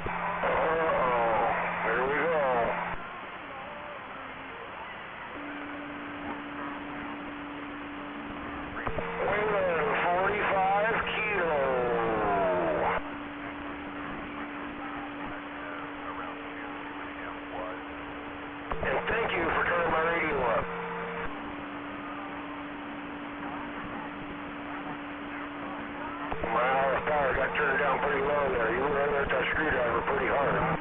Uh-oh. Here we go. Wind 45 kilo. And thank you for turning my radio up. My power got turned down pretty low there. You were under that screwdriver pretty hard.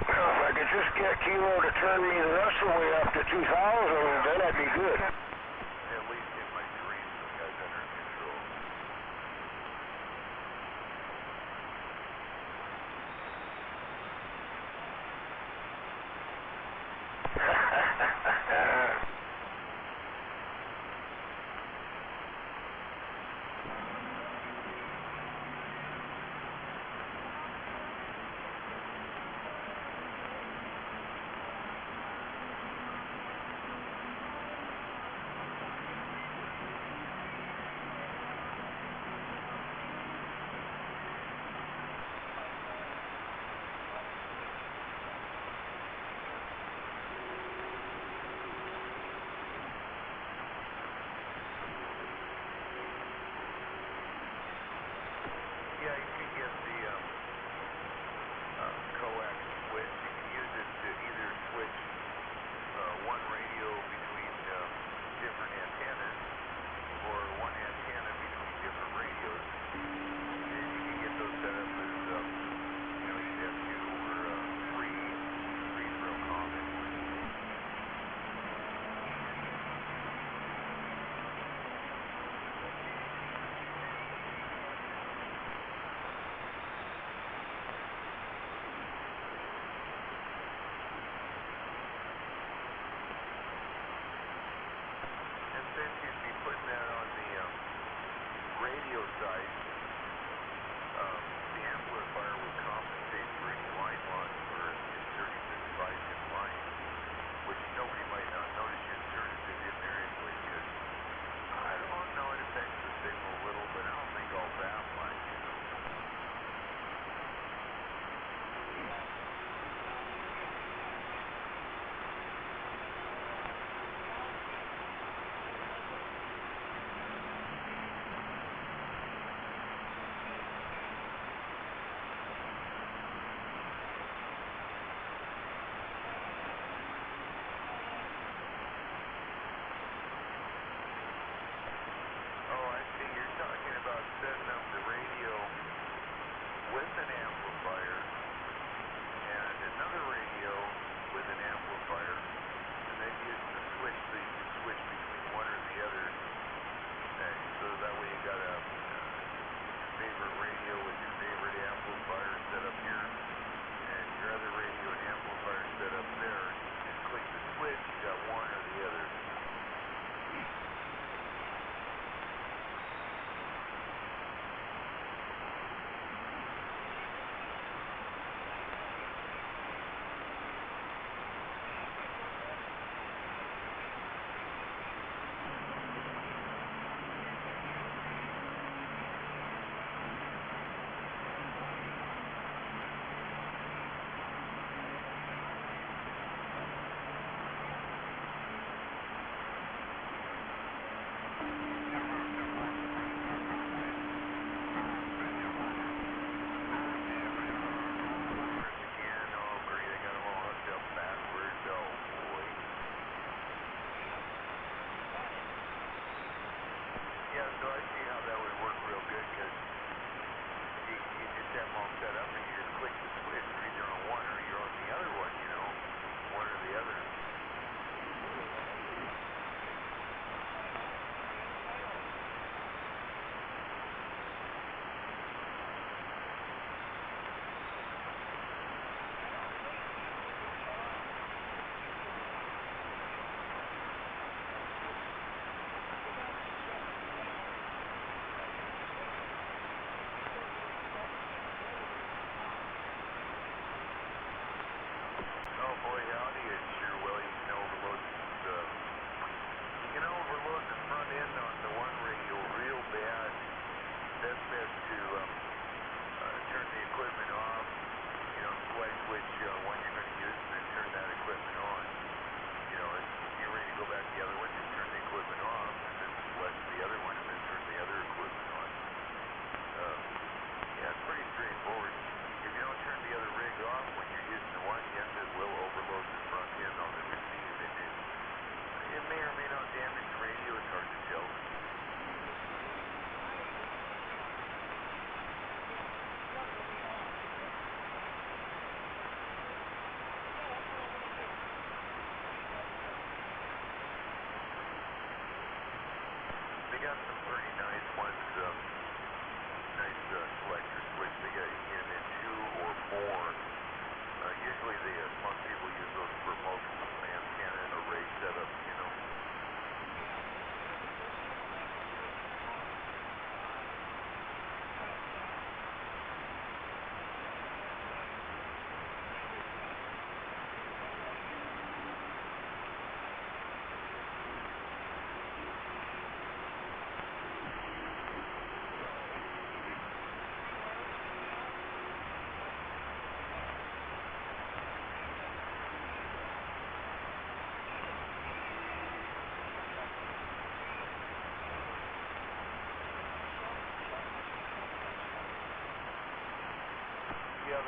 If I could just get Kilo to turn me the rest of the way up to 2,000, then I'd be good. At least get my dreams of guys under control.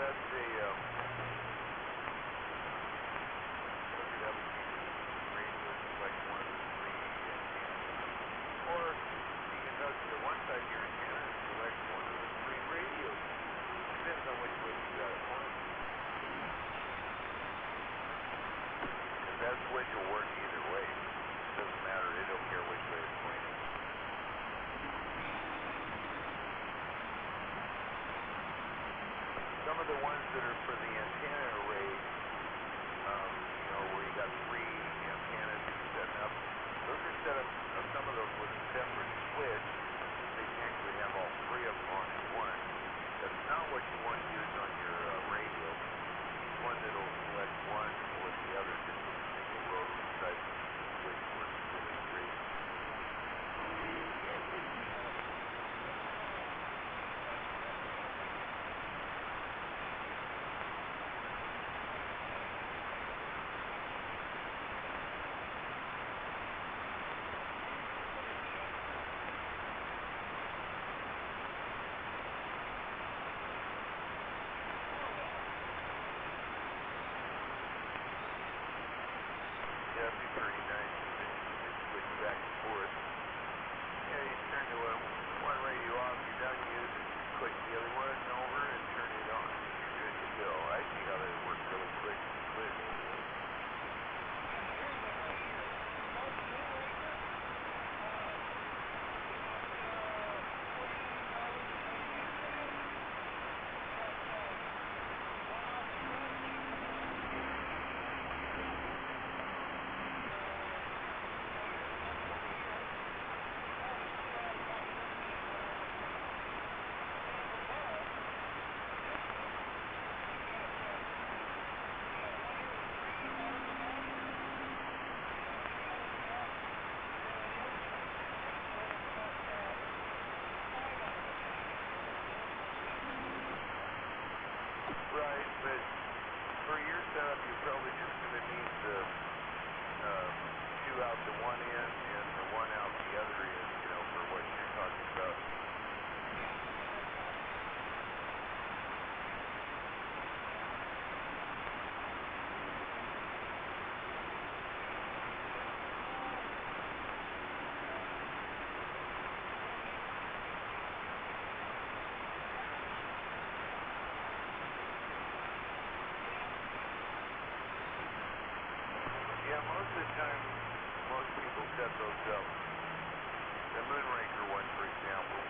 that's a, look it up. Radio is like one of the three antennas. Or you can hook the one side of your antenna and select one of the three radios. Depends on which way you got it pointed. Because that switch will work either way. It doesn't matter. It don't care which way it's pointed. Some of the ones that are for the antenna array, where you got three antennas that you're setting up, those are set up, some of those with a separate switch. They can actually have all three of them on at once. That's not what you want to use on your radio. Use one that'll select one or the other, just with a single rotary type switch works really great. Yeah, it'd be pretty nice if you could switch back and forth. Yeah, you turn the one radio off, you're done using, click the other one over and turn it on. You're good to go. I see how that works really quick to switch. Right, but for your setup, you're probably just going to need the two out to one end and the one out the other end, for what you're talking about. Yeah, most of the time, most people set those up. The Moonraker one, for example.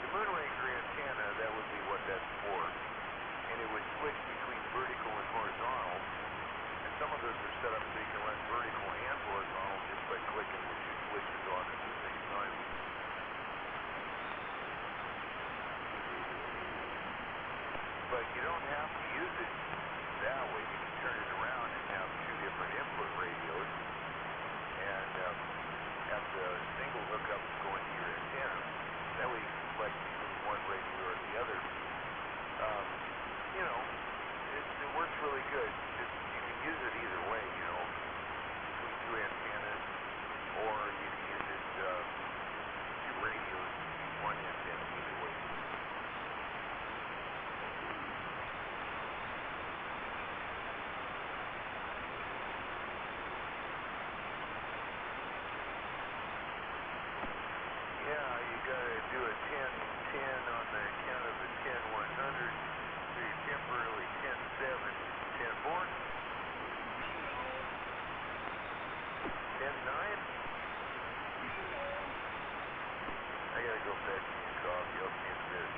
The Moonraker antenna, that would be what that's for. And it would switch between vertical and horizontal. And some of those are set up so you can run vertical and horizontal just by clicking the two switches on at the same time. But you don't have to use it that way. You can turn it around and have two different input radios and have the single hookup go into your antenna. That way you can select between one radio or the other. It works really good. You can use it either way, between two antennas, or you can use it two radios between one antenna, either way. Yeah, you gotta do a 10-10 on the count of the 10-100, so you're temporarily 10-7. 10-4? 10-9? I gotta go fetch me a coffee. I'll see you in a bit.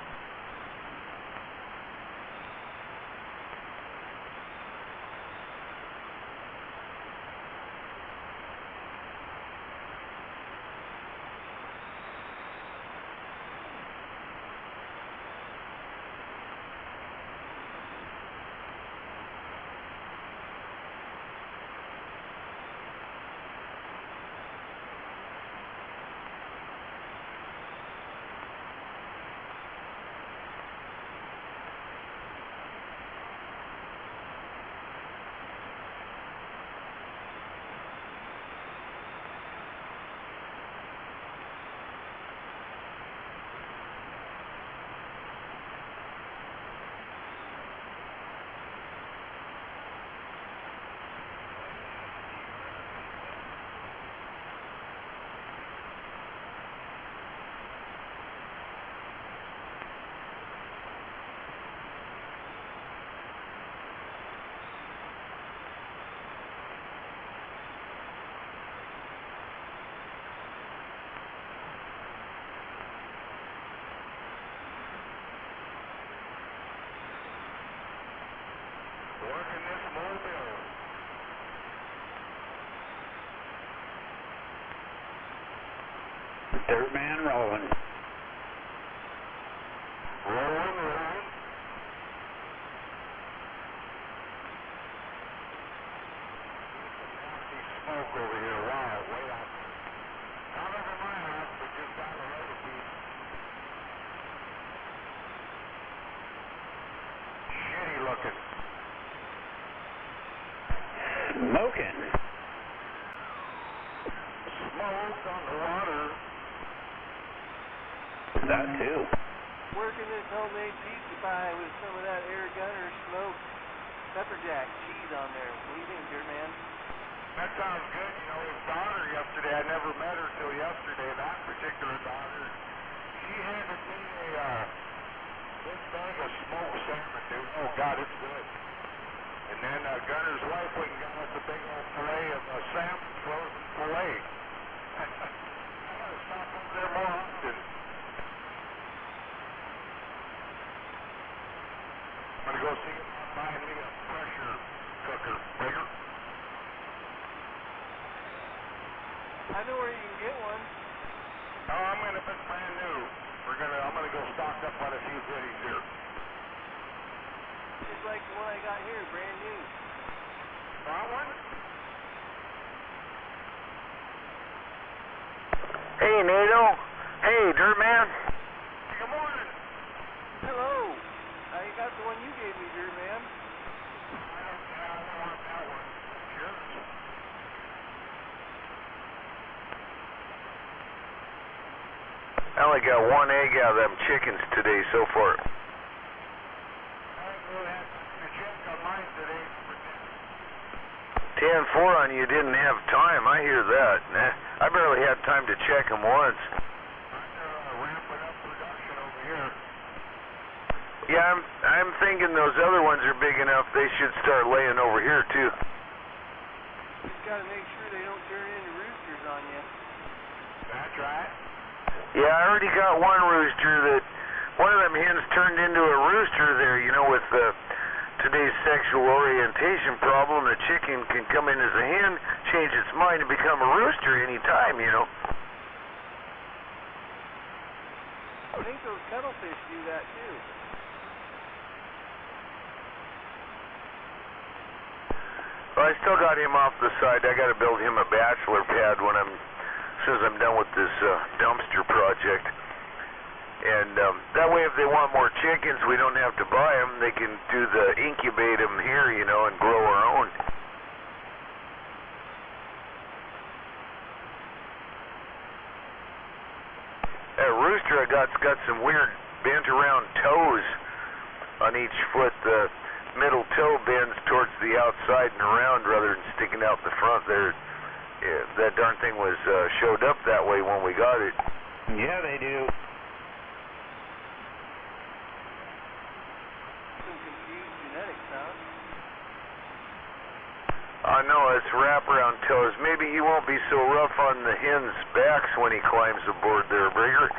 Dirt man rolling. Rolling. Nasty smoke over here. Wow, way out there. Not over my house, but just down the road a piece. Shitty looking. Smoking. Smoke on the water. That too. Working this homemade pizza pie with some of that air gunner smoked pepper jack cheese on there. What do you think, Dirt Man? That sounds good. You know, his daughter yesterday, I never met her till yesterday, that particular daughter, she handed me a big bag of smoked salmon, dude. Oh, God, it's good. And then Gunner's wife went and got us a big old fillet of salmon, frozen fillet. I gotta stop over there more often. I'm gonna go see about buying me a pressure cooker, bigger. I know where you can get one. No, I'm gonna put brand new. I'm gonna go stock up on a few goodies here. Just like the one I got here, brand new. Got one? Hey, Nato. Hey, Dirt Man. Good morning. Hello. I got the one you gave me, Dirt Man. I don't want that one. Cheers. I only got one egg out of them chickens today so far. I didn't really have to check on mine today. 10-4 on you didn't have time. I hear that. I barely had time to check them once. I'm ramping up production over here. Yeah, I'm thinking those other ones are big enough. They should start laying over here too. Just gotta make sure they don't turn into roosters on you. That's right. Yeah, I already got one rooster that one of them hens turned into a rooster there. You know, with today's sexual orientation problem, the chicken can come in as a hen, change its mind, and become a rooster any time, you know. I think those cuttlefish do that too. Well, I still got him off the side. I got to build him a bachelor pad as soon as I'm done with this dumpster project. And that way, if they want more chickens, we don't have to buy them. They can do the incubate them here, you know, and grow our own. That rooster I got's got some weird bent around toes on each foot. The middle toe bends towards the outside and around rather than sticking out the front there. Yeah, that darn thing was showed up that way when we got it. Yeah, they do. Some confused genetics, huh? I know, it's wraparound toes. Maybe he won't be so rough on the hens' backs when he climbs aboard there, Brigger.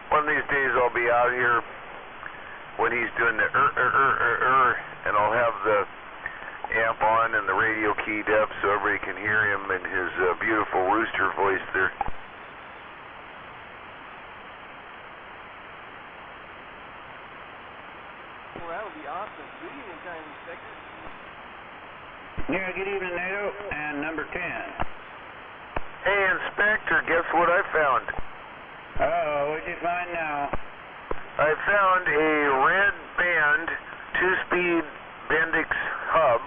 One of these days I'll be out here when he's doing the and I'll have the amp on and the radio keyed up so everybody can hear him and his beautiful rooster voice there. Well, that would be awesome. Good evening time, Inspector. Yeah, good evening, Nato. And number 10. Hey, Inspector, guess what I found? Oh, what'd you find now? I found a red band 2-speed Bendix hub.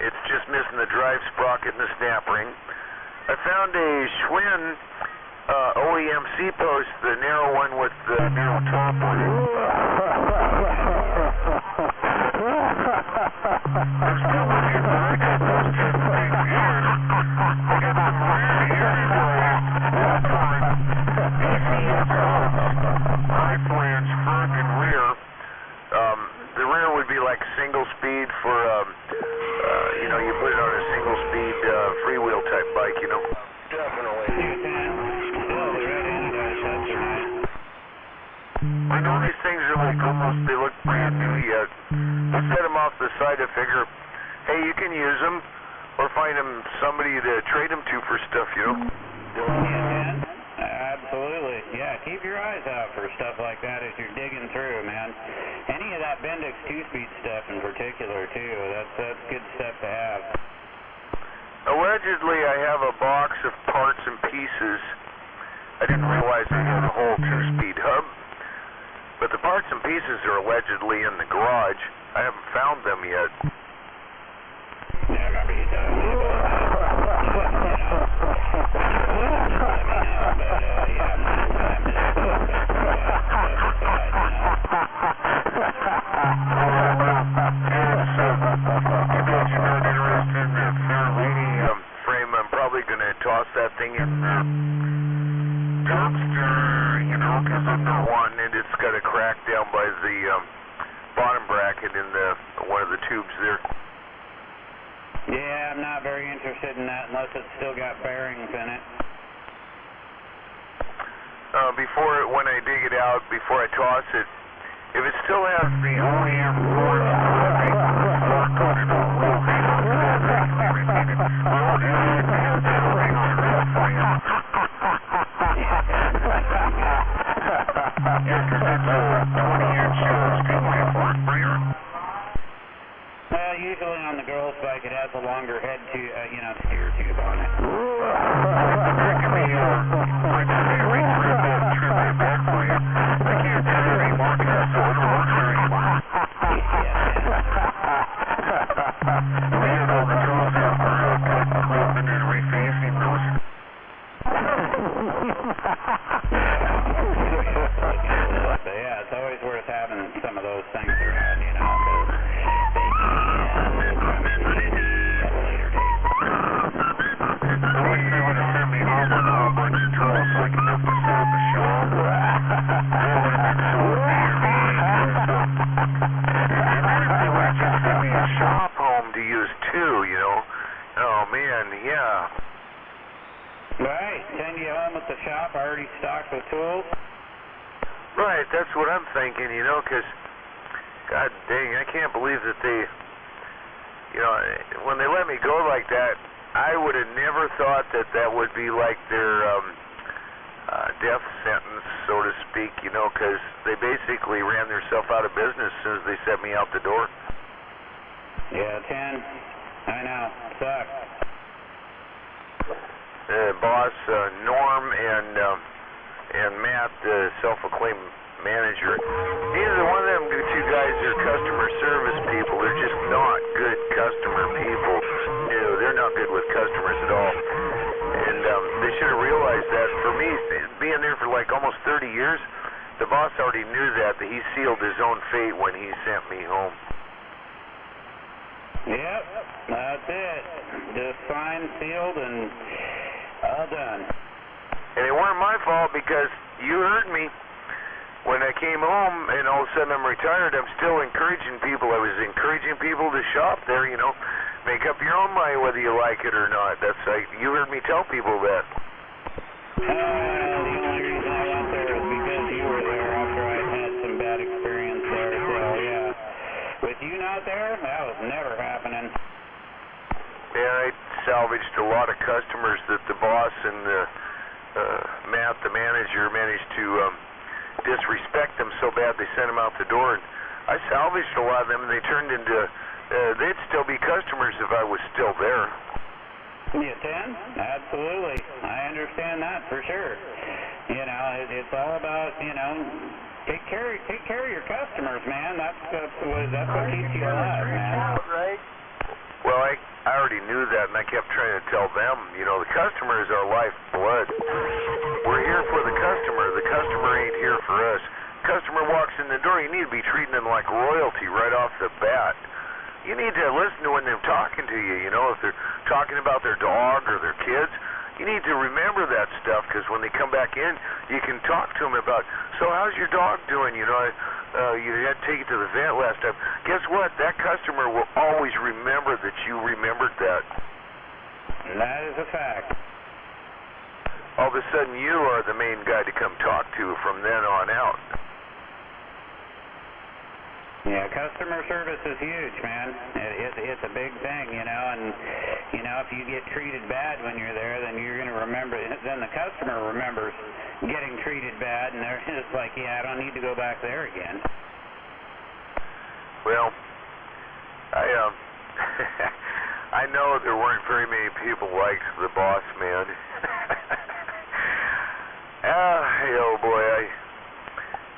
It's just missing the drive sprocket and the snap ring. I found a Schwinn OEM C-post, the narrow one with the narrow top on it. I'm still looking for I got those two things here. I got some rear hearing high flange front and rear. The rear would be like single speed for, you know, you put it on a single speed freewheel type bike, you know. Definitely. Still the red end try to figure, hey, you can use them or find them somebody to trade them to for stuff, you know? Yeah, man. Absolutely. Yeah, keep your eyes out for stuff like that as you're digging through, man. Any of that Bendix 2-speed stuff in particular, too. That's good stuff to have. Allegedly, I have a box of parts and pieces. I didn't realize I had a whole 2-speed hub. But the parts and pieces are allegedly in the garage. I haven't found them yet. Yeah, remember you told me about that. Frame, I'm probably going to toss that thing in the dumpster, you know, because I'm not wanting it. It's got a crack down by the bottom bracket in one of the tubes there. Yeah, I'm not very interested in that unless it's still got bearings in it. When I dig it out, before I toss it, if it still has the OEM force, Well, usually on the girls' bike it has a longer head to, steer tube on it. But yeah, it's always worth having some of those things around, you know, because they can come in handy at a later date. I wish they would have sent me home with a whole bunch of tools so I could have to set up a shop. That would have been so they would have just sent me a shop home to use too, you know. Oh man, yeah. Right, send you home with the shop already stocked with tools. Right, that's what I'm thinking, you know, because, god dang, I can't believe that they, you know, when they let me go like that, I would have never thought that that would be like their death sentence, so to speak, you know, because they basically ran themselves out of business as soon as they set me out the door. Yeah, 10. I know, sucks. Boss, Norm, and Matt, the self-acclaimed manager, neither one of them two guys are customer service people. They're just not good customer people. No, they're not good with customers at all. And they should have realized that. For me, being there for like almost 30 years, the boss already knew that he sealed his own fate when he sent me home. Yep, that's it. Just signed, sealed, and all done. And it weren't my fault because you heard me. When I came home and all of a sudden I'm retired, I'm still encouraging people. I was encouraging people to shop there, you know. Make up your own mind whether you like it or not. That's like, you heard me tell people that. The only reason I went there is because you were there after I had some bad experience there. So, yeah. With you not there, that was never happening. Yeah, I salvaged a lot of customers that the boss and Matt, the manager, managed to disrespect them so bad they sent them out the door. And I salvaged a lot of them, and they turned into, they'd still be customers if I was still there. Yeah, 10? Absolutely. I understand that for sure. You know, it's all about, you know, take care of your customers, man. That's what keeps you alive, man. Right? Well, I already knew that, and I kept trying to tell them, you know, the customer is our lifeblood. We're here for the customer. The customer ain't here for us. Customer walks in the door, you need to be treating them like royalty right off the bat. You need to listen to when they're talking to you, you know, if they're talking about their dog or their kids. You need to remember that stuff, because when they come back in, you can talk to them about, so how's your dog doing? You know, you had to take it to the vet last time. Guess what? That customer will always remember that you remembered that. That is a fact. All of a sudden, you are the main guy to come talk to from then on out. Yeah, customer service is huge, man. It's a big thing, you know, and, you know, if you get treated bad when you're there, then you're going to remember, then the customer remembers getting treated bad, and they're just like, yeah, I don't need to go back there again. Well, I know there weren't very many people like the boss man. Oh boy,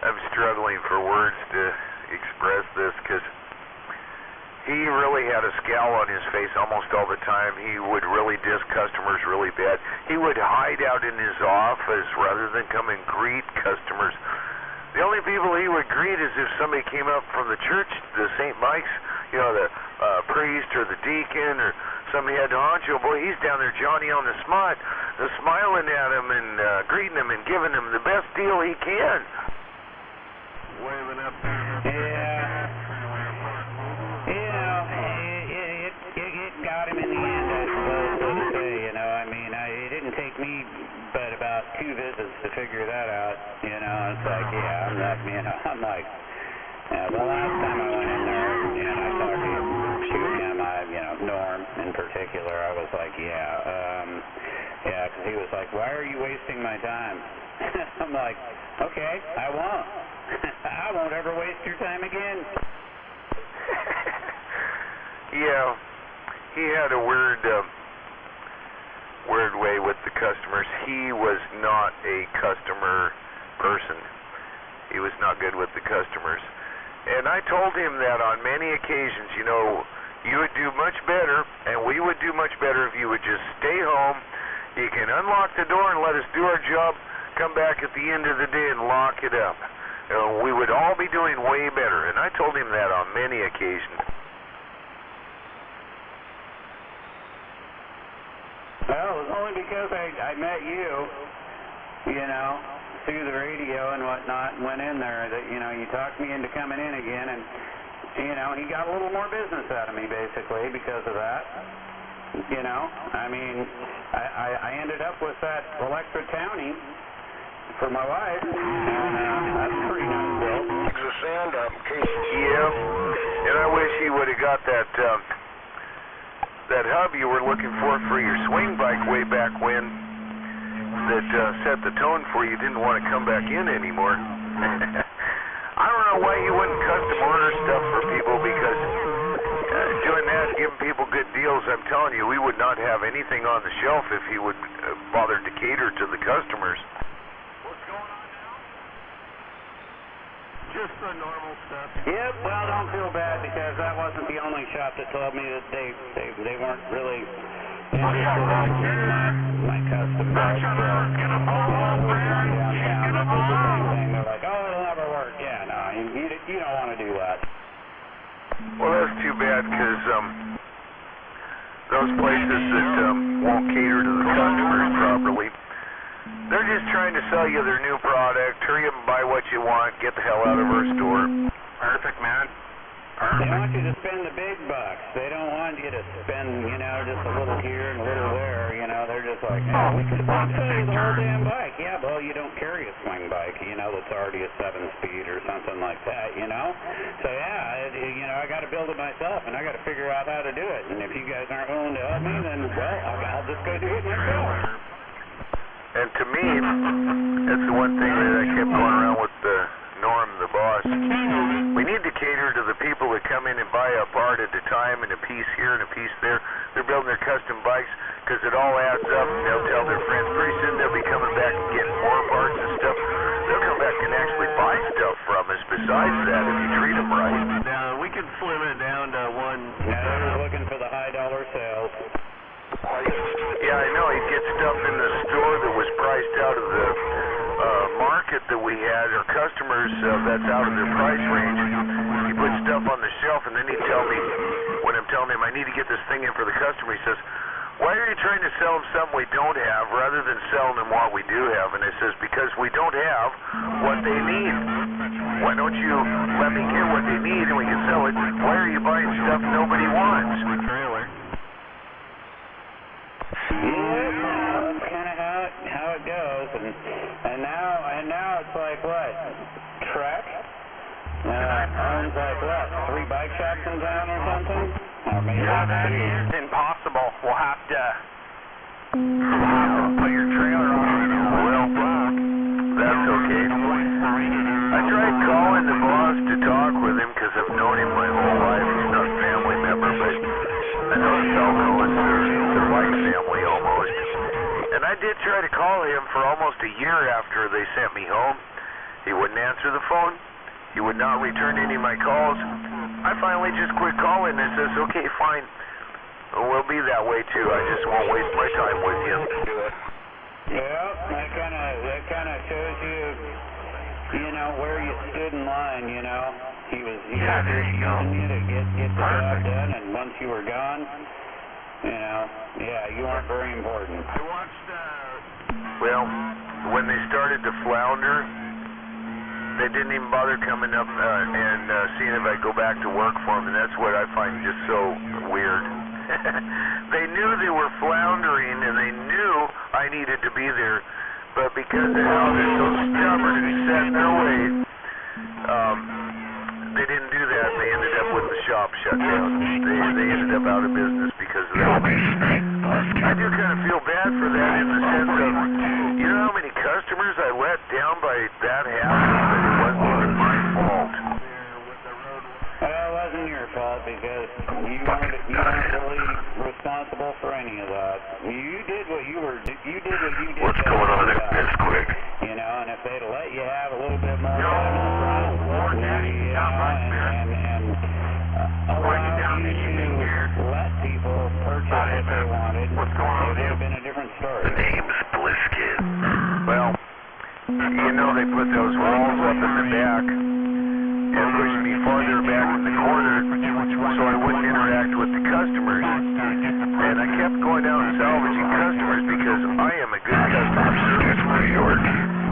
I'm struggling for words to express this, because he really had a scowl on his face almost all the time. He would really diss customers really bad. He would hide out in his office rather than come and greet customers. The only people he would greet is if somebody came up from the church, the St. Mike's, you know, the priest or the deacon, or somebody had to honcho. Boy, he's down there, Johnny on the spot, smiling at him and greeting him and giving him the best deal he can. Waving up there. Yeah. You know, it got him in the end, I suppose, so to say, you know. I mean, it didn't take me but about 2 visits to figure that out, you know. It's like, yeah, I'm not, you know, I'm like, the last time I went in there and I talked to him, you know, Norm in particular, I was like, yeah, because he was like, why are you wasting my time? I'm like, okay, I won't. I won't ever waste your time again. Yeah, he had a weird way with the customers. He was not a customer person. He was not good with the customers. And I told him that on many occasions, you know, you would do much better, and we would do much better if you would just stay home. You can unlock the door and let us do our job, come back at the end of the day and lock it up. We would all be doing way better, and I told him that on many occasions. Well, it was only because I met you know, through the radio and whatnot, and went in there that, you know, you talked me into coming in again, and, you know, he got a little more business out of me, basically, because of that. You know, I mean, I ended up with that Electra Townie for my wife, and that's pretty nice built. The sand up, Yeah, and I wish he would have got that hub you were looking for your swing bike way back when, that set the tone for you didn't want to come back in anymore. I don't know why you wouldn't custom order stuff for people, because doing that, giving people good deals, I'm telling you, we would not have anything on the shelf if he would bother to cater to the customers. What's going on now? Just the normal stuff. Yep, well, don't feel bad, because that wasn't the only shop that told me that they weren't really interested in my custom bikes. So, Get a pull off, man. Get a pull off. They're like, oh, it'll never work. Yeah, no, you don't want to do that. Well, that's too bad, because those places that won't cater to the customers properly, they're just trying to sell you their new product. Hurry up and buy what you want. Get the hell out of our store. Perfect, man. They want you to spend the big bucks. They don't want you to spend, you know, just a little here and a little there. You know, they're just like, oh, we could sell you the whole damn bike. Yeah, well, you don't carry a swing bike, you know, that's already a 7-speed or something like that, you know. So, yeah, you know, I got to build it myself, and I got to figure out how to do it. And if you guys aren't willing to help me, then, well, I'll just go do it myself. And to me, that's the one thing that I kept going around with Norm, the boss. We need to cater to the people that come in and buy a part at a time, and a piece here and a piece there. They're building their custom bikes because it all adds up, and they'll tell their friends. Pretty soon they'll be coming back and getting more parts and stuff. They'll come back and actually buy stuff from us besides that if you treat them right. Now, we could slim it down to one. Yeah, they're looking for the high dollar sales. Yeah, I know. He'd get stuff in the store that was priced out of the market that we had, or customers that's out of their price range. He put stuff on the shelf, and then he'd tell me, when I'm telling him I need to get this thing in for the customer, he says, why are you trying to sell them something we don't have rather than selling them what we do have? And I says, because we don't have what they need. Why don't you let me get what they need and we can sell it? Why are you buying stuff nobody wants? Trailer. Yeah, that's kind of how it goes, and now it's like what? Trek? owns like what, 3 bike shops in town or something? Or maybe Yeah, that is impossible. We'll have to put your trailer on. Well, that's okay. I tried calling the boss to talk with him because I've known him my whole life. He's not a family member, but I know Selco is their like family almost. And I did try to call him for almost a year after they sent me home. He wouldn't answer the phone. He would not return any of my calls. I finally just quit calling and says, okay, fine. We'll be that way too. I just won't waste my time with you. Yeah, that kind of shows you know, where you stood in line, you know. He was using you to get the job done, and once you were gone, you know, yeah, you weren't very important. I watched, Well, when they started to flounder, they didn't even bother coming up and seeing if I'd go back to work for them, and that's what I find just so weird. They knew they were floundering, and they knew I needed to be there, but because of how they're so stubborn and set in their ways, they didn't do that. They ended up with the shop shut down. They ended up out of business because of that. I do kind of feel bad for that in the sense of, you know how many customers I let down by that happening, but it wasn't even my fault. Well, it wasn't your fault because you weren't really responsible for any of that. You did what you did. What's going on there? That's quick. You know, and if they'd let you have a little bit more time in the front, you know, and allow you to let people purchase what they wanted, it would have been a different story. The name's Blisket. Well, you know they put those walls up in the back and pushed me farther back in the corner so I wouldn't interact with the customers. And I kept going out and salvaging customers because I am a good customer service for New York.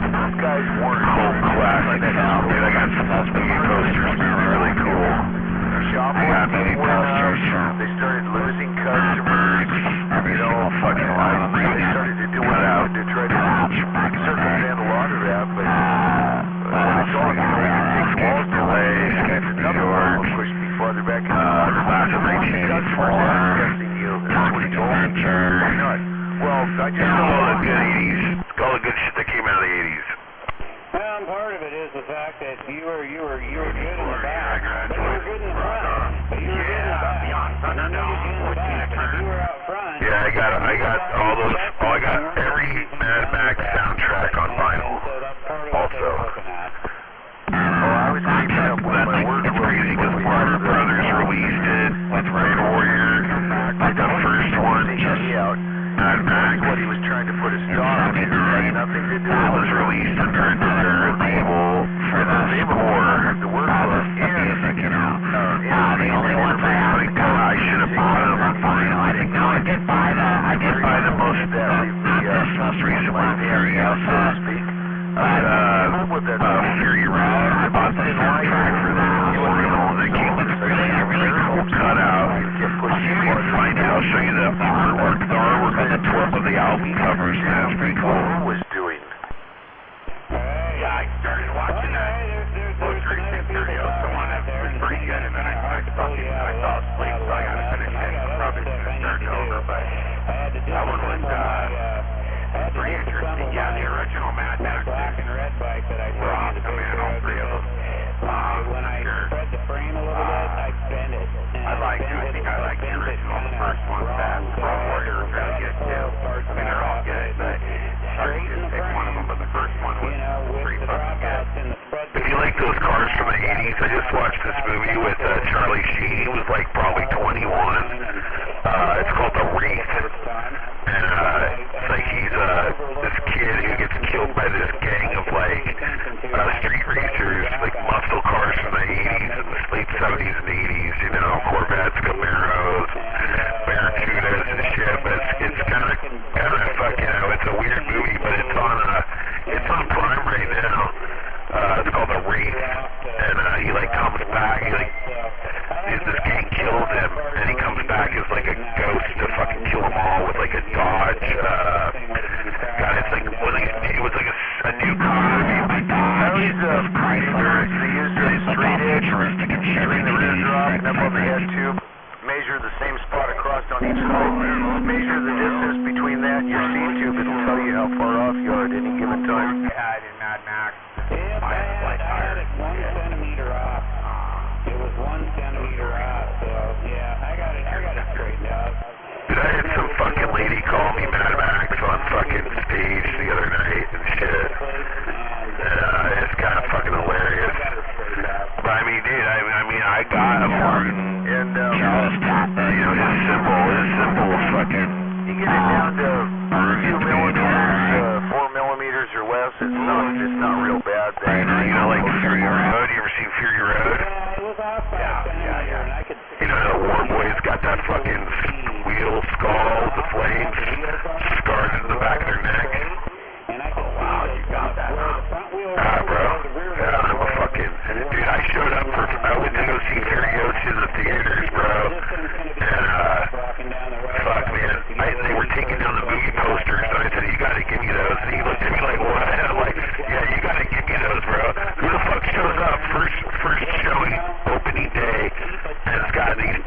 Those guys weren't cool classic. Dude, I got some spooky posters. They're really cool. The shop went up. They started losing customers. You know, they started to do what I would to try to circumvent a lot of that, but when it's all you know, you take the walls away, and another wall pushed me farther back in the class of 1984. Accessing you. That's what he told me. Why not? Well, I just all the good 80s. All the good shit that came out of the 80s. Well, and part of it is the fact that you were good in the back, but you were good in the front, but you were good in the back, and then you were in the back, and if you were out front. Yeah, I got all those. Oh, I got every Mad Max soundtrack on vinyl. Also. Oh, I was keeping up with my work. It's crazy because Warner Brothers released it with Road Warrior, like the first one. Yeah. Mad Max. What he was trying to put a stop to. It had nothing to do. That was released under another label for the score. The workbook and the only ones I have. I should have bought them on vinyl. I didn't know I did buy that. I did buy the most most recent one, area, so to speak. Fury Road. I bought the soundtrack for that. It was the one that came with the everything cut out. Find it. I'll show you the artwork on the 12 of the album covers. That's pretty cool. What was doing? Yeah, I started watching that. Most recent Furiosa one. It was pretty good, and then I fell asleep, so I gotta finish it. Probably gonna start over, but that one was pretty interesting. Yeah, the original Mad Max. Black and red bike that I were awesome, man. All three of them. When I spread the frame a little bit, I bent it. I like the original, the first one, that Road Warrior, really good too. I mean, they're all good, but that in your seat tube, it'll tell you how far off you are at any given time. Yeah, I did Mad Max. Yeah, I had it 1 centimeter off. It was 1 centimeter off, so yeah, I got it straightened out. Dude, I had some fucking lady call me Mad Max on fucking stage the other night and shit. It's kind of fucking hilarious. But I mean, dude, I got him hard. And, you know, his symbol fucking, you get it down to 2 millimeters, 4 millimeters or less, it's not real bad. You know, like Fury Road, you ever seen Fury Road? Yeah, it was off by a centimeter, and I could You know, the War Boys got that fucking wheel skull, the flames, scars in the back of their neck. Oh, wow, you got that, Ah, bro. Yeah, I'm a fucking, dude, I showed up I went to go see Furiosa in the theaters, bro. And, fuck, man, they were taking down the movie posters, and I said, you gotta give me those. And he looked at me like, what? I'm like, yeah, you gotta give me those, bro. Who the fuck shows up first showing, opening day, and it's got these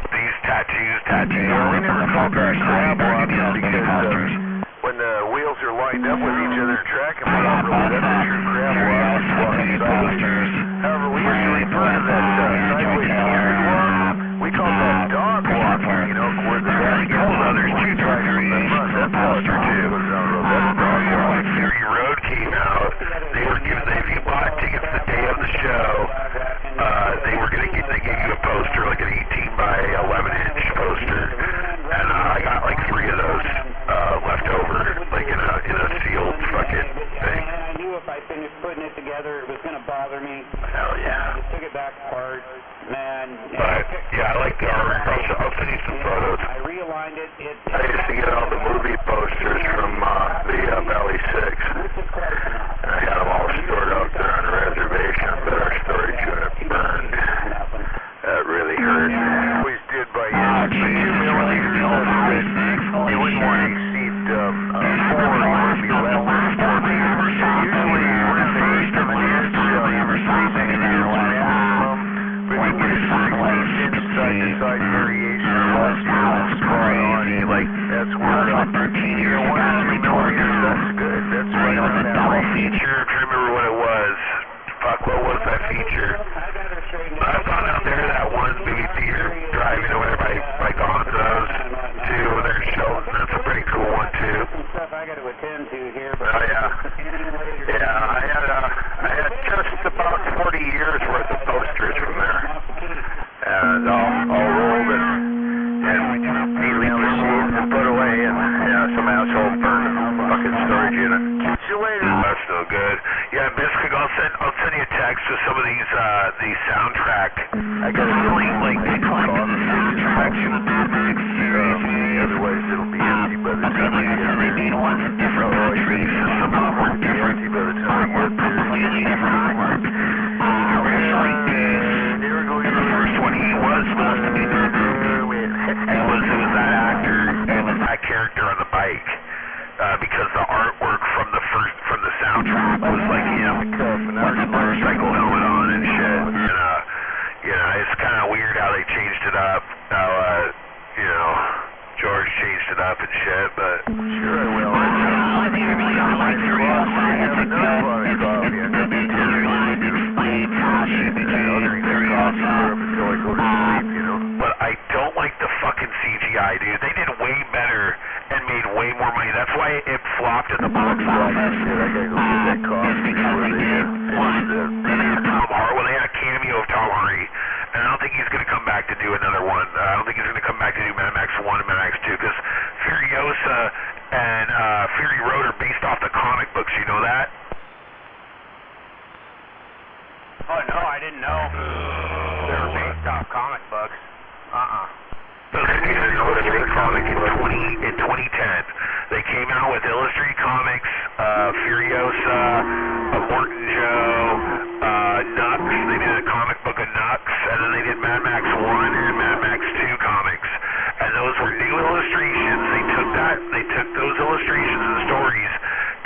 tattoos? We never called that crab walk because when the wheels are lined up with each other tracking, we don't really, that's a true crab walk. However, we usually refer to that sideways forward walk. We call that dog walking, you know, where the back goes on. There's two tracks from the front. That's poster too. That's dog walk. Fury Road came out. They were giving, if you bought tickets the day of the show, they gave you a poster, like an 18 by 11-inch poster. And I got like 3 of those left over, like in a sealed fucking thing. And I knew if I finished putting it together, it was going to bother me. Hell yeah. I just took it back apart, man. But yeah, I like the art. I'll send you some photos. I realigned it. I used to get all the movie posters from the Valley 6. And I had them all stored out there on a reservation, but our storage unit burned. That really hurt. Always did by inch. 2 millimeters, you wouldn't want to exceed 4, you want to be around 4 meters. Usually, when the east of an inch, 3 millimeters or maximum, but you get a 16-inch side-to-side variation of less spot on it. Like, that's where, 1 or 3 millimeters, that's good. That's right around that feature. I'm trying to remember what it was. Fuck, what was that feature? I found out there that one movie theater driving over by Gonzo's too, over there in Shelton. That's a pretty cool one too. I got to attend to here, but oh yeah. Yeah, I had just about 40 years worth of posters from there. And all rolled and neatly received and put away, and some asshole burned the fucking storage unit. Catch you later. That's no good. Yeah, Biscuit, I'll send you a text with some of these soundtrack. I got a feeling like they call the soundtrack to the Mad Max series. Otherwise it'll be empty by the time I get there. They made one for different countries. Some of them were different by the time I get there. Completely different artwork. Originally, the first one he was supposed to be it was that actor, that character on the bike. Because the artwork from the soundtrack was like him with the motorcycle helmet on and shit. And it's kind of weird how they changed it up. How George changed it up and shit. But sure I will. I think I really don't like the real side. It's a good. It's a big storyline. Explains how she became until I go to sleep, you know. But I don't like the fucking CGI, dude. They did way better and made way more money. That's why it flopped at the box office. Shit, I gotta go get that coffee before they did. Tom Hardy, well, they had a cameo of Tom Hardy, and I don't think he's gonna come back to do another one. I don't think he's gonna come back to do Mad Max 1 and Mad Max 2, because Furiosa and Fury Road are based off the comic books. You know that? Oh no, I didn't know. They were based off comic books. Those guys Illustrated comic in 2010. They came out with Illustrated Comics, Furiosa, Morton Joe, Nux. They did a comic book of Nux, and then they did Mad Max 1 and Mad Max 2 comics. And those were new illustrations. They took those illustrations and stories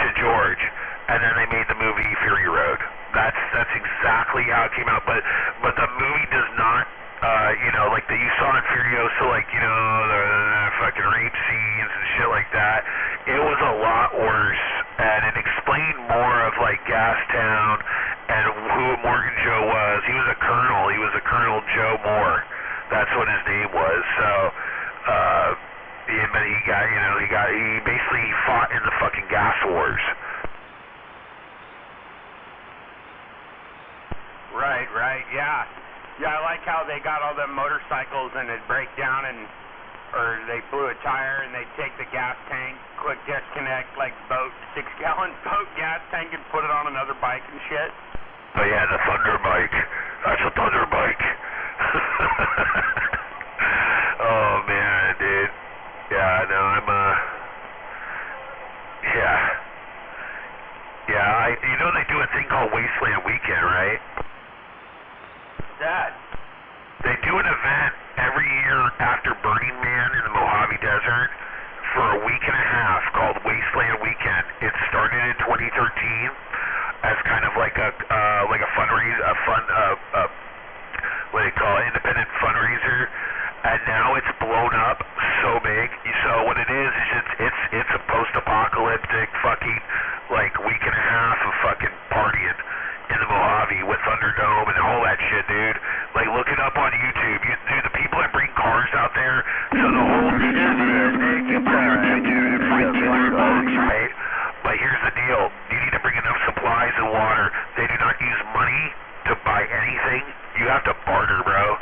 to George, and then they made the movie Fury Road. That's exactly how it came out. But the movie does not. Like that you saw in Furiosa, like, the fucking rape scenes and shit like that. It was a he basically fought in the fucking gas wars. Right, yeah. Yeah, I like how they got all them motorcycles and it'd break down or they blew a tire and they'd take the gas tank, quick disconnect, like 6-gallon boat gas tank and put it on another bike and shit. Oh yeah, the Thunder bike. That's a Thunder bike. Oh man, dude. Yeah, no, yeah, you know they do a thing called Wasteland Weekend, right? That. They do an event every year after Burning Man in the Mojave Desert for a week and a half called Wasteland Weekend. It started in 2013 as kind of like a fundraiser, what do they call it, independent fundraiser, and now it's blown up so big. So what it is it's a post-apocalyptic fucking like week and a half of fucking partying in the Mojave with Thunderdome and all that shit, dude. Like, look it up on YouTube. Dude, the people that bring cars out there, so the whole right? But here's the deal. You need to bring enough supplies and water. They do not use money to buy anything. You have to barter, bro.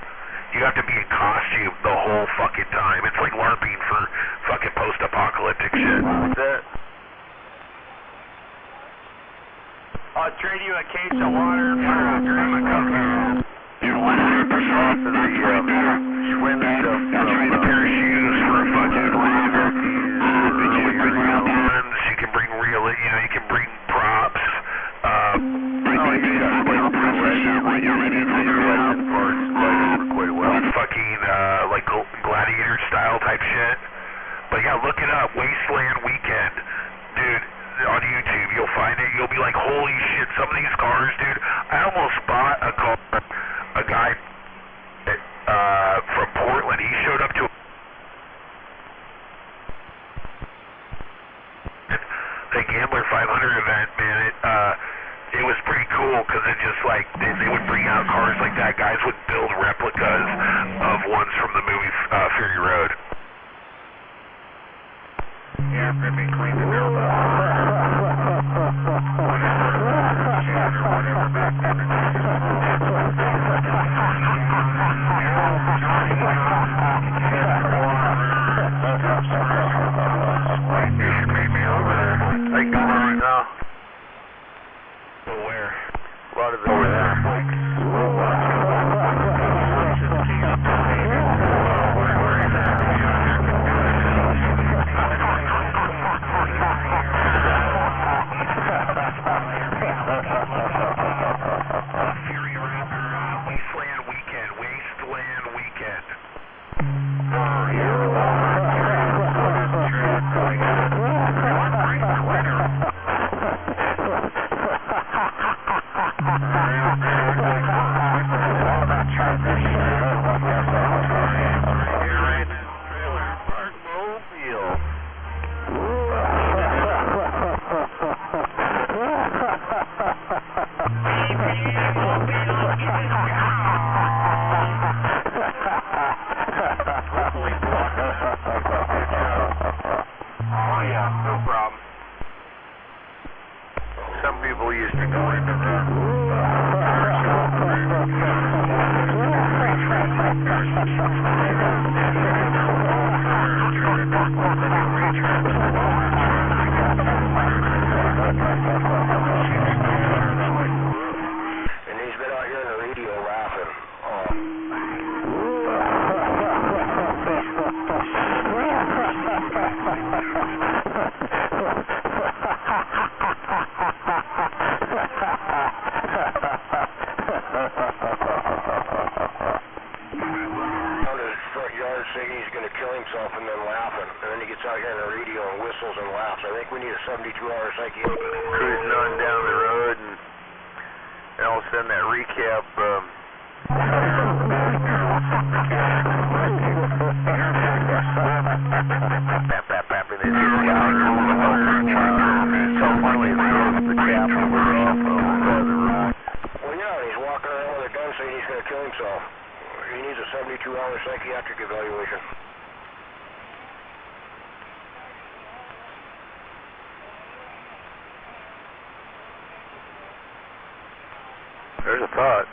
You have to be in costume the whole fucking time. It's like LARPing for fucking post-apocalyptic shit. What's that? I'll trade you a case of water for a gram of cocaine. You're 100% off of the swim stuff. A pair of shoes for a fucking you can bring real, you can bring props. Fucking like gladiator style type shit. But yeah, look it up. Wasteland Weekend, dude. On YouTube, you'll find it. You'll be like, holy shit! Some of these cars, dude. I almost bought a car. A guy from Portland. He showed up to the Gambler 500 event, man. It was pretty cool because it just like they would bring out cars like that. Guys would build replicas of ones from the movie Fury Road. Yeah, let me clean the mailbox. Where? A lot of them over there. Wasteland Weekend. Some people used to go into and he's been out here on the radio laughing. Saying he's going to kill himself and then laughing, and then he gets out here on the radio and whistles and laughs. I think we need a 72-hour psyche. Cruising on down the road, and all of a sudden that recap. Well, yeah, he's walking around with a gun saying he's going to kill himself. He needs a 72-hour psychiatric evaluation. There's a thought.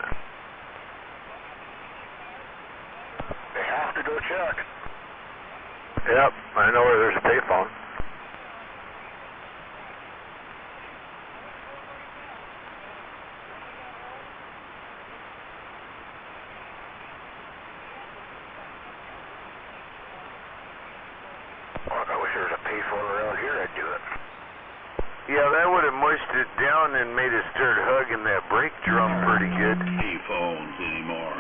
They have to go check. Yep, I know where there's a payphone. I wish there was a payphone around here, I'd do it. Yeah, that would have moisted it down and made it start hugging that brake drum pretty good. Payphones anymore.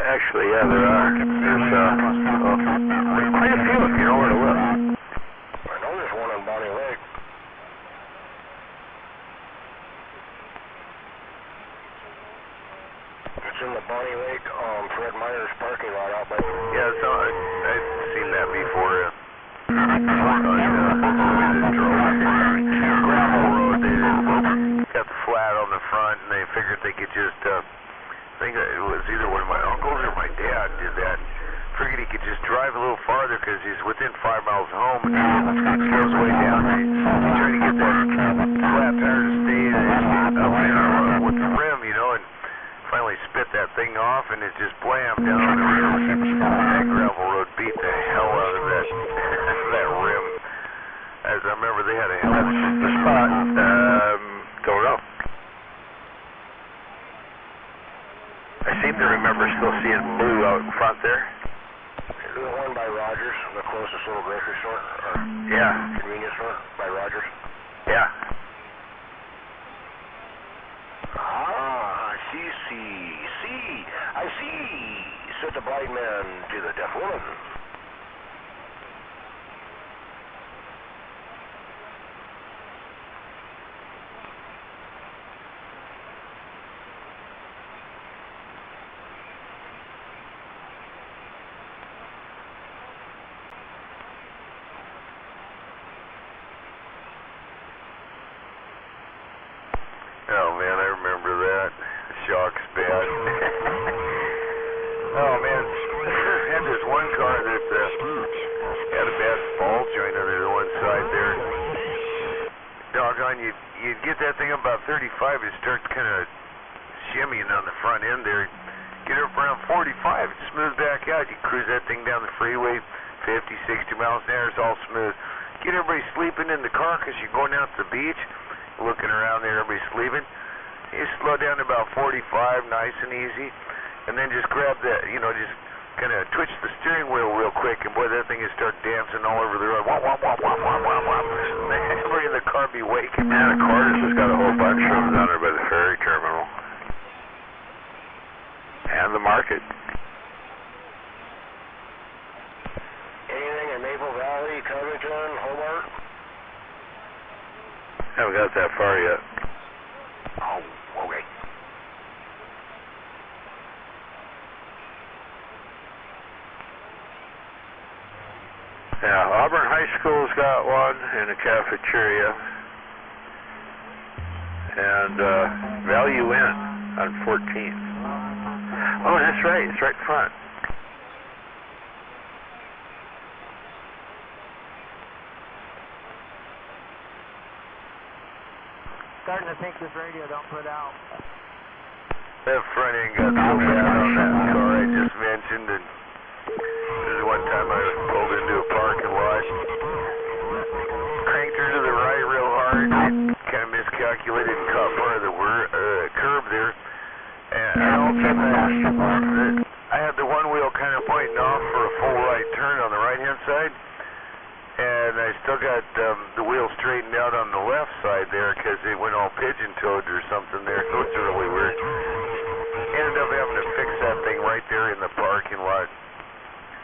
Actually, yeah, there are. There's quite a few if you know where to look. I know there's one on Bonnie Lake. It's in the Bonnie Lake, Fred Meyer's parking lot out by... Yeah, so I've seen that before. Gravel road, they got the flat on the front, and they figured they could just, I think it was either one of my uncles or my dad did that. Figured he could just drive a little farther because he's within 5 miles of home, and he goes way down. He's trying to get that flat tire to stay up there with the rim, you know, and finally spit that thing off, and it just blammed down on the rim. That gravel road beat the hell out of that rim. As I remember, they had a hell of a spot. Don't know. I seem to remember still seeing blue out in front there. The one by Rogers, the closest little grocery store, or Yeah. convenience store by Rogers. Yeah. Ah, see, I see, said the blind man to the deaf woman. Oh man, I remember that. Shock's bad. Oh man, and there's one car that had a bad ball joint under the one side there. Doggone, you'd get that thing about 35, it starts kind of shimmying on the front end there. Get up around 45, it's smooth back out. You cruise that thing down the freeway, 50, 60 miles an hour, it's all smooth. Get everybody sleeping in the car because you're going out to the beach. Looking around there, everybody's sleeping. You slow down to about 45, nice and easy, and then just grab that, you know, just kind of twitch the steering wheel real quick, and boy, that thing would start dancing all over the road. Womp, womp, womp, womp, womp, womp, womp. Everybody in the car be waking. And of course, has got a whole bunch of them down there by the ferry terminal. And the market. Anything in Maple Valley, Covington, Hobart? Haven't got that far yet. Oh, okay. Yeah, Auburn High School's got one in a cafeteria. And Value Inn on 14th. Oh, that's right. It's right in front. Starting to think this radio don't put out. That front end got so bad on that car I just mentioned, and this is one time I pulled into a parking lot, cranked her to the right real hard, kind of miscalculated and caught part of the curb there, and all of a sudden I had the one wheel kind of pointing off for a full right turn on the right hand side, and I still got the wheel straightened out on the left side there because it went all pigeon-toed or something there, so it's really weird. Ended up having to fix that thing right there in the parking lot.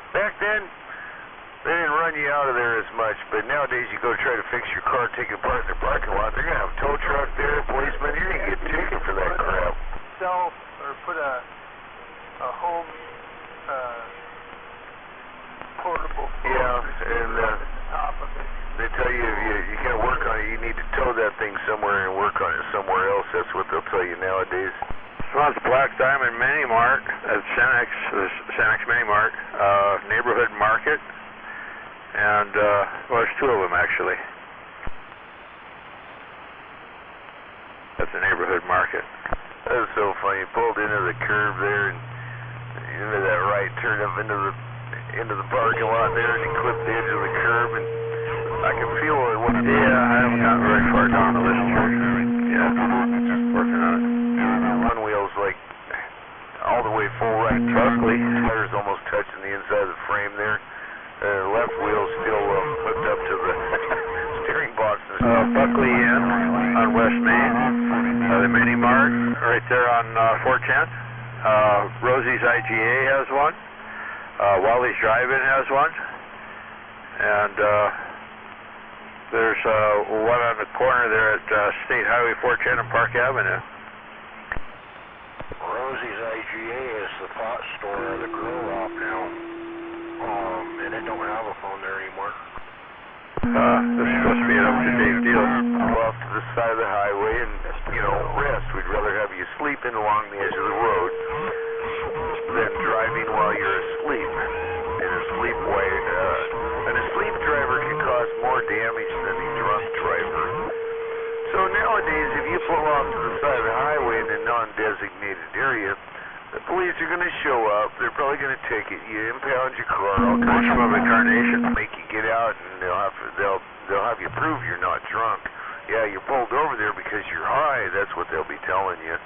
Back then, they didn't run you out of there as much, but nowadays you go try to fix your car, take it apart in the parking lot, they're going to have a tow truck there, policeman, you're going to get taken for that crap. Sell or put a home portable phone And on top of it. they tell you if you can't work on it, you need to tow that thing somewhere and work on it somewhere else. That's what they'll tell you nowadays. Well, it's Black Diamond Mini Mart at Senex Mini Mart, neighborhood market, and well, there's two of them actually. At the neighborhood market. was so funny. Pulled into the curb there and into that right turn up into the parking lot there, and he clipped the edge of the curb, and I can feel it. Yeah, I haven't gotten very far down the list here. Yeah, working on it. One wheel's like all the way full right. Buckley. Tires almost touching the inside of the frame there. Left wheel's still hooked up to the steering box. Buckley Inn on West Main. The Mini Mart right there on 410. Rosie's IGA has one. Wally's Drive-In has one. And there's one on the corner there at State Highway 410 and Park Avenue. Rosie's IGA is the pot store or the grill off now. And they don't have a phone there anymore. This is supposed to be an up-to-date deal. Go off to the side of the highway and, rest. We'd rather have you sleeping along the edge of the road than driving while you're asleep. And an asleep driver can cause more damage than a drunk driver. So nowadays, if you pull off to the side of the highway in a non-designated area, the police are going to show up. They're probably going to ticket you, impound your car, all kinds of other carnation, make you get out, and they'll have you prove you're not drunk. Yeah, you're pulled over there because you're high. That's what they'll be telling you.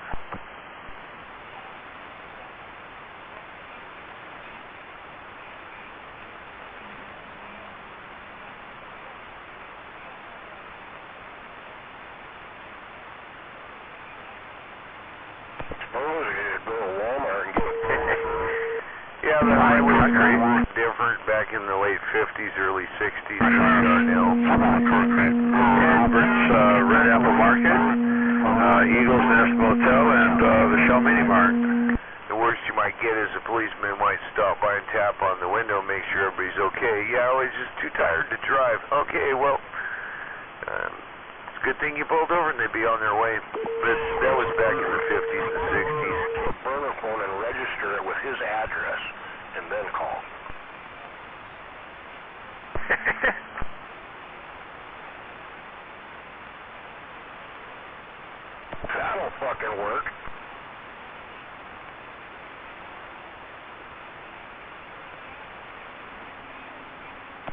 Yeah, the highway was different back in the late 50s, early 60s. Albert's Red Apple Market, Eagles Nest Motel, and the Shell Mini Mart. The worst you might get is a policeman might stop by and tap on the window, make sure everybody's okay. Yeah, well, he's just too tired to drive. Okay, well, it's a good thing you pulled over and they'd be on their way. But that was back in the 50s and 60s. Burn a phone and register it with his address, and then call. That'll fucking work.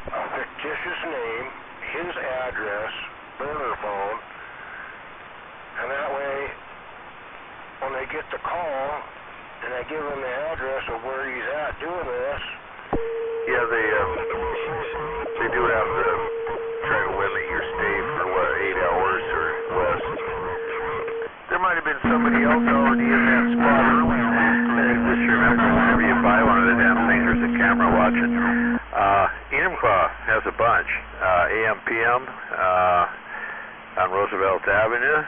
A fictitious name, his address, burner phone, and that way, when they get the call, and I give them the address of where he's at doing this. Yeah, they do have to try to limit your stay for 8 hours or less. There might have been somebody else already in that spot earlier. Just remember, whenever you buy one of the damn things, there's a camera watching. Enumclaw has a bunch. AM/PM on Roosevelt Avenue.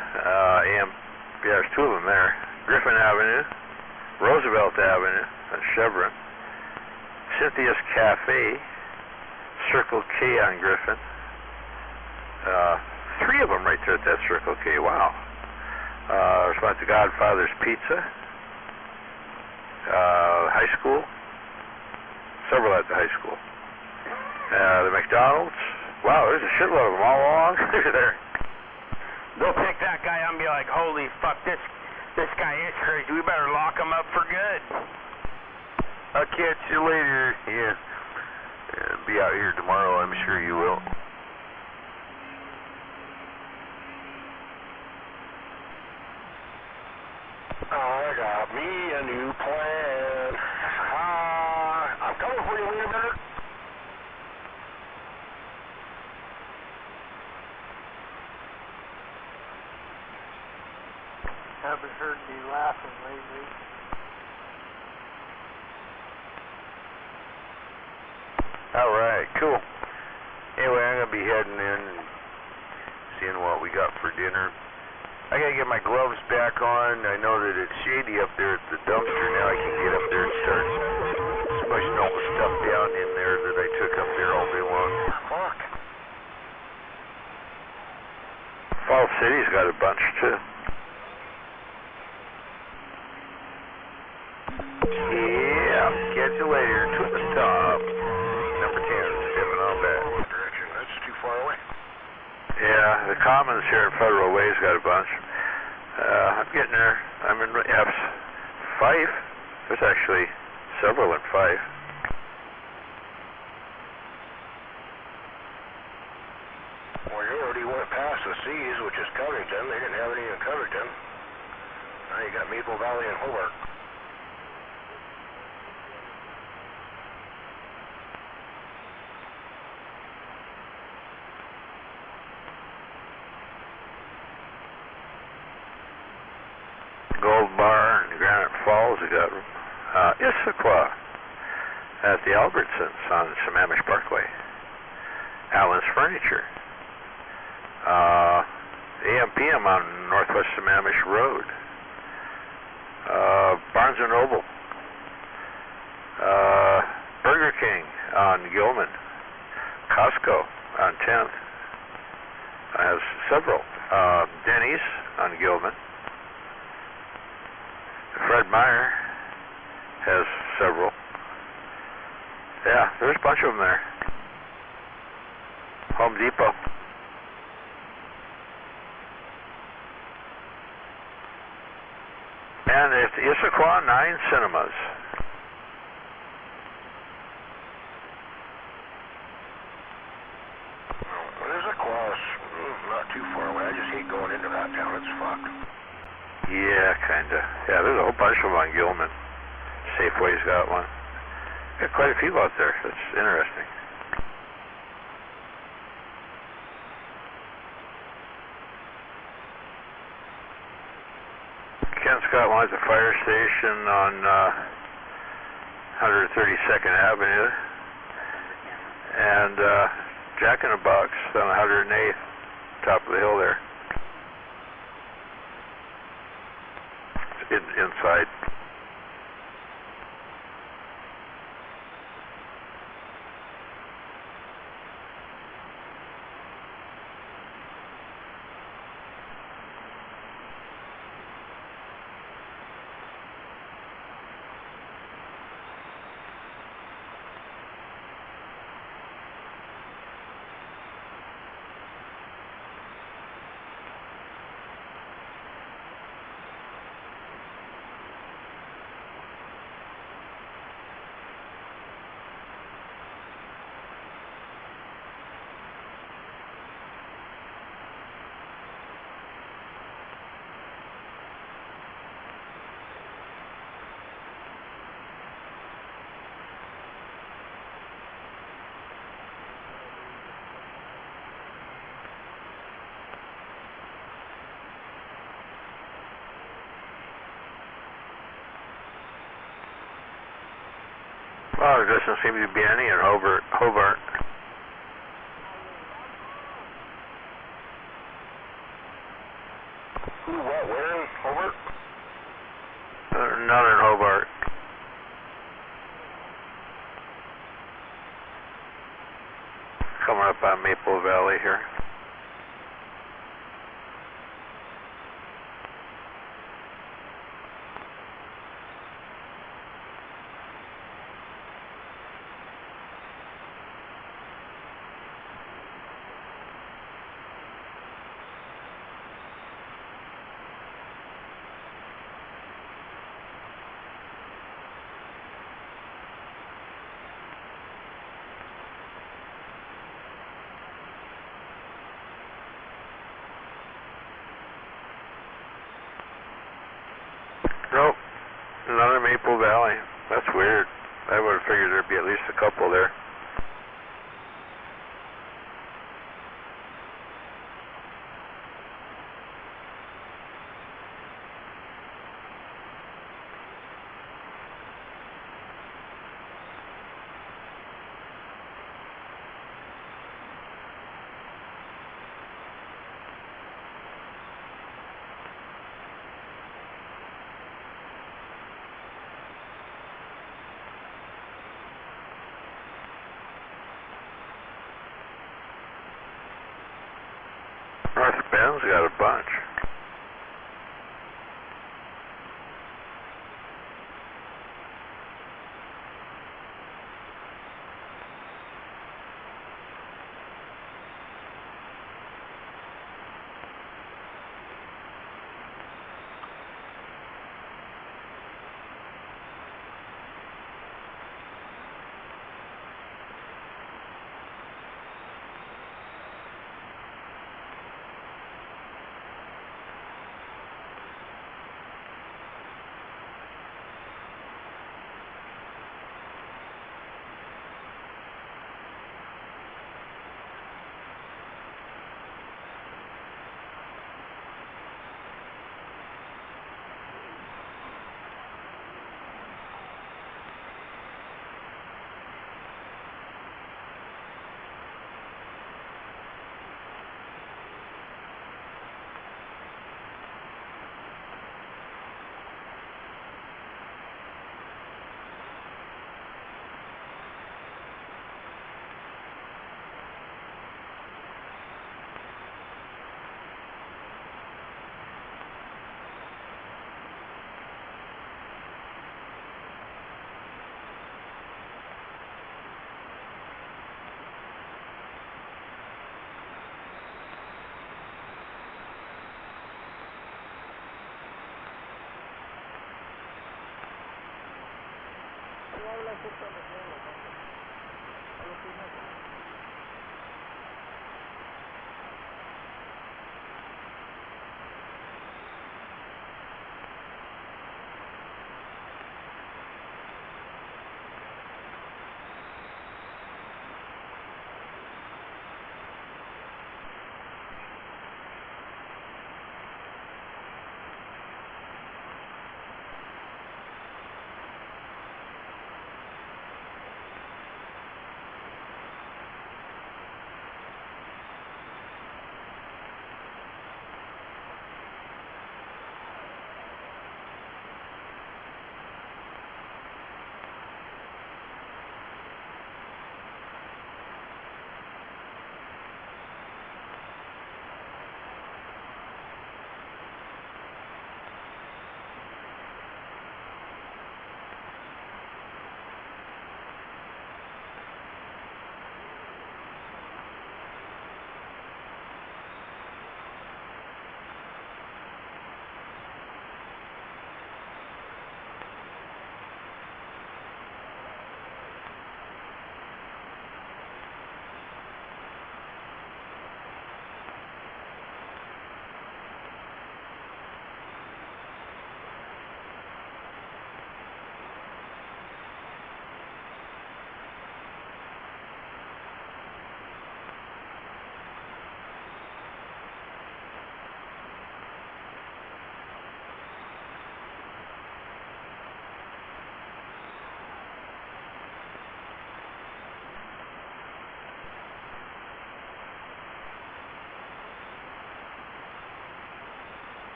There's two of them there. Griffin Avenue, Roosevelt Avenue, and Chevron. Cynthia's Cafe, Circle K on Griffin. Three of them right there at that Circle K. Wow. There's one at the Godfather's Pizza. High school. Several at the high school. The McDonald's. Wow, there's a shitload of them all along there. They'll pick that guy up and be like, holy fuck, this guy is crazy. We better lock him up for good. I'll catch you later. Yeah. Be out here tomorrow, I'm sure you will. I got me a new plan. I'm coming for you, wait a minute. Haven't heard me laughing lately. Alright, cool. Anyway, I'm going to be heading in and seeing what we got for dinner. I got to get my gloves back on. I know that it's shady up there at the dumpster now. I can get up there and start smushing all the stuff down in there that I took up there all day long. Fuck. Falls City's got a bunch too. Yeah, catch you later. To the top. Number 10, stepping on back. Direction, that's too far away. Yeah, the Commons here at Federal Way's got a bunch. I'm getting there. I'm in F5. There's actually several in 5. Well, you already went past the C's, which is Covington. They didn't have any in Covington. Now you got Maple Valley and Hobart. Gold Bar and Granite Falls. We got Issaquah at the Albertsons on Sammamish Parkway. Allen's Furniture. AM/PM on Northwest Sammamish Road. Barnes & Noble. Burger King on Gilman. Costco on 10th. Has several. Denny's on Gilman. Fred Meyer has several. Yeah, there's a bunch of them there. Home Depot. And it's Issaquah 9 Cinemas. Well, Issaquah's not too far away. I just hate going into that town. It's fucked. Yeah, kinda. Yeah, there's a whole bunch of them on Gilman. Safeway's got one. Got quite a few out there. That's interesting. Ken's got one at the fire station on 132nd Avenue. And Jack in the Box on 108th, top of the hill there. Inside. Well, there doesn't seem to be any in Hobart. Who, what, where in Hobart? None in Hobart. Coming up on Maple Valley here. Nope, another Maple Valley. That's weird. I would have figured there'd be at least a couple there. North Bend's got a bunch.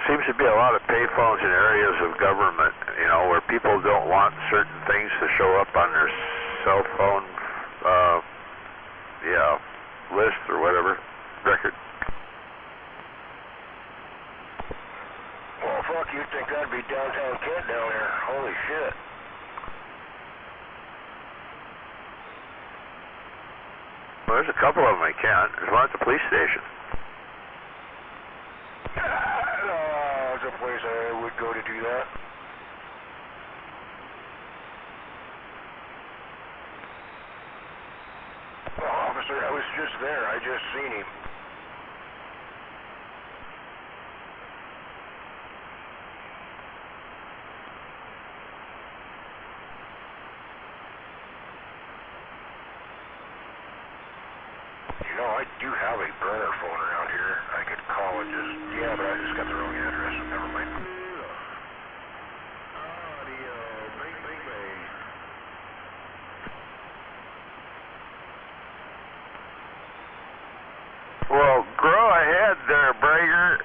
Seems to be a lot of payphones in areas of government, you know, where people don't want certain things to show up on their cell phone, list or whatever, record. Well, fuck, you'd think that'd be downtown Kent down there. Holy shit. Well, there's a couple of them I can't. There's one at the police station. That's a place I would go to do that. Officer, I was just there. I just seen him. You know, I do have a burner phone around here. I could call and just... Yeah, but I just got the wrong address. Never mind. Well, grow ahead there, Brager.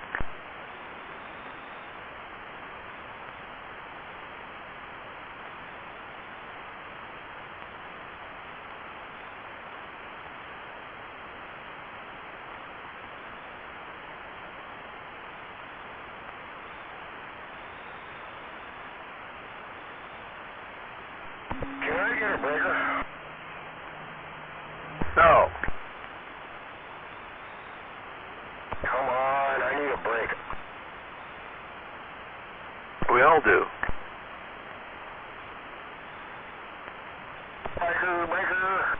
Can I get a breaker? No. Come on, I need a break. We all do. Breaker.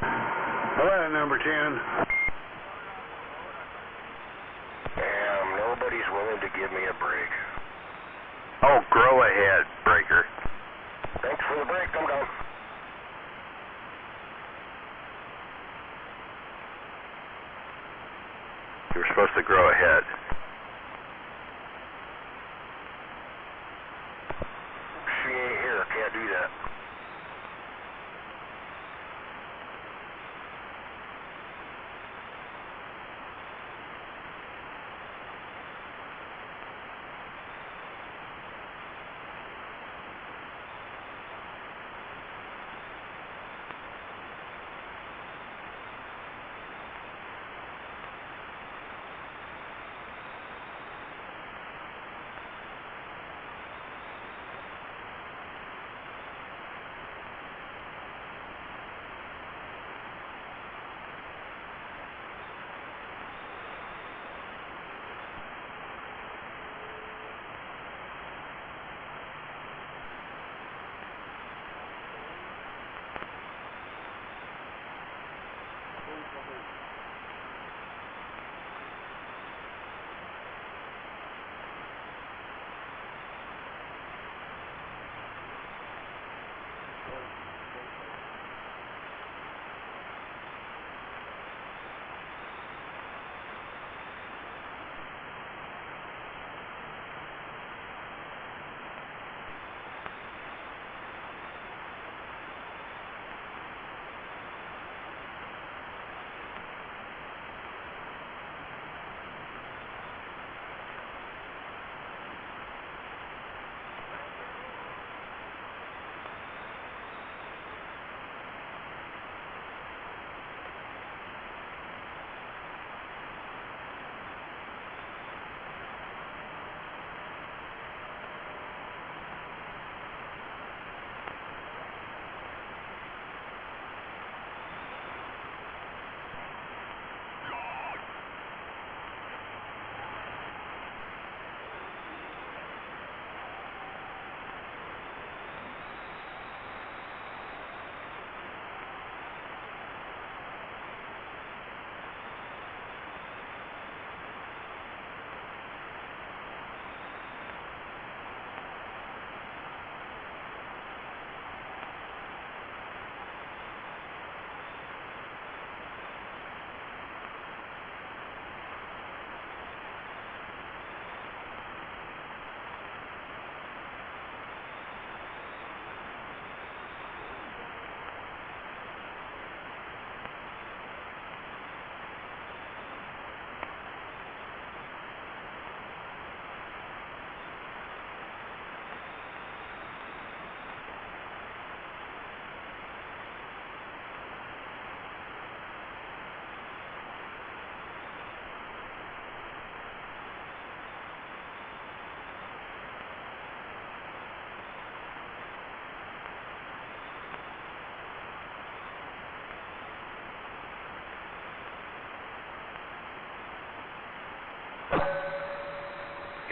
Hello, number 10. Damn, nobody's willing to give me a break. Oh, grow ahead, Brager. Thanks for the break, I'm done. You were supposed to grow ahead. She ain't here, can't do that.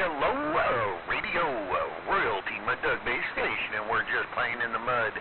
Hello, radio, royalty, Mud Dog Base Station, and we're just playing in the mud.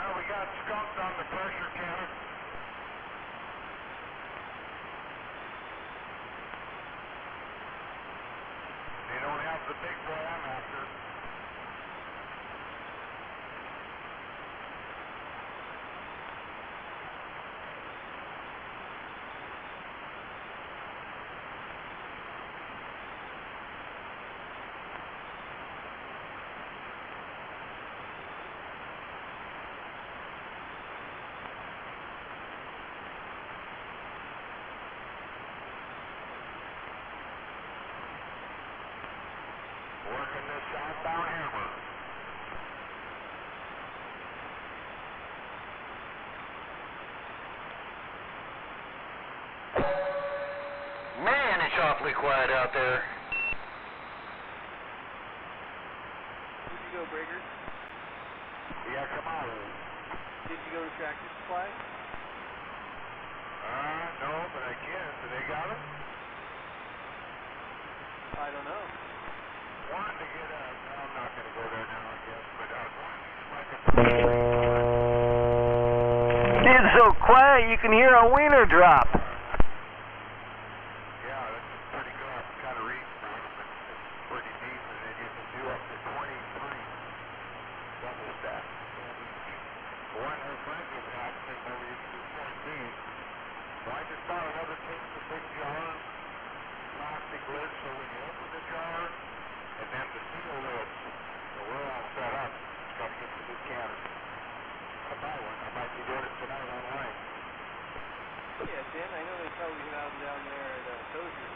We got skunked on the pressure counter. They don't have the big boy I'm after. Working this southbound hammer. Man, it's awfully quiet out there. Where'd you go, Breaker? Yeah, come on. Did you go to Tractor Supply? No, but I can. Do they got it? I don't know. Wanted to get a... No, I'm not going to go there now, I guess, but It's so quiet you can hear a wiener drop. yeah, that's pretty good. I'm kind of reading through it. It's pretty deep, and then you can do up to 23 double stack. The one her friend was at said, no, you can do 14. So I just bought another case of big jar, plastic lid, so when you open the jar, and then the seal lids, so we're all set up. Got to get the new cannon. I'll buy one. I might be doing it tonight online. Yeah, Tim, I know they probably have them down there at Tozier.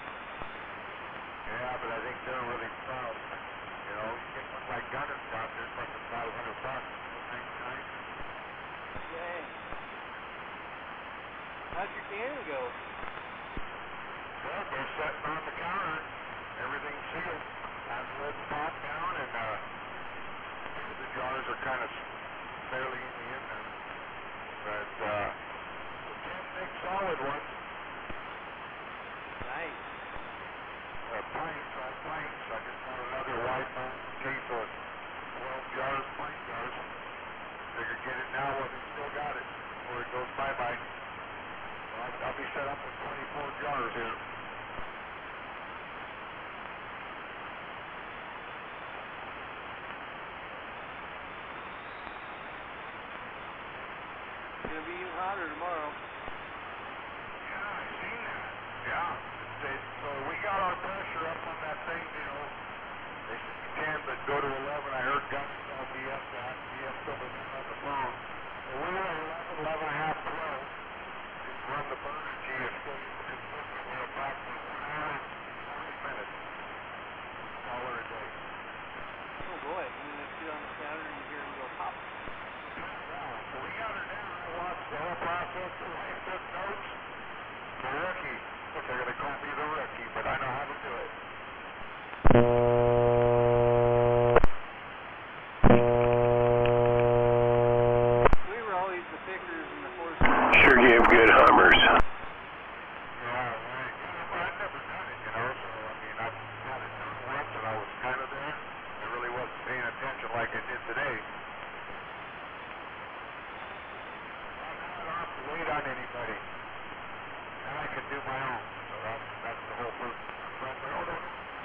Yeah, but I think they're really proud. You know, you get one like Gunner's got, they're fucking $500. $4.99. Dang. How'd your cannon go? Well, they're sitting on the counter. Everything's sealed. Have the lid popped down, and the jars are kind of fairly easy in there. But the 10 big solid ones, Nice. pints. I just got another wide mount case of 12 jars, pint jars. Figured get it now while they still got it before it goes bye-bye. So I'll be set up with 24 jars here. It's gonna be even hotter tomorrow. Yeah, I seen that. Yeah. So we got our pressure up on that thing, you know. They said you can, but go to 11. I heard Gunner tell BS that. BS told me that on the phone. So we were 11, 11 and a half, 12. Just run the burner G and still consistent. We're about for 1 hour and 40 minutes. $1 a day. Oh boy, I'm gonna sit on the counter and hear them go pop. Yeah, so we got her down. I watched the whole process. I took notes. my own. So that's the whole purpose. I'm like, oh, no.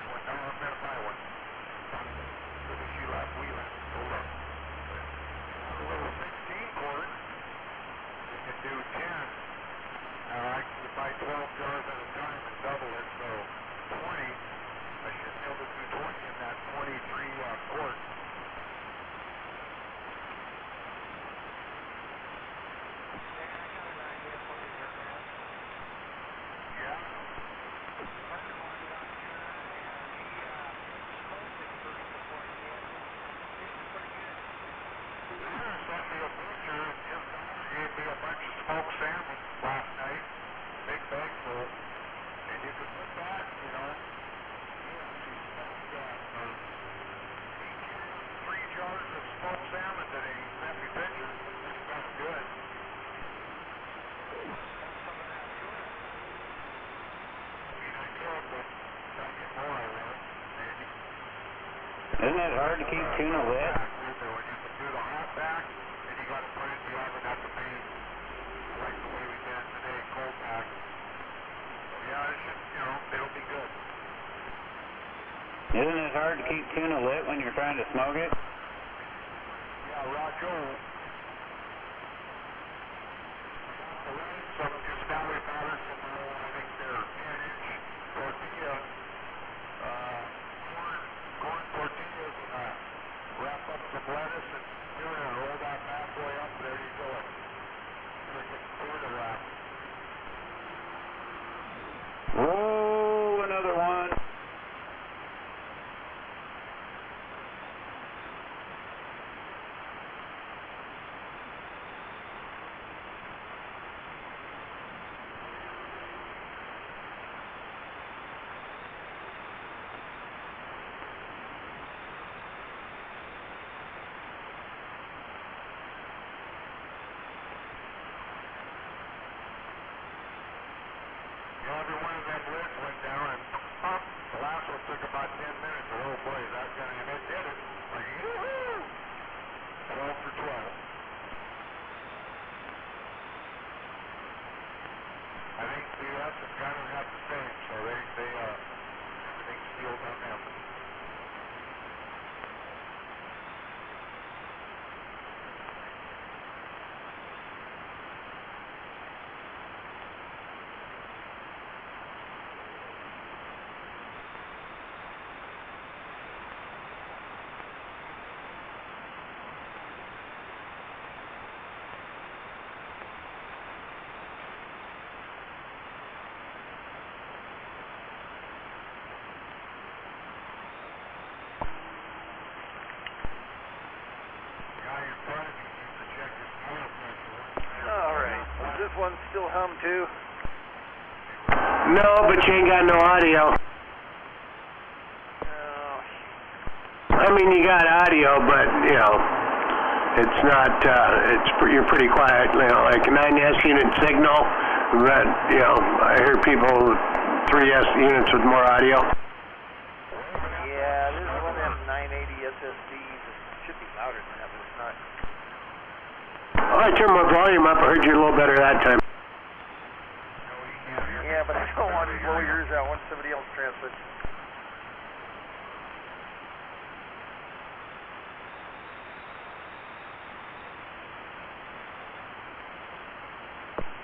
Went down, I'm going to buy one. So then she left, we left. So look. A little 16 quart, you can do 10. Now I can buy 12 jars at a time and double it, so 20. I should be able to do 20 in that 23 quart. Sent me a picture, and his daughter gave me a bunch of smoked salmon last night, big bag full, and you could put that, you know, she smoked 3 jars of smoked salmon today. He sent me pictures. That's kind of good. I mean, I could, but if I get more, I will, maybe. Isn't it hard to keep tuna lit? When you can do the hot pack, and you got to put it in the oven at the main, like the way we did it today, cold pack. So yeah, it should, you know, it'll be good. Isn't it hard to keep tuna lit when you're trying to smoke it? Yeah, Roger. Some just now we bought her some, I think they're 10-inch tortilla, corn tortillas, and wrap up some lettuce and tuna, roll that bad boy up, there you go. Freaking tuna wrap. Whoa, another one. Every one of them lids went down and up. The last one took about 10 minutes. Oh boy, is that gonna, and it did it. Like, yoo-hoo! 12 for 12. I think the US and Gunner have the same, so everything's sealed on them. Alright, does this one still hum too? No, but you ain't got no audio. No. I mean, you got audio, but, you know, it's not, you're pretty quiet, you know, like a 9S unit signal, but, you know, I hear people 3S units with more audio. Yeah, this is one of them 980 SSDs. It should be louder than that, but it's not. Oh, I turned my volume up. I heard you a little better that time. Yeah, but I don't want to blow yours out once somebody else transmits.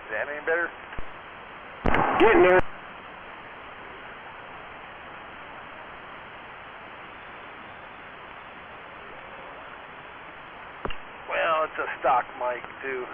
Is that any better? Getting there. Well, it's a stock mic too.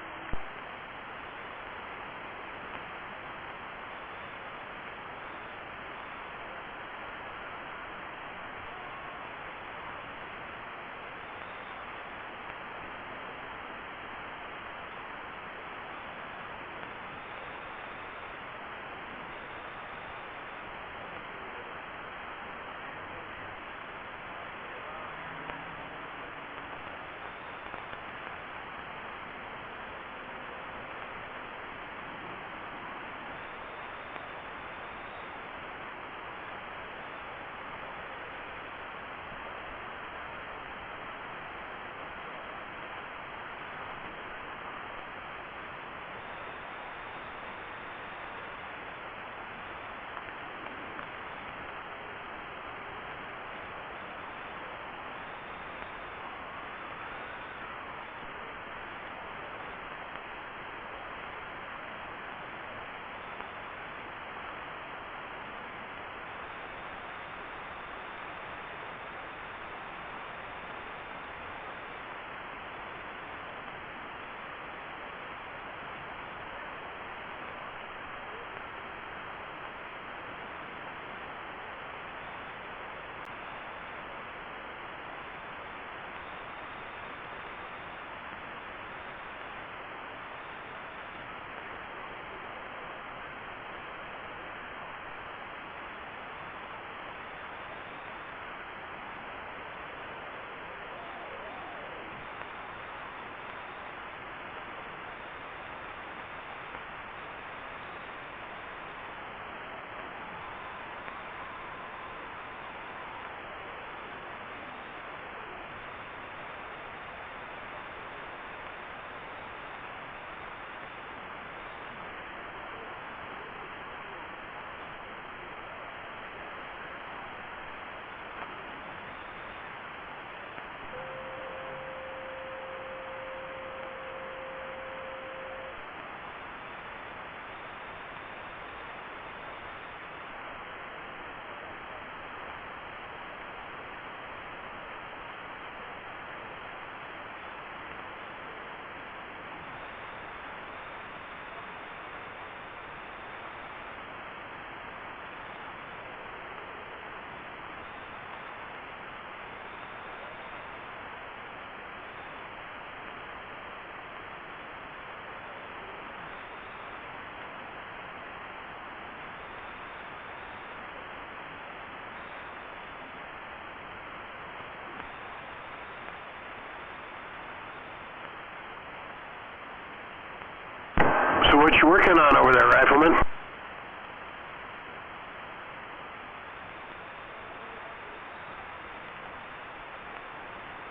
what you working on over there, Rifleman?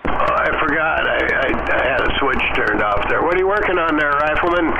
Oh, I forgot. I had a switch turned off there. What are you working on there, Rifleman?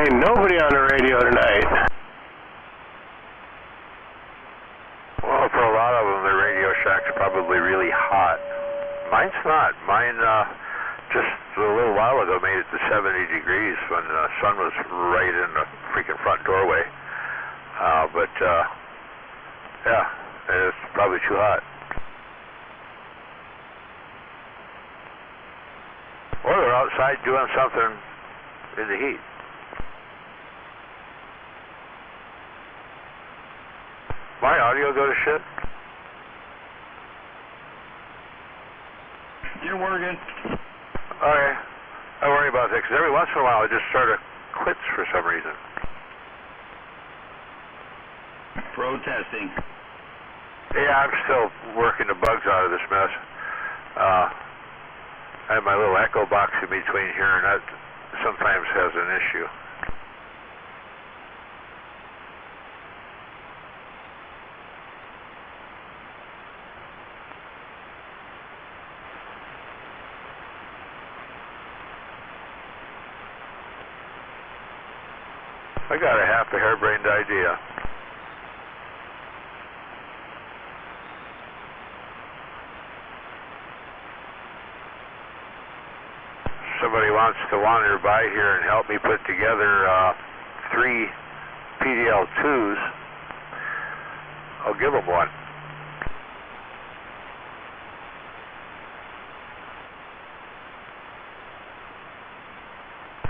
Ain't nobody on the radio tonight. Well, for a lot of them, the Radio Shack's probably really hot. Mine's not. Mine, just a little while ago made it to 70 degrees when the sun was right in the freaking front doorway. Yeah, it's probably too hot. Or they're outside doing something in the heat. My audio go to shit? You're working. Okay. I worry about that, because every once in a while it just sort of quits for some reason. Protesting. Yeah, I'm still working the bugs out of this mess. I have my little echo box in between here, and that sometimes has an issue. I got a half a harebrained idea. Somebody wants to wander by here and help me put together 3 PDL2s, I'll give them one.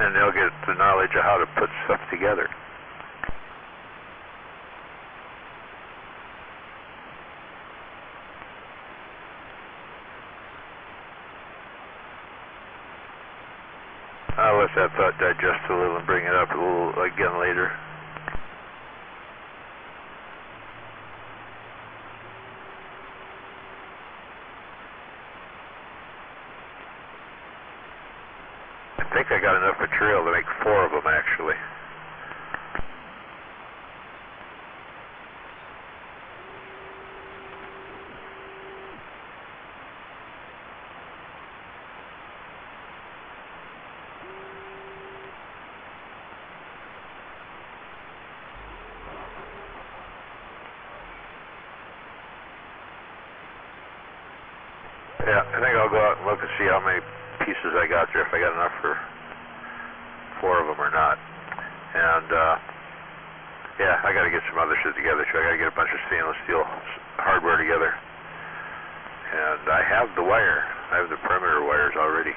And they'll get the knowledge of how to put stuff together. I'll let that thought digest a little and bring it up a little again later. I think I got enough material to make 4 of them actually. Yeah, I think I'll go out and look and see how many pieces I got there, if I got enough for 4 of them or not. And, yeah, I got to get some other shit together, too. I got to get a bunch of stainless steel hardware together. And I have the wire. I have the perimeter wires already.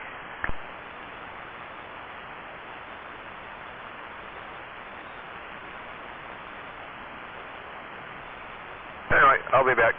Anyway, I'll be back.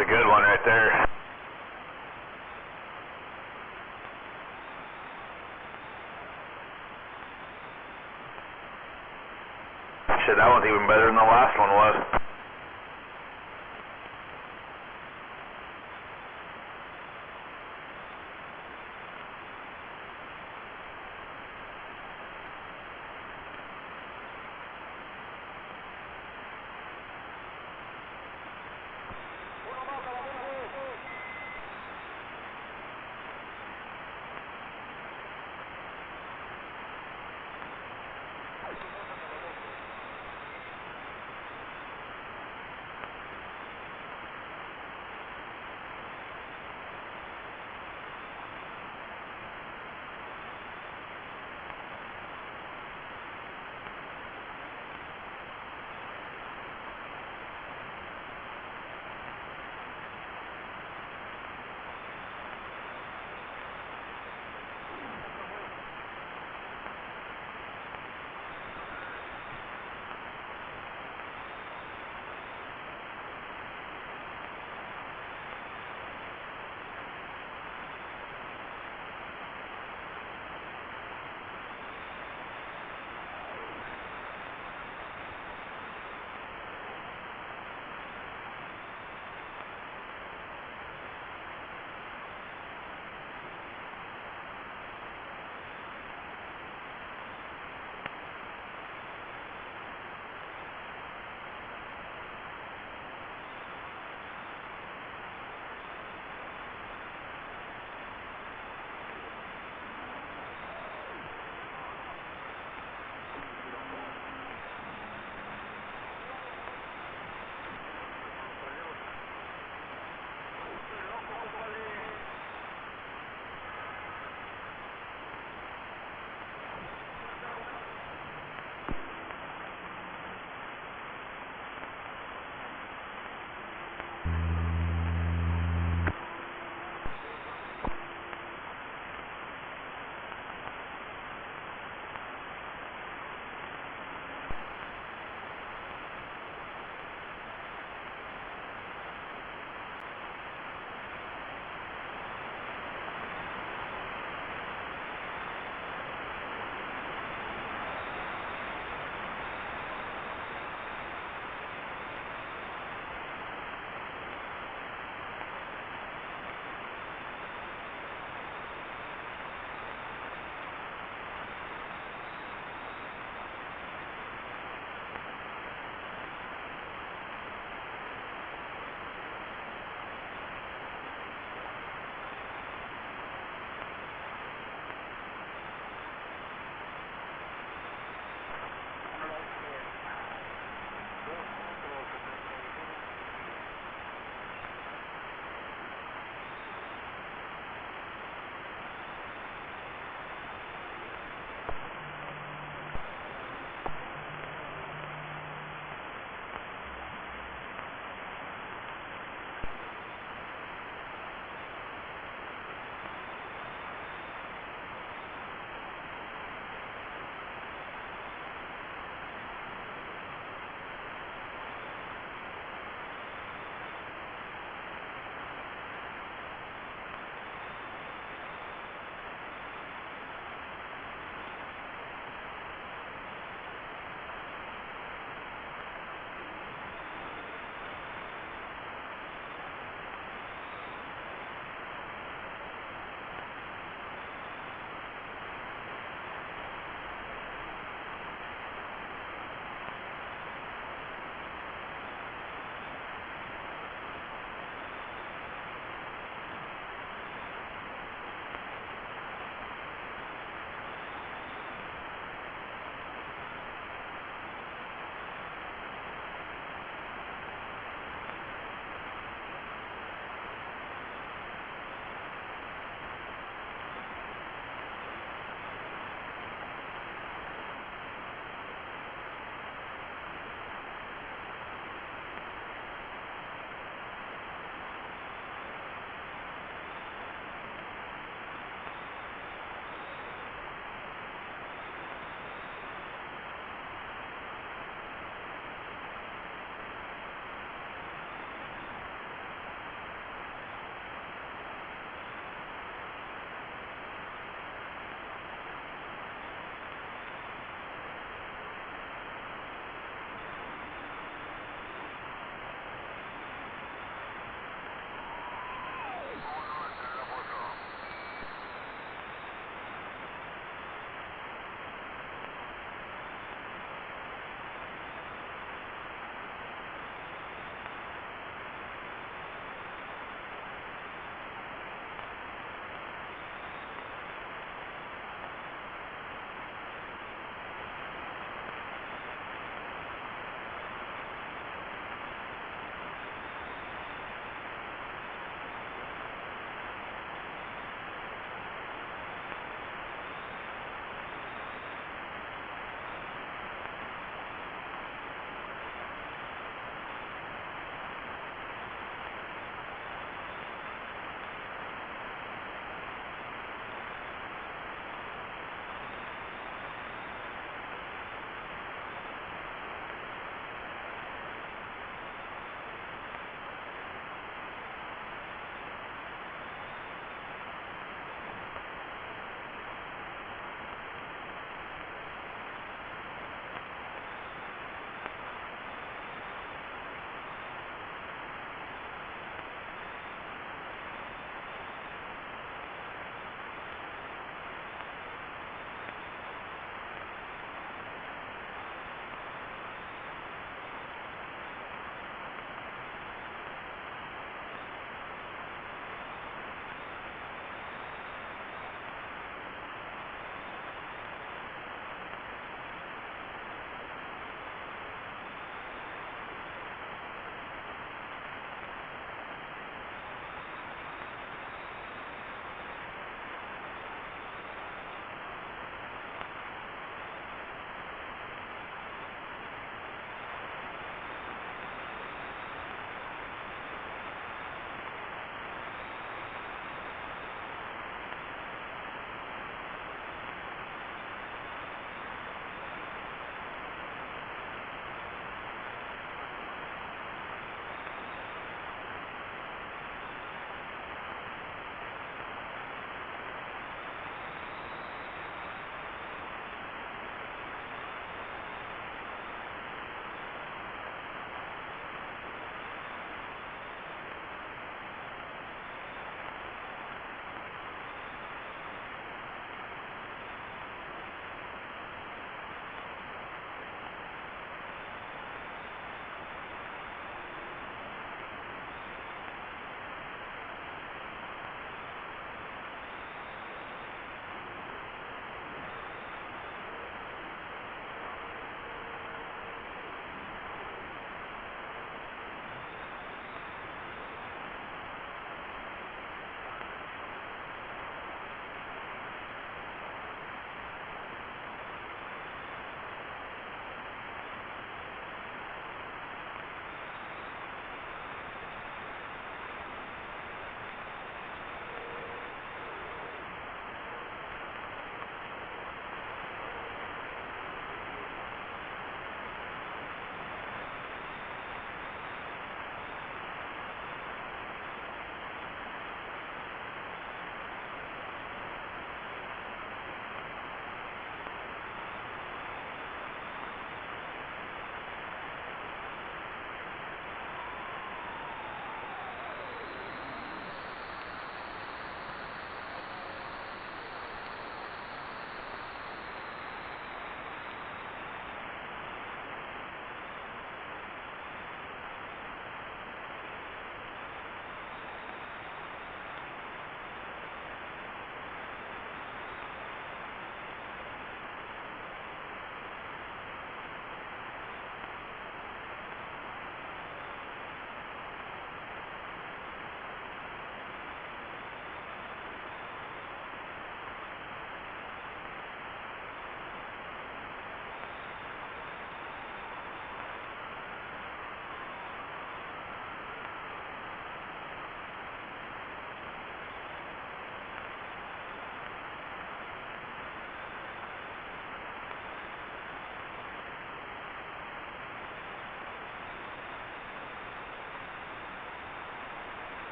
a good one right there. Shit, that one's even better than the last one was.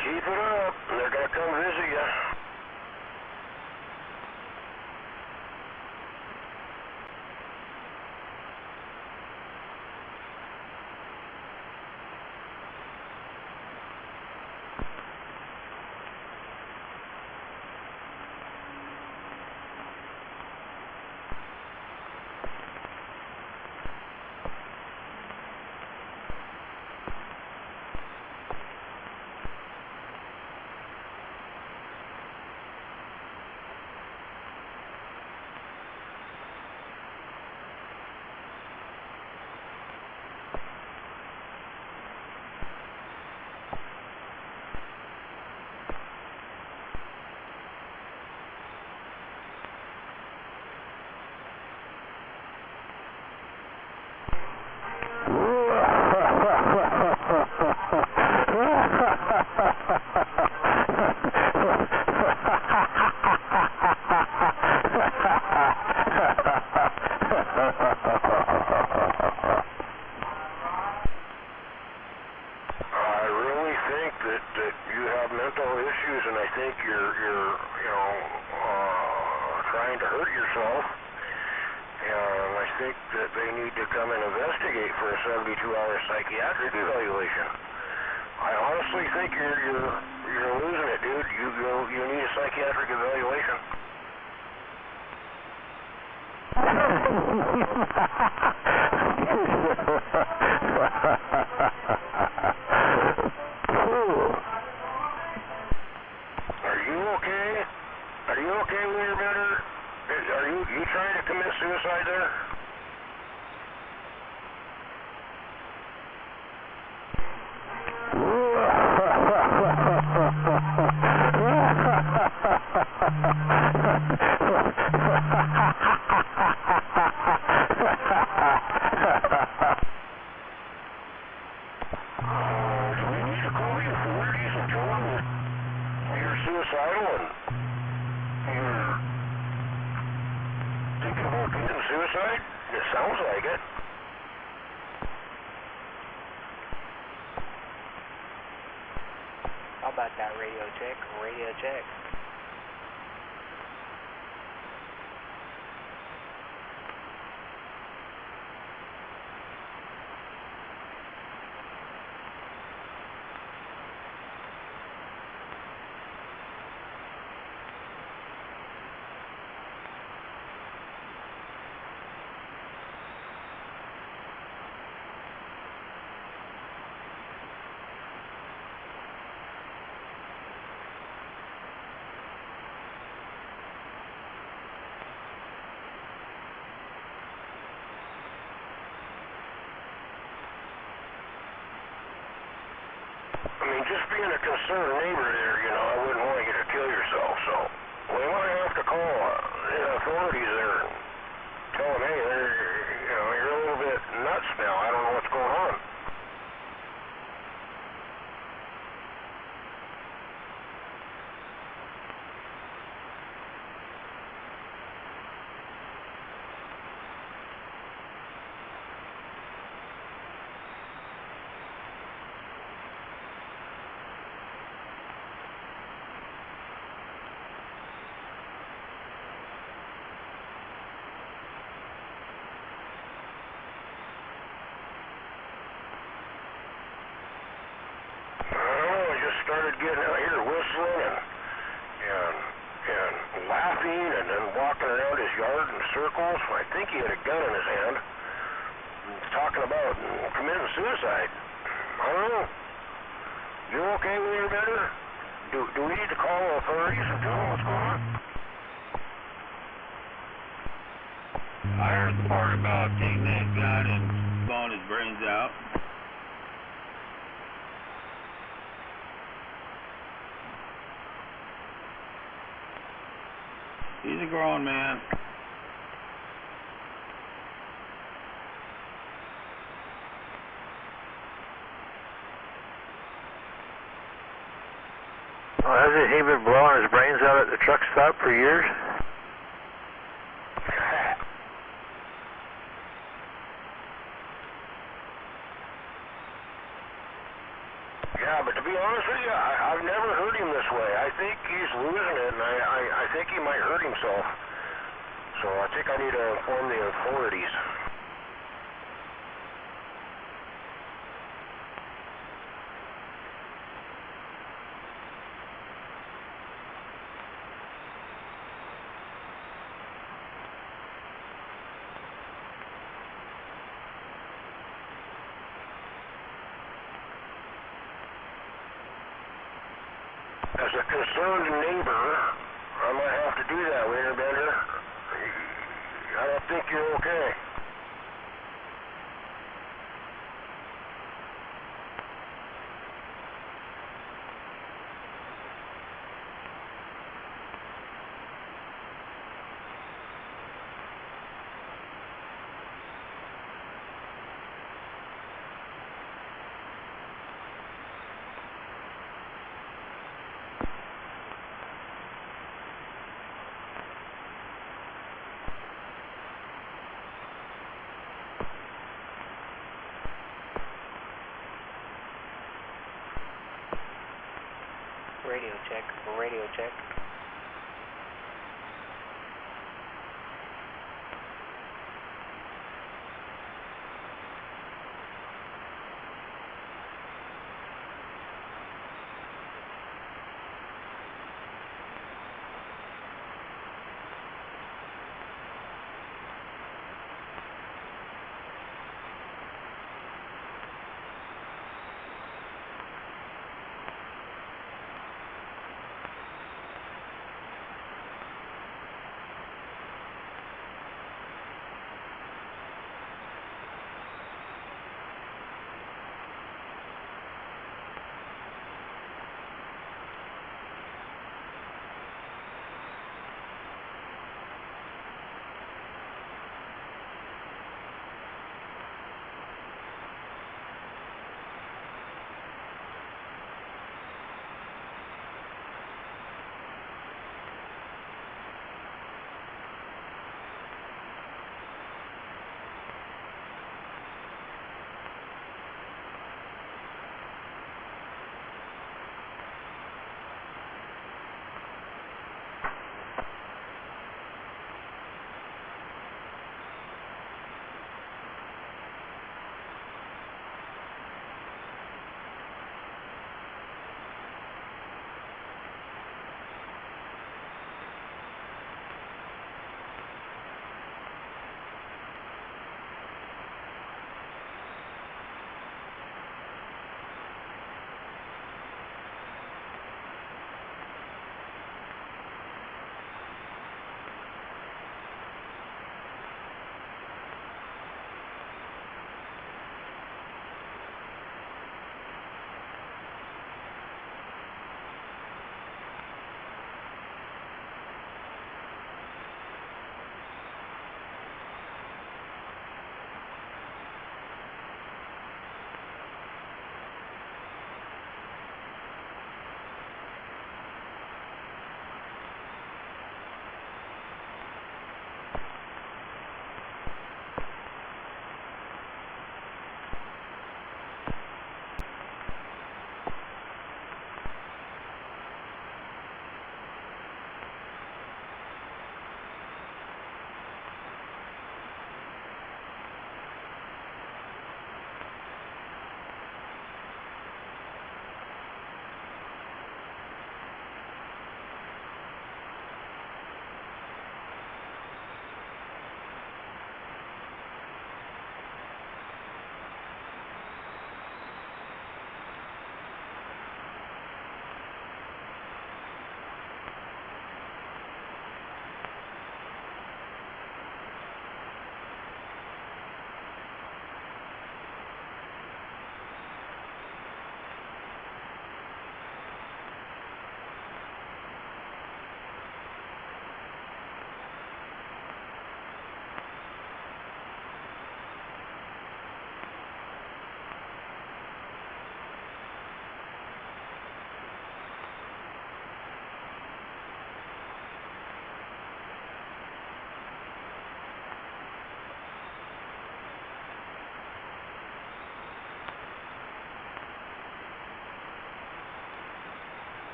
Keep it up. They're going to come visit you. I really think that you have mental issues, and I think you're trying to hurt yourself. And I think that they need to come and investigate for a 72-hour psychiatric evaluation. I honestly think you're losing it, dude. You need a psychiatric evaluation. Are you okay? Are you okay with your better? Are you trying to commit suicide there? You're suicidal and you're thinking about committing suicide? It sounds like it. How about that radio check? Radio check. I mean, just being a concerned neighbor there, I wouldn't want you to kill yourself, so we might have to call the authorities there and tell them, hey, you're a little bit nuts now. I don't know what's going on. Started getting out here whistling and laughing and then walking around his yard in circles. I think he had a gun in his hand. He's talking about committing suicide. I don't know. You okay with your better? Do we need to call the authorities and tell them what's going on? I heard the part about taking that gun and blowing his brains out. He's a grown man. Well, hasn't he been blowing his brains out at the truck stop for years? Yeah, but to be honest with you, I've never heard him this way. I think he's losing it, and I think he might hurt himself. So I think I need to inform the authorities. As a concerned neighbor, I might have to do that, Winterbender. I don't think you're okay. Radio check, radio check.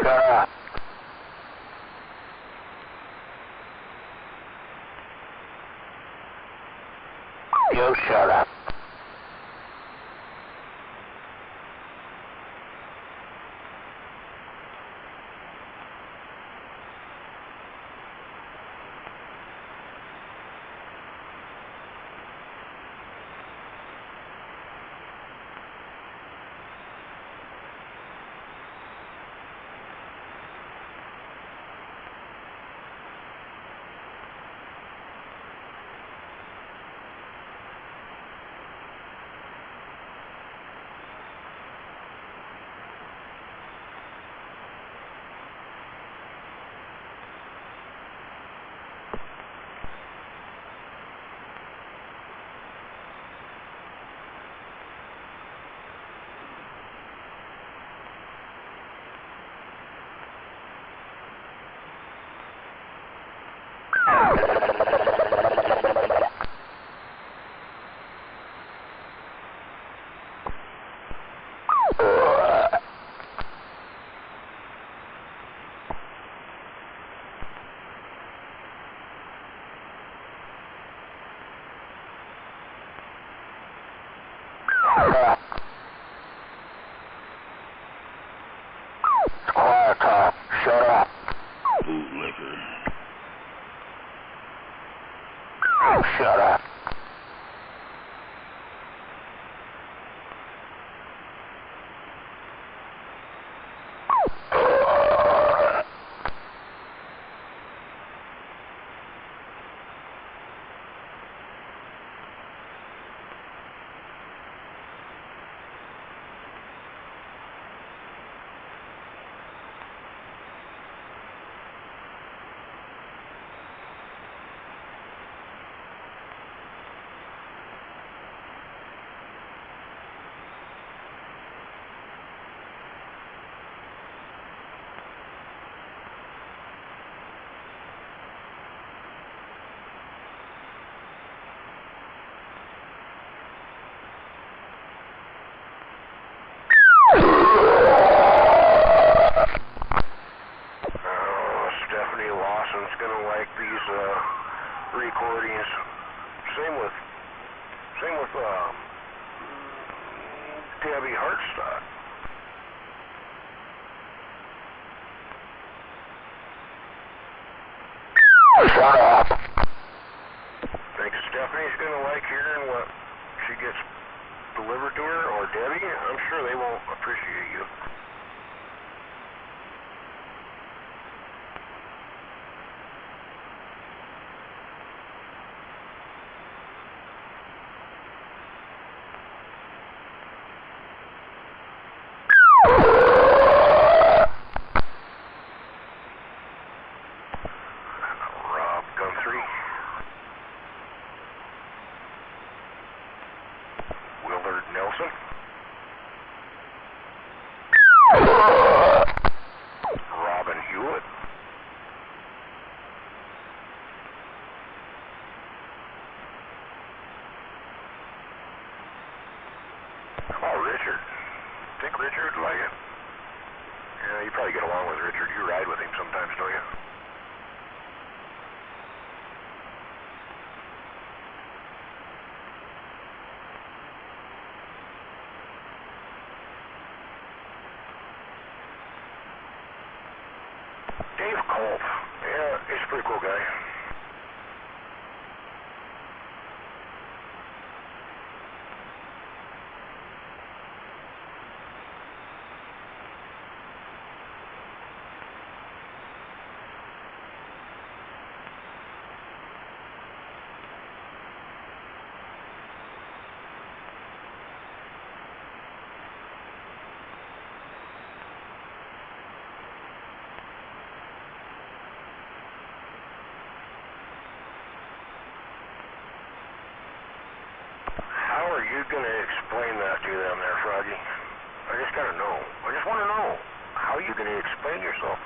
Shut up. You shut up. Quiet, cop. Shut up. Bootlicker. Shut up. Stephanie Lawson's gonna like these recordings. Same with Debbie Hartstock. Shut up. Think Stephanie's gonna like hearing what she gets delivered to her, or Debbie? I'm sure they won't appreciate you. Rob Guthrie. Willard Nelson. Robin Hewitt. Oh, Richard. Think Richard would like it? Yeah, you probably get along with Richard. You ride with him sometimes, don't you? Dave Culp. Yeah, he's a pretty cool guy. How are you going to explain that to them there, Froggy? I just got to know. I just want to know. How are you going to explain yourself?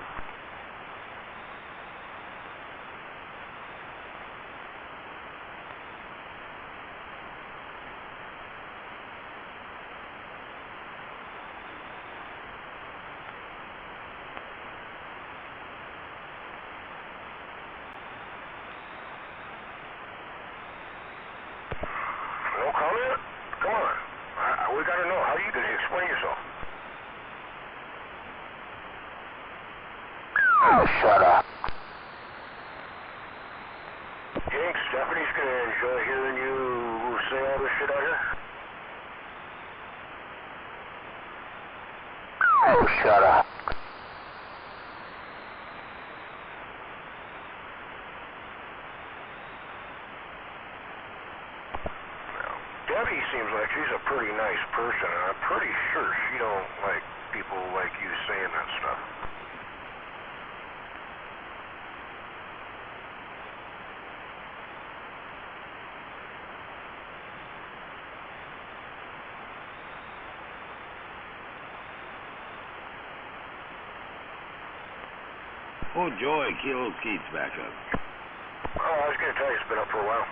Oh, shut up. You think Stephanie's gonna enjoy hearing you say all this shit out here? Oh, shut up. Debbie seems like she's a pretty nice person, and I'm pretty sure she don't like people like you saying that stuff. Oh, joy, Kilo Keats back up. Oh, I was gonna tell you, it's been up for a while.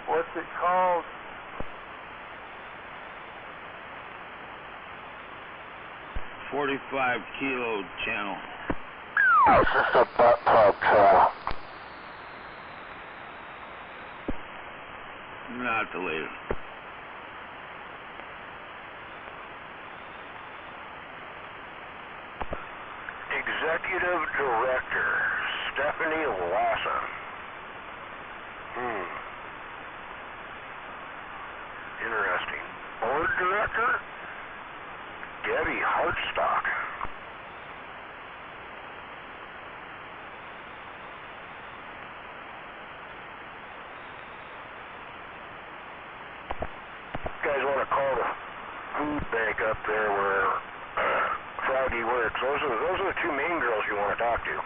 What's it called? .45 kilo channel. It's just a butt plug channel. Not the latest. Executive Director, Stephanie Lawson. Interesting. Board Director, Debbie Hartstock. You guys want to call the food bank up there where Froggy works? Those are the two main girls you want to talk to.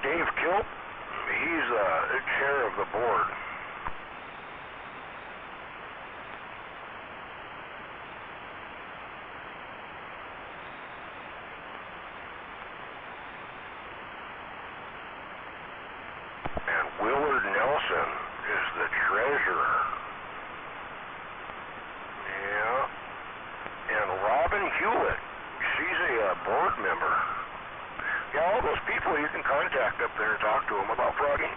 Dave Kilp, he's the chair of the board. And Willard Nelson is the treasurer. Yeah. And Robin Hewlett, she's a board member. Yeah, all those people you can contact up there and talk to them about frogging.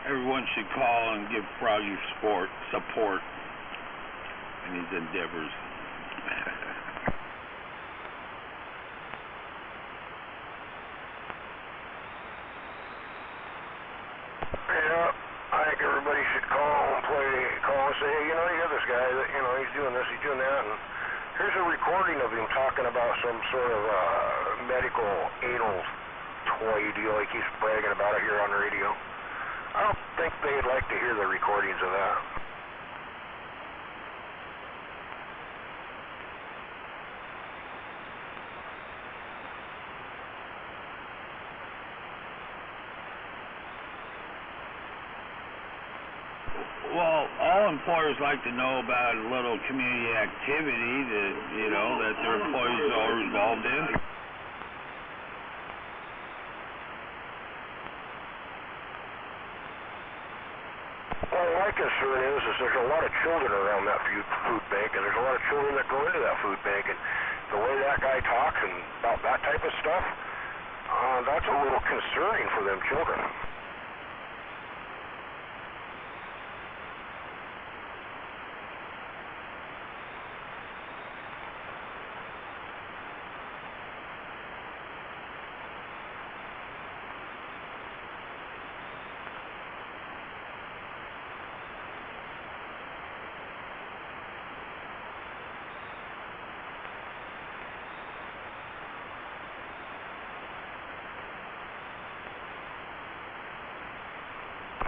Everyone should call and give Froggy support in his endeavors. Yeah, I think everybody should call and say, hey, you have this guy that, he's doing this, he's doing that, and here's a recording of him talking about some sort of medical anal toy deal he keeps bragging about it here on the radio. I don't think they'd like to hear the recordings of that. Well, all employers like to know about a little community activity that, that their employees are involved in. Well, like concern is there's a lot of children around that food bank, and there's a lot of children that go into that food bank, and the way that guy talks and about that type of stuff, that's a little concerning for them children.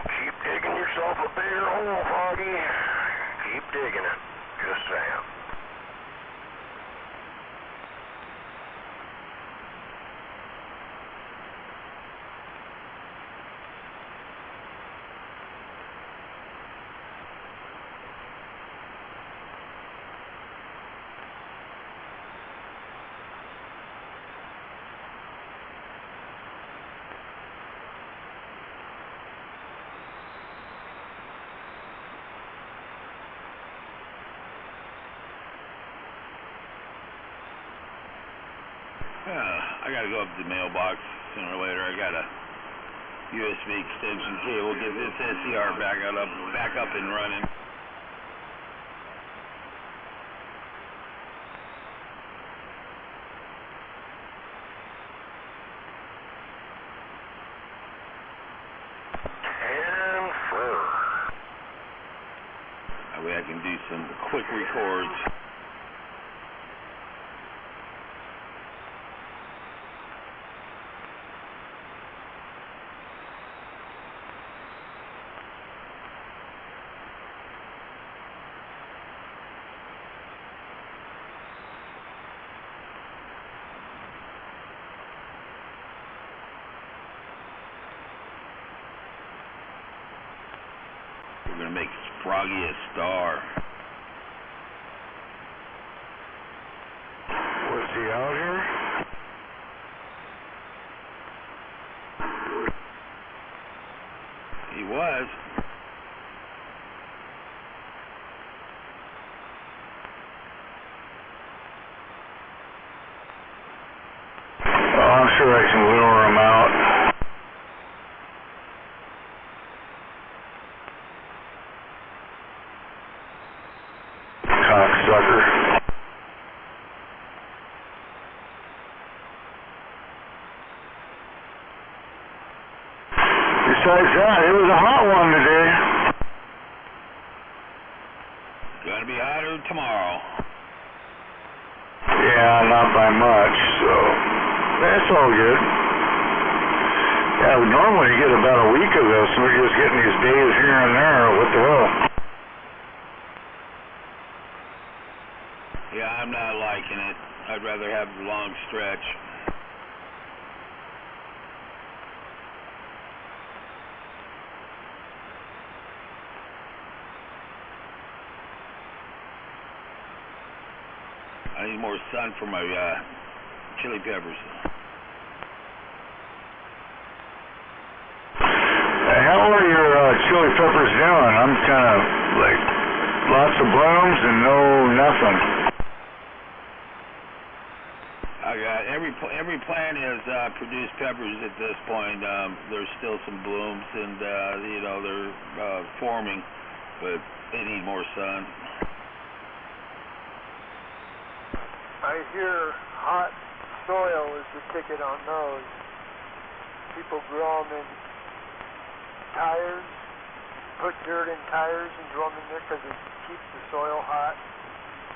Keep digging yourself a bigger hole, Foggy. Keep digging it. Just saying. I gotta go up to the mailbox sooner or later. I got a USB extension cable. Get this SCR back up and running. That way I can do some quick records. We're gonna make Froggy a star. Was he out here? He was. Oh, I'm sure I can lure him out. Cocksucker. Besides that, it was a hot one today. Gonna be hotter tomorrow. Yeah, not by much, so that's all good. Yeah, we normally get about a week of this, and we're just getting these days here and there. What the hell? Yeah, I'm not liking it. I'd rather have a long stretch. I need more sun for my chili peppers. How are your chili peppers doing? I'm kind of like lots of blooms and no nothing. I got every plant has produced peppers at this point. There's still some blooms, and you know they're forming, but they need more sun. I hear hot soil is the ticket on those. People grow them in tires, put dirt in tires and grow them in there because it keeps the soil hot.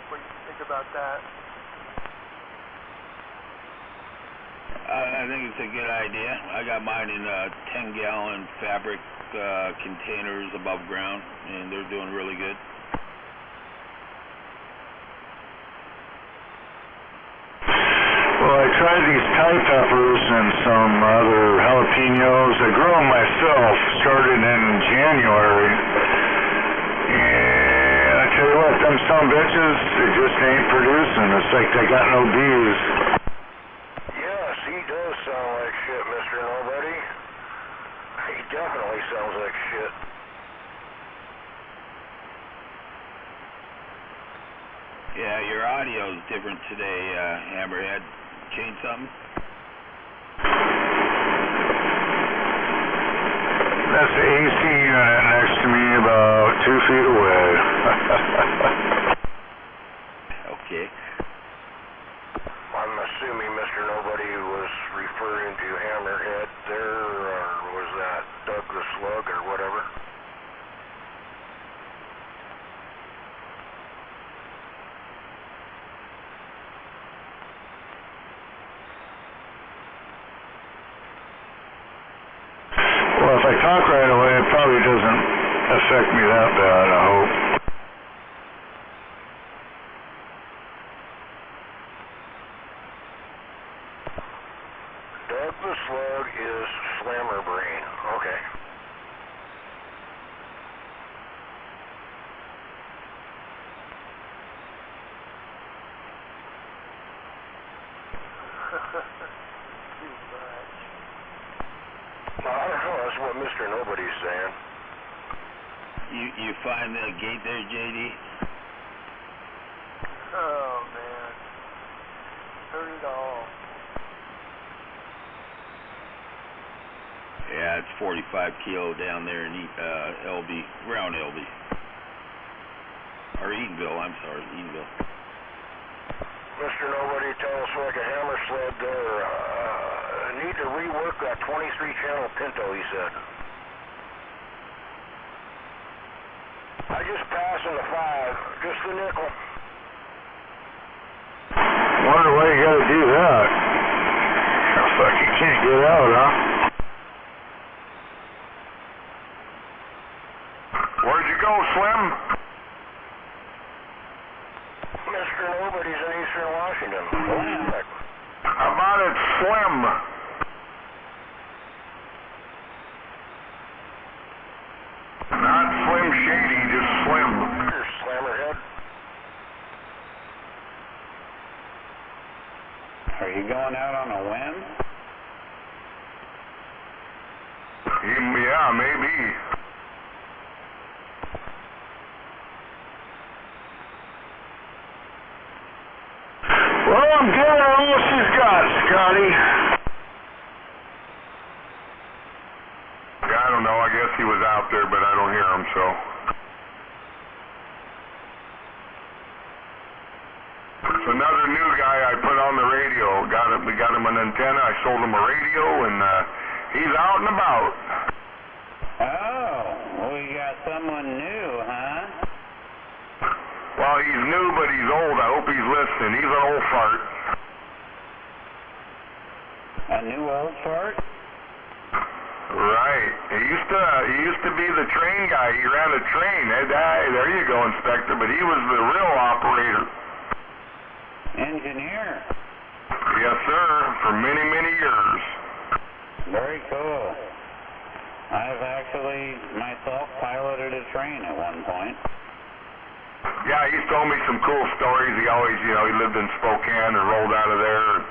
What do you think about that? I think it's a good idea. I got mine in 10-gallon fabric containers above ground, and they're doing really good. Well, I tried these Thai peppers and some other jalapenos. I grew them myself, started in January. And I tell you what, them some bitches, they just ain't producing. It's like they got no bees. Yes, he does sound like shit, Mr. Nobody. He definitely sounds like shit. Yeah, your audio's different today, Hammerhead. Change something? That's the AC unit next to me about 2 feet away. Okay. I'm assuming Mr. Nobody was referring to Hammerhead there, or was that Doug the Slug or whatever? Well, if I talk right away, it probably doesn't affect me that bad, I hope. Doug the Slug is Slammer Brain. Okay. Too much. Well, I don't know. That's what Mr. Nobody's saying. You find the gate there, JD? Oh, man. Heard it all. Yeah, it's 45 kilo down there in LB, around LB. Or Edenville, I'm sorry, Edenville. Mr. Nobody, tell us like a hammer sled there. Need to rework that 23-channel Pinto, he said. I just passed in the 5, just the nickel. Wonder why you gotta do that. Looks like you can't get out, huh? Where'd you go, Slim? Mr. Nobody's in Eastern Washington. How about it, Slim? Not Slim Shady, just Slim. Here's Slammerhead. Are you going out on a whim? Yeah, maybe. Well, I'm getting all she's got, Scotty. Yeah, I don't know. I guess he was out there, but I don't hear him, so. It's another new guy I put on the radio. We got him an antenna. I sold him a radio, and he's out and about. Oh, we got someone new, huh? Well, he's new, but he's old. I hope he's listening. He's an old fart. A new old fart? Right. He used to be the train guy. He ran a train. There you go, Inspector. But he was the real operator. Engineer. Yes, sir. For many, many years. Very cool. I've actually myself piloted a train at one point. Yeah, he's told me some cool stories. He always, he lived in Spokane and rolled out of there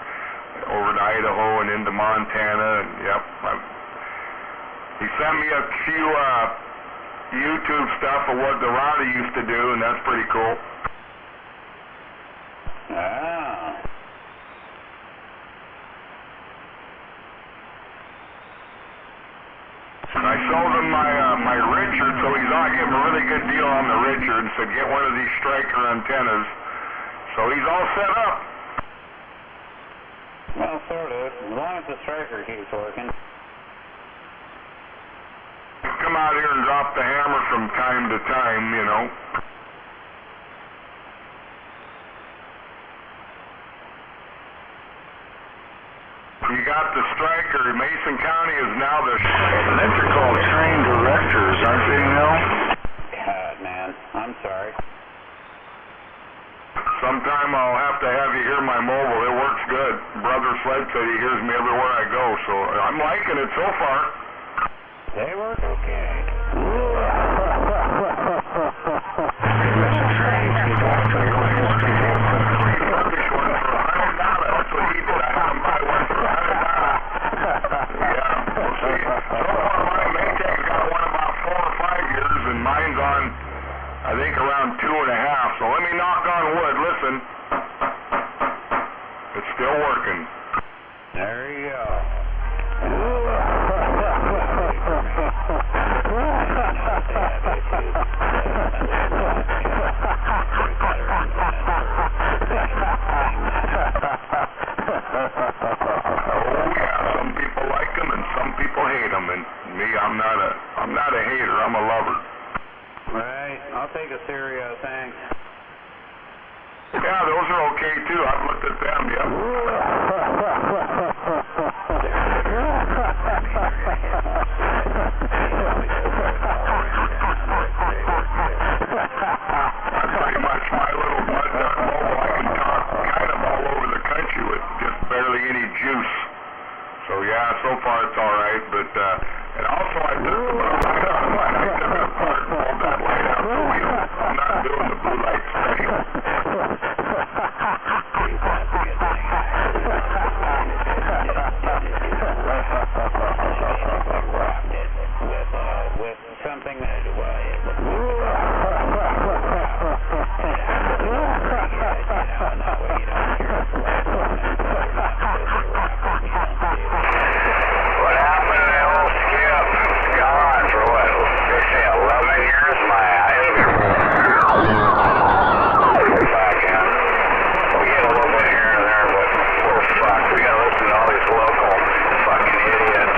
over to Idaho and into Montana. And, yep. He sent me a few YouTube stuff of what the Rowdy used to do, and that's pretty cool. Ah. I sold him my Richard, so he's I gave him a really good deal on the Richard and said get one of these striker antennas. So he's all set up. Well, sort of. As long as the striker keeps working. Come out here and drop the hammer from time to time, You got the striker. Mason County is now the striker. I think they're called train directors, aren't they, God, man. I'm sorry. Sometime I'll have to have you hear my mobile. It works good. Brother Sled said he hears me everywhere I go, so I'm liking it so far. They work okay. That's what he did. I had him buy one for $100. Yeah, we'll see. So far, my Maytag's got one about 4 or 5 years, and mine's on, I think, around 2.5. So let me knock on wood. Listen, nothing. It's still working. There you go. Oh yeah, some people like them and some people hate them, and me, I'm not a hater, I'm a lover. Right, I'll take a Stereo, thanks. Yeah, those are okay too. I've looked at them, yeah. That's pretty much my little mud duck mobile. I can talk kind of all over the country with just barely any juice. So yeah, so far it's all right. But and also I took the blue light out of mine. I took it apart and pulled that light out. So I'm not doing the blue light study. With something that What happened to that old skip? Gone for what? They say 11 years. My eyes are back in. We get a little bit here and there, but we're fucked. We gotta listen to all these local fucking idiots.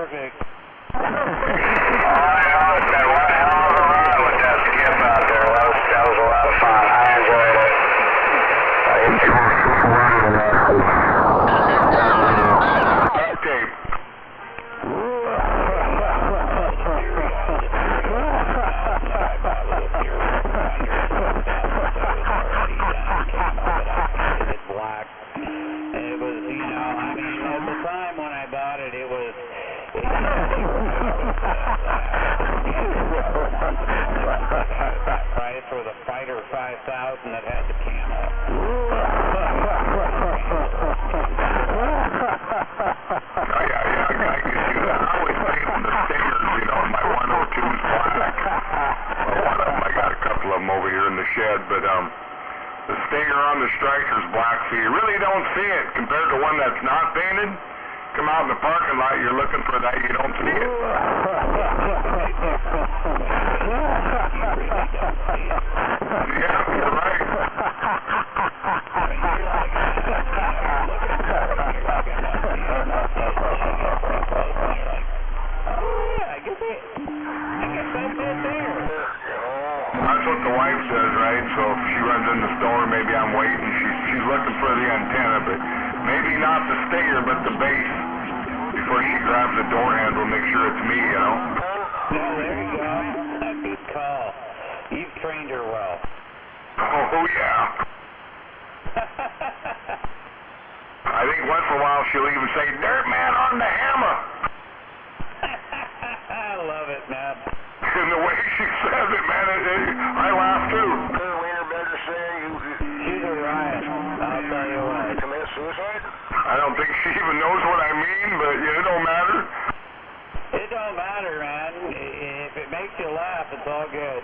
perfect. All I know is that one hell of a run with that skip out there. That was a lot of fun. I enjoyed it. Duct tape. It's black. It was, you know, I mean, at the time when I bought it, it was. Price for the Fighter 5000 that had the camo. I can do that. I always paint the stingers, you know, my 102's black. Well, one of them, I got a couple of them over here in the shed, but the stinger on the striker's black, so you really don't see it compared to one that's not painted. Come out in the parking lot, you're looking for that, you don't see it. Yeah, you're right. That's what the wife says, right? So if she runs in the store, maybe I'm waiting. She's looking for the antenna, but maybe not the stinger, but the base. Before she grabs the door handle, make sure it's me, you know? Yeah, there you go. A good call. You've trained her well. Oh, yeah. I think once in a while she'll even say, "Dirt man on the hammer." I love it, man. And the way she says it, man, I laugh too. She's a riot. I'll tell you what. Commit suicide? I don't think she even knows what I mean, but it don't matter. It don't matter, man. If it makes you laugh, it's all good.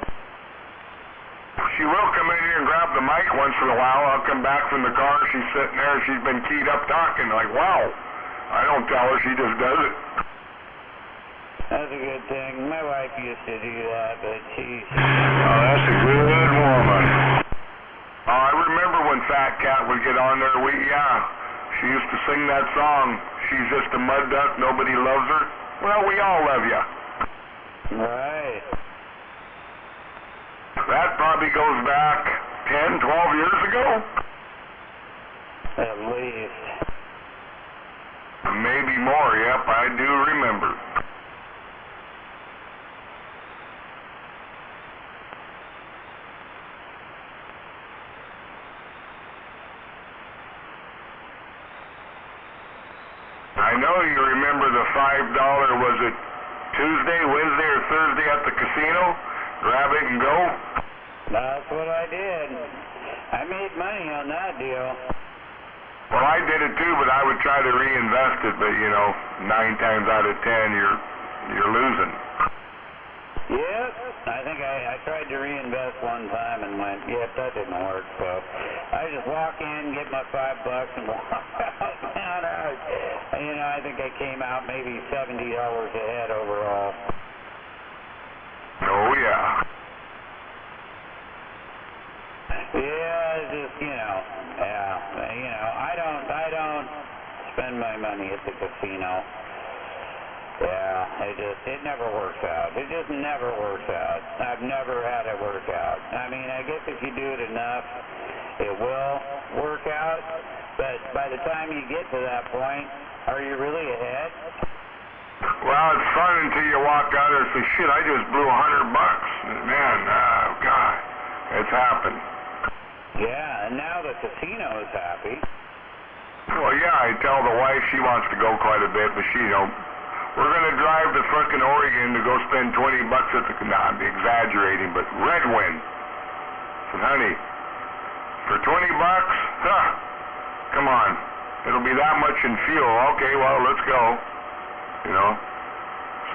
She will come in here and grab the mic once in a while. I'll come back from the car. She's sitting there. She's been keyed up talking. Like, wow. I don't tell her. She just does it. That's a good thing. My wife used to do that, but she's... Oh, that's a good woman. Oh, I remember when Fat Cat would get on there. She used to sing that song. She's just a mud duck. Nobody loves her. Well, we all love you. Right. That probably goes back 10, 12 years ago. At least. Maybe more, yep, I do remember. I know you remember the $5, was it Tuesday, Wednesday, or Thursday at the casino? Grab it and go? That's what I did. I made money on that deal. Well, I did it too, but I would try to reinvest it, but you know, 9 times out of 10, you're losing. Yep, I think I tried to reinvest one time and went, yep, that didn't work. So I just walk in, get my $5 and walk out. Man, you know, I think I came out maybe $70 ahead overall. Oh yeah. Yeah, it's just, you know, I don't spend my money at the casino. Yeah, it never works out. It just never works out. I've never had it work out. I mean, I guess if you do it enough, it will work out, but by the time you get to that point, are you really ahead? Well, it's fun until you walk out there and say, shit, I just blew $100. Man, oh God, it's happened. Yeah, and now the casino is happy. Well, yeah, I tell the wife she wants to go quite a bit, but she, you know, we're going to drive to frickin' Oregon to go spend $20 at the, nah, I'm exaggerating, but Red Wind. I said, honey, for $20, huh, come on, it'll be that much in fuel. Okay, well, let's go, you know,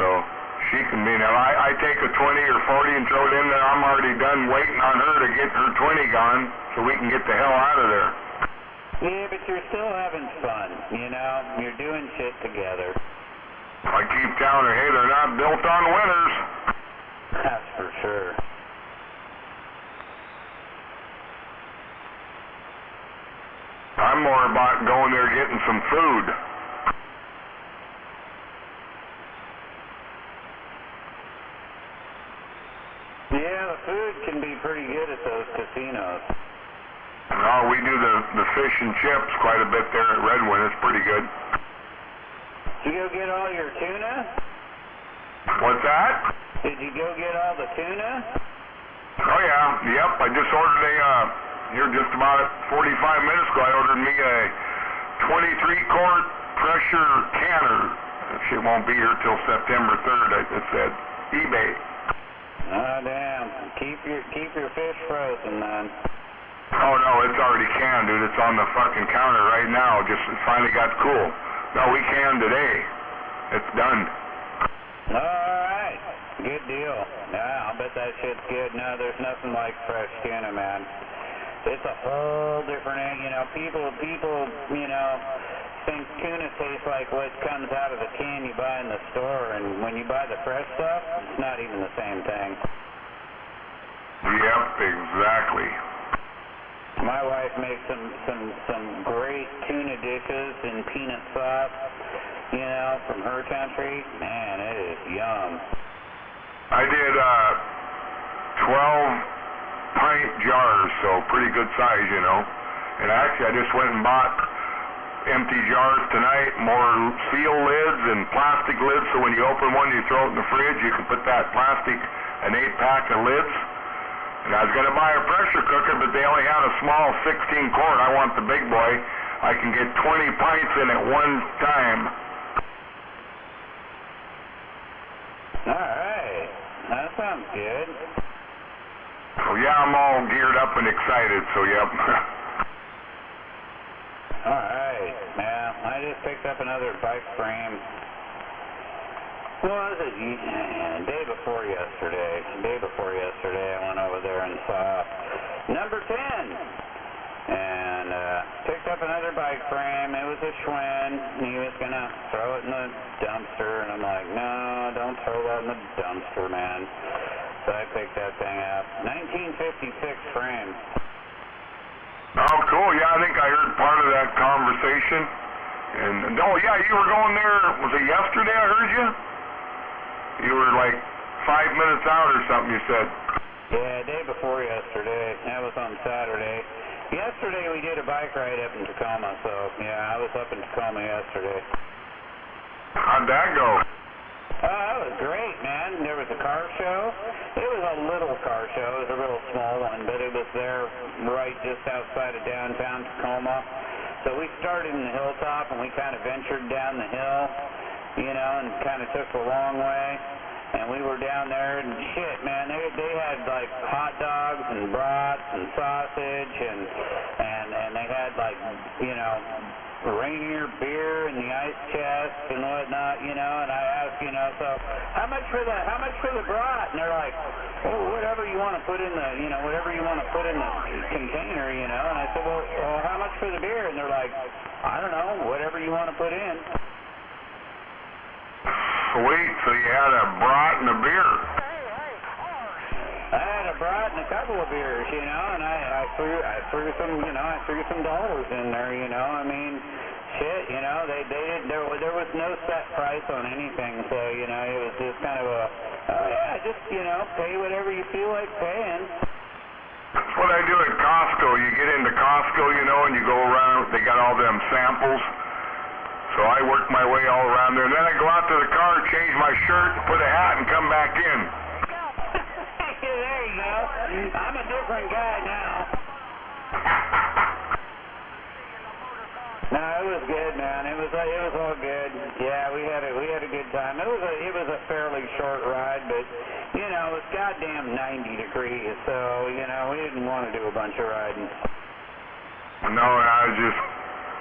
so she can be, now I take a 20 or 40 and throw it in there. I'm already done waiting on her to get her 20 gone so we can get the hell out of there. Yeah, but you're still having fun, you know, you're doing shit together. I keep telling her, hey, they're not built on winners. That's for sure. I'm more about going there getting some food. Yeah, the food can be pretty good at those casinos. No, we do the fish and chips quite a bit there at Red Wind. It's pretty good. Did you go get all your tuna? What's that? Did you go get all the tuna? Oh yeah, yep. I just ordered here just about 45 minutes ago. I ordered me a 23-quart pressure canner. She won't be here till September 3rd. It said eBay. Oh damn! Keep your fish frozen then. Oh no, it's already canned, dude. It's on the fucking counter right now. Just it finally got cool. No, we canned today. It's done. Alright. Good deal. Yeah, I'll bet that shit's good. No, there's nothing like fresh tuna, man. It's a whole different, you know, people, you know, think tuna tastes like what comes out of the can you buy in the store, and when you buy the fresh stuff, it's not even the same thing. Yep, exactly. My wife makes some great tuna dishes in peanut sauce, you know, from her country. Man, it is yum. I did 12-pint jars, so pretty good size, you know. And actually, I just went and bought empty jars tonight, more seal lids and plastic lids, so when you open one, you throw it in the fridge, you can put that plastic, an 8-pack of lids. And I was going to buy a pressure cooker, but they only had a small 16-quart. I want the big boy. I can get 20 pints in at one time. All right. That sounds good. So yeah, I'm all geared up and excited, so yep. All right. Yeah, I just picked up another bike frame. What was it? Day before yesterday, I went over there and saw number 10. And picked up another bike frame. It was a Schwinn. He was going to throw it in the dumpster. And I'm like, no, don't throw that in the dumpster, man. So I picked that thing up. 1956 frame. Oh, cool. Yeah, I think I heard part of that conversation. And, oh, yeah, you were going there, was it yesterday I heard you? You were like 5 minutes out or something, you said. Yeah, day before yesterday. That was on Saturday. Yesterday we did a bike ride up in Tacoma, so yeah, I was up in Tacoma yesterday. How'd that go? That was great, man. There was a car show. It was a little car show. It was a real small one, but it was there right just outside of downtown Tacoma. So we started in the hilltop, and we kind of ventured down the hill, you know, and kind of took the long way. And we were down there, and shit, man, they had like hot dogs and brats and sausage, and they had had like, you know, Rainier beer and the ice chest and whatnot, you know, and I asked, you know, so how much for the brat? And they're like, oh, whatever you want to put in the, you know, whatever you want to put in the container, you know. And I said, well, how much for the beer? And they're like, I don't know, whatever you want to put in. Sweet, so you had a brat and a beer. I had a brat and a couple of beers, you know, and I threw some, you know, I threw some dollars in there, you know. I mean, shit, you know, they didn't, there was no set price on anything, so, you know, it was just kind of a, oh yeah, just, you know, pay whatever you feel like paying. That's what I do at Costco. You get into Costco, you know, and you go around, they got all them samples. So I work my way all around there, and then I go out to the car, change my shirt, put a hat, and come back in. There you go. I'm a different guy now. No, it was good, man. It was all good. Yeah, we had a good time. It was a fairly short ride, but you know, it was goddamn 90 degrees, so you know, we didn't want to do a bunch of riding. No, I was just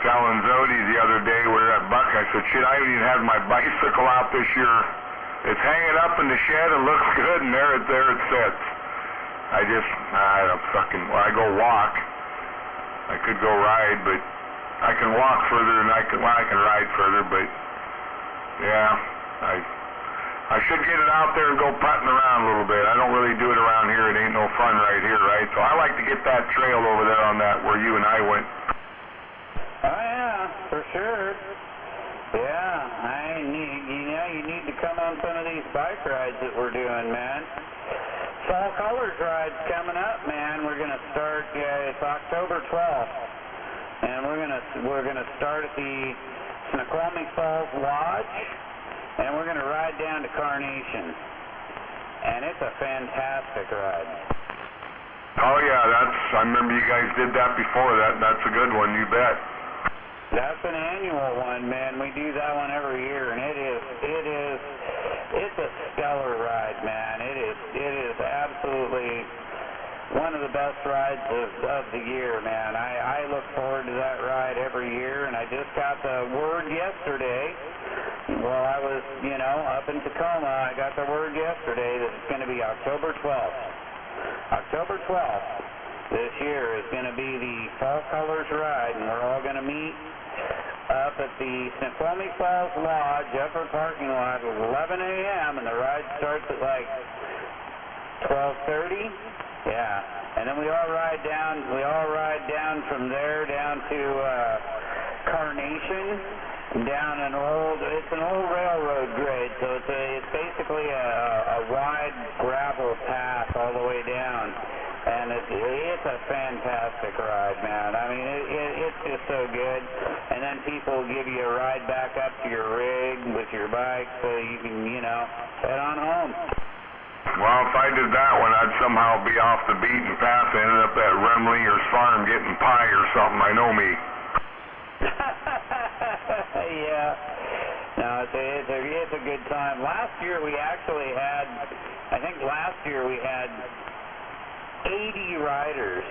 telling Zodi the other day, we were at Buck, I said, shit, I haven't even had my bicycle out this year. It's hanging up in the shed and looks good, and there it sits. I I go walk. I could go ride, but I can walk further than I can ride further, but yeah, I should get it out there and go putting around a little bit. I don't really do it around here. It ain't no fun right here, right? So I like to get that trail over there on that where you and I went. Oh yeah, for sure. Yeah, you need to come on some of these bike rides that we're doing, man. Fall Colors ride's coming up, man. We're gonna start. It's October 12th, and we're gonna start at the Snoqualmie Falls Lodge, and we're gonna ride down to Carnation, and it's a fantastic ride. Oh yeah, I remember you guys did that before. That's a good one, you bet. That's an annual one, man. We do that one every year, and it's a stellar ride, man. It is absolutely one of the best rides of the year, man. I look forward to that ride every year, and I just got the word yesterday, while I was, you know, up in Tacoma, I got the word yesterday that it's going to be October 12th. October 12th this year is going to be the Fall Colors ride, and we're all going to meet up at the Snoqualmie Falls Lodge, upper parking lot at 11 a.m., and the ride starts at like 12:30. Yeah, and then we all ride down from there down to Carnation, down it's an old railroad grade, so it's basically a wide gravel path all the way down. And it's a fantastic ride, man. I mean, it's just so good. And then people give you a ride back up to your rig with your bike so you can, you know, head on home. Well, if I did that one, I'd somehow be off the beaten path and end up at Remlinger's farm getting pie or something. I know me. Yeah. No, it's a good time. Last year we actually had, I think last year we had 80 riders.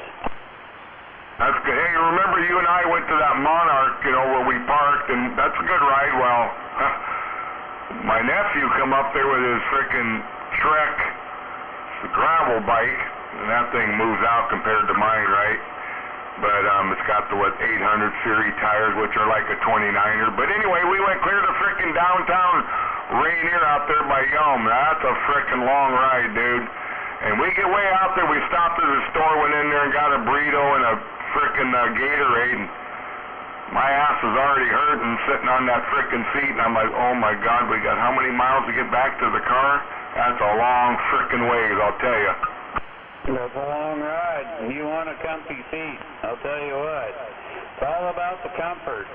That's good. Hey, remember you and I went to that Monarch, you know, where we parked, and that's a good ride. Well, my nephew come up there with his frickin' Trek gravel bike, and that thing moves out compared to mine, right? But it's got the 800 series tires, which are like a 29er. But anyway, we went clear to frickin' downtown Rainier out there by Yelm. That's a frickin' long ride, dude. And we get way out there, we stopped at the store, went in there and got a burrito and a frickin' Gatorade. And my ass was already hurting sitting on that frickin' seat, and I'm like, oh my God, we got how many miles to get back to the car? That's a long frickin' ways, I'll tell you. That's a long ride. You want a comfy seat, I'll tell you what. It's all about the comfort.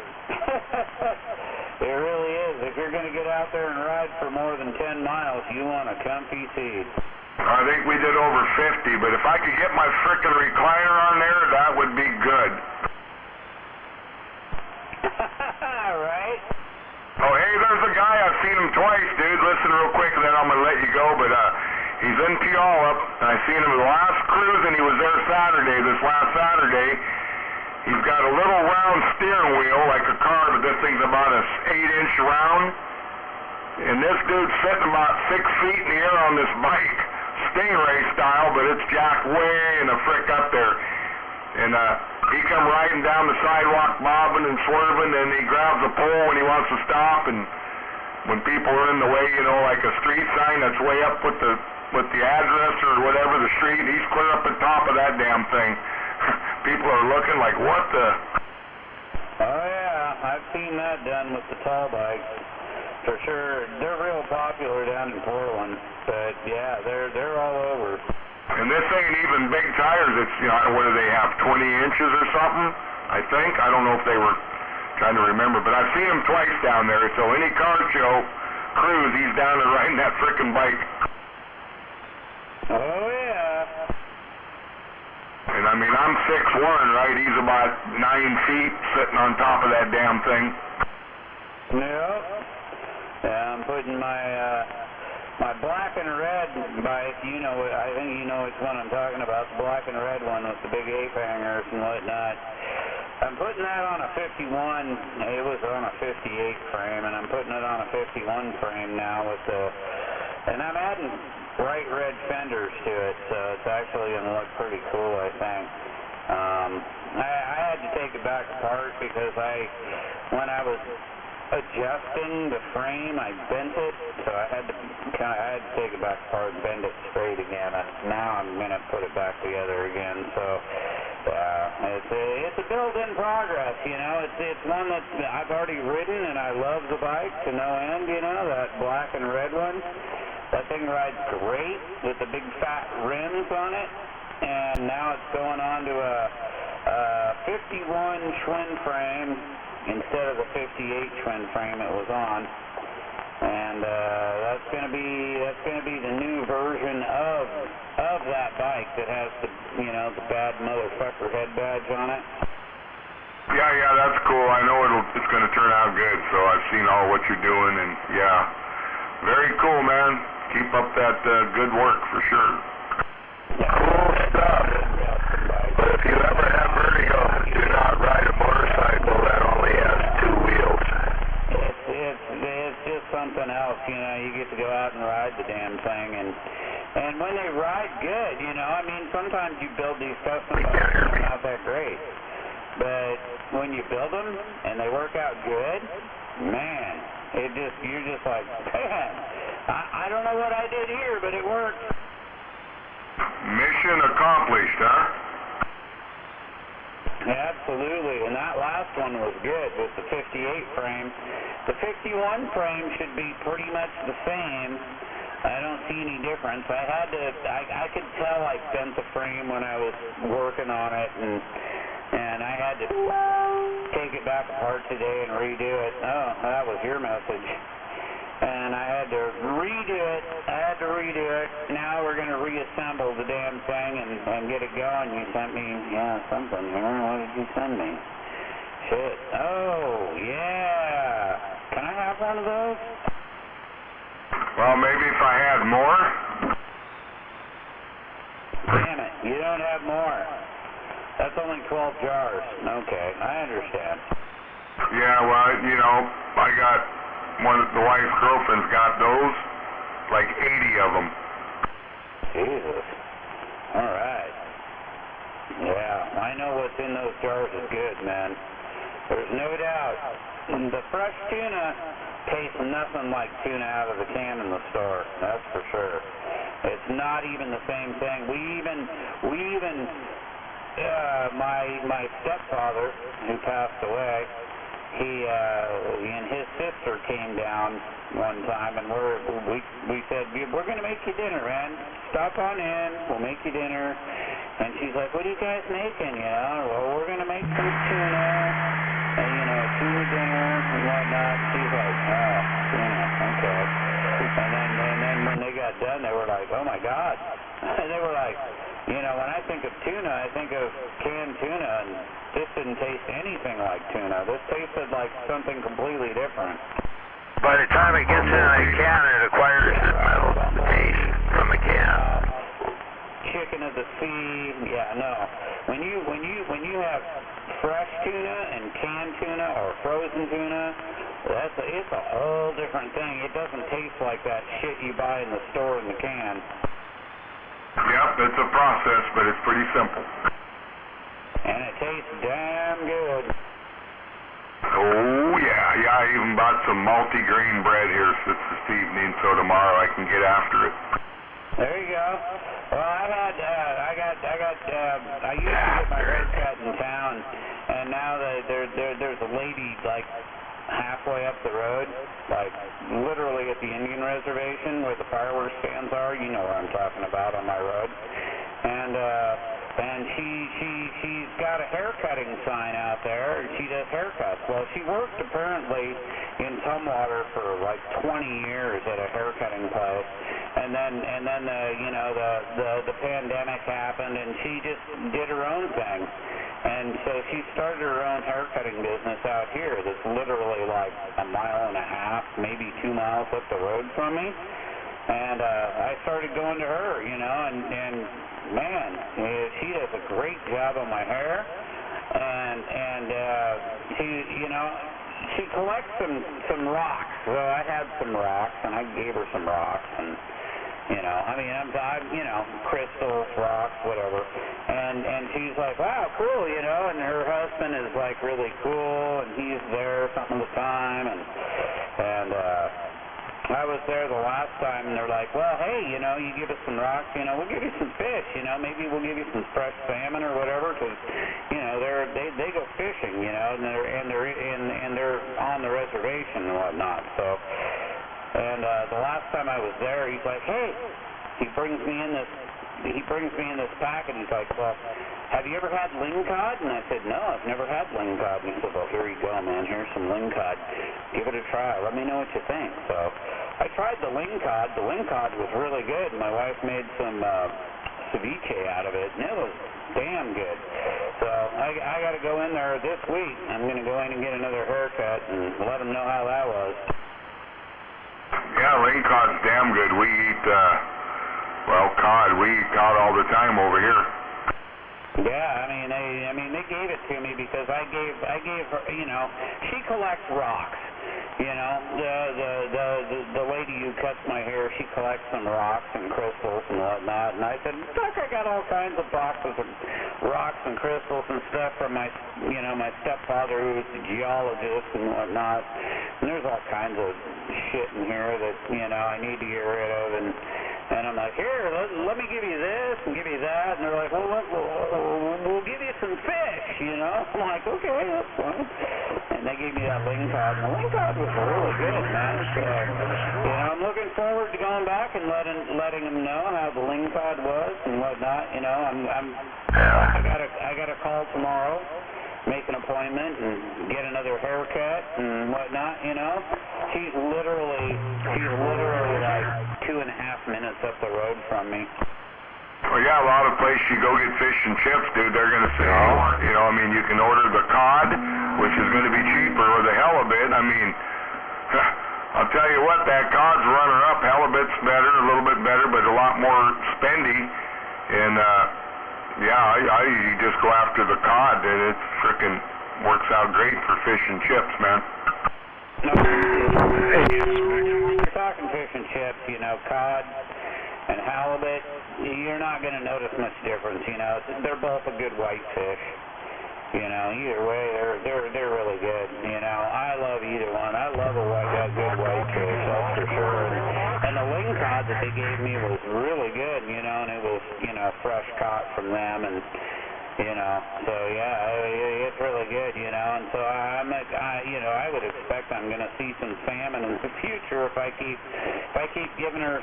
It really is. If you're going to get out there and ride for more than 10 miles, you want a comfy seat. I think we did over 50, but if I could get my frickin' recliner on there, that would be good. Right? Oh, hey, there's a guy. I've seen him twice, dude. Listen real quick, then I'm going to let you go, but he's in Puyallup. I seen him the last cruise, and he was there this last Saturday, He's got a little round steering wheel like a car, but this thing's about a 8-inch round. And this dude's sitting about 6 feet in the air on this bike, Stingray style, but it's jacked way in the frick up there. And he come riding down the sidewalk, bobbing and swerving, and he grabs a pole when he wants to stop. And when people are in the way, you know, like a street sign that's way up with the address or whatever, the street, he's clear up the top of that damn thing. People are looking like, what the? Oh yeah, I've seen that done with the tall bikes. For sure, they're real popular down in Portland, but yeah, they're all over. And this ain't even big tires. It's, you know, what do they have, 20 inches or something? I think. I don't know if they were trying to remember, but I've seen him twice down there. So any car show, cruise, he's down there riding that frickin' bike. Oh yeah. And I mean, I'm 6'1", right? He's about 9 feet sitting on top of that damn thing. Yep. Yeah, I'm putting my black and red bike, you know, I think you know which one I'm talking about, the black and red one with the big ape hangers and whatnot. I'm putting that on a 51, it was on a 58 frame, and I'm putting it on a 51 frame now with the, and I'm adding bright red fenders to it, so it's actually going to look pretty cool, I think. I had to take it back apart because when I was adjusting the frame, I bent it, so I had to take it back apart and bend it straight again. And now I'm gonna put it back together again. So it's a build in progress, you know. It's one that I've already ridden and I love the bike to no end, you know, that black and red one. That thing rides great with the big fat rims on it, and now it's going on to a 51 twin frame instead of the 58 twin frame it was on, and that's going to be the new version of that bike that has the, you know, the bad motherfucker head badge on it. Yeah, that's cool. I know it's going to turn out good. So I've seen all what you're doing, and yeah, very cool, man. Keep up that good work for sure. Cool stuff. But if you ever have vertigo, do not ride a motorcycle that only has 2 wheels. It's just something else, you know. You get to go out and ride the damn thing, and when they ride good, you know. I mean, sometimes you build these custom bikes and they're not that great, but when you build them and they work out good, man, you're just like, man, I don't know what I did here, but it worked. Mission accomplished, huh? Absolutely, and that last one was good with the 58 frame. The 51 frame should be pretty much the same. I don't see any difference. I could tell I bent the frame when I was working on it, and I had to take it back apart today and redo it. Oh, that was your message. And I had to redo it. Now we're going to reassemble the damn thing and get it going. You sent me, something here. What did you send me? Shit. Oh, yeah. Can I have one of those? Well, maybe if I had more. Damn it. You don't have more. That's only 12 jars. Okay, I understand. Yeah, well, you know, I got the wife's girlfriend's got those, like 80 of them. Jesus. All right. Yeah, I know what's in those jars is good, man. There's no doubt. The fresh tuna tastes nothing like tuna out of the can in the store. That's for sure. It's not even the same thing. My stepfather, who passed away, he and his sister came down one time, and we said, we're going to make you dinner, man. Stop on in, we'll make you dinner. And she's like, what are you guys making, you know? Well, we're going to make some tuna, and, you know, tuna dinner and whatnot. She's like, oh, tuna, okay. And then when they got done, they were like, oh my God. They were like, you know, when I think of tuna, I think of canned tuna, and this didn't taste anything like tuna. This tasted like something completely different. By the time it gets in a can, it acquires the metal taste from the can. Chicken of the sea, yeah, no. When you have fresh tuna and canned tuna or frozen tuna, it's a whole different thing. It doesn't taste like that shit you buy in the store in the can. Yep, it's a process, but it's pretty simple. And it tastes damn good. Oh, yeah, I even bought some multi-grain bread here this evening, so tomorrow I can get after it. There you go. Well, I used to get my hair cut in town, and now there's a lady, like, halfway up the road, like, literally at the Indian reservation where the fireworks stands are. You know where I'm talking about on my road. And she's got a haircutting sign out there. She does haircuts. Well, she worked apparently in Tumwater for like 20 years at a haircutting place, and then the pandemic happened, and she just did her own thing. And so she started her own haircutting business out here that's literally like a mile and a half, maybe 2 miles up the road from me. And I started going to her, and man, she does a great job on my hair. And she collects some rocks. So I had some rocks, and I gave her some rocks, and I'm crystals, rocks, whatever. And she's like, wow, cool, and her husband is like really cool, and he's there some of the time, and I was there the last time, and they're like, well, hey, you give us some rocks, we'll give you some fish, maybe we'll give you some fresh salmon or whatever, because, they go fishing, and they're on the reservation and whatnot, so, and the last time I was there, he's like, hey, he brings me in this pack, and he's like, well, have you ever had lingcod? And I said, no, I've never had lingcod. And he said, well, here you go, man. Here's some lingcod. Give it a try. Let me know what you think. So I tried the lingcod. The lingcod was really good. My wife made some ceviche out of it, and it was damn good. So I got to go in there this week. I'm going to go in and get another haircut and let them know how that was. Yeah, lingcod's damn good. We eat, cod. We eat cod all the time over here. Yeah, I mean, they gave it to me because I gave her, she collects rocks. The lady who cuts my hair, she collects some rocks and crystals and whatnot. And I said, look, I got all kinds of boxes of rocks and crystals and stuff from my stepfather who was a geologist and whatnot. And there's all kinds of shit in here that, I need to get rid of. And I'm like, here, let me give you this and give you that. And they're like, well, we'll give you some fish, I'm like, okay, that's fine. And they gave me that lingcod. And the lingcod was really good, man. So, I'm looking forward to going back and letting them know how the lingcod was and whatnot. I got a call tomorrow, make an appointment and get another haircut and whatnot, She's literally like 2.5 minutes up the road from me. Well, yeah, a lot of places you go get fish and chips, dude, they're going to say, you can order the cod, which is going to be cheaper, or the halibut. I'll tell you what, that cod's runner-up. Halibut's better, a little bit better, but a lot more spendy. And, I usually just go after the cod, and it frickin' works out great for fish and chips, man. No, you're talking fish and chips, cod and halibut, you're not going to notice much difference, They're both a good white fish. Either way, they're really good. I love either one. I love a good white fish, that's for sure. And the lingcod that they gave me was really good, and it was, fresh caught from them, and so yeah, it's really good, and so I would expect I'm going to see some salmon in the future if I keep giving her,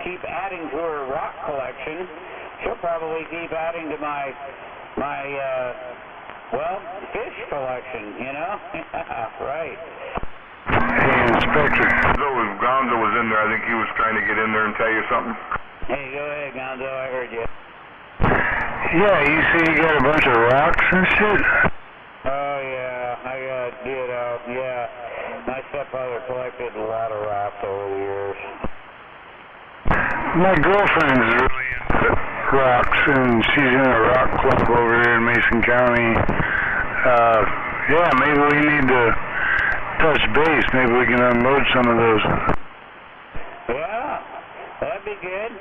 keep adding to her rock collection. She'll probably keep adding to my fish collection, right. Hey, Inspector. Gonzo was in there. I think he was trying to get in there and tell you something. Hey, go ahead, Gonzo. I heard you. Yeah, you say you got a bunch of rocks and shit? Oh, yeah. I got, my stepfather collected a lot of rocks over the years. My girlfriend's really into rocks, and she's in a rock club over here in Mason County. Yeah, maybe we need to touch base. Maybe we can unload some of those. Yeah, that'd be good.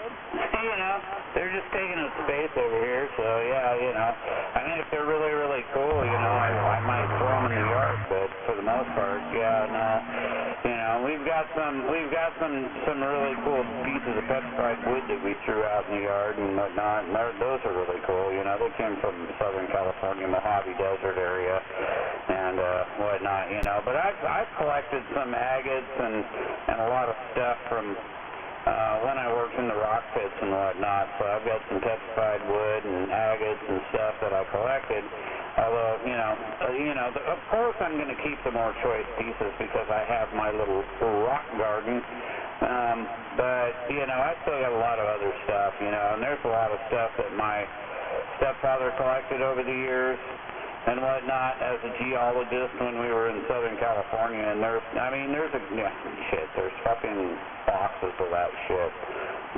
You know, they're just taking up space over here, so yeah, you know. I mean, if they're really, really cool, you know, I might throw them in the yard, but for the most part, yeah, no. You know, we've got some really cool pieces of petrified wood that we threw out in the yard and whatnot, and those are really cool, you know. They came from Southern California, Mojave Desert area, and whatnot, you know. But I've collected some agates and a lot of stuff from when I worked in the rock pits and whatnot, so I've got some petrified wood and agates and stuff that I collected. Although, of course I'm going to keep the more choice pieces because I have my little rock garden. But, you know, I still got a lot of other stuff, you know, and there's a lot of stuff that my stepfather collected over the years and whatnot as a geologist when we were in Southern California, and there's fucking boxes of that shit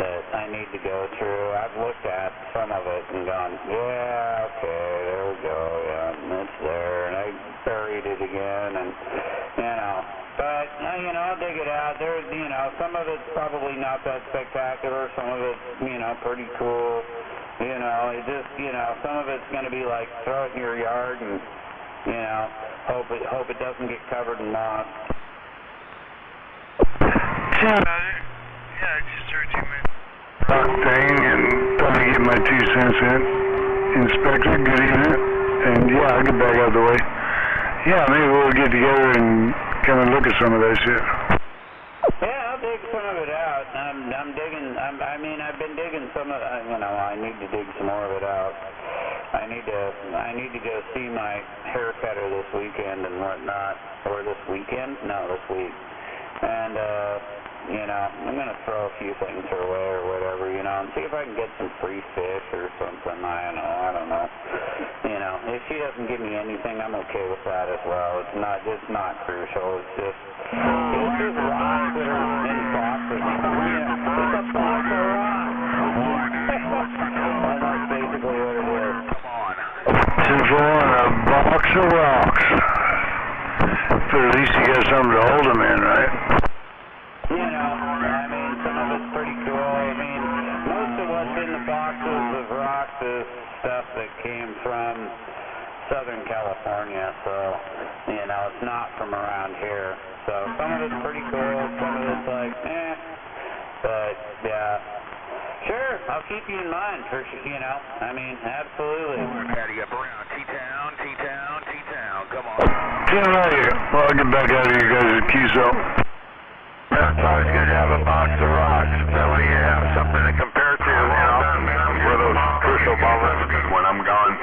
that I need to go through. I've looked at some of it and gone, yeah, okay, there we go, yeah, it's there, and I buried it again, and, you know, but, you know, I'll dig it out. There's, you know, some of it's probably not that spectacular, some of it's, you know, pretty cool. You know, it just, you know, some of it's going to be like throw it in your yard and, you know, hope it doesn't get covered in moss. Yeah, I just heard you, man. Rock thing, and thought I'd get my 2 cents in. Inspector, good evening. And yeah, I'll get back out of the way. Yeah, maybe we'll get together and come and look at some of that shit. Yeah, I'll dig some of it out. I've been digging some of, you know, I need to dig some more of it out. I need to go see my hair cutter this weekend and whatnot, or this weekend? No, this week. And, you know, I'm going to throw a few things her way or whatever, you know, and see if I can get some free fish or something. I don't know. You know, if she doesn't give me anything, I'm okay with that as well. It's not crucial. It's just rocks that are in boxes. It's a box of rocks. And that's basically what it is. Come on. Simple and a box of rocks. But at least you got something to hold them in, right? You know, I mean, some of it's pretty cool. I mean, most of what's in the boxes of rocks is stuff that came from Southern California, so, you know, it's not from around here. So some of it's pretty cool, some of it's like, but, yeah. Sure, I'll keep you in mind for, you know, I mean, absolutely. Patty up around T-Town, come on. Get out of here. Well, I'll get back out of you guys at QSO. It's always good to have a box of rocks. That way you have something to compare to, you know, for those crucial moments when I'm gone.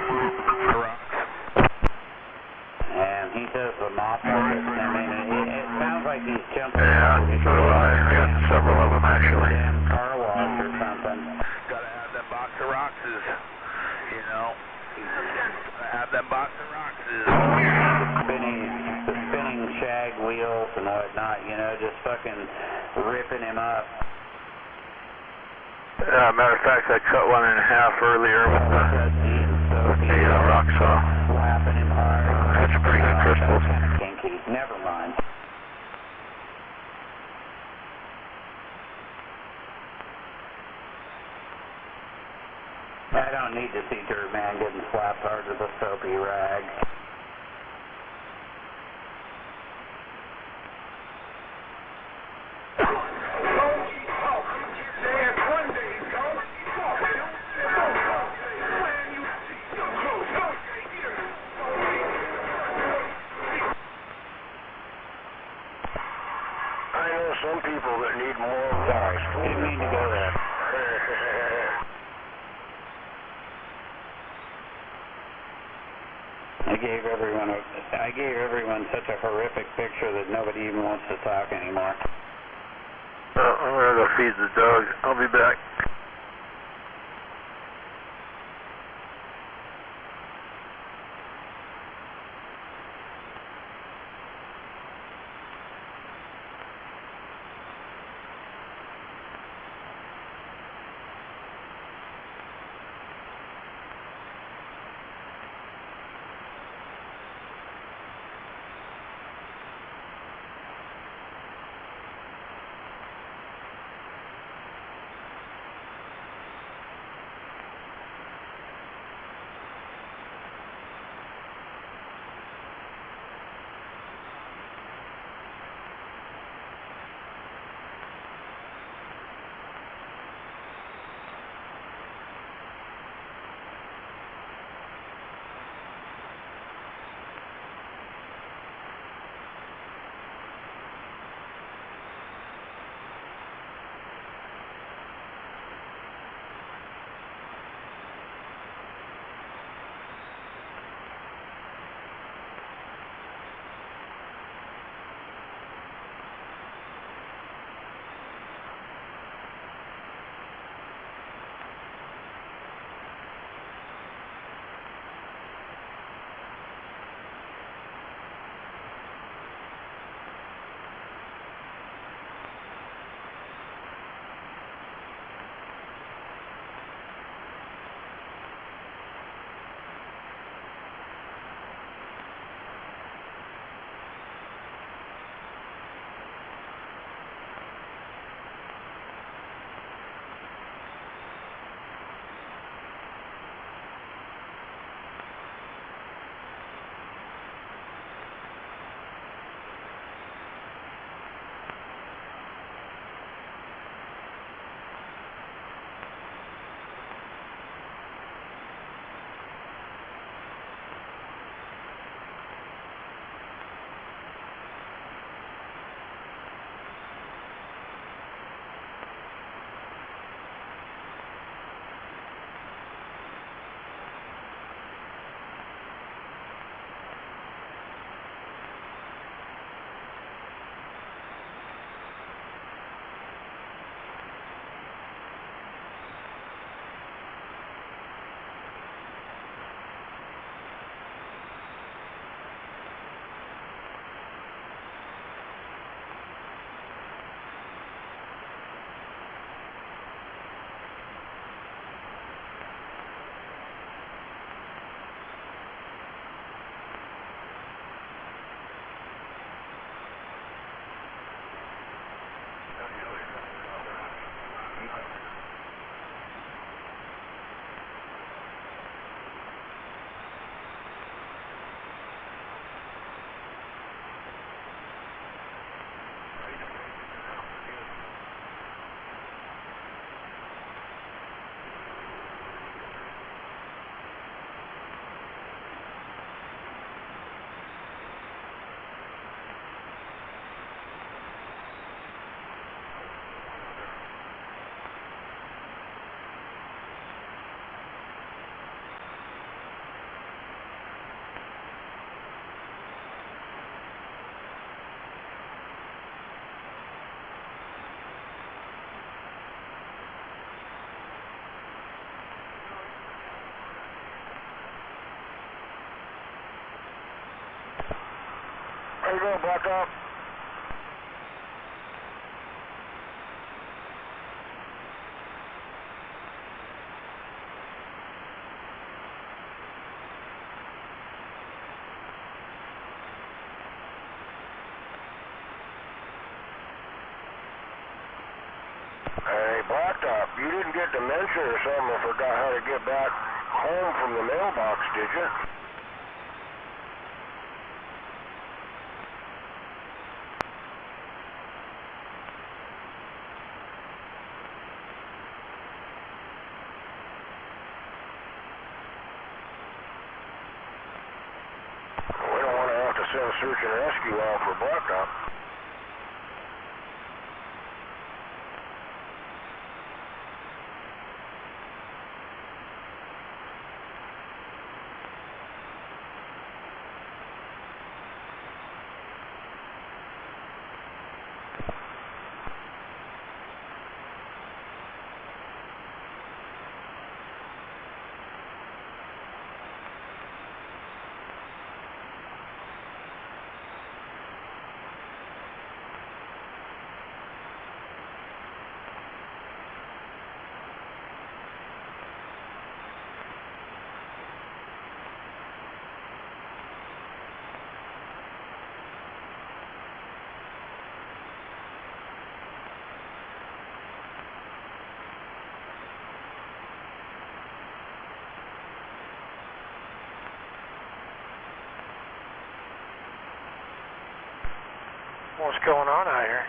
And he says the moth market, I mean, it sounds like he's jumping. Yeah, so do I. I got several of them, actually. Damn car wash or something. Gotta have that box of rocks, you know. Gotta have that box of rocks. The spinning shag wheels and whatnot, you know, just fucking ripping him up. Matter of fact, I cut one in half earlier with the rock saw. Slapping him hard. That's pretty good crystals. Kinky. Never mind. I don't need to see Dirt Man getting slapped hard with a soapy rag. Some people that need more Sorry, didn't mean to go there. I gave everyone such a horrific picture that nobody even wants to talk anymore. I'm gonna go feed the dog. I'll be back. you go, Black Up? Hey, Black Top, you didn't get dementia or something and forgot how to get back home from the mailbox, did you? We don't want to have to send search and rescue out for Black Top. What's going on out here?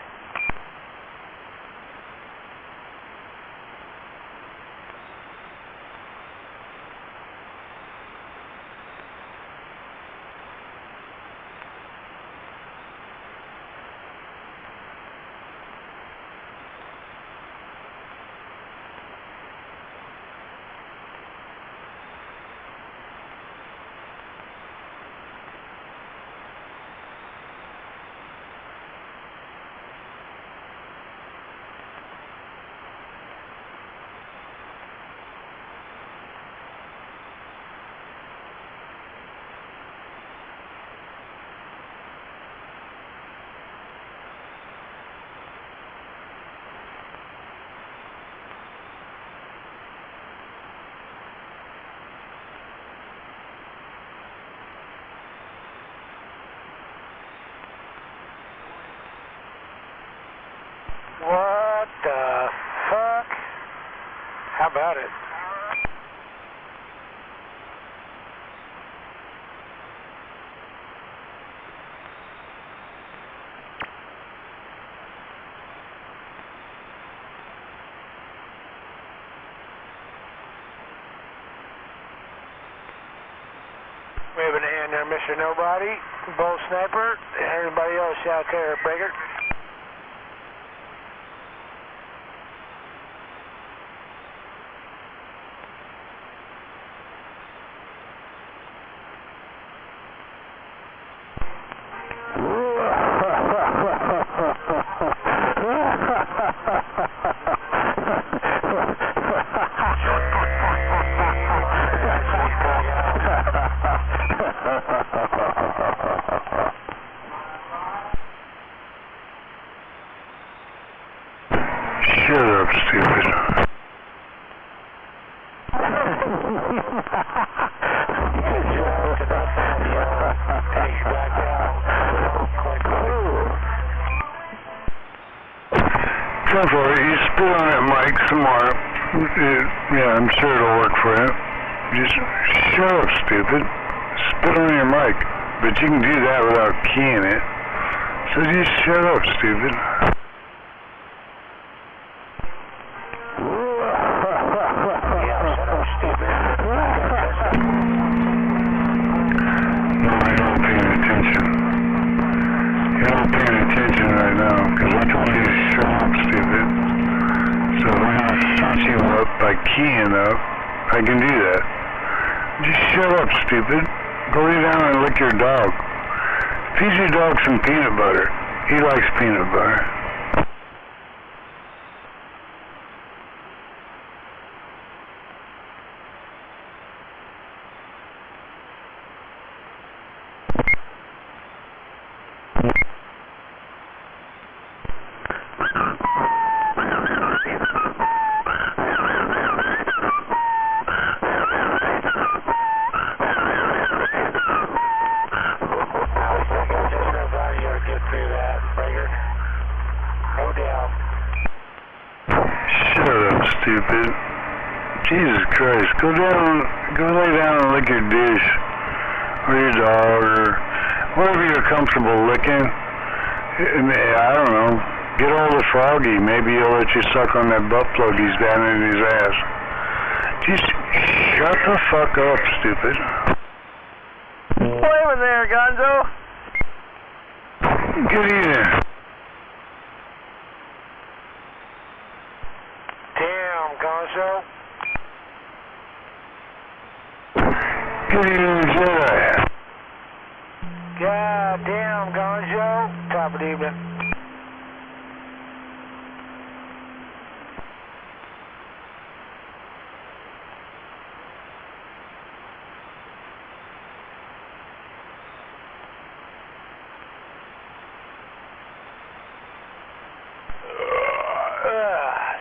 What the fuck? How about it? Waving a hand there, Mr. Nobody, Bull Sniper, and everybody else out there, Breaker. Shut up, stupid. Go for it. You spit on that mic some more. Yeah, I'm sure it'll work for you. Just shut up, stupid. Spit on your mic. But you can do that without keying it. So just shut up, stupid. By keying up, I can do that. Just shut up, stupid. Go lay down and lick your dog. Feed your dog some peanut butter. He likes peanut butter. stupid. Jesus Christ, go lay down and lick your dish, or your dog, or whatever you're comfortable licking. I don't know, get hold of Froggy, maybe he'll let you suck on that butt plug he's got in his ass. Just shut the fuck up, stupid. Wait a there, Gonzo. Get in. Damn, Gonzo. Get in, Jedi. God damn, Gonzo. Top of the evening.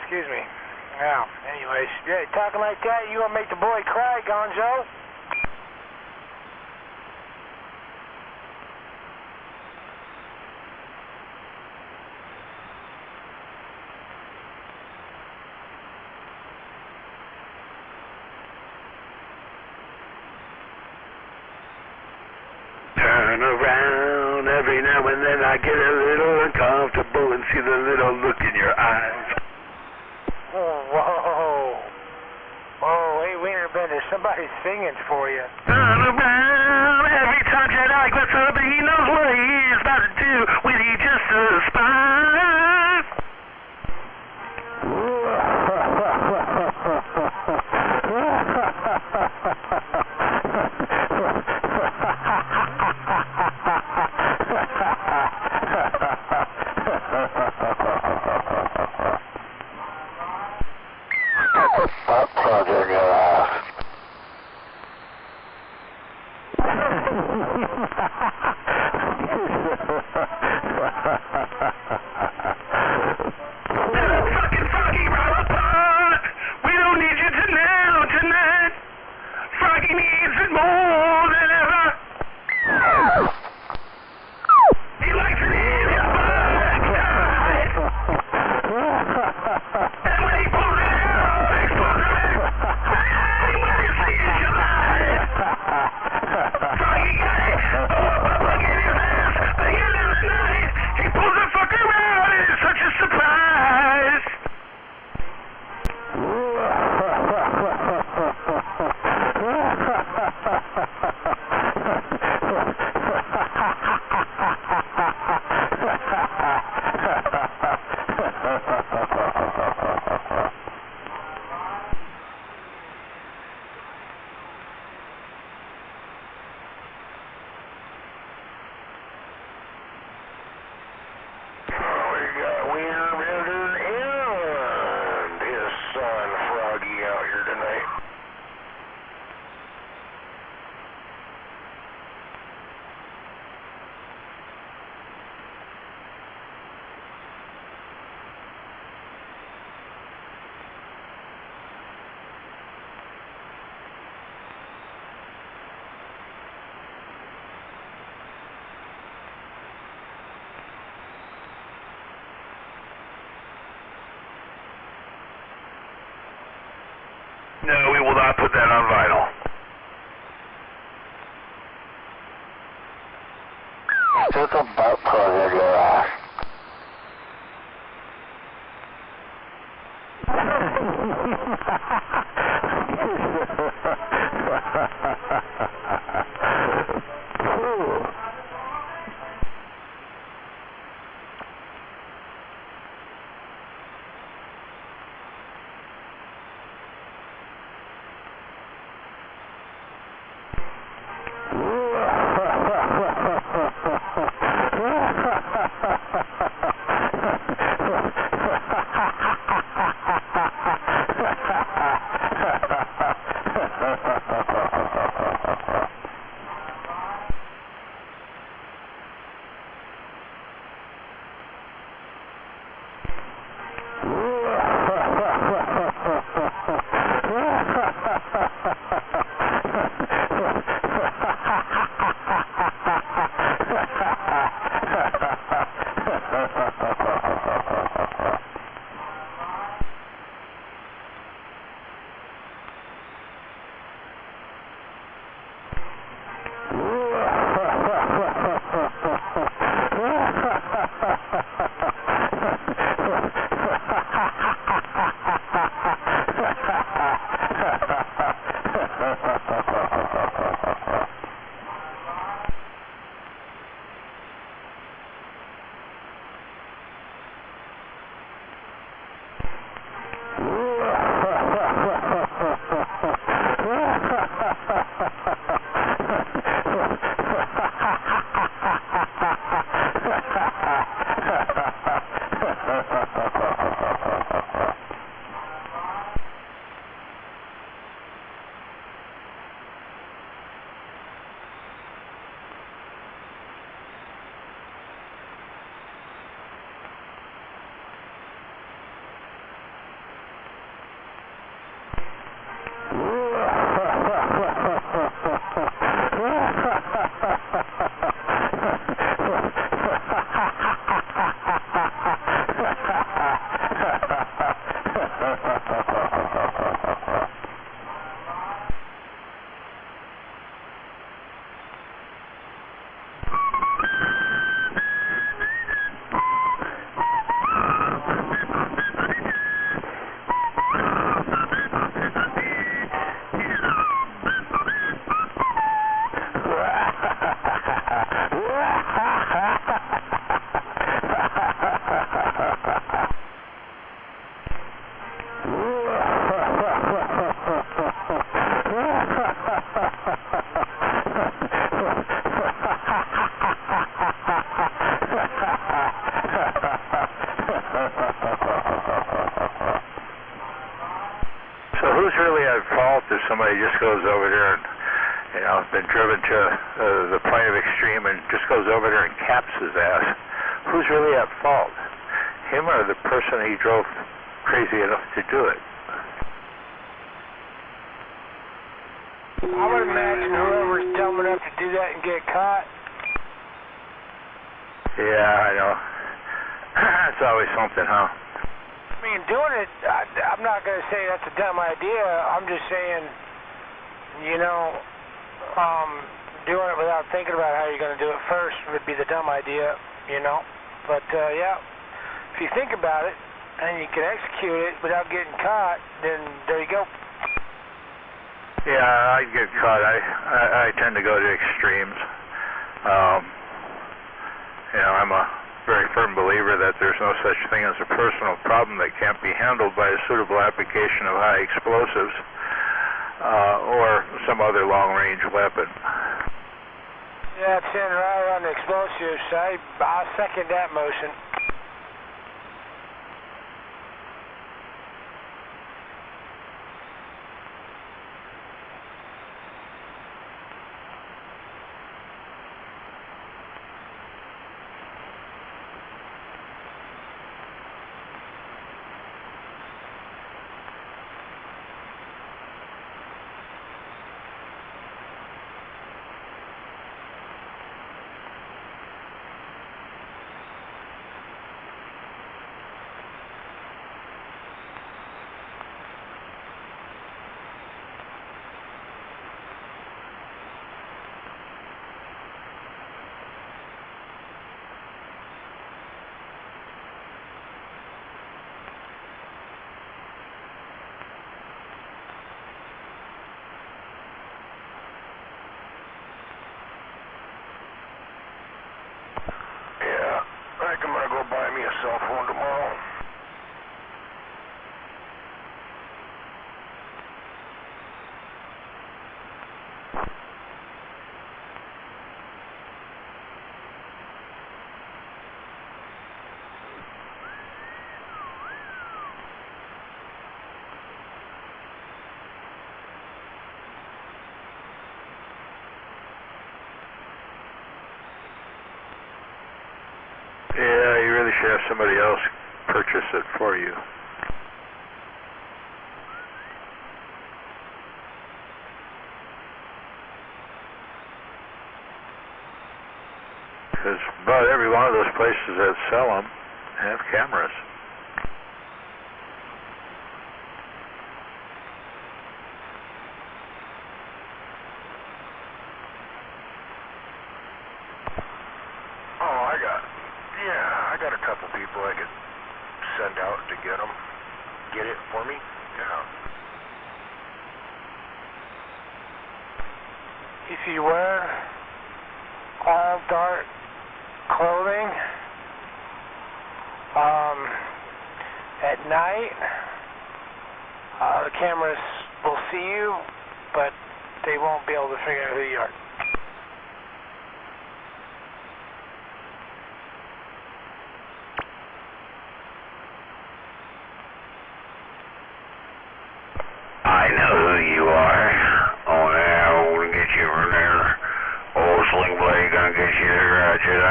Excuse me. Now, anyways, yeah, talking like that, you gonna make the boy cry, Gonzo? Turn around, every now and then I get a little uncomfortable and see the little look in your eyes. Whoa. Oh, hey, Wienerbender, somebody's singing for you. Turn around, every time Jedi gets up and he knows what he's about to do when he just aspires. That plug in your ass. Fucking Froggy, Robot! We don't need you tonight. Froggy needs it more than ever. He likes it in his backside. And when he pulls it out, explosive. And when he sees your light. Froggy got it. Plug in his ass. At the end of the night, he pulls the fucker out. It is such a surprise. We got Wienerbender and his son Froggy out here tonight. No, we will not put that on vinyl. Stick a butt plug in your ass. So who's really at fault if somebody just goes over there and, you know, been driven to the point of extreme and just goes over there and caps his ass? Who's really at fault? Him or the person he drove crazy enough to do it? I would imagine whoever's dumb enough to do that and get caught. Yeah, I know. It's always something, huh? I mean, doing it, I'm not going to say that's a dumb idea. I'm just saying, you know, doing it without thinking about how you're going to do it first would be the dumb idea, you know. But, yeah, if you think about it and you can execute it without getting caught, then there you go. Yeah, I get caught. I tend to go to extremes. You know, I'm a very firm believer that there's no such thing as a personal problem that can't be handled by a suitable application of high explosives or some other long-range weapon. Yeah, it's in right on the explosives. I'll second that motion. I think I'm going to go buy me a cell phone tomorrow. Yeah, you really should have somebody else purchase it for you. Because about every one of those places that sell them have cameras. I got a couple people I could send out to get it for me. Yeah. If you wear all dark clothing at night, The cameras will see you, but they won't be able to figure out who you are. I know who you are. Oh, yeah, I'm gonna get you from there. Old Sling Blade gonna get you there, Ratchet.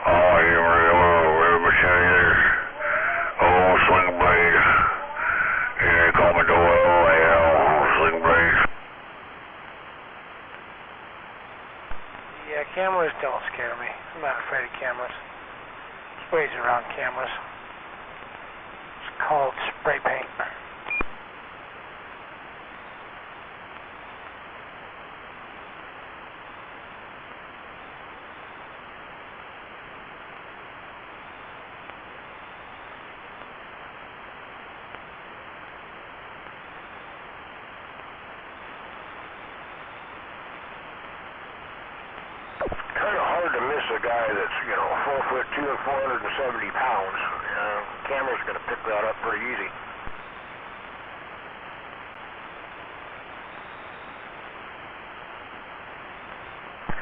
Oh, you remember there. Old Sling Blade. Yeah, call me Doyle. Yeah, old Sling Blade. Yeah, cameras don't scare me. I'm not afraid of cameras. There's ways around cameras. It's called spray paint. Kind of hard to miss a guy that's, 4'2" and 470 pounds. Camera's going to pick that up pretty easy.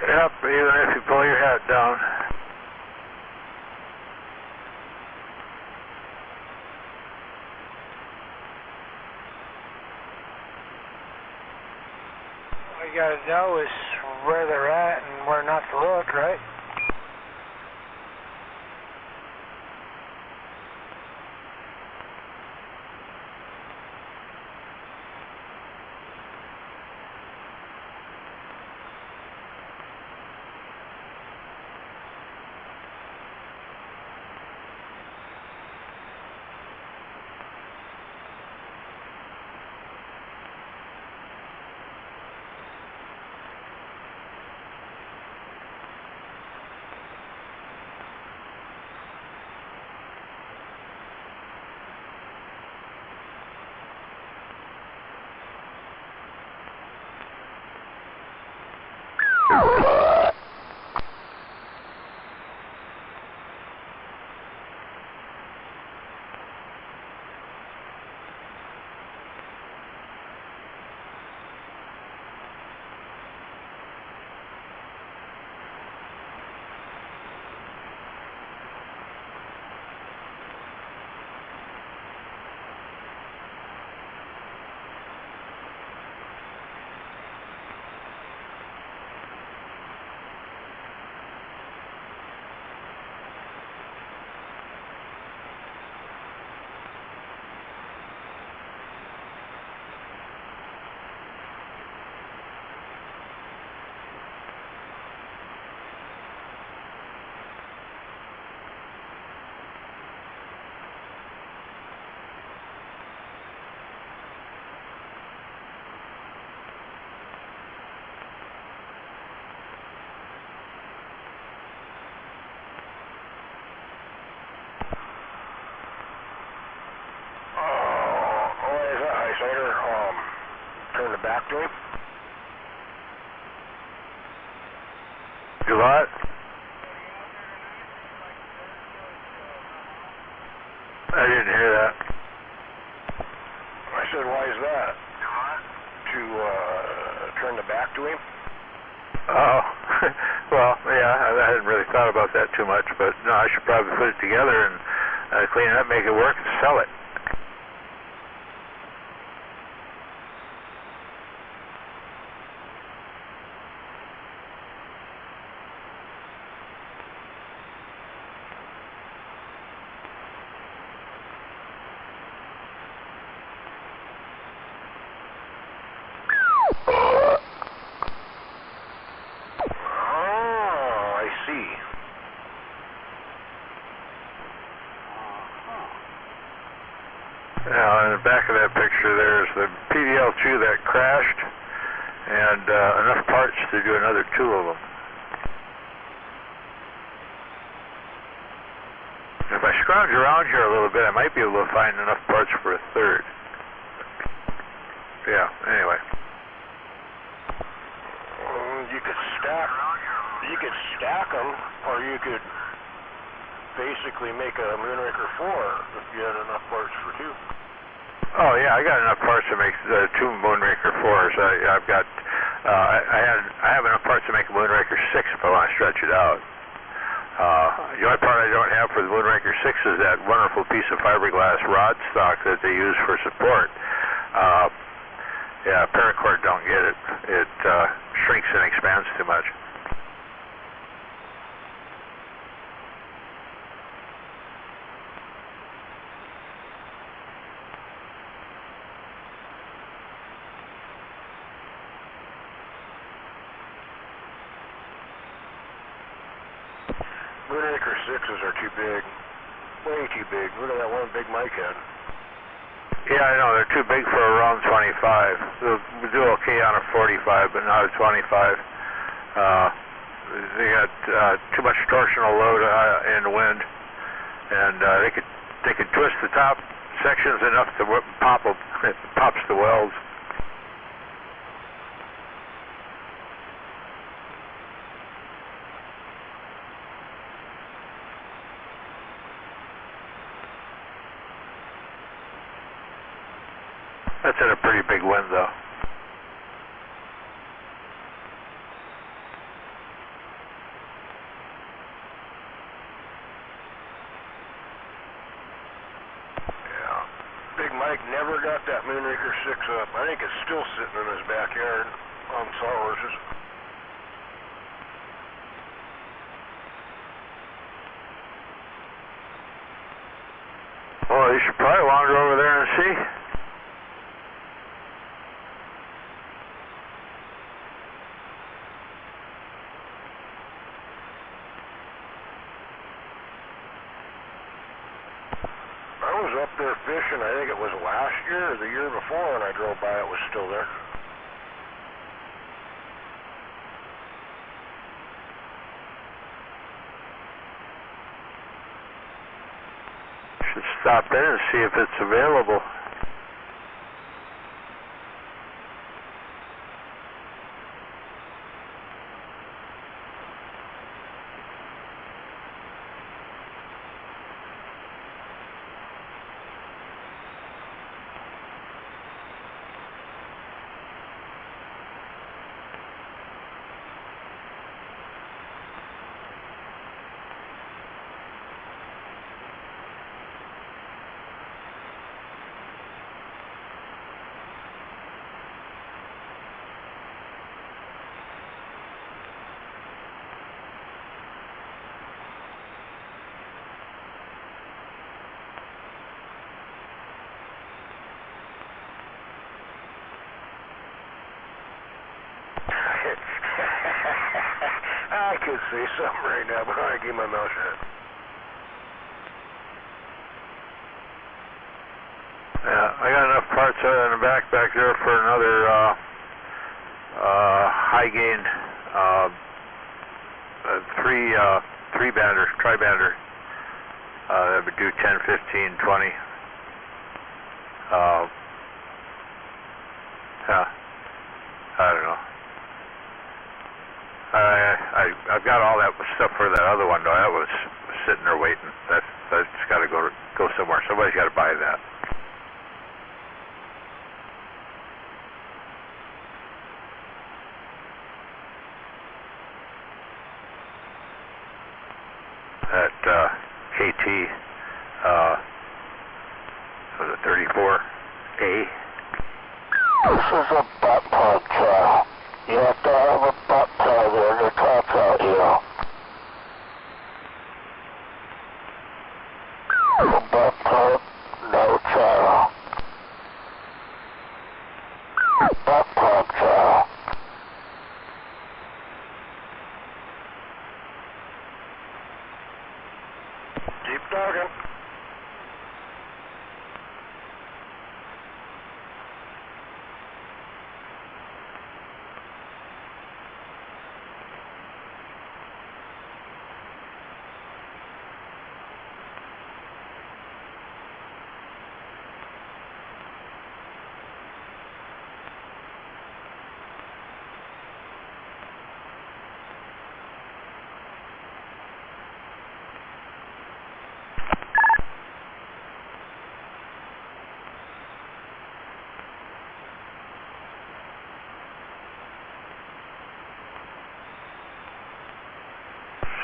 Yep, even if you pull your hat down. All you gotta know is where they're at and where not to look, right? Turn the back to him. You what? I didn't hear that. I said, why is that? To turn the back to him? Oh, well, yeah, I hadn't really thought about that too much, but no, I should probably put it together and clean it up, make it work, and sell it. Now, in the back of that picture, there's the PDL-2 that crashed, and enough parts to do another 2 of them. If I scrounge around here a little bit, I might be able to find enough parts for a 3rd. Yeah, anyway. You could stack them, or you could basically make a Moonraker 4 if you had enough parts for 2. Oh, Oh yeah, I got enough parts to make the 2 Moonraker 4s. I've got, I have enough parts to make a Moonraker 6 if I want to stretch it out. The only part I don't have for the Moonraker 6 is that wonderful piece of fiberglass rod stock that they use for support. Yeah, paracord don't get it. It shrinks and expands too much. Moonraker 6s are too big. Way too big. Look at that one big mic head. Yeah, I know. They're too big for a round 25. They'll do okay on a 45, but not a 25. They got too much torsional load in the wind, and they could twist the top sections enough to pop them. It pops the welds. That's in a pretty big wind, though. Yeah. Big Mike never got that Moonraker 6 up. I think it's still sitting in his backyard on sawhorses. Well, you should probably wander over there and see. I was up there fishing, I think it was last year or the year before, and I drove by, it was still there. Should stop in and see if it's available. I could say something right now, but I keep my mouth shut. Yeah, I got enough parts in the back there for another high gain tri-bander. That would do 10, 15, 20. Yeah, I don't know. I've got all that stuff for that other one, though. That was sitting there waiting. That's got to go somewhere. Somebody's got to buy that. That KT was a 34A. This is a butt plug trail. You have to have a butt plug or the truck's out here. A butt plug, no trail. Butt plug trail. Keep talking.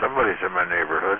Somebody's in my neighborhood.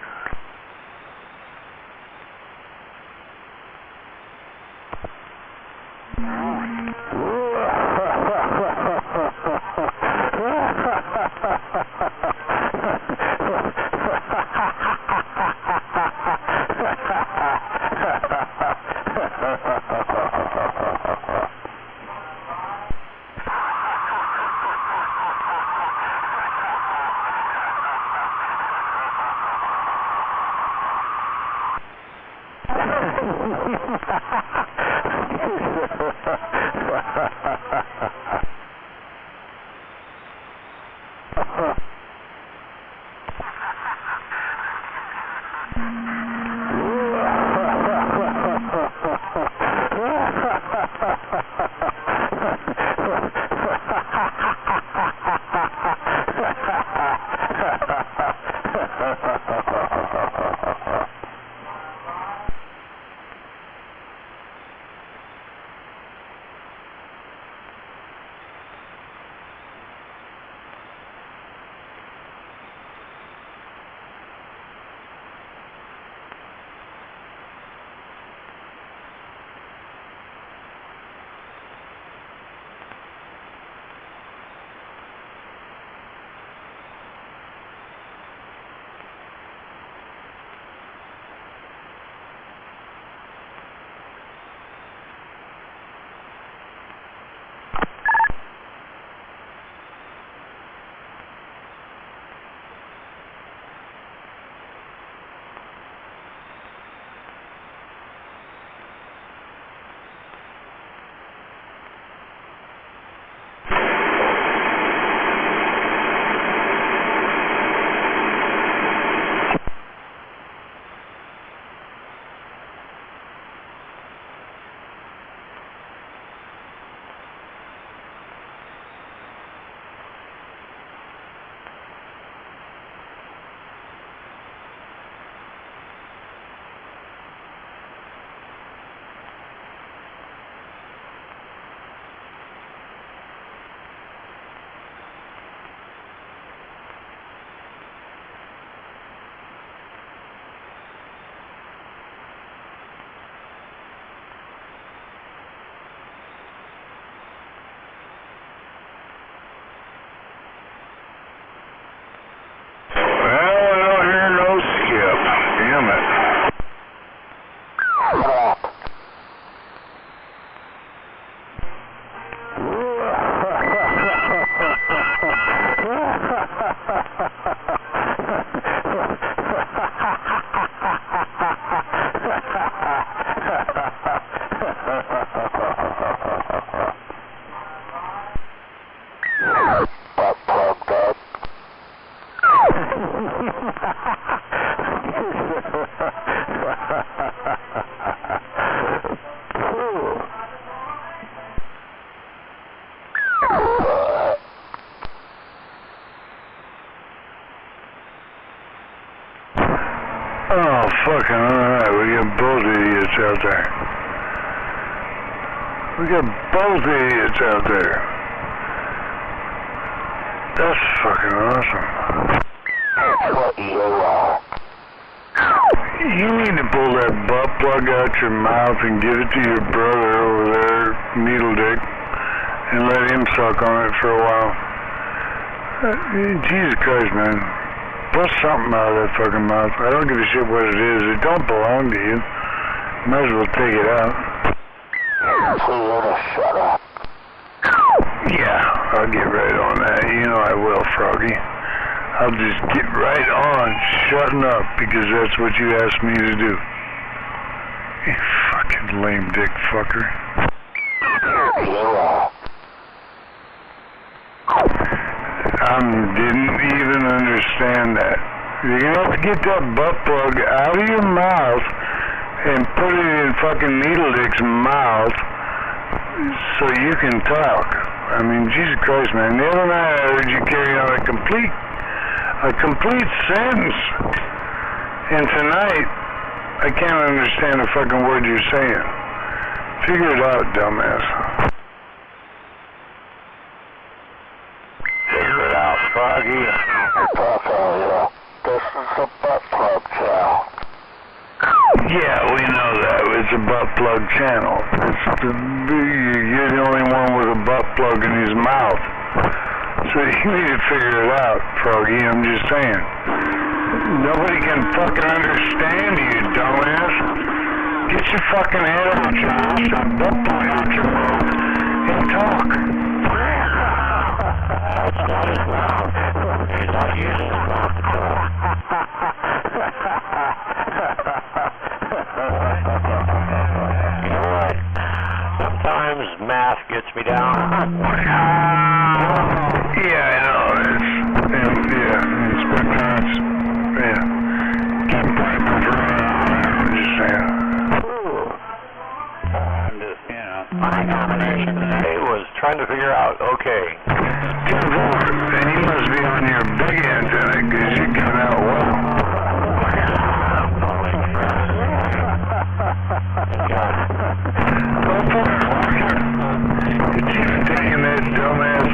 Oh, fucking alright, we got both idiots out there. We got both idiots out there. That's fucking awesome. You need to pull that butt plug out your mouth and give it to your brother over there, Needle Dick, and let him suck on it for a while. Jesus Christ, man. Bust something out of that fucking mouth. I don't give a shit what it is. It don't belong to you. Might as well take it out. Shut up. Yeah, I'll get right on that. You know I will, Froggy. I'll just get right on shutting up because that's what you asked me to do. You fucking lame dick fucker. Didn't even understand that. You're gonna have to get that butt plug out of your mouth and put it in fucking Needle Dick's mouth so you can talk. I mean, Jesus Christ, man. The other night I heard you carry on a complete sentence. And tonight, I can't understand a fucking word you're saying. Figure it out, dumbass. Figure it out, Froggy. plug channel. You're the only one with a butt plug in his mouth. So you need to figure it out, Froggy. I'm just saying. Nobody can fucking understand you, dumbass. Get your fucking head out your ass and butt plug out your mouth and talk. That's not his mouth. He's not using his mouth to talk. You know what? Sometimes math gets me down. Yeah, I know. Inspectors. Yeah. Keep practicing for I'm just saying. I'm just, you know. My combination today was trying to figure out, okay. And you must be on your big antenna because you come out well. It's even taking that dumbass,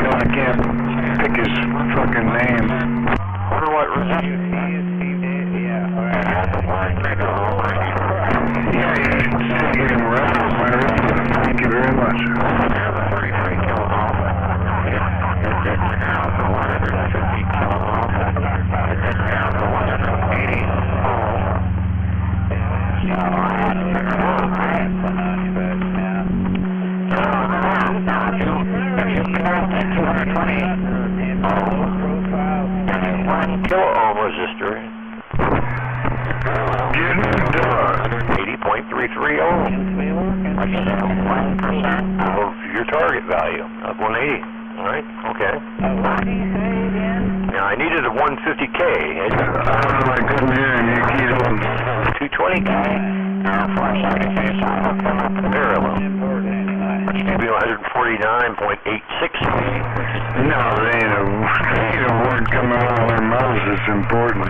I can't pick his fucking name. Wonder what review. Yeah, he's taking him right off my road. Thank you very much. Kilo ohm resistor. Getting it done. 80.33 ohm. 1% of your target value of 180. Alright, okay. Now I needed a 150K. I couldn't hear you, Keto. 220K. 470K parallel. Which should be 149.86. No, there ain't a word coming out of their mouths that's important.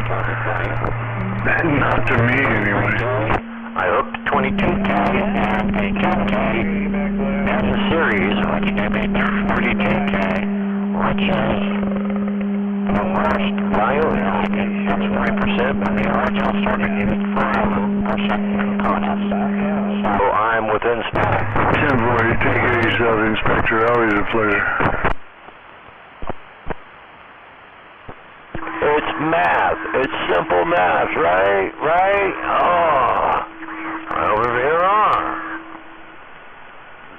Not to me, anyway. I hooked 22K and a 10K as a series, which gave me 32K, which is the worst value. It's 20%, but the original circuit needed 5% components. So I'm within spec. Tim, boy, you take care of yourself, Inspector. Always a pleasure. It's math. It's simple math, right? Right? Oh. Over VIR.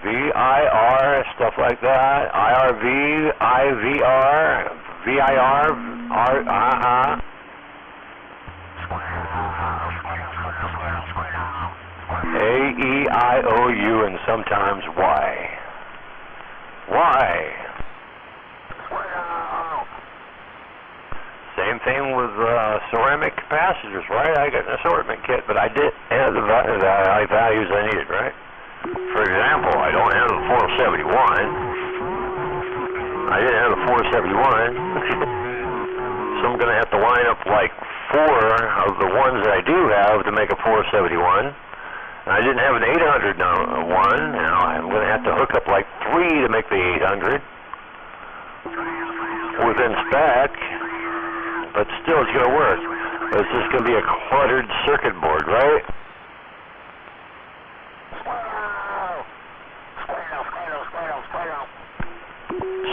VIR, stuff like that. IRV, IVR, VIR, A, E, I, O, U, and sometimes Y. Why? Same thing with ceramic capacitors, right? I got an assortment kit, but I didn't have the values I needed, right? For example, I don't have the 471. I didn't have the 471. So I'm going to have to line up like 4 of the ones that I do have to make a 471. And I didn't have an 800 one. Now I'm going to have to hook up like 3 to make the 800 within spec. But still, it's going to work. It's just going to be a cluttered circuit board, right?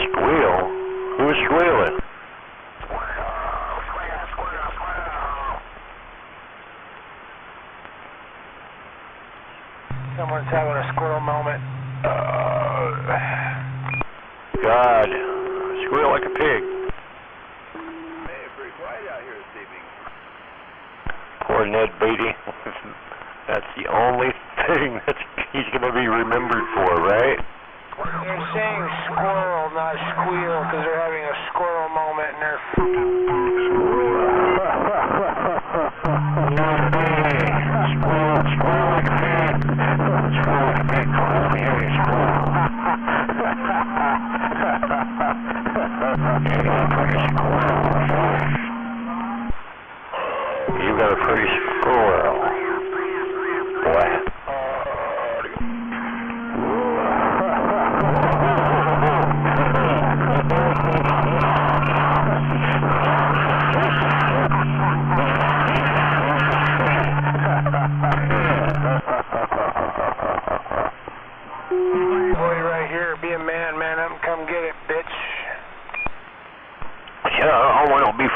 Squeal? Who's squealing? Someone's having a squirrel moment. God. Squeal like a pig. Poor Ned Beatty. That's the only thing that he's going to be remembered for, right? They're saying squirrel, not squeal, because they're having a squirrel moment and they're... Squirrel like a pig. Squirrel like a pig. Let me hear you squirrel. You got a pretty squirrel. Boy.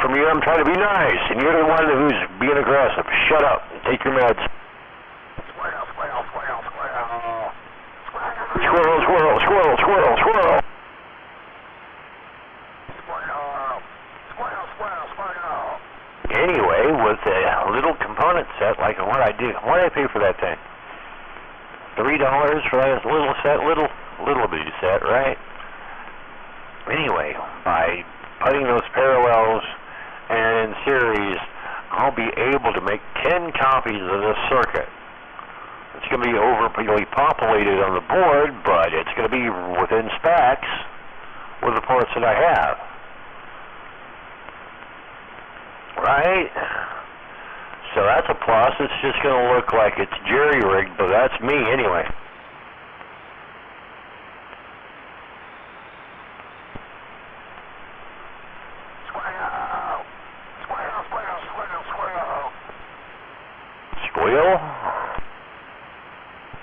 from you. I'm trying to be nice, and you're the one who's being aggressive. Shut up. Take your meds. Squirrel, squirrel, squirrel, squirrel. Squirrel, squirrel, squirrel, squirrel, squirrel. Squirrel, squirrel, squirrel, squirrel. Anyway, with a little component set, like what I do, what did I pay for that thing? $3 for that little set, little bitty set, right? Anyway, by putting those parallels and in series, I'll be able to make 10 copies of this circuit. It's going to be overly populated on the board, but it's going to be within specs with the parts that I have. Right? So that's a plus. It's just going to look like it's jerry-rigged, but that's me anyway. Squirrel, squirrel, squirrel, squirrel, squirrel. Squeal?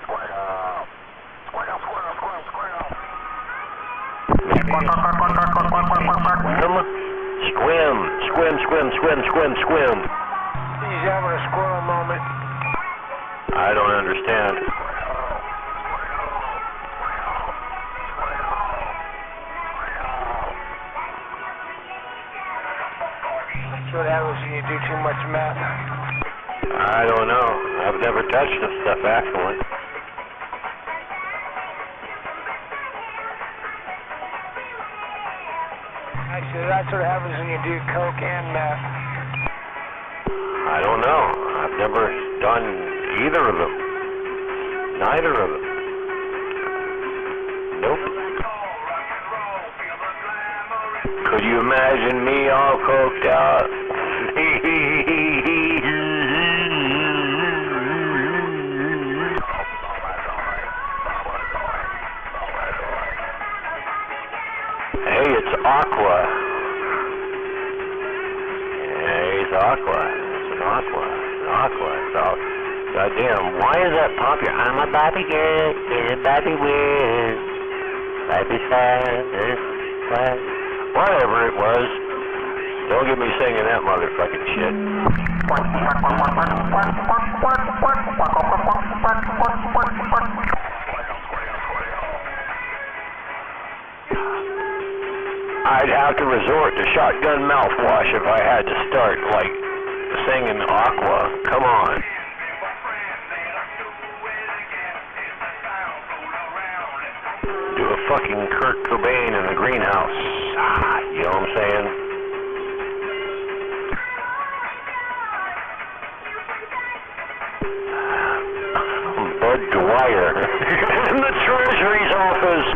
Squirrel, squirrel, squirrel, squirrel, squirrel. Squim, squim, squim, squim, squim, squim. He's having a squirrel moment. I don't understand. That's what happens when you do too much math. I don't know. I've never touched this stuff, actually. Actually, that's what happens when you do coke and meth. I don't know. I've never done either of them. Neither of them. Nope. Could you imagine me all coked out? Hey, it's Aqua. Hey, it's Aqua. It's an Aqua. It's an Aqua. So, goddamn, why is that popular? I'm a Bobby girl. It's a Bobby win. Bobby sad. Whatever it was. Don't get me singing that motherfucking shit. I'd have to resort to shotgun mouthwash if I had to start, like, singing Aqua. Come on. Do a fucking Kurt Cobain in the greenhouse. You know what I'm saying? Bud Dwyer in the Treasury's office.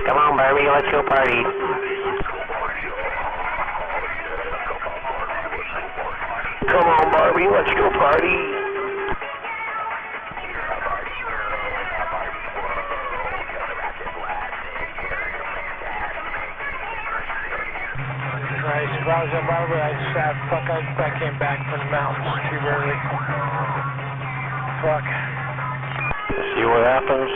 Come on, Barbie, let's go party. Come on, Barbie, let's go party. If I was a barber, I came back from the mountains too early. Fuck. See what happens?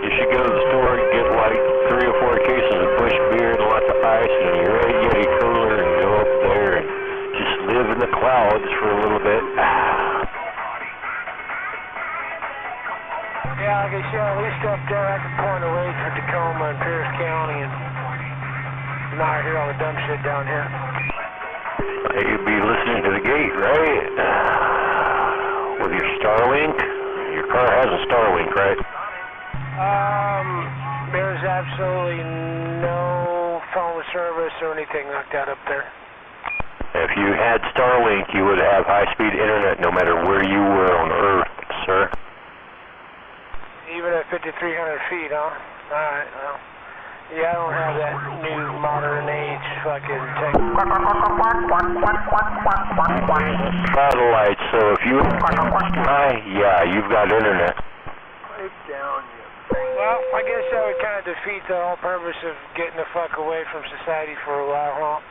You should go to the store and get like 3 or 4 cases of Busch beer and lots of ice and your Yeti cooler and go up there and just live in the clouds for a little bit. Yeah, like I said, at least up there I can point away for Tacoma and Pierce County and not hear all the dumb shit down here. You'd be listening to the gate, right? With your Starlink? Your car has a Starlink, right? There's absolutely no phone service or anything like that up there. If you had Starlink, you would have high-speed internet no matter where you were on Earth, sir. Even at 5,300 feet, huh? Alright, well. Yeah, I don't have that new modern age fucking tech. Satellite, so if you yeah, you've got internet. Pipe down, you. Well, I guess that would kind of defeat the whole purpose of getting the fuck away from society for a while, huh?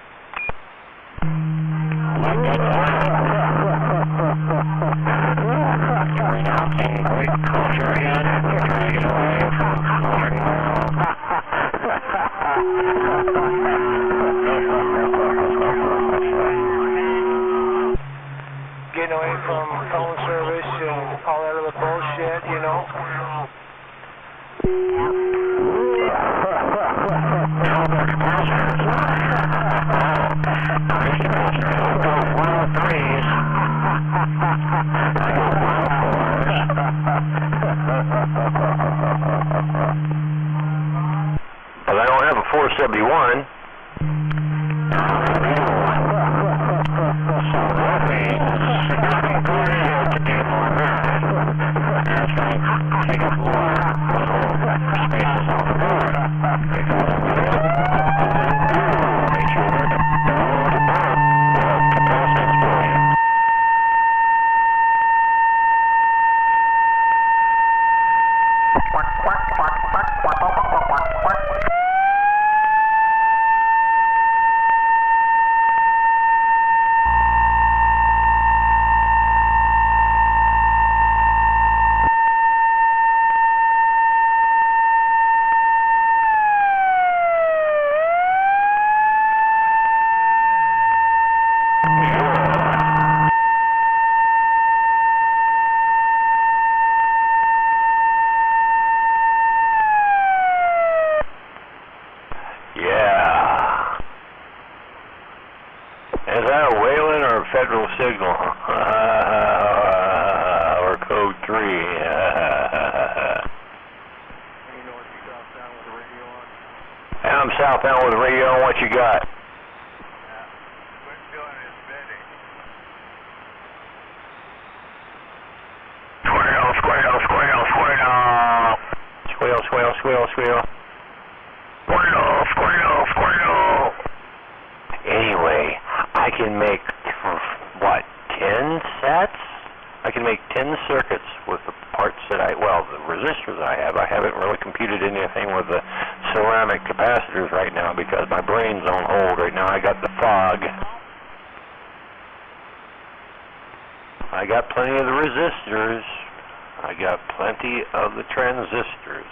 Is that a Wayland or a Federal signal? Or code 3? I'm southbound with the radio on. What you got? Squirrel. Anyway, I can make, what, 10 sets? I can make 10 circuits with the parts that the resistors I haven't really computed anything with the ceramic capacitors right now because my brain's on hold right now. I got the fog. I got plenty of the resistors. I got plenty of the transistors.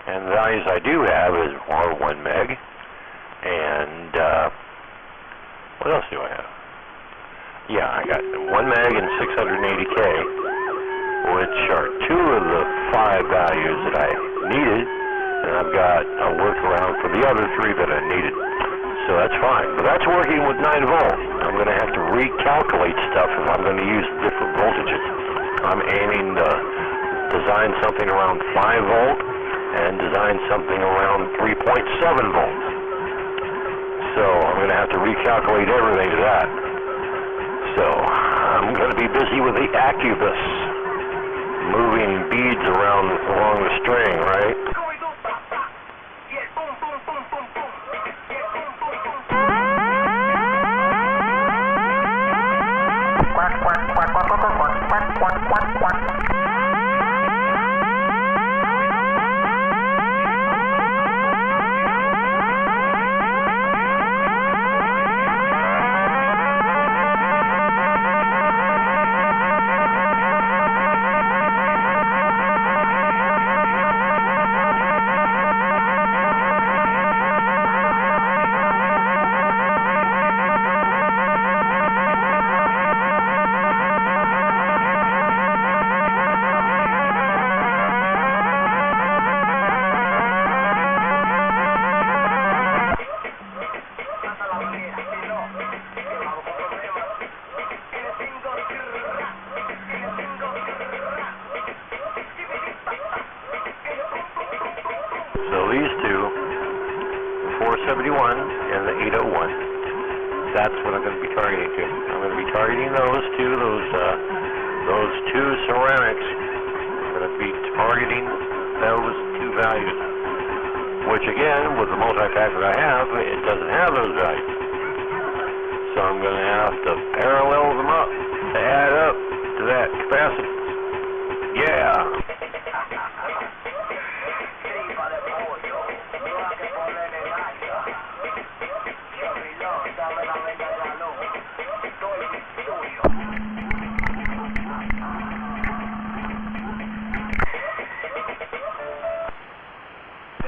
And the values I do have is 1 meg. And, what else do I have? Yeah, I got 1 meg and 680K, which are 2 of the 5 values that I needed. And I've got a workaround for the other 3 that I needed. So that's fine. But that's working with 9 volts. I'm going to have to recalculate stuff if I'm going to use different voltages. I'm aiming to design something around 5 volt and design something around 3.7 volts. So I'm going to have to recalculate everything to that. So I'm going to be busy with the Acubus, moving beads around along the string, right? So these two, the 471 and the 801, that's what I'm going to be targeting to. I'm going to be targeting those two ceramics. I'm going to be targeting those 2 values, which again, with the multi-factor I have, it doesn't have those values. So I'm going to have to parallel them up to add up to that capacity. Yeah.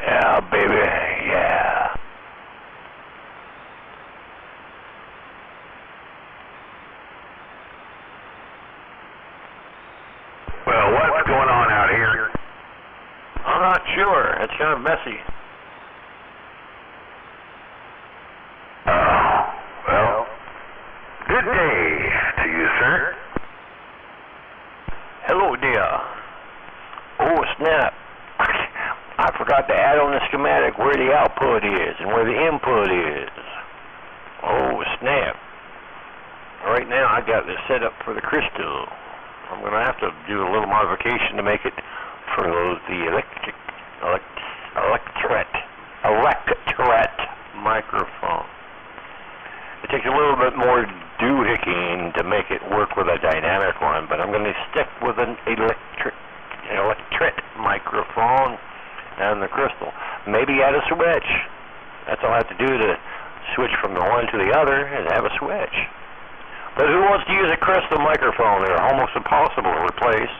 Yeah, baby, yeah. Well, what's going on out here? I'm not sure. It's kind of messy. Well, good day to you, sir. Hello, dear. Oh, snap. I forgot to add on the schematic where the output is and where the input is. Oh, snap. Right now, I got this set up for the crystal. I'm going to have to do a little modification to make it for the electret microphone. It takes a little bit more doohicking to make it work with a dynamic one, but I'm going to stick with an electret microphone and the crystal. Maybe add a switch. That's all I have to do to switch from the one to the other and have a switch. But who wants to use a crystal microphone? They're almost impossible to replace.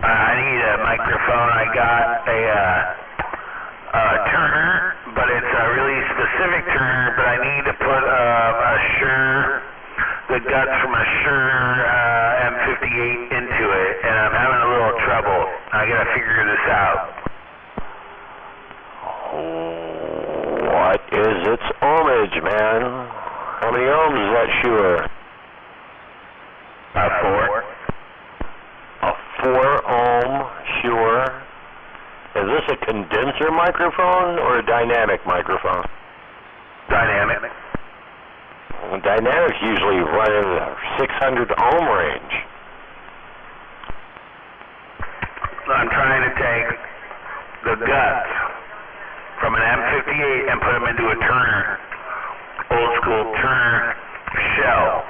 I need a microphone. I got a Turner, but it's a really specific Turner, but I need to put the guts from a Shure M58 into it, and I'm having a little trouble. I gotta figure this out. What is its ohmage, man? How many ohms is that Shure? 4. A 4-ohm Shure. Is this a condenser microphone or a dynamic microphone? Dynamic. Well, dynamics usually run in the 600 ohm range. I'm trying to take the guts from an M58 and put them into a Turner, old school Turner shell.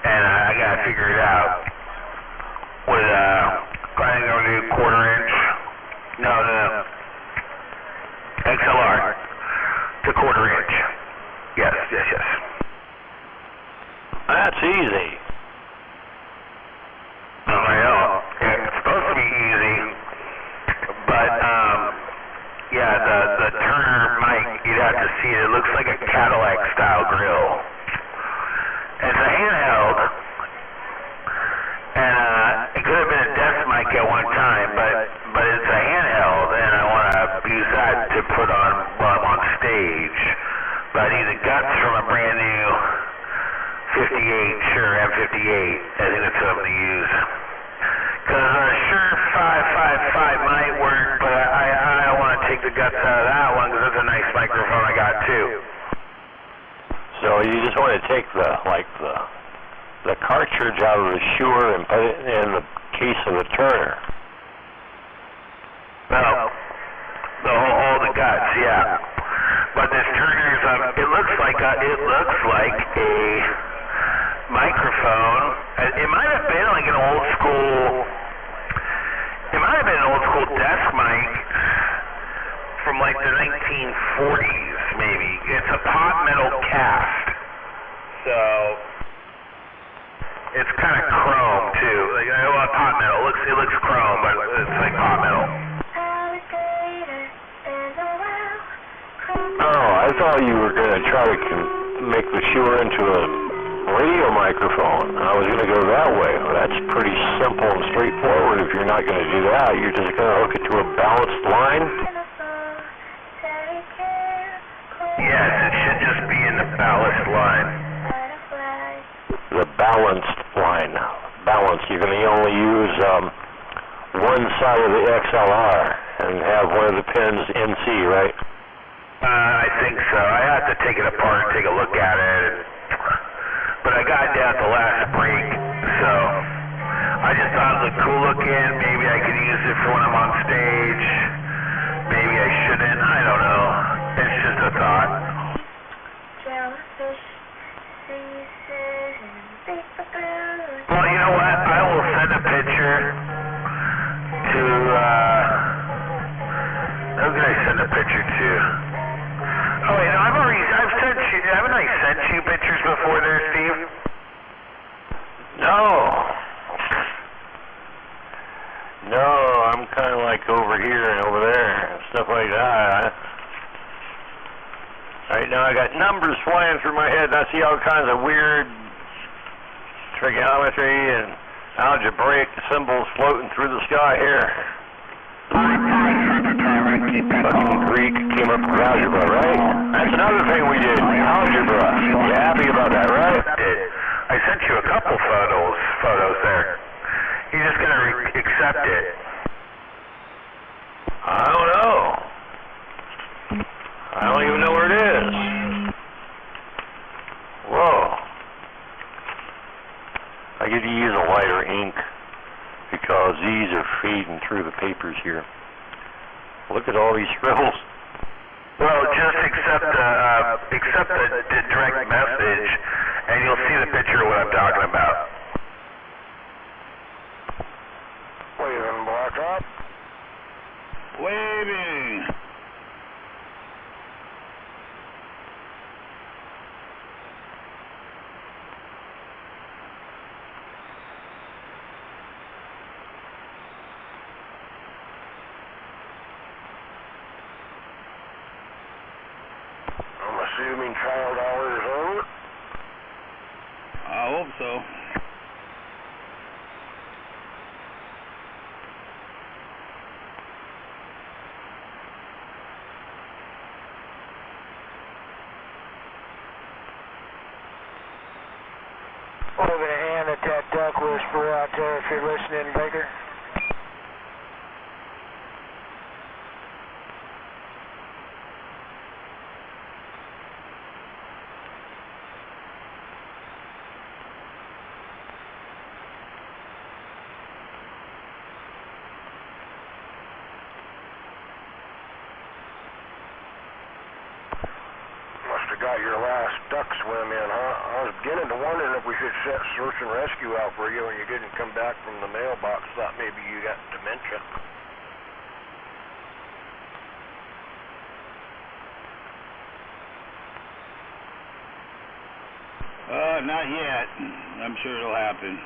And I gotta figure it out. With probably gonna do 1/4 inch. No. XLR to 1/4 inch. Yes. That's easy. Well, it's supposed to be easy, but yeah, the Turner mic, you'd have to see it. It looks like a Cadillac style grill. It's a handheld, and it could have been a desk mic at one time, but it's a handheld, and I want to use that to put on while I'm on stage. But I need the guts from a brand new 58, Shure M58. I think that's what I'm going to use. Because Shure 555 might work, but I want to take the guts out of that one because that's a nice microphone I got too. So you just want to take the cartridge out of the Shure and put it in the case of the Turner. No, all the guts, yeah. But this Turner's, it looks like a microphone. It might have been like an old school. It might have been an old school desk mic from like the 1940s, maybe. It's a pot metal cast, so it's kind of chrome too. Like pot metal. It looks chrome, but it's like pot metal. Oh, I thought you were going to try to make the Shure into a radio microphone. I was going to go that way. Well, that's pretty simple and straightforward. If you're not going to do that, you're just going to hook it to a balanced line. Yes, it should just be in the ballast line. The balanced line. Balance. You're going to only use one side of the XLR and have one of the pins NC, right? I think so. I have to take it apart and take a look at it. But I got it down at the last break, so I just thought it looked cool looking. Maybe I could use it for when I'm on stage. Maybe I shouldn't. I don't know. It's just a thought. Well, you know what? I will send a picture to, who can I send a picture to? Oh, wait, no, haven't I sent you pictures before there, Steve? No, I'm kind of like over here and over there and stuff like that. Right now I got numbers flying through my head and I see all kinds of weird trigonometry and algebraic symbols floating through the sky here. Fucking Greek came up with algebra, right? That's another thing we did, algebra. You happy about that, right? I sent you a couple photos there. You're just gonna accept it. I don't know. I don't even know where it is. Whoa. I get to use a lighter ink because these are fading through the papers here. Look at all these scribbles. Well, just accept the direct message, and you'll see the picture of what I'm talking about. Waving, block up. Waving. Assuming trial dollars over. I hope so. Waving a hand at that duck whisperer out there if you're listening, Baker. Got your last duck swim in, huh? I was beginning to wondering if we should set search and rescue out for you when you didn't come back from the mailbox. Thought maybe you got dementia. Not yet. I'm sure it'll happen.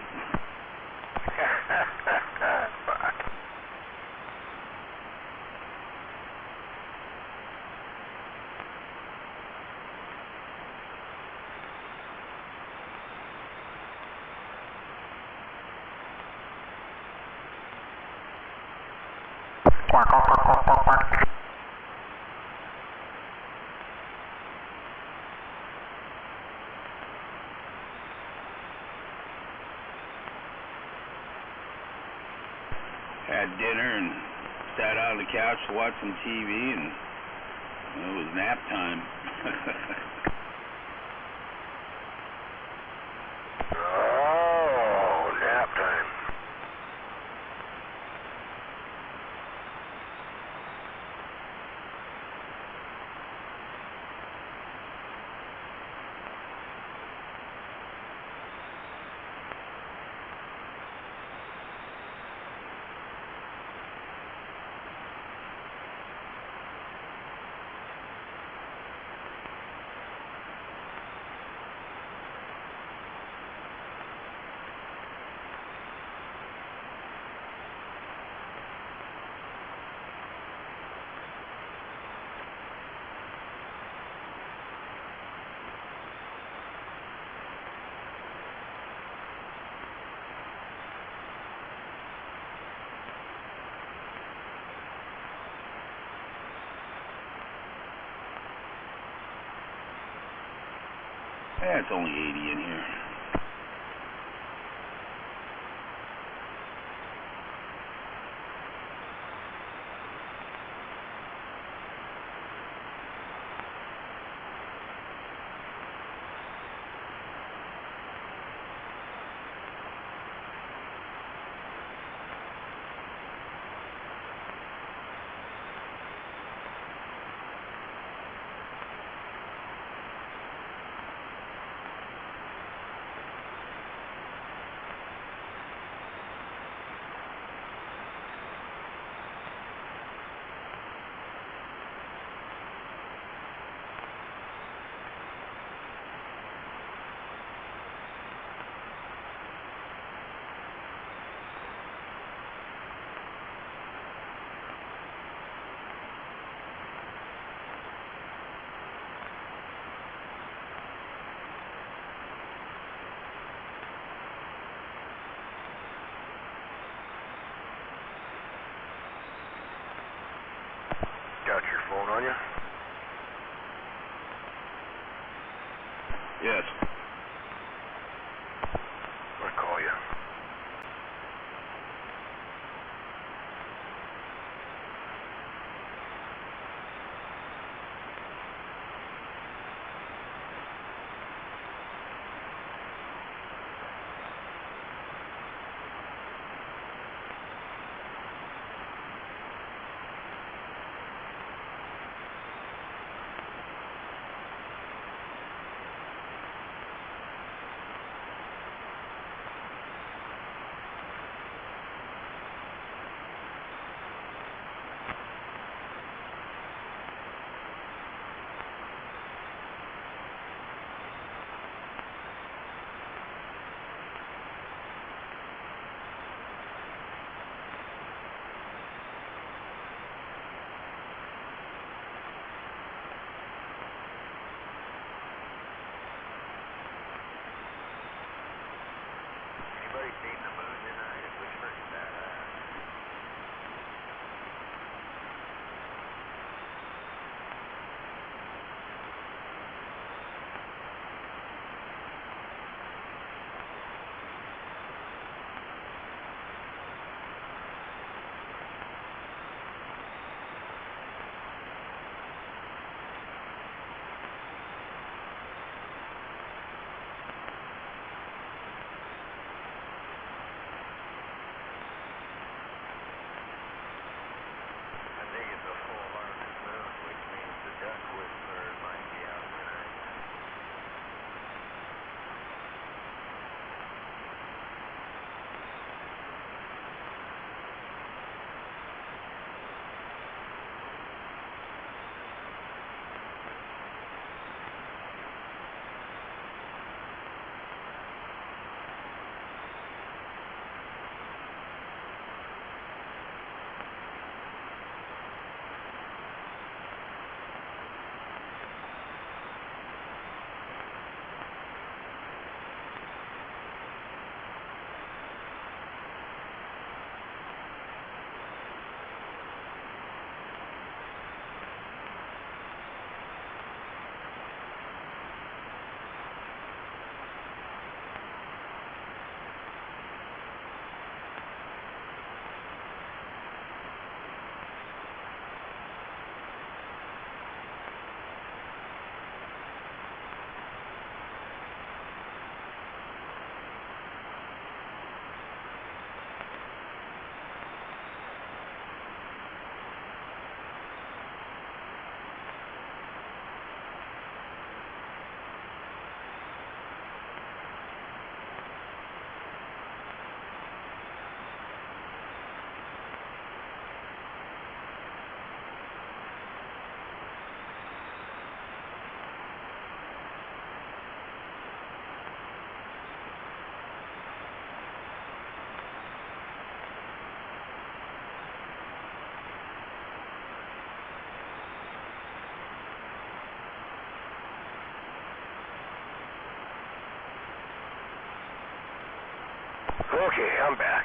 Had dinner and sat on the couch to watch some TV, and it was nap time. Oh, nap time. Yeah, it's only 80 in here. Got your phone on you? Yes. I'll call you. Okay, I'm back.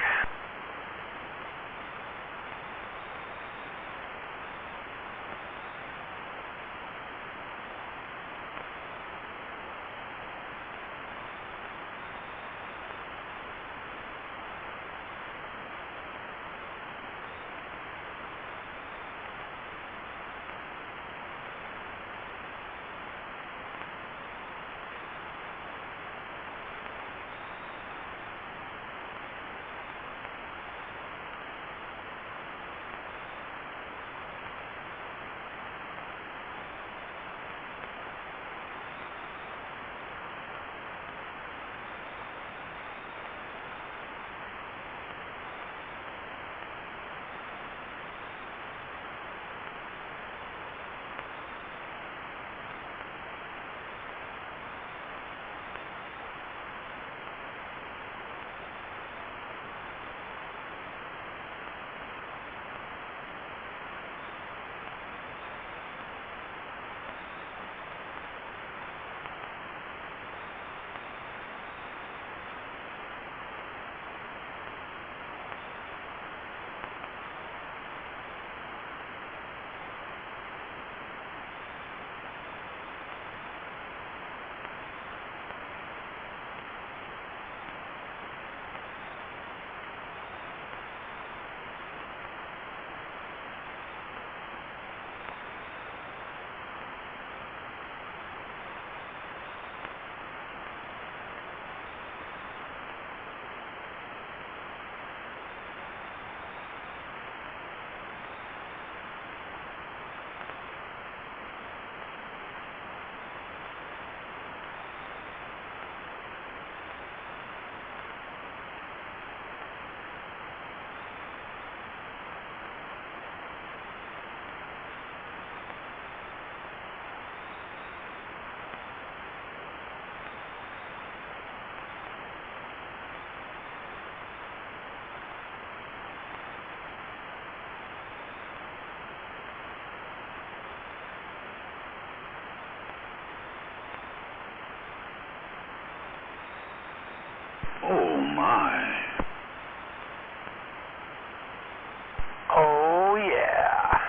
Oh my. Oh, yeah.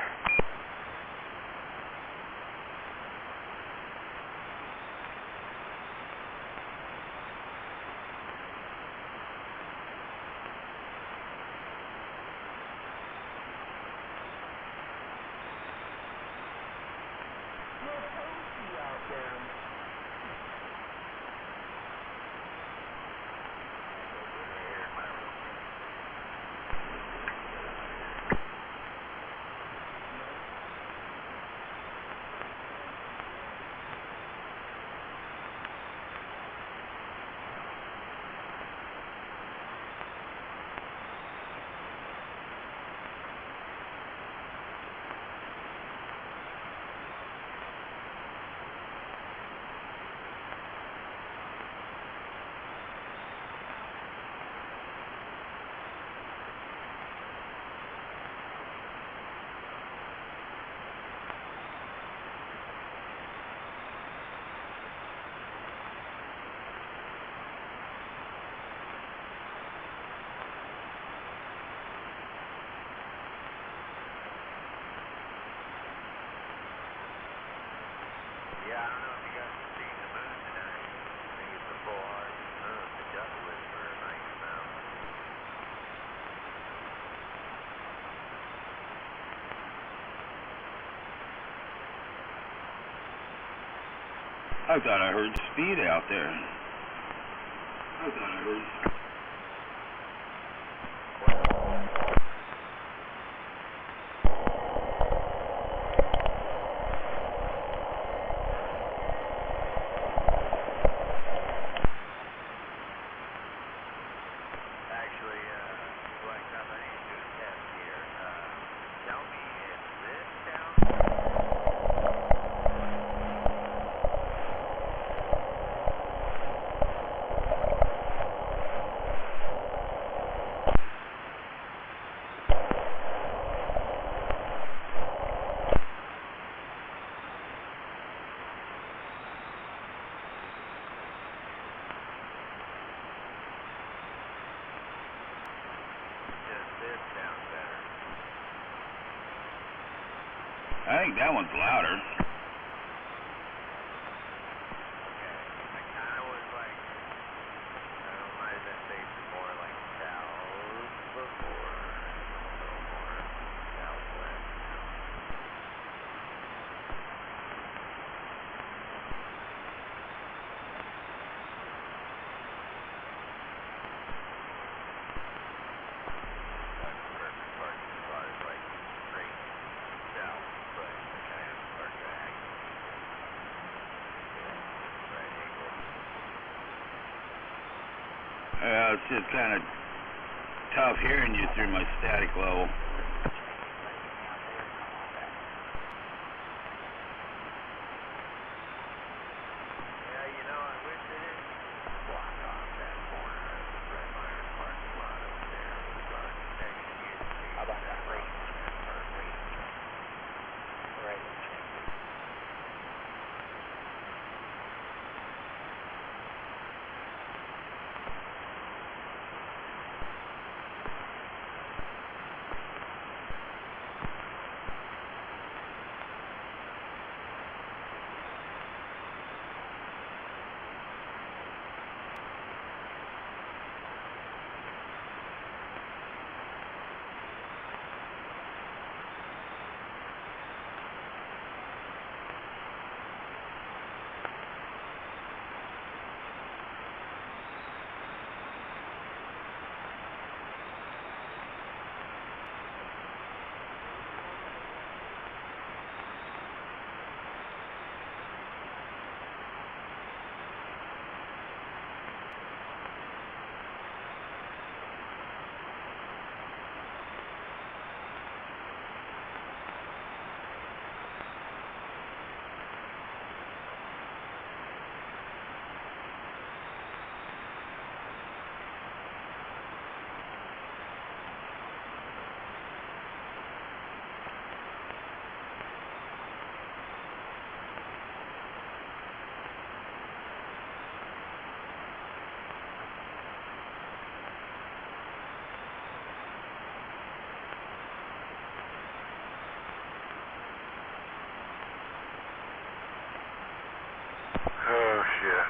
Yeah, I don't know if you guys can see the moon tonight. I think it's a full harvest moon to juggle with for a nice amount. I thought I heard speed out there. I thought I heard speed. Actually, Blacktop, I need to do a test here. Tell me, is this down? I think that one's louder. Okay, I kind of was like, I don't know, might have been facing more like south before, a little more southwest now. That's the perfect parking spot is like straight south, but I kind of have to park back. Right angle. It's just kind of tough hearing you through my static level. Yeah, you know, I wish they didn't block off that corner of the Red Myers parking lot over there. It would have executed me. How about that range? Or range. Right. Oh, shit.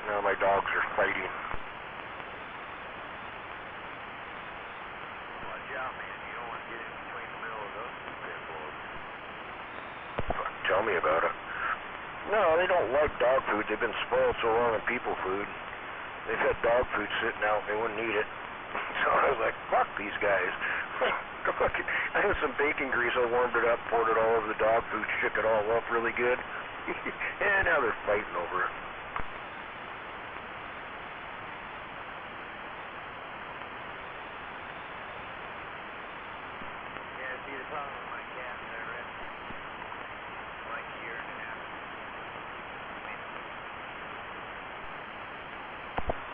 Now my dogs are fighting. Watch out, man. You don't want to get in between the middle of those two pit bulls. Fuck, tell me about it. No, they don't like dog food. They've been spoiled so long on people food. They've had dog food sitting out and they wouldn't eat it. So I was like, fuck these guys. I had some bacon grease. I warmed it up, poured it all over the dog food, shook it all up really good. And now they're fighting over it. Yeah, see, the problem with my cat that I rescued like a year and a half.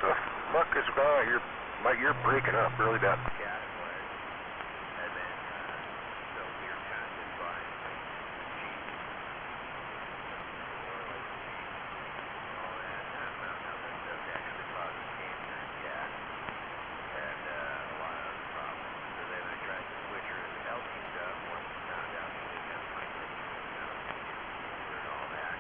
The fuck is going on? You're breaking up really bad. Cat it was. And then, so we were kind of just buying like cheap. Or like cheap. All that. Not that stuff actually causes cancer in cats. And a lot of other problems. So then I tried to switch her into healthy stuff once I found out she didn't have microchips and I was going to get cancer and all that.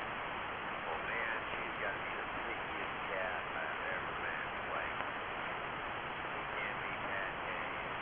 Well, man, she's got to be the pickiest cat I've ever met. Like, he can't be bad tame.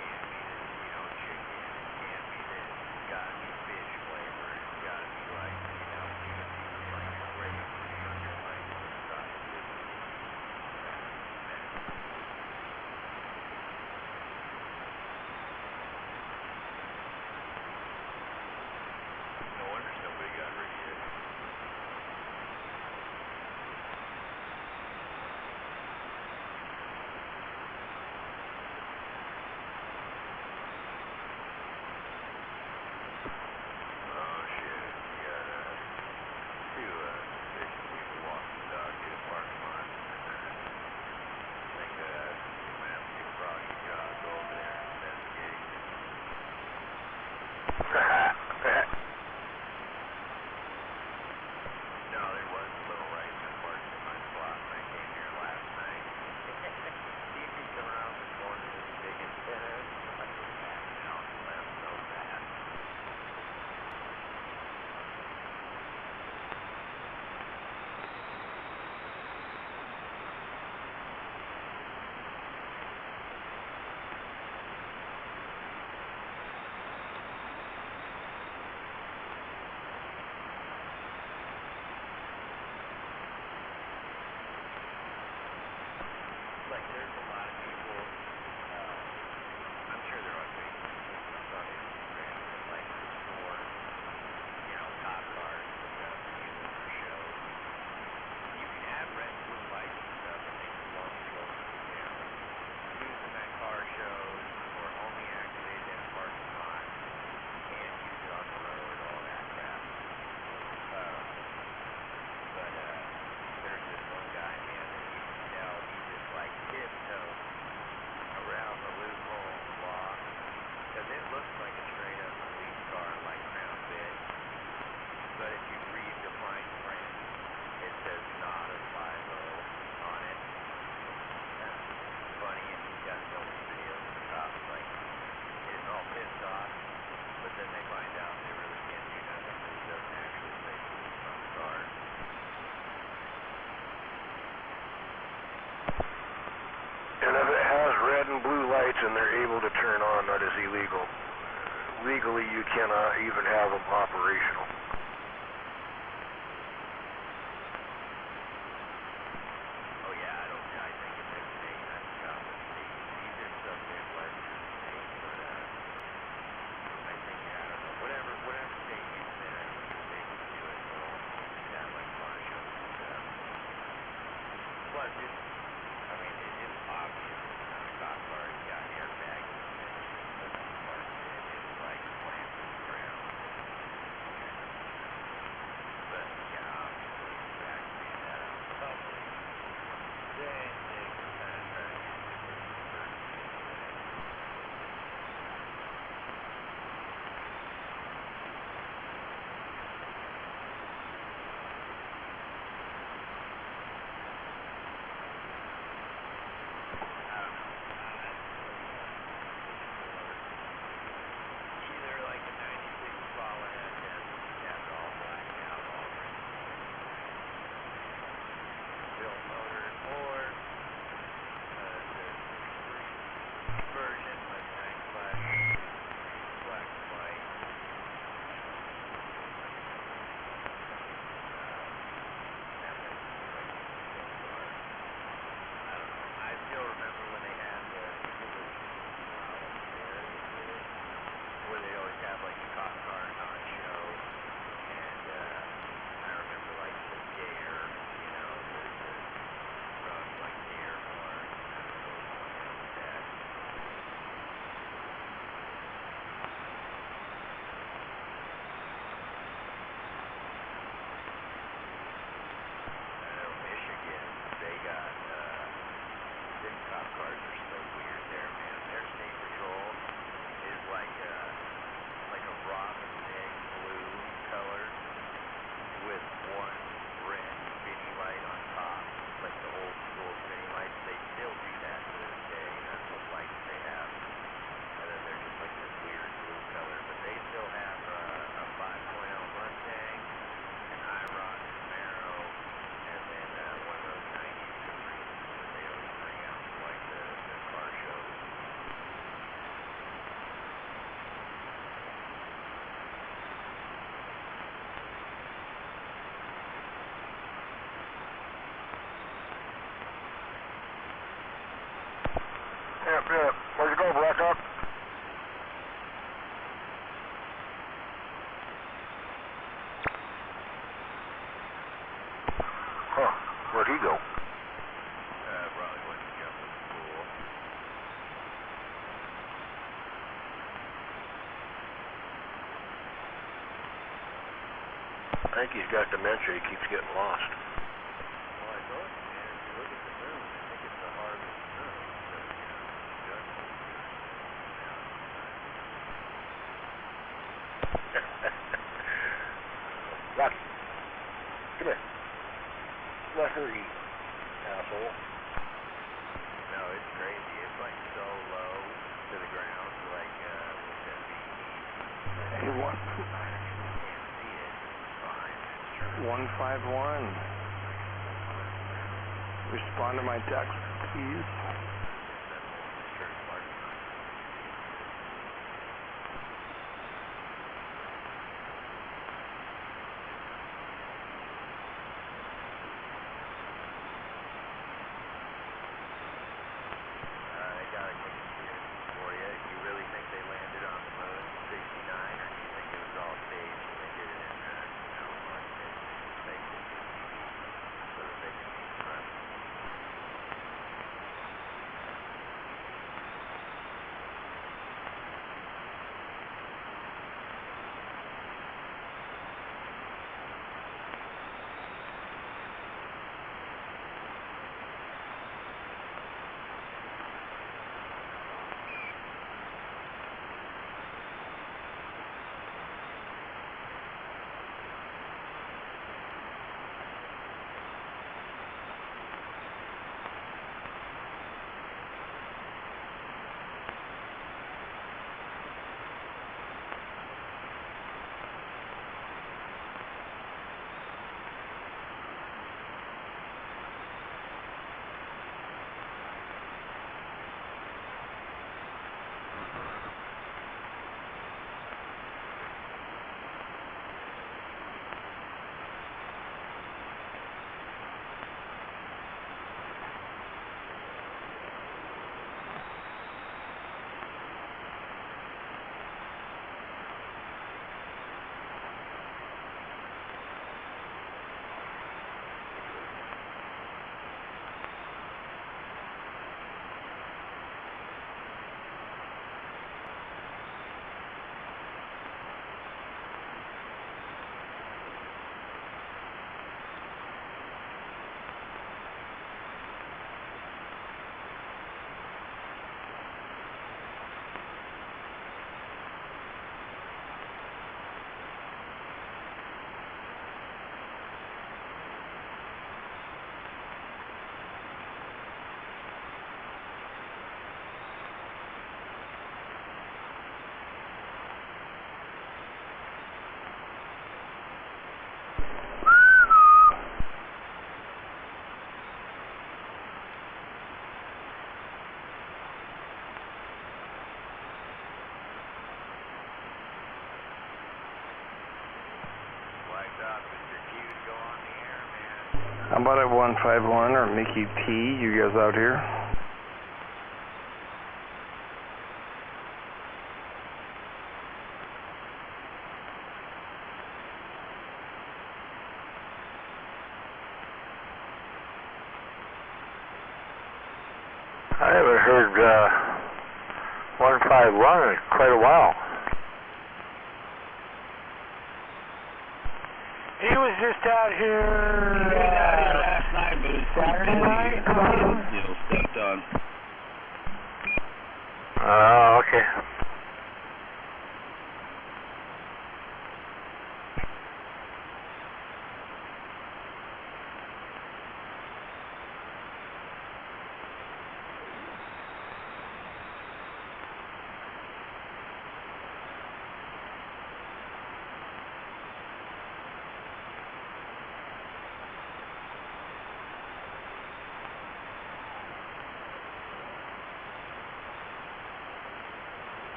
lights and they're able to turn on, that is illegal. Legally, you cannot even have them operational. Oh yeah, I think in this state that's tough. These are some Midwestern states, but I think, I don't know, whatever state you've been in, they can do it. So just have like car shows and stuff. Plus, it's obvious. Cop cars got airbags in them, but it's like slammed to the ground. But yeah, obviously, the fact of being that out in public, they can kind of try to use it as an emergency. Either like a 96 fallen at them, have it all blacked out, all built motors, or the version like nice black and white. I don't know. I still remember when they had where they always have like the cop cars on show, and I remember like the Dare, the truck like Dare cars, and I don't know what else with that. I know Michigan, they got them cop cars are so weird there, man. Their state patrol is like a robin egg blue color with one red spinny light on top, like the old school spinny lights. They still do that to this day. That's what lights they have. And then they're just like this weird blue color. But they still have a 5.0 Mustang, an IROC Camaro, and then one of those 90s Caprices that they always bring out for like the car shows. Yeah. Where'd you go, Black Hawk? Huh. Where'd he go? Probably went to jump in the pool. I think he's got dementia. He keeps getting lost. Well, I told you, man, if you look at the moon, I think it's the harvest moon. So, Rocky, come here. Let her eat, asshole. no, it's crazy. It's like so low to the ground, like with that BE. Hey, You can't see it. It's fine. It's true. 151. Respond to my text, please. Church parking lot. I got a conspiracy for you. You really think they landed on the moon in 69, or do you think it was all staged and they did it in, on space so that they can be president? How about at 151 or Mickey T? You guys out here? I haven't heard 151 in quite a while. He was just out here last night, but it's Saturday night. Stepped on. Oh, okay.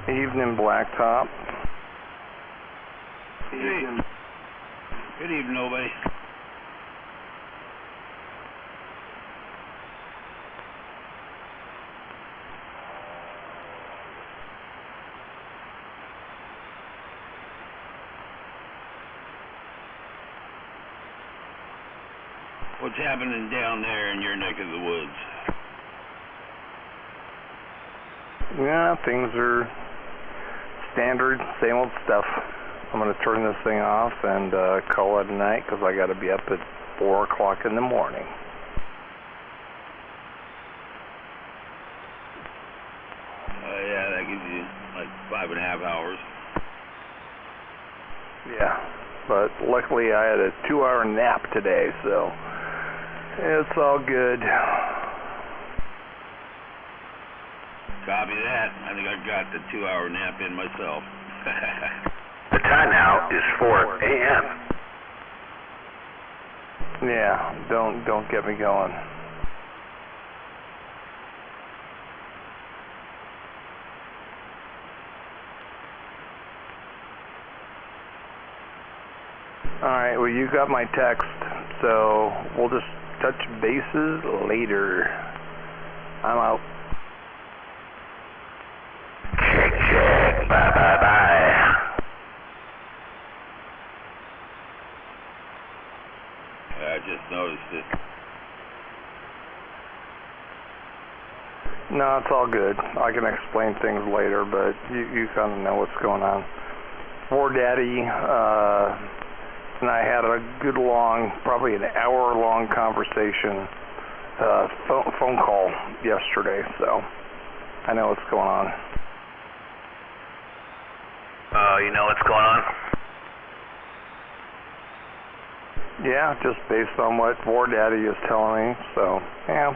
Evening, Blacktop. Good evening, nobody. What's happening down there in your neck of the woods? Yeah, things are standard, same old stuff. I'm going to turn this thing off and call it a night because I got to be up at 4 o'clock in the morning. Yeah, that gives you like 5.5 hours. Yeah, but luckily I had a 2-hour nap today, so it's all good. Copy that. I think I got the 2-hour nap in myself. The time now is 4 a.m. Yeah, don't get me going. Alright, well you got my text, so we'll just touch bases later. I'm out. Check. Bye. I just noticed it. No, it's all good. I can explain things later, but you kind of know what's going on. War Daddy and I had a good long, probably an hour-long conversation, phone call yesterday, so I know what's going on. You know what's going on? Yeah, just based on what War Daddy is telling me, so, yeah,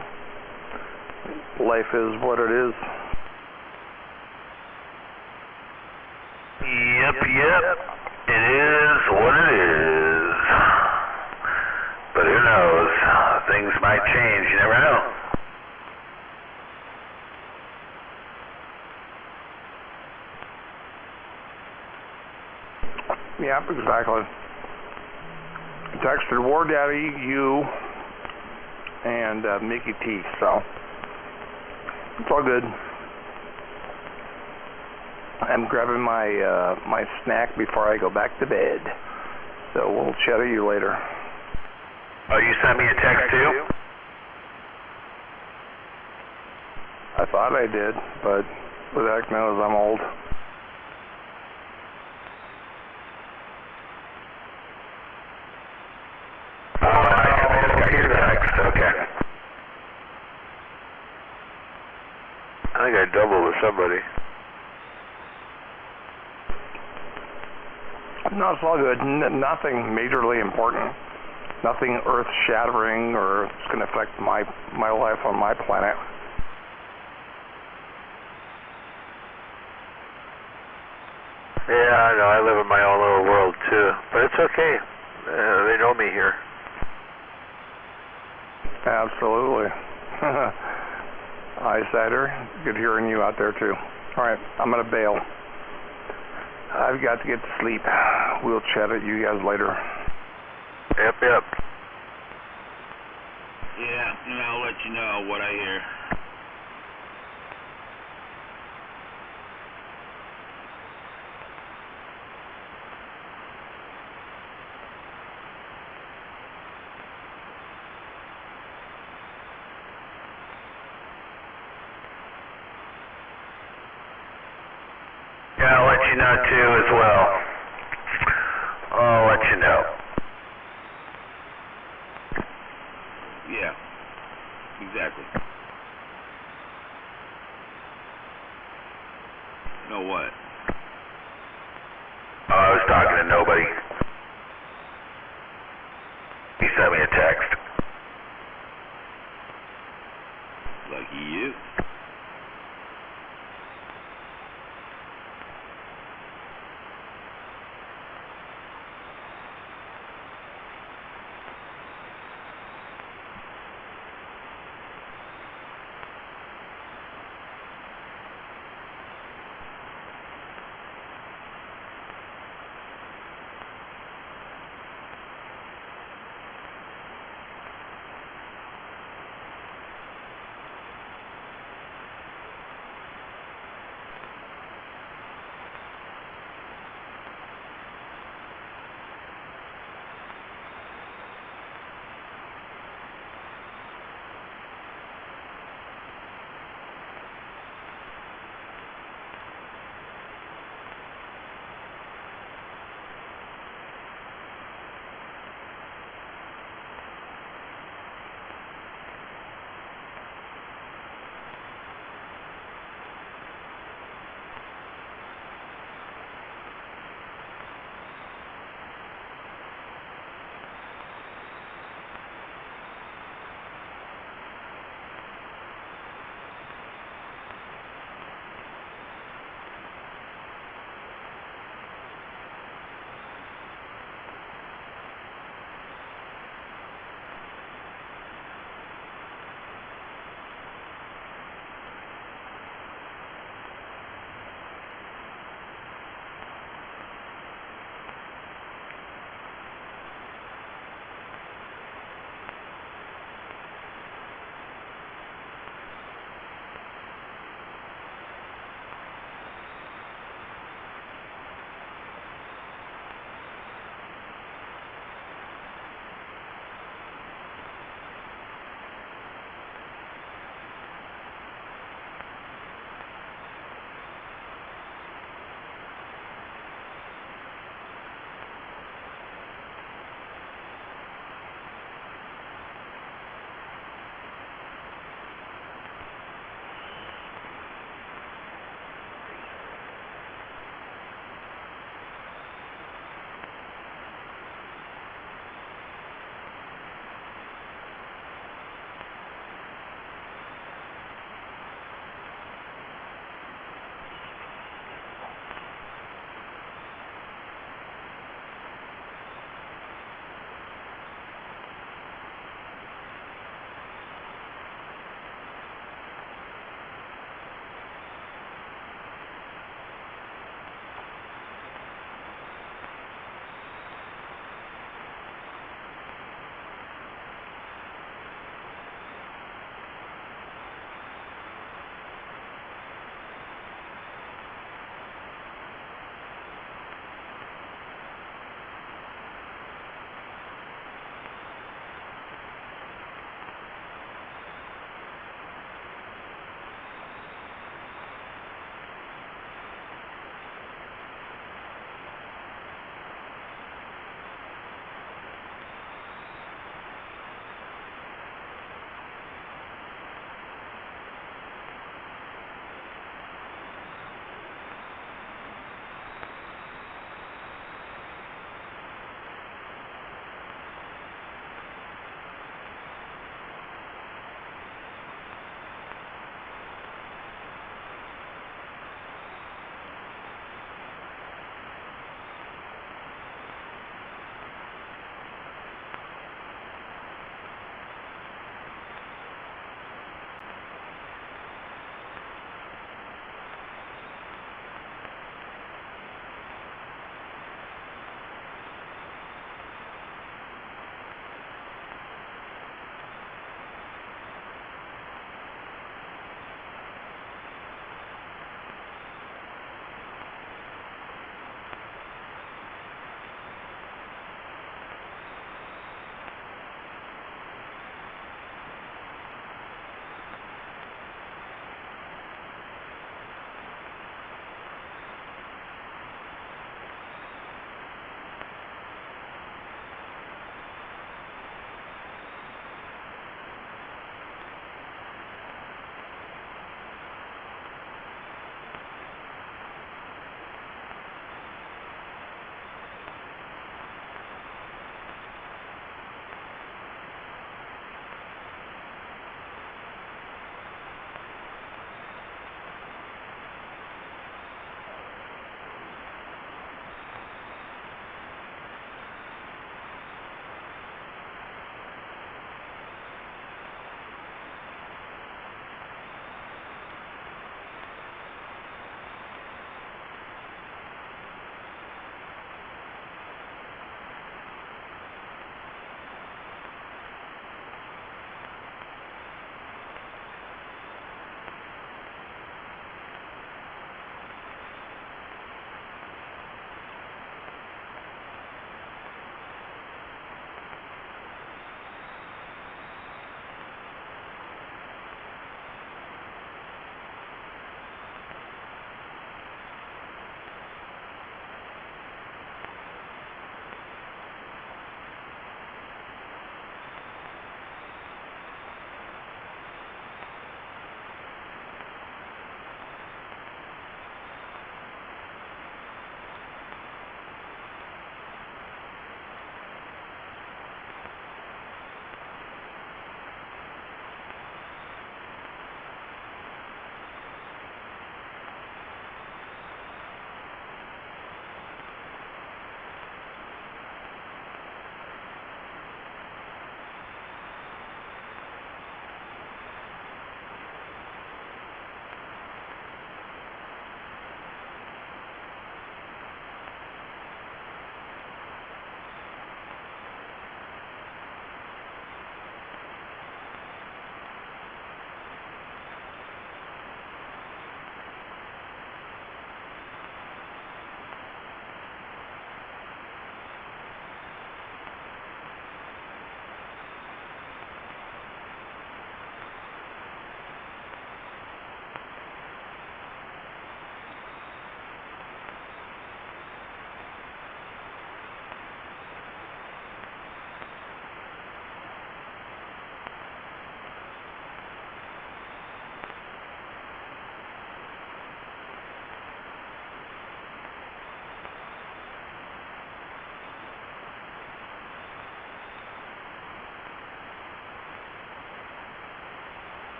life is what it is. Yep. It is what it is. But who knows? Things might change. You never know. Yep, exactly. Texted War Daddy, you, and Mickey T, so it's all good. I'm grabbing my my snack before I go back to bed, so we'll chat with you later. Oh, you sent me a text too? I thought I did, but who the heck knows, I'm old. I think I doubled with somebody. No, it's all good. Nothing majorly important. Nothing earth-shattering or it's going to affect my life on my planet. Yeah, I know. I live in my own little world too, but it's okay. They know me here. Absolutely. Hi, Sider. Good hearing you out there too. All right, I'm going to bail. I've got to get to sleep. We'll chat at you guys later. Yep. Yeah, and I'll let you know what I hear. Yeah, I'll let you know too as well. I'll let you know. Yeah, exactly. Know what? Oh, I was talking to nobody. He sent me a text. Lucky you.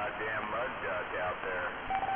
goddamn mud duck out there.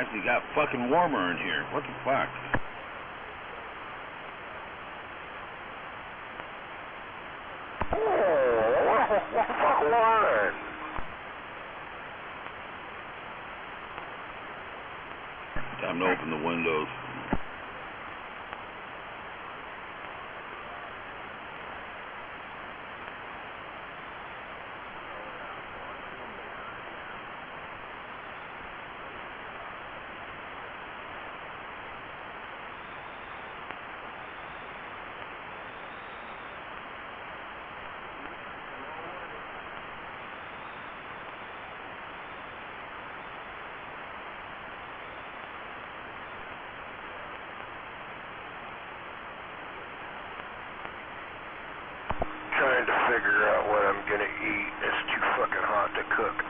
Actually got fucking warmer in here. What the fuck? Oh, what the fuck line? Time to open the windows. Trying to figure out what I'm gonna eat. It's too fucking hot to cook.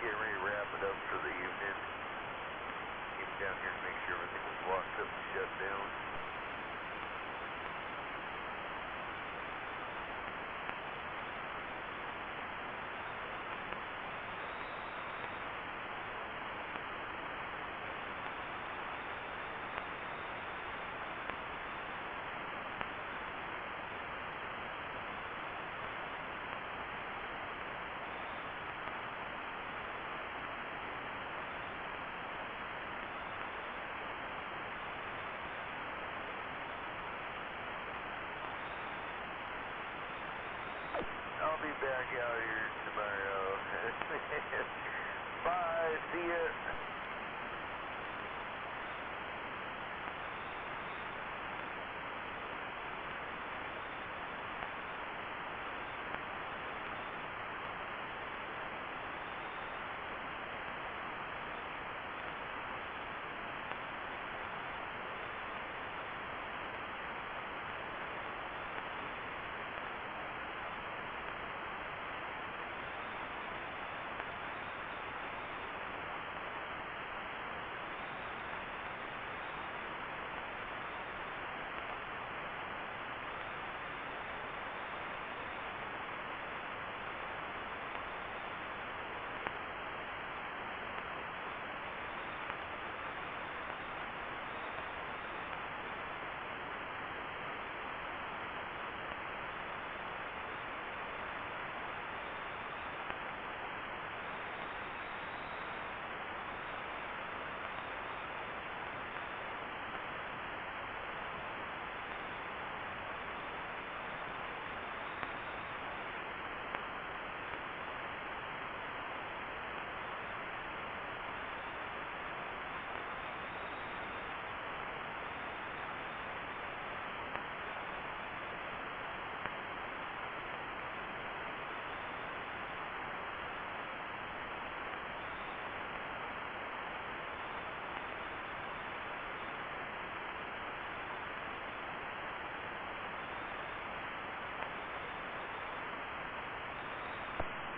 getting ready to wrap it up for the evening. Came down here to make sure everything was locked up and shut down. I'll be back out here tomorrow. Bye, see ya.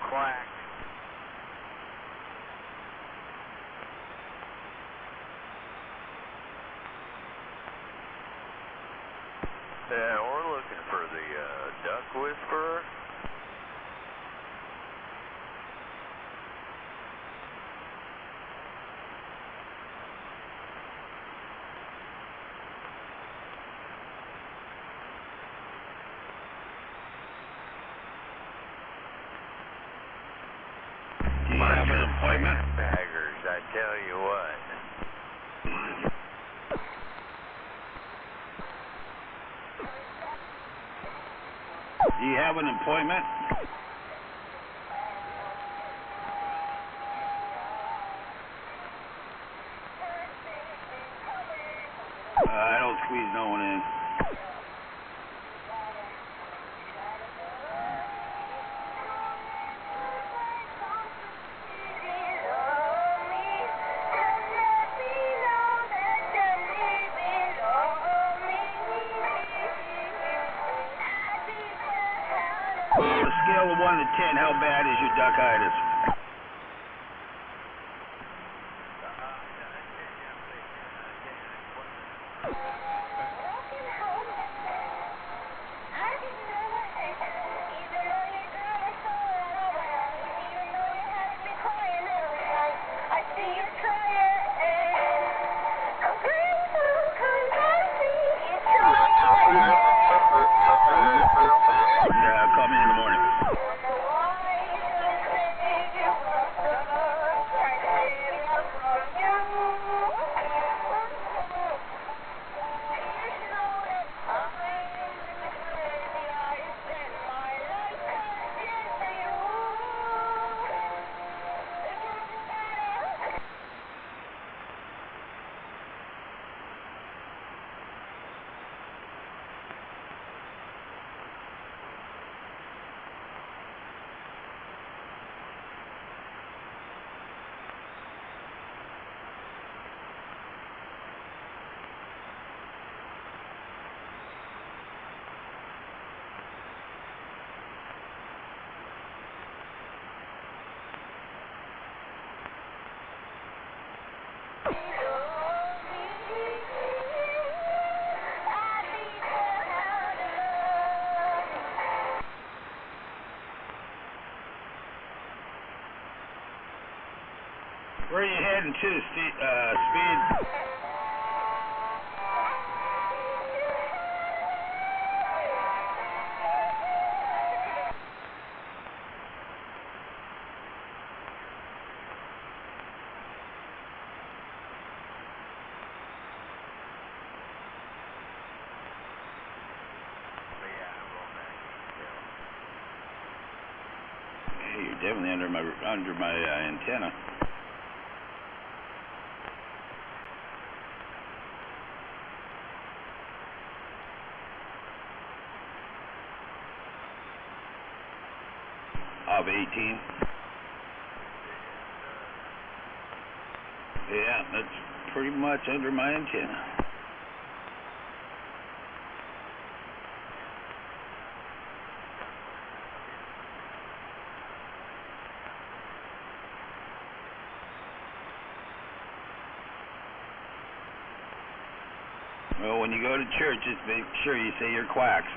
Quack. Yeah, we're looking for the duck whisperer. Do you have an appointment? Baggers, I tell you what. Do you have an appointment? I don't squeeze no one in. On a scale of 1 to 10, how bad is your duckitis? Yeah, call me in the morning. Where are you heading to, Speed? Hey, you're definitely under my antenna. Of 18. Yeah, that's pretty much under my antenna. Well, when you go to church, just make sure you say your quacks.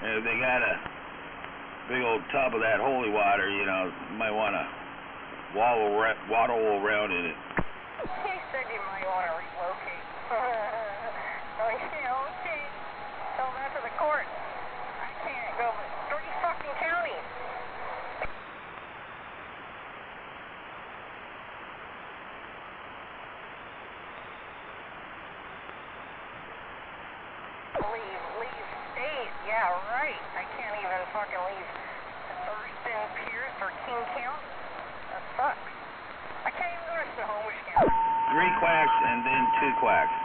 If they got a big old tub of that holy water, you know, you might want to waddle around in it. He said you might want to relocate. Okay. Tell that to the court. I can't go but 3 fucking counties. Leave state. Yeah, right. I can't even fucking leave Thurston, Pierce, or King County. That sucks. I can't even go to Snohomish County. 3 quacks and then 2 quacks.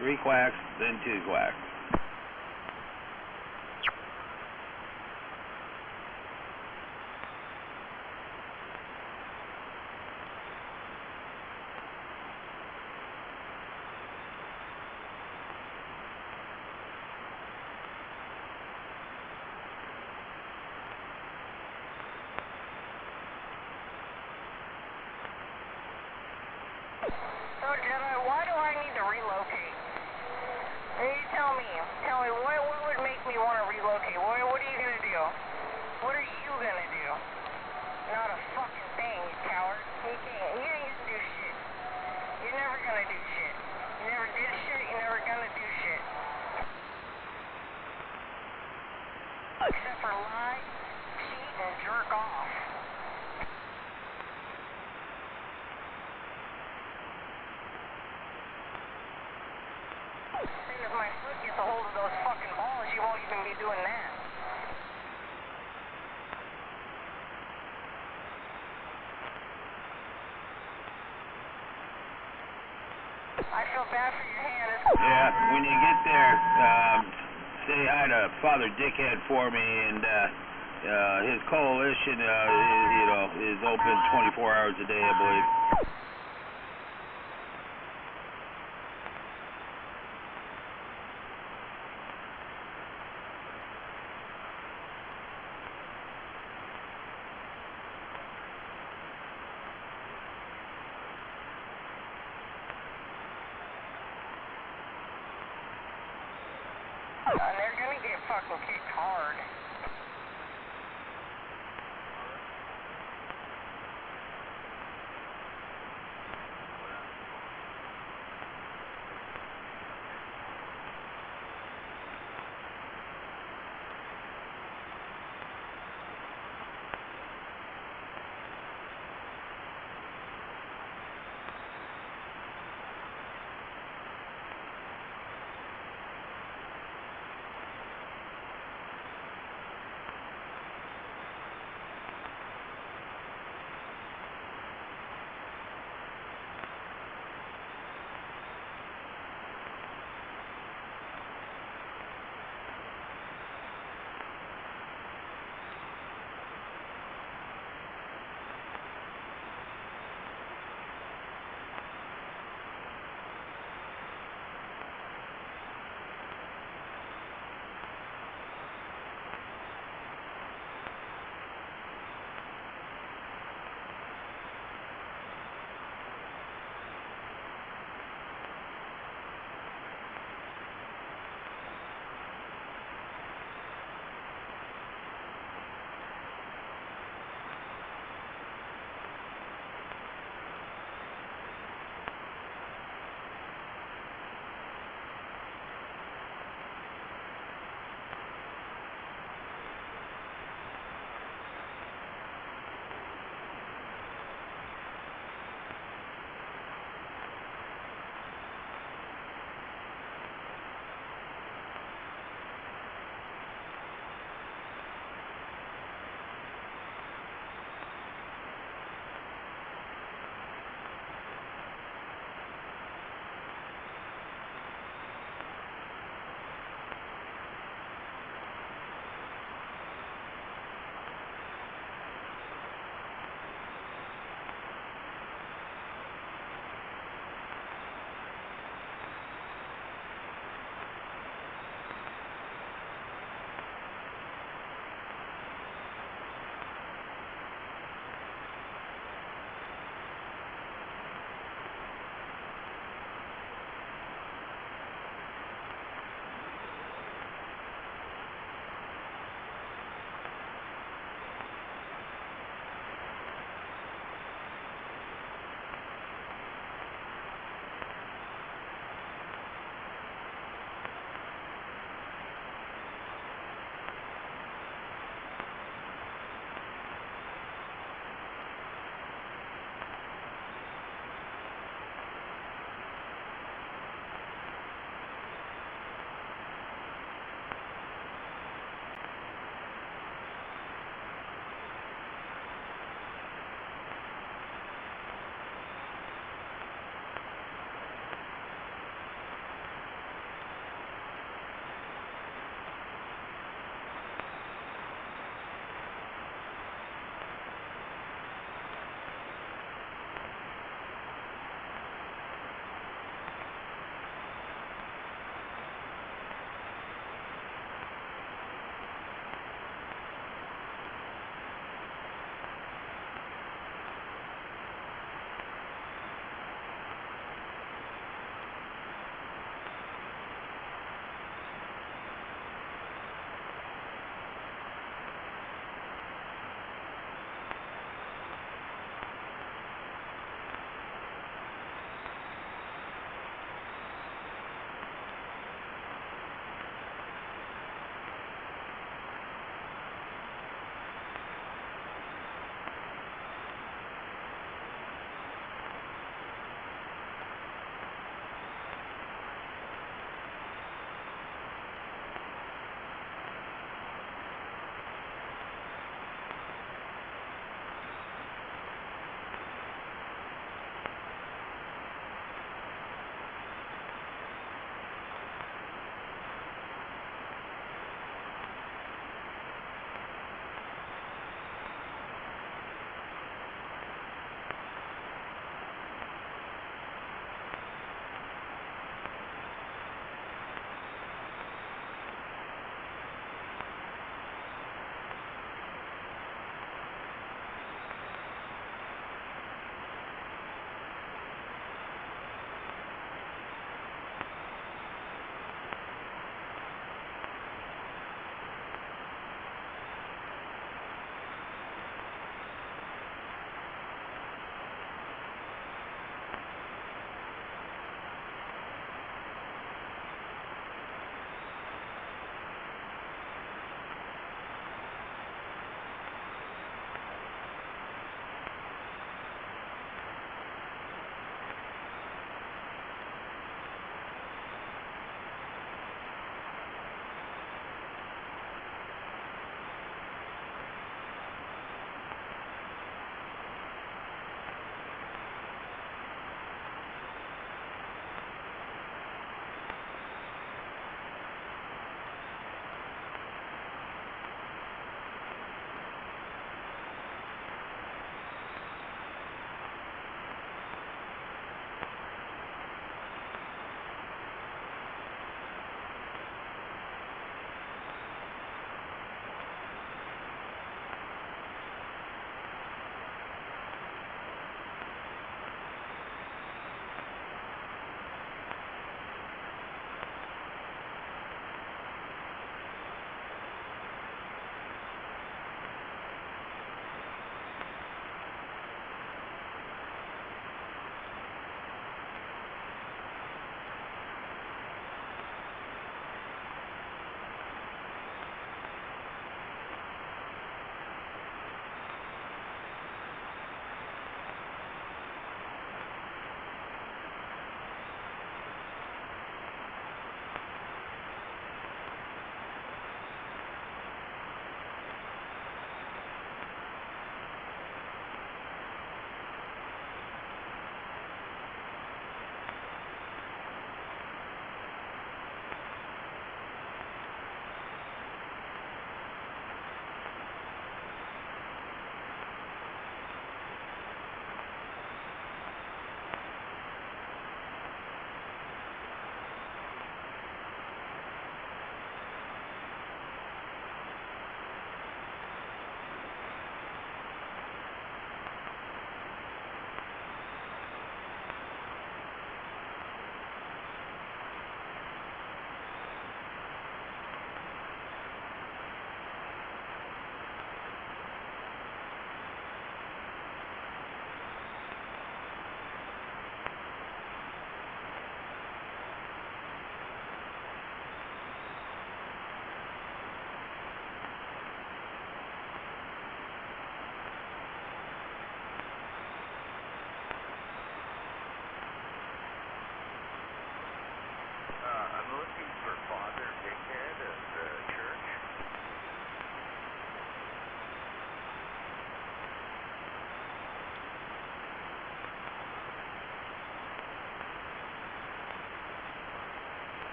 3 quacks, then 2 quacks. So, Jedi, why do I need to relocate? You tell me, what would make me want to relocate? What are you going to do? What are you going to do? Not a fucking thing, you coward. You ain't going to do shit. You're never going to do shit. You never did shit, you're never going to do shit. Except for lie, cheat, and jerk off. If my foot gets a hold of those fucking balls, you won't even be doing that. I feel bad for your hand. Yeah, when you get there, say hi to Father Dickhead for me, and his coalition, is open 24 hours a day, I believe. And they're gonna get fucking kicked hard.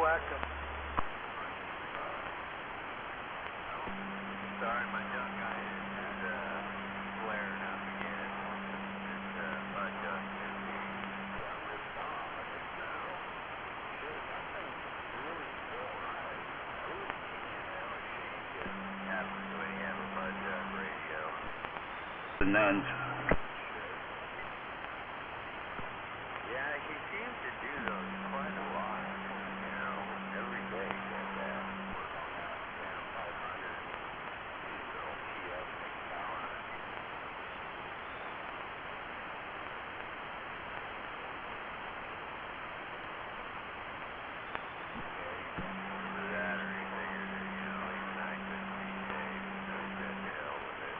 whacked him. Sorry, my young guy is flaring up again. It's unjust. The nuns. Yeah, he seems to do those quite a lot. You know, every day he does that. Work on that damn 500. These little TS power. Either that or he figures that, you know, he's not good DJ, so he said to hell with it.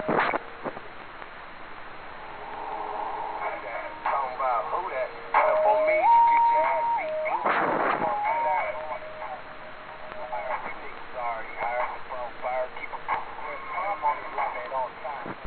Talking about who that? Up on me, you get your ass beat. Fire, you niggas already hired the phone fire. Keep a I'm on this line at all times.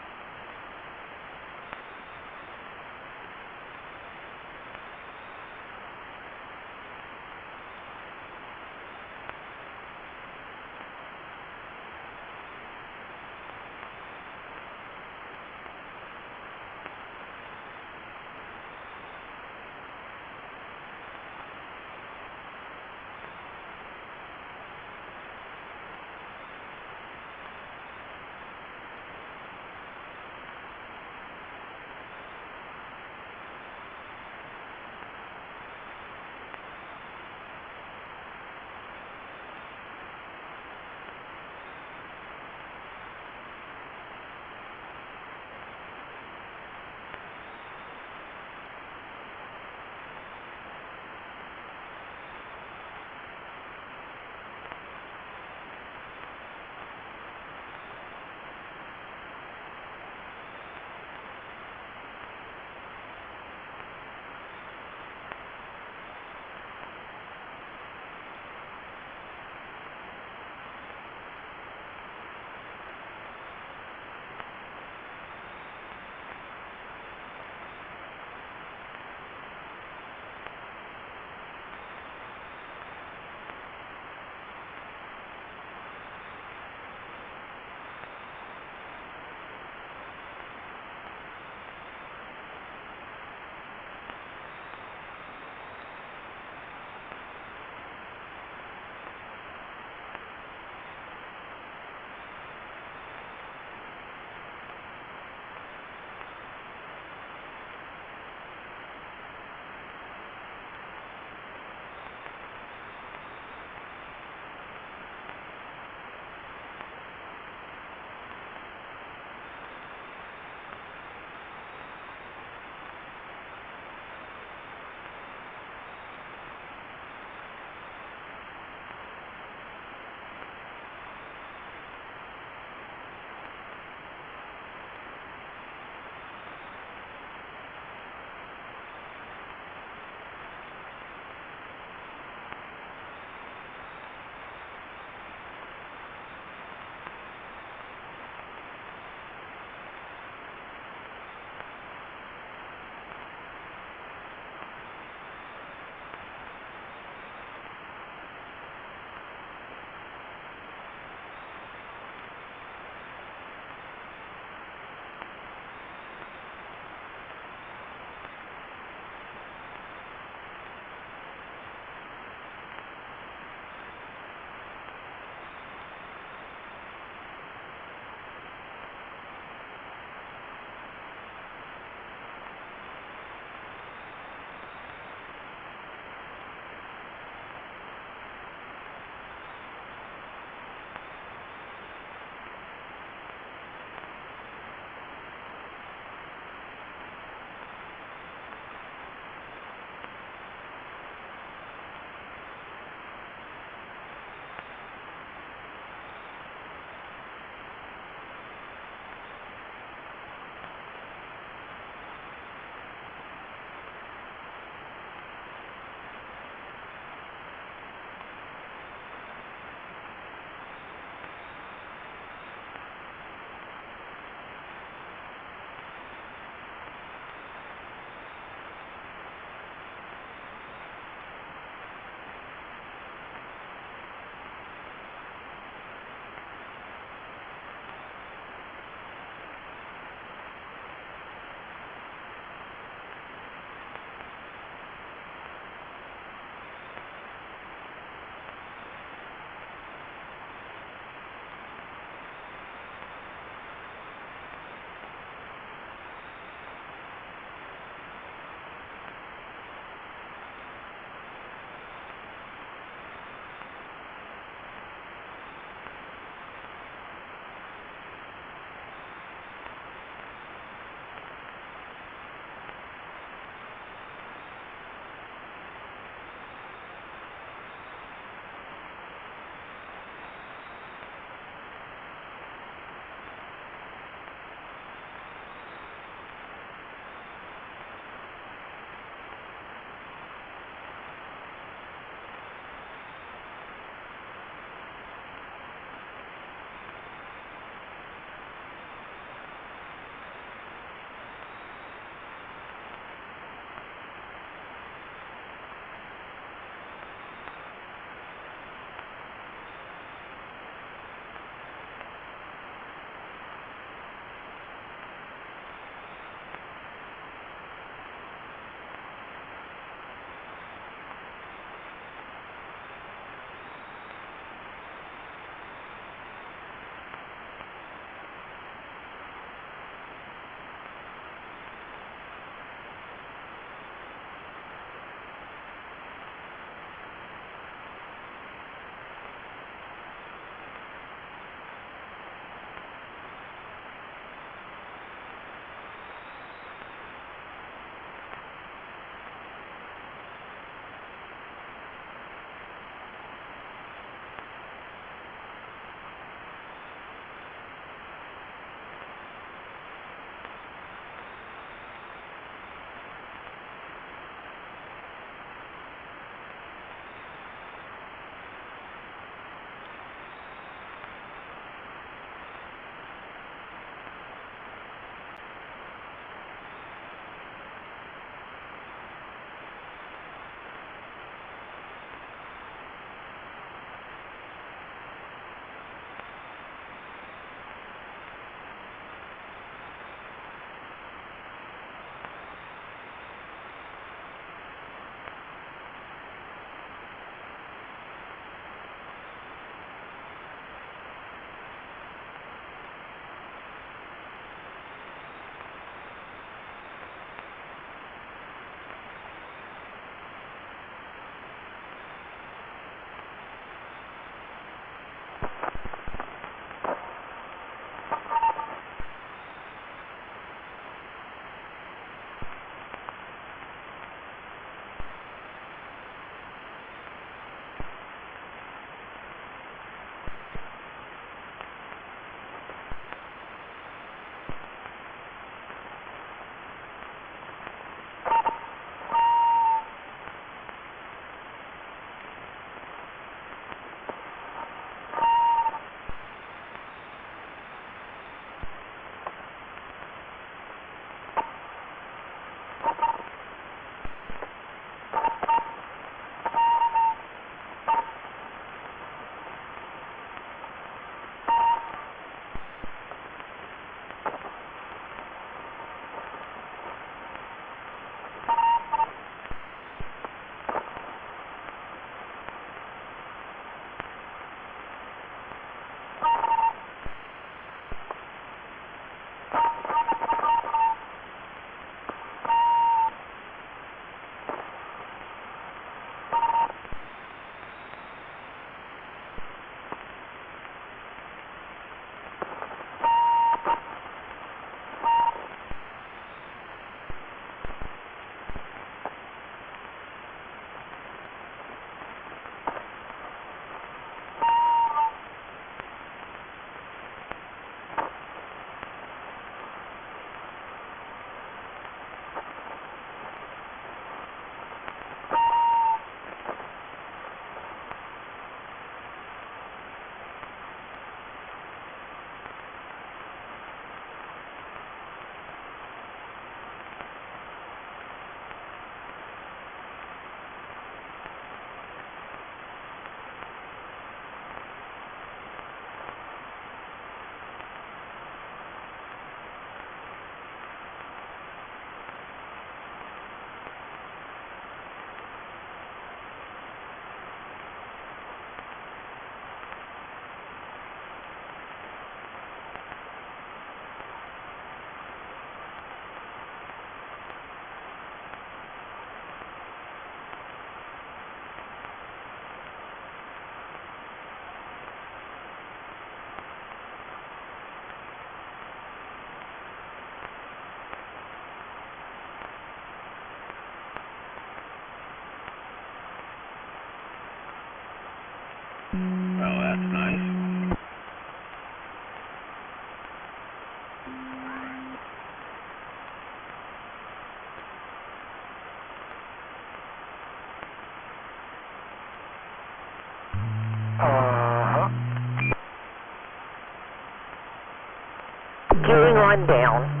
one down.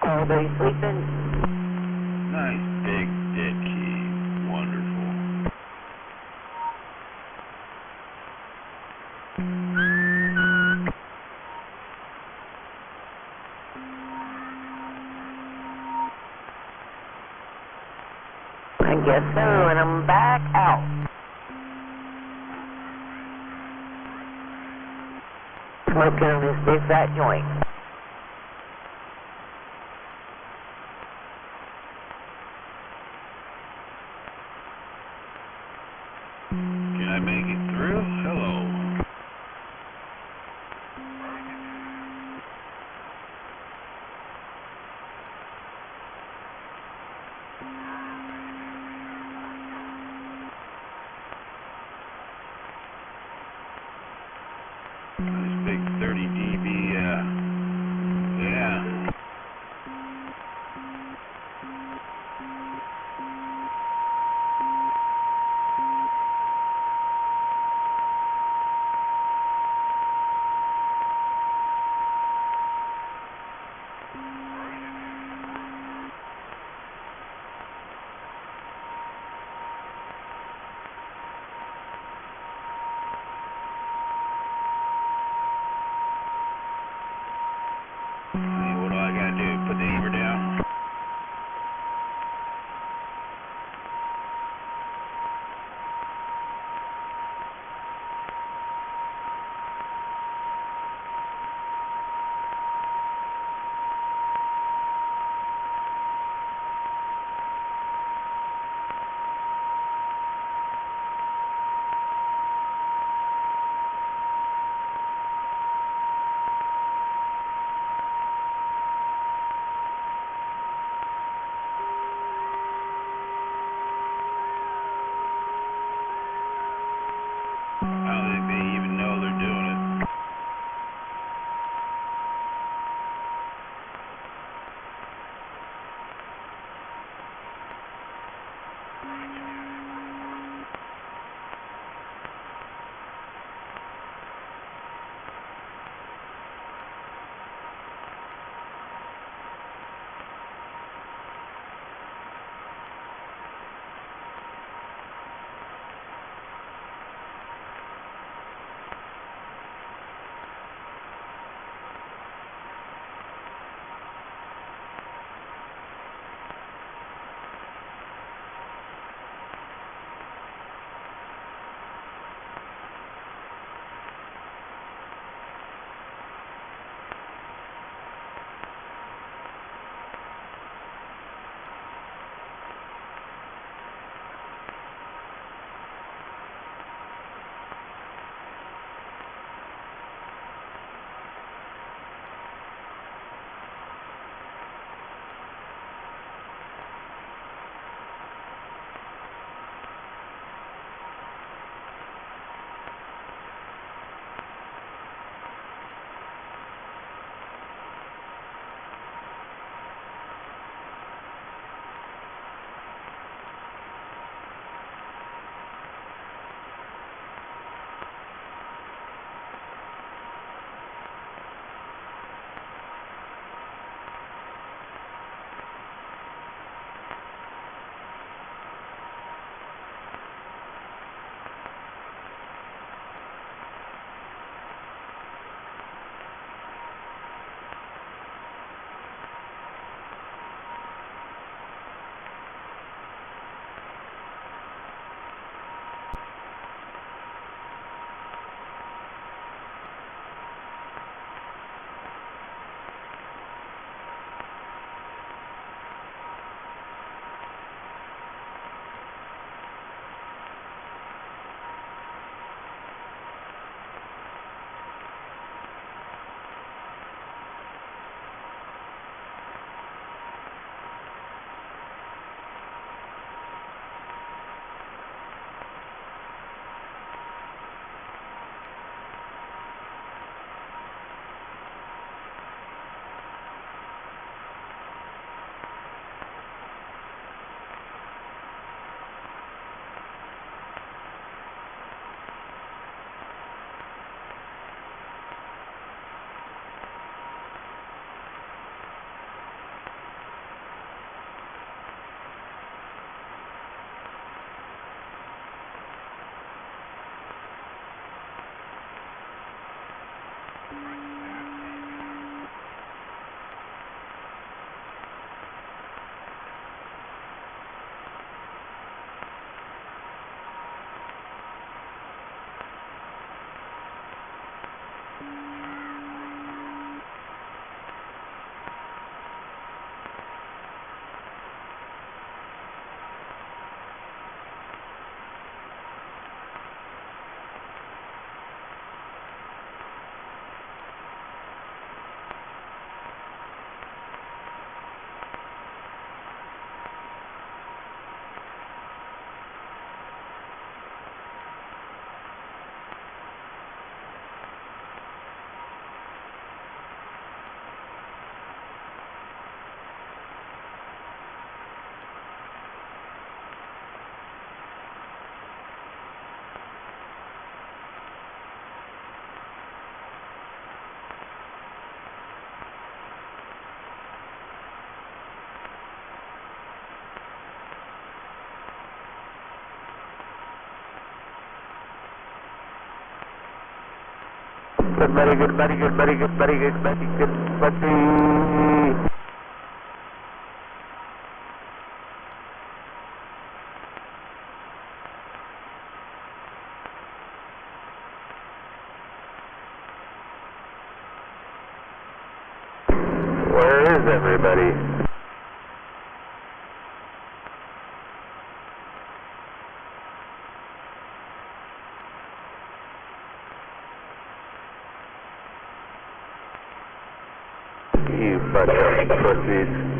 Are they sleeping? Nice big dead key. Wonderful. I guess so, and I'm back out. Smoking on this big fat joint. Can I make it through? Hello. Nice big 30 dB, yeah. Good, very good, very good, very good, very good, very good, buddy. Where is everybody? You bunch of pussies.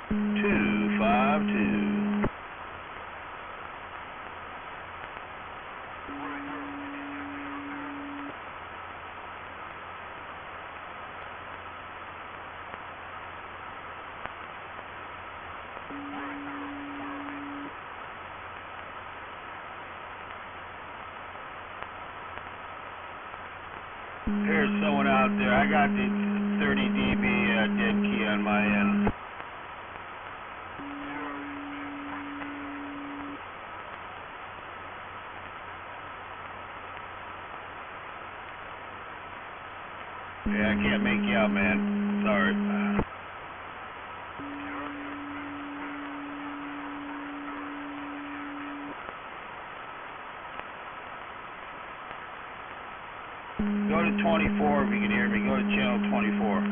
252. There's someone out there. I got the 30 dB dead key on my end. Yeah, I can't make you out, man. Sorry. Go to 24 if you can hear me. Go to channel 24.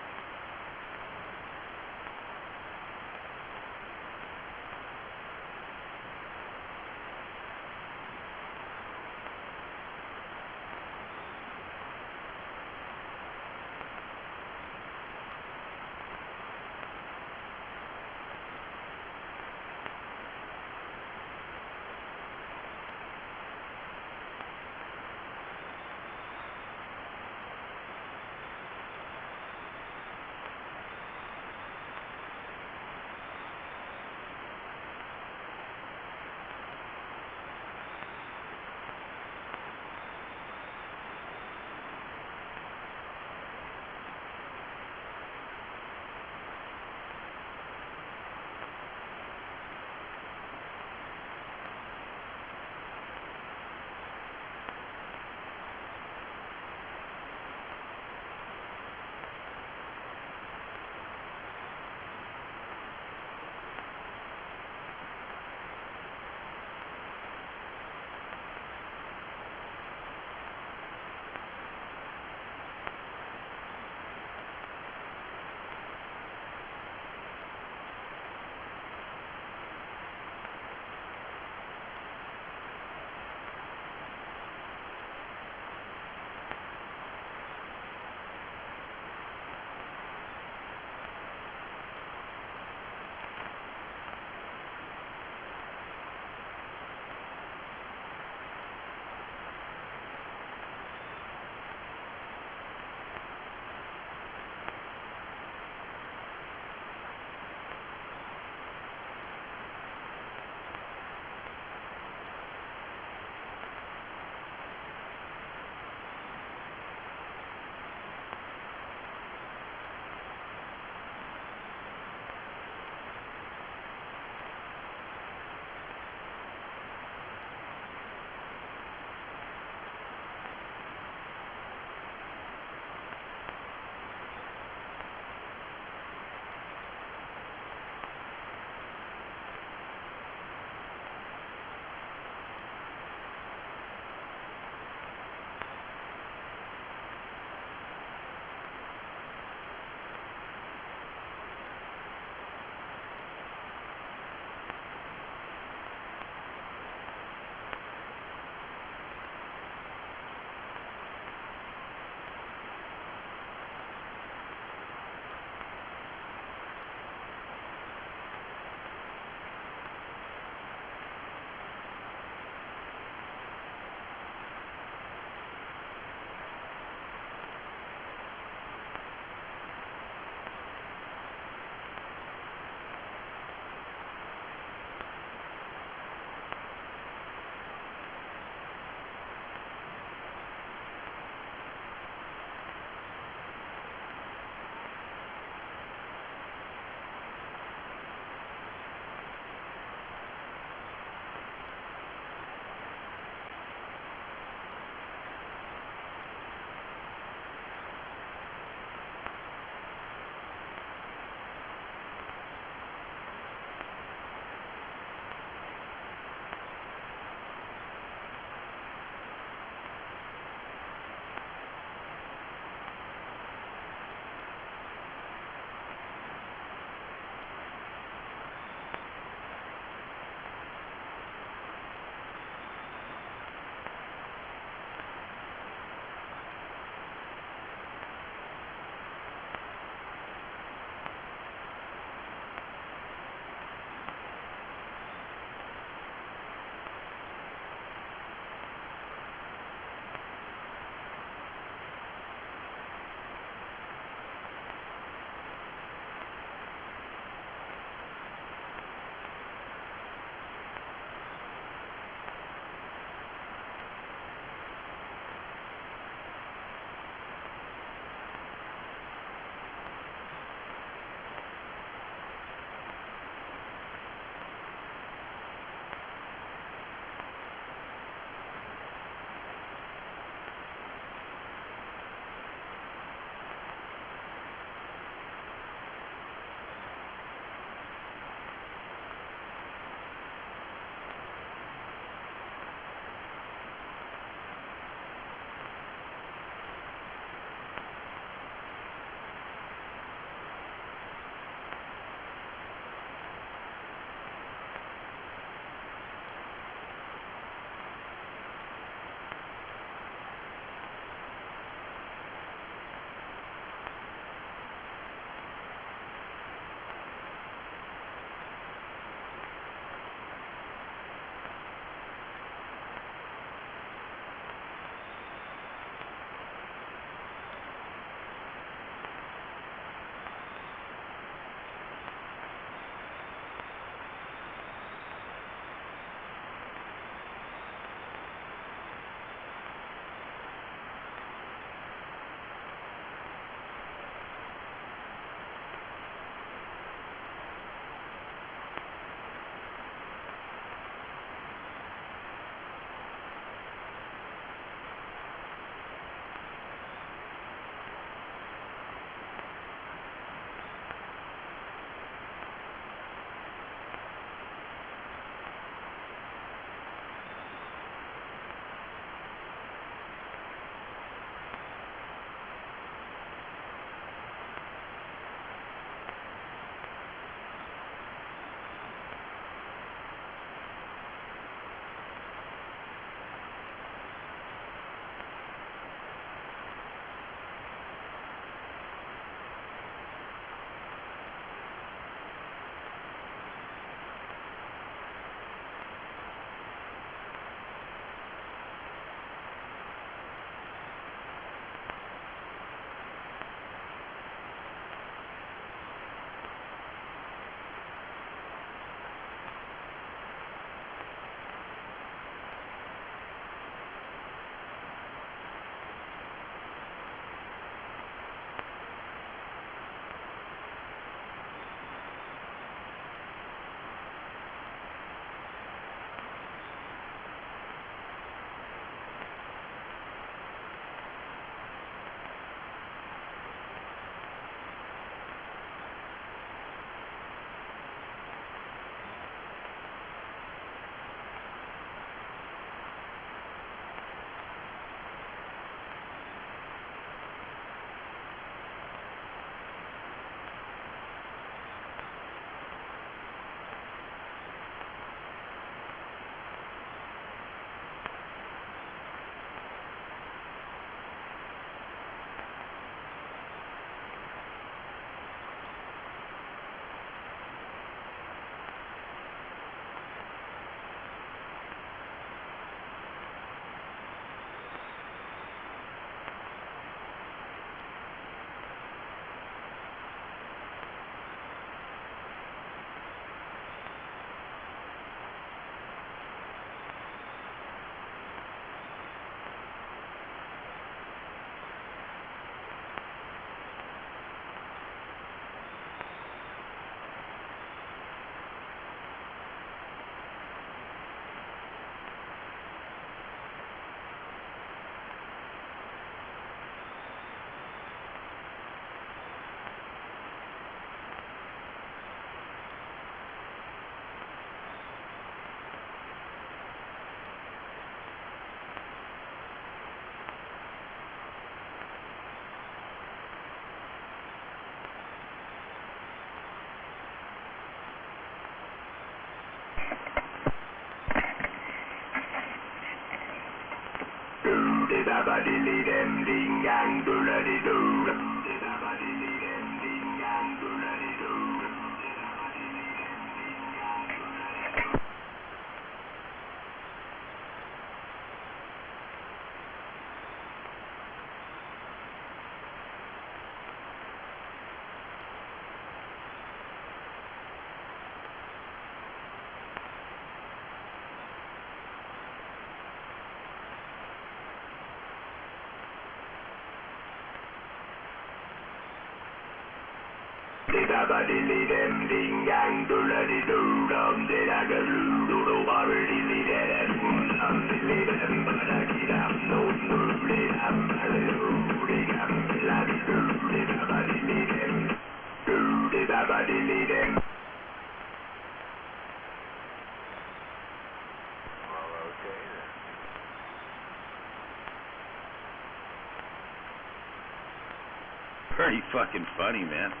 Pretty fucking funny, man. It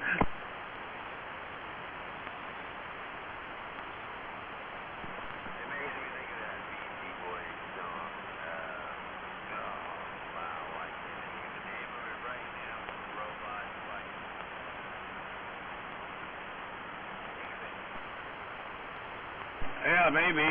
makes me think of that Beastie Boys song. Wow, I can't think of the name of it right now. Robot Fight. Yeah, maybe.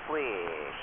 please.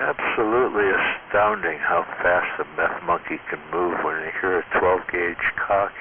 Absolutely astounding how fast the meth monkey can move when they hear a 12-gauge cock.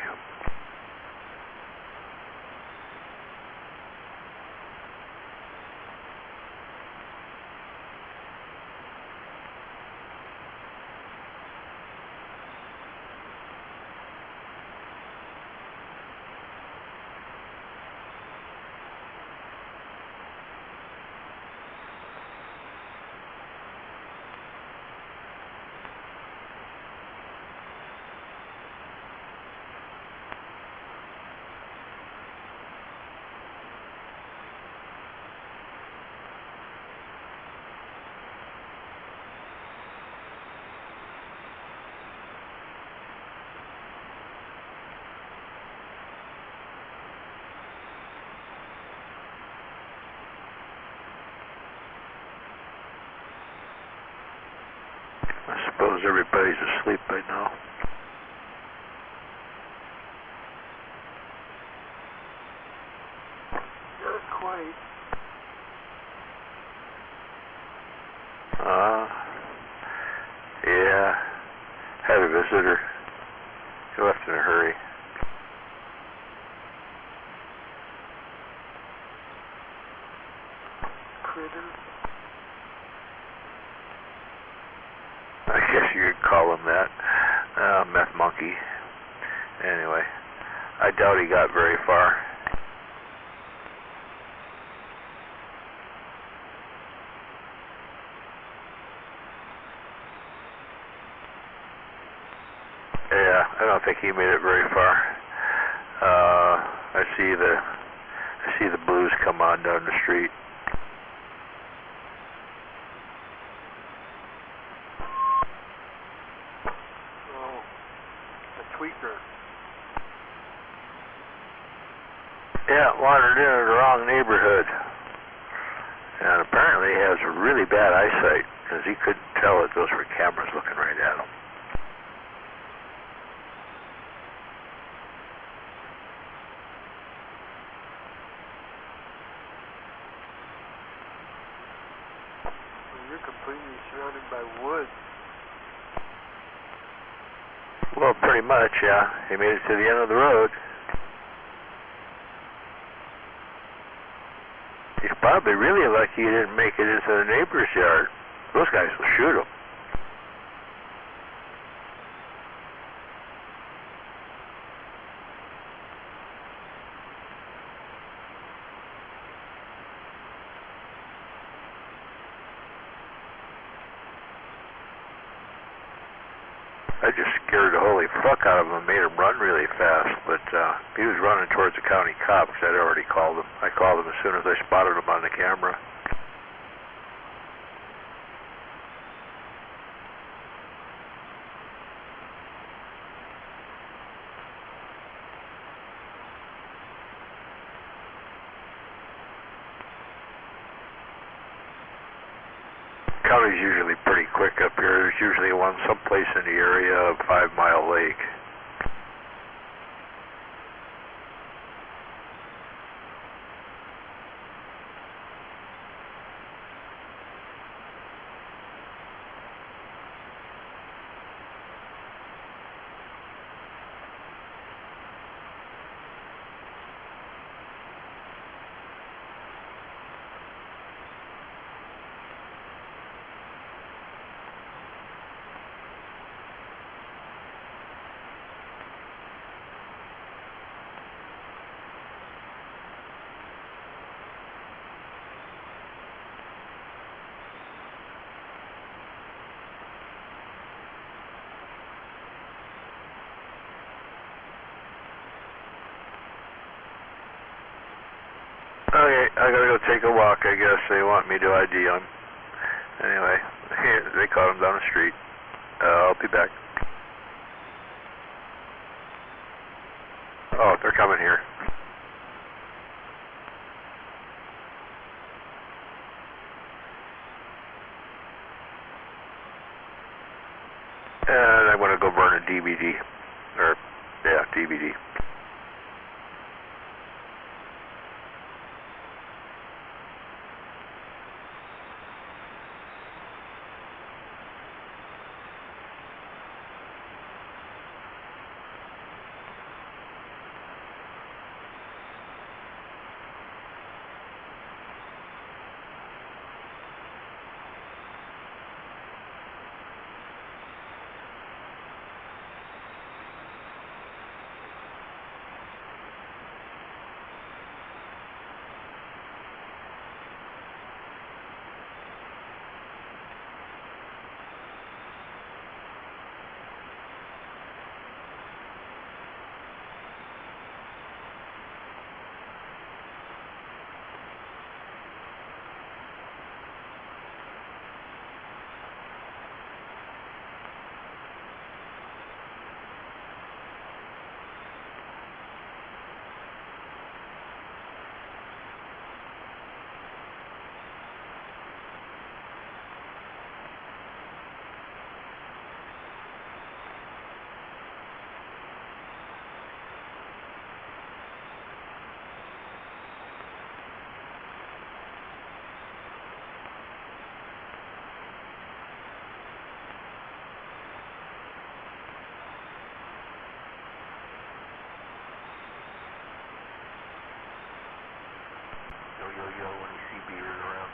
I suppose everybody's asleep by now. Not quite. Yeah. Had a visitor. He left in a hurry. Critter. I guess you could call him that. Meth monkey. Anyway, I doubt he got very far. Yeah, I don't think he made it very far. I see the blues come on down the street. Oh, a tweaker. Yeah, wandered into the wrong neighborhood. And apparently he has really bad eyesight, because he couldn't tell that those were cameras looking right at him. You're completely surrounded by woods. Well, pretty much, yeah. He made it to the end of the road. He's probably really lucky he didn't make it into the neighbor's yard. Those guys will shoot him. I just scared the holy fuck out of him and made him run really fast, but he was running towards the county cops. I'd already called him. I called him as soon as I spotted him on the camera. County's usually pretty quick up here. There's usually one someplace in the area of 5 Mile Lake. Okay, I gotta go take a walk, I guess. They want me to ID him. Anyway, they caught him down the street. I'll be back. Oh, they're coming here. And I'm gonna go burn a DVD. Or, yeah, DVD. he'll yell when he sees beavers around.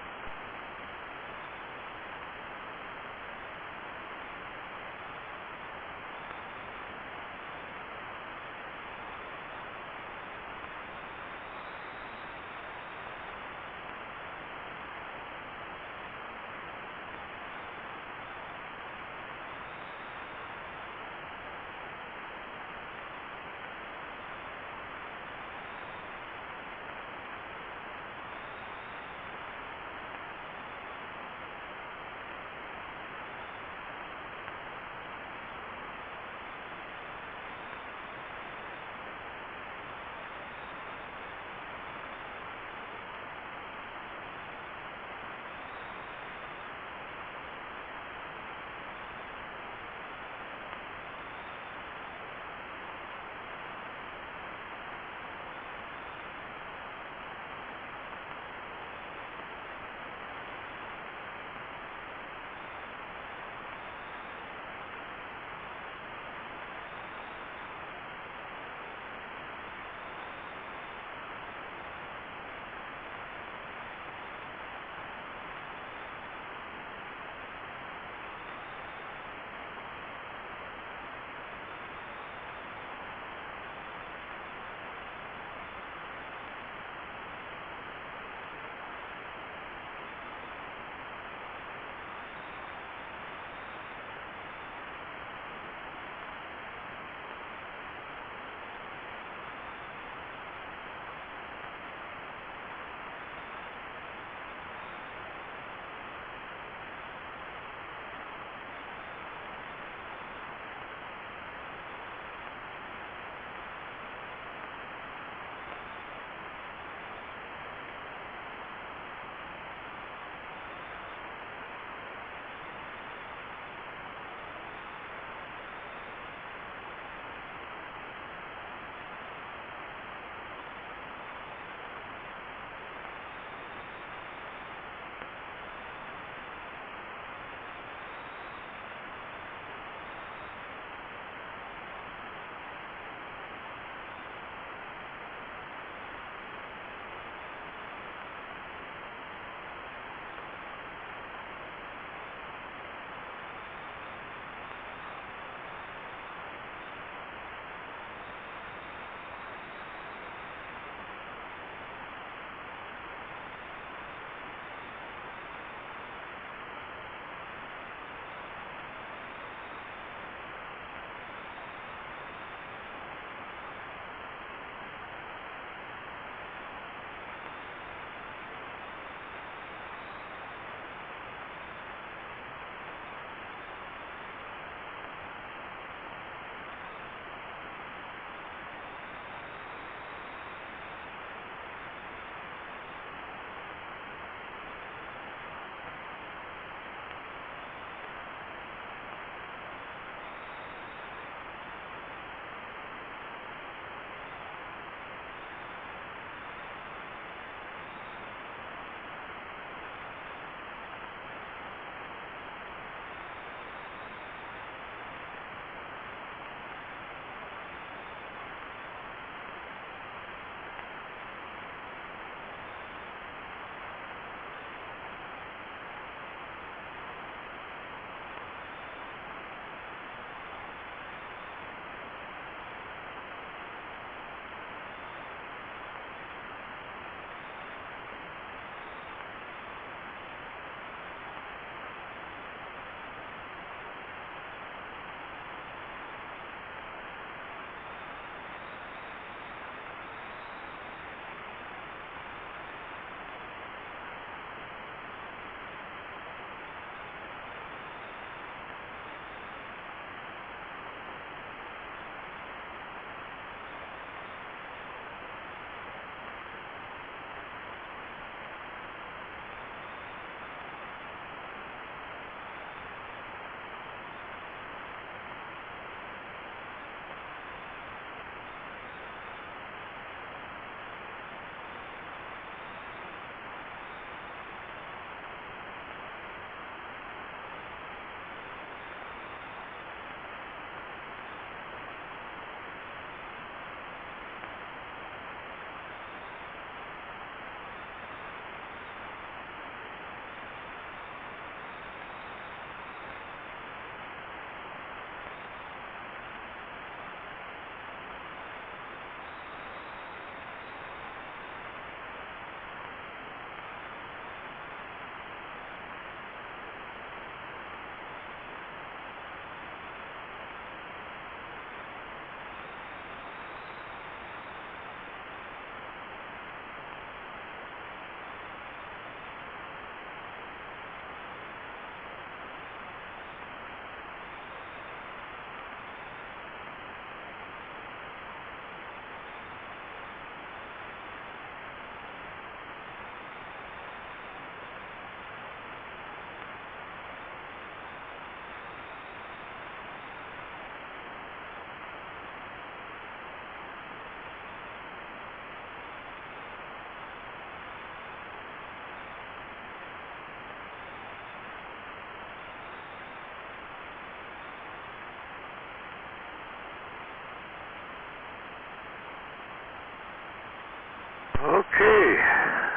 Okay,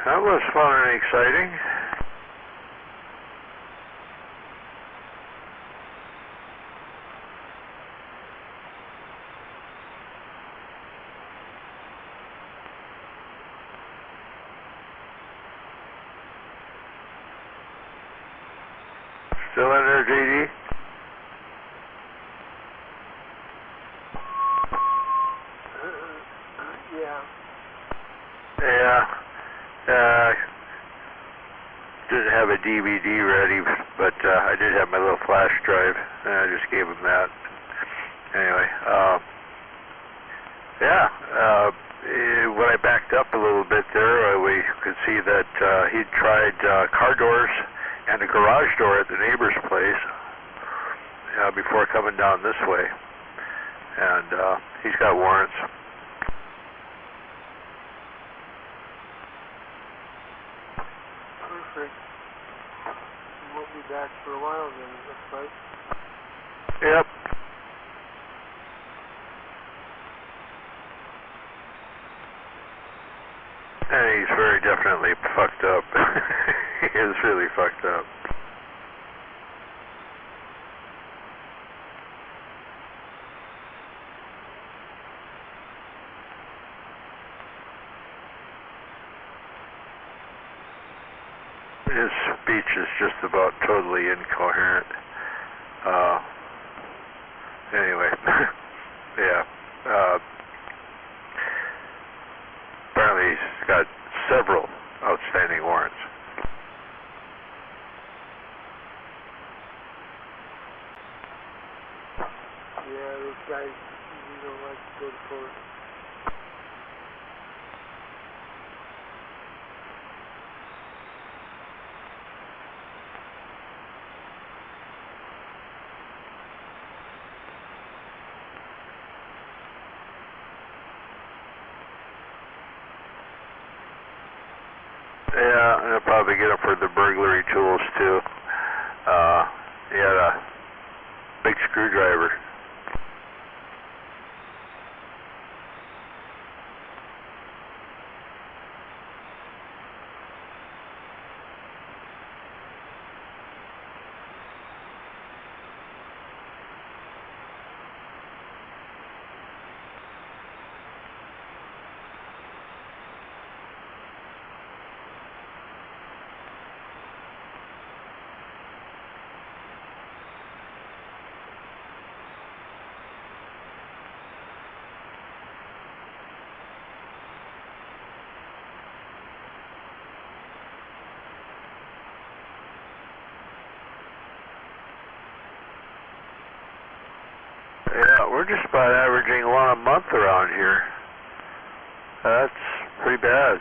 that was fun and exciting. Still in there, JD? Yeah. Yeah. Didn't have a DVD ready, but I did have my little flash drive, and I just gave him that. Anyway, when I backed up a little bit there, we could see that he'd tried car doors and a garage door at the neighbor's place before coming down this way. And he's got warrants. Perfect. You won't be back for a while then, it looks like. Yep. And he's very definitely fucked up. He is really fucked up. His speech is just about totally incoherent. Anyway, yeah. Apparently he's got several outstanding warrants. Yeah, those guys usually don't like to go to court. Yeah, and I'll probably get him for the burglary tools too. He had a big screwdriver. Yeah, we're just about averaging one a month around here. That's pretty bad.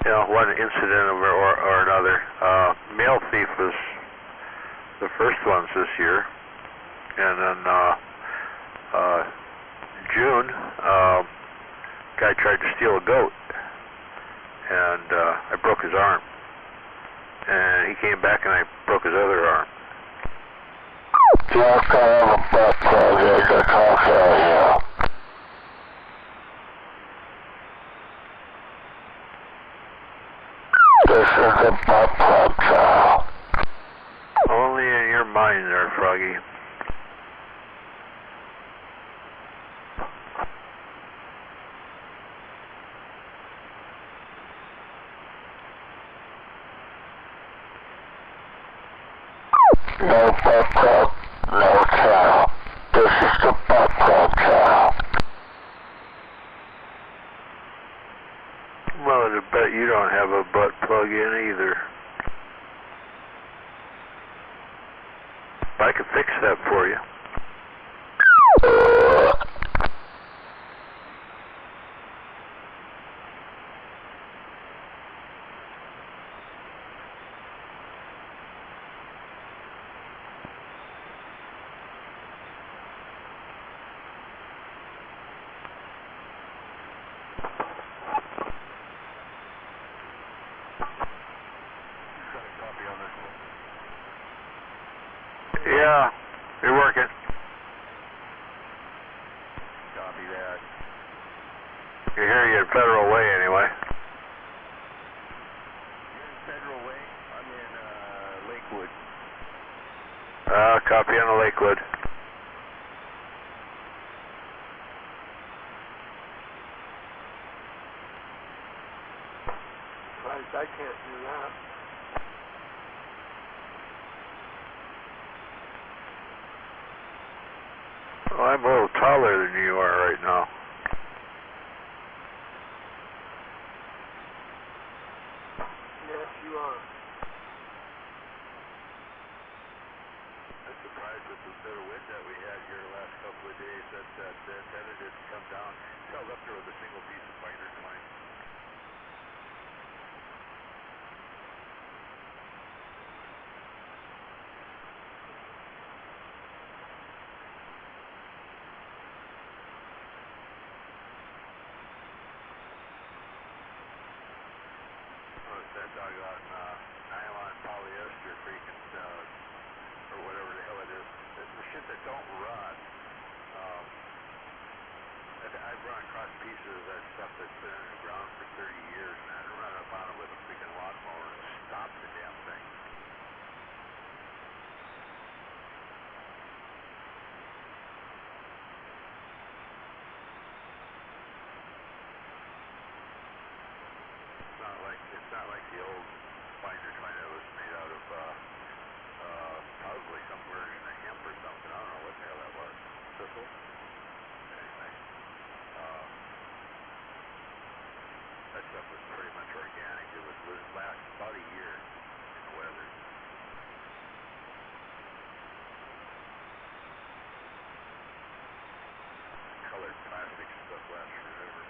You know, one incident or another. Mail thief was the first ones this year. And then June, guy tried to steal a goat. And I broke his arm. And he came back and I broke his other arm. Yeah, I have a butt plug in the cocktail here. This is a butt plug trial. Only in your mind there, Froggy. No butt plug, no trial. This is the butt plug trial. Well, I bet you don't have a butt plug in either. I can fix that for you. Yeah, you're working. Copy that. can hear you in Federal Way anyway. You're in Federal Way? I'm in Lakewood. Copy on the Lakewood. I can't do that. Well, I'm a little taller than you are right now. Yes, you are. I'm surprised with the bit of wind that we had here the last couple of days that it didn't come down. It's held up there with a single piece of binder twine. That doggone nylon polyester freaking or whatever the hell it is. The shit that don't rot. I've run across pieces of that stuff that's been in the ground for 30 years, and I'd run up on it with a freaking lawnmower and stop the damn thing. It's not like the old binder twine that was made out of probably some version of hemp or something. I don't know what the hell that was. Thistle? Anyway. That stuff was pretty much organic. It would last about a year in the weather. Colored plastic stuff lasts forever.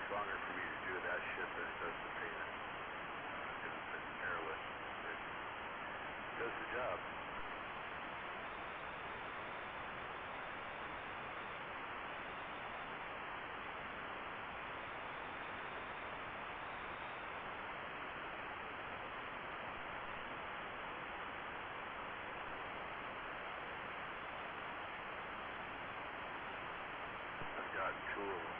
Longer for me to do that shit than it does to paint it. Because it's airless. It does the job. I've got two of them.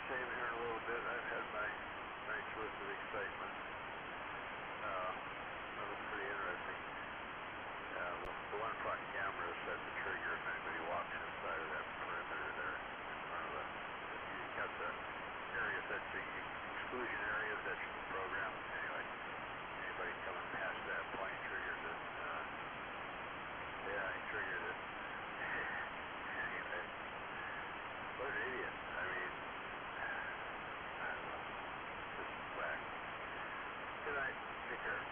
Same here in a little bit. I've had my nice list of excitement. That was pretty interesting. The one front camera set the trigger if anybody walks inside of that perimeter there in front of the. You got the area set so you can exclusion areas, that should be programmed. Anyway, anybody coming past that point triggers it. Yeah, he triggered it. Anyway, what an idiot. I mean, I don't know. Just whack. Good night. Take care.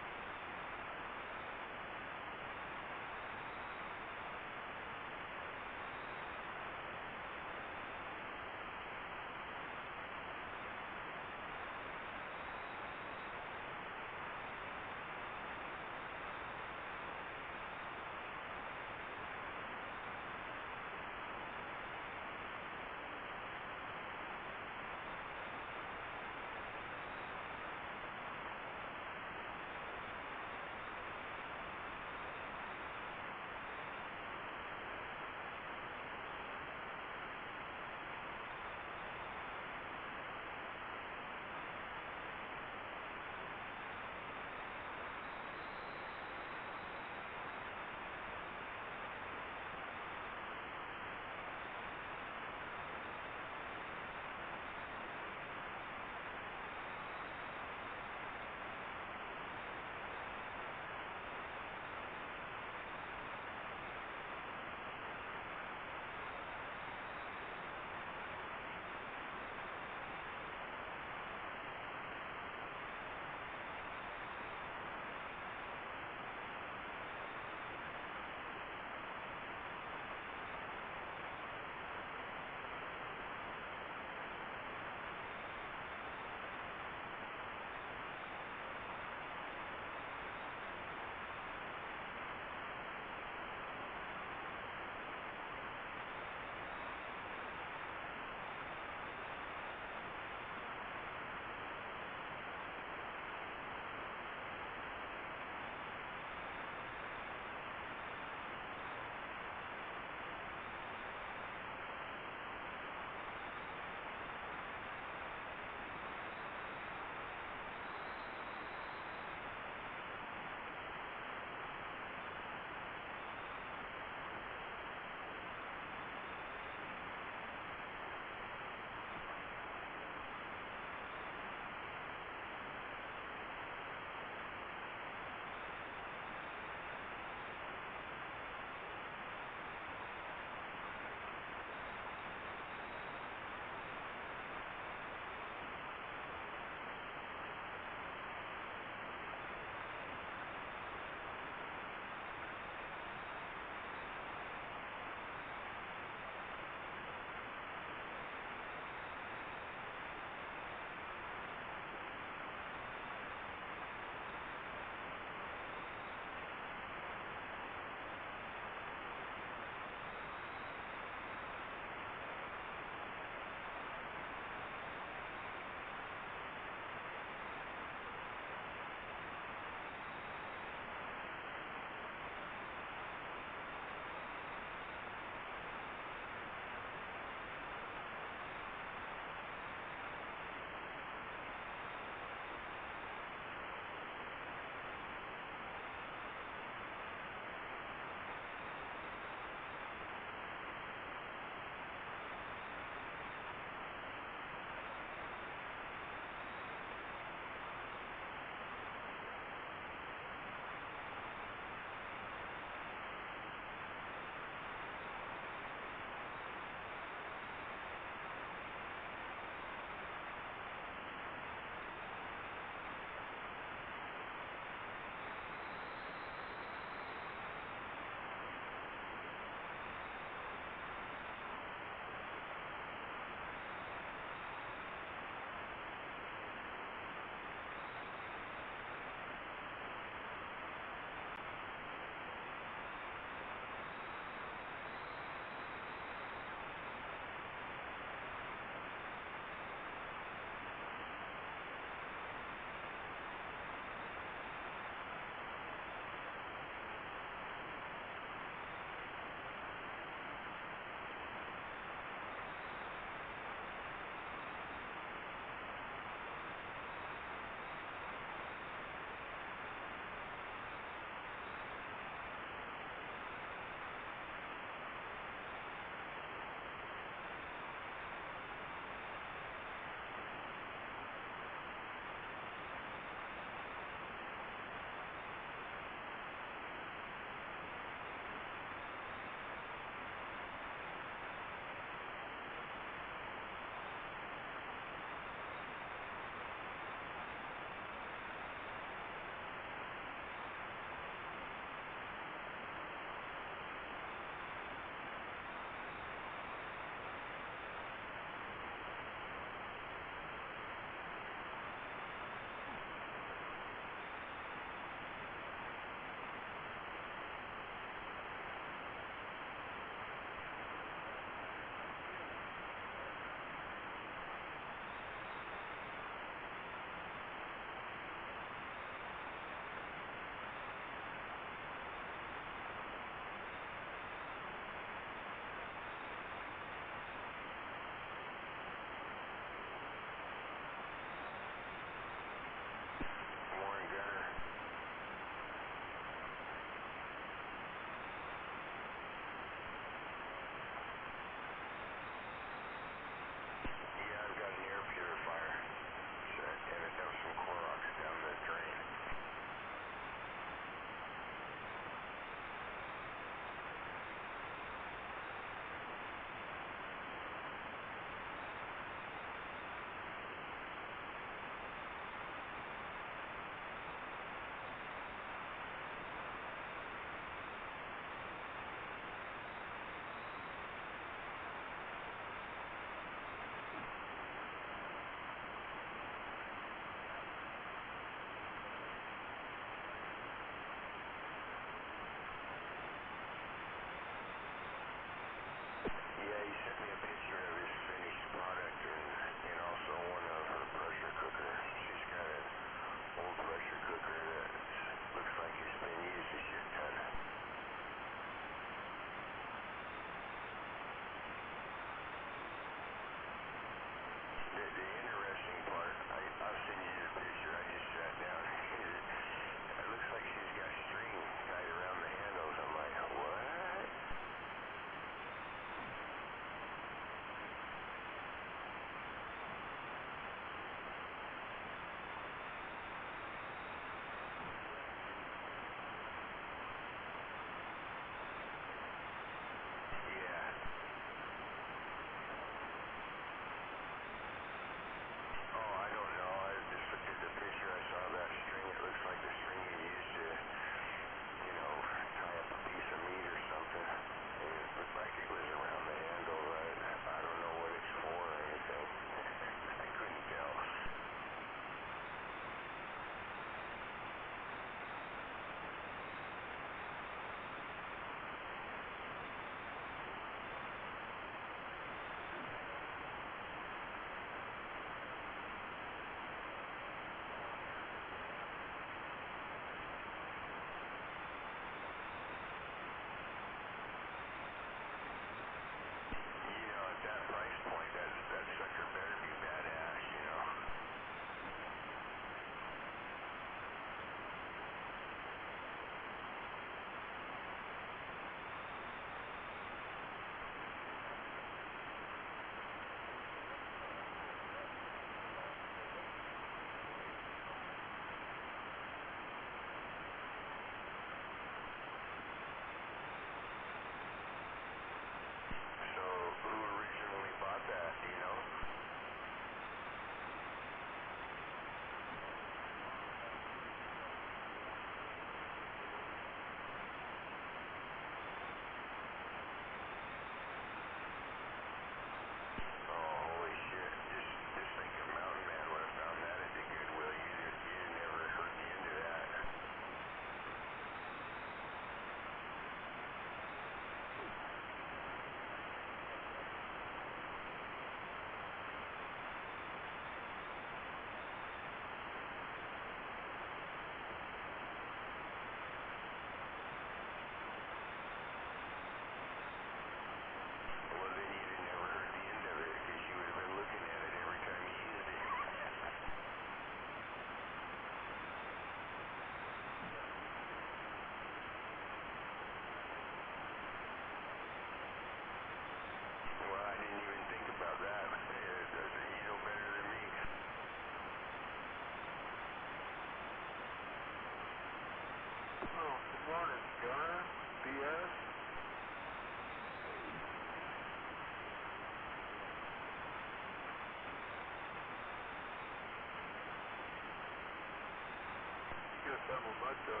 What the?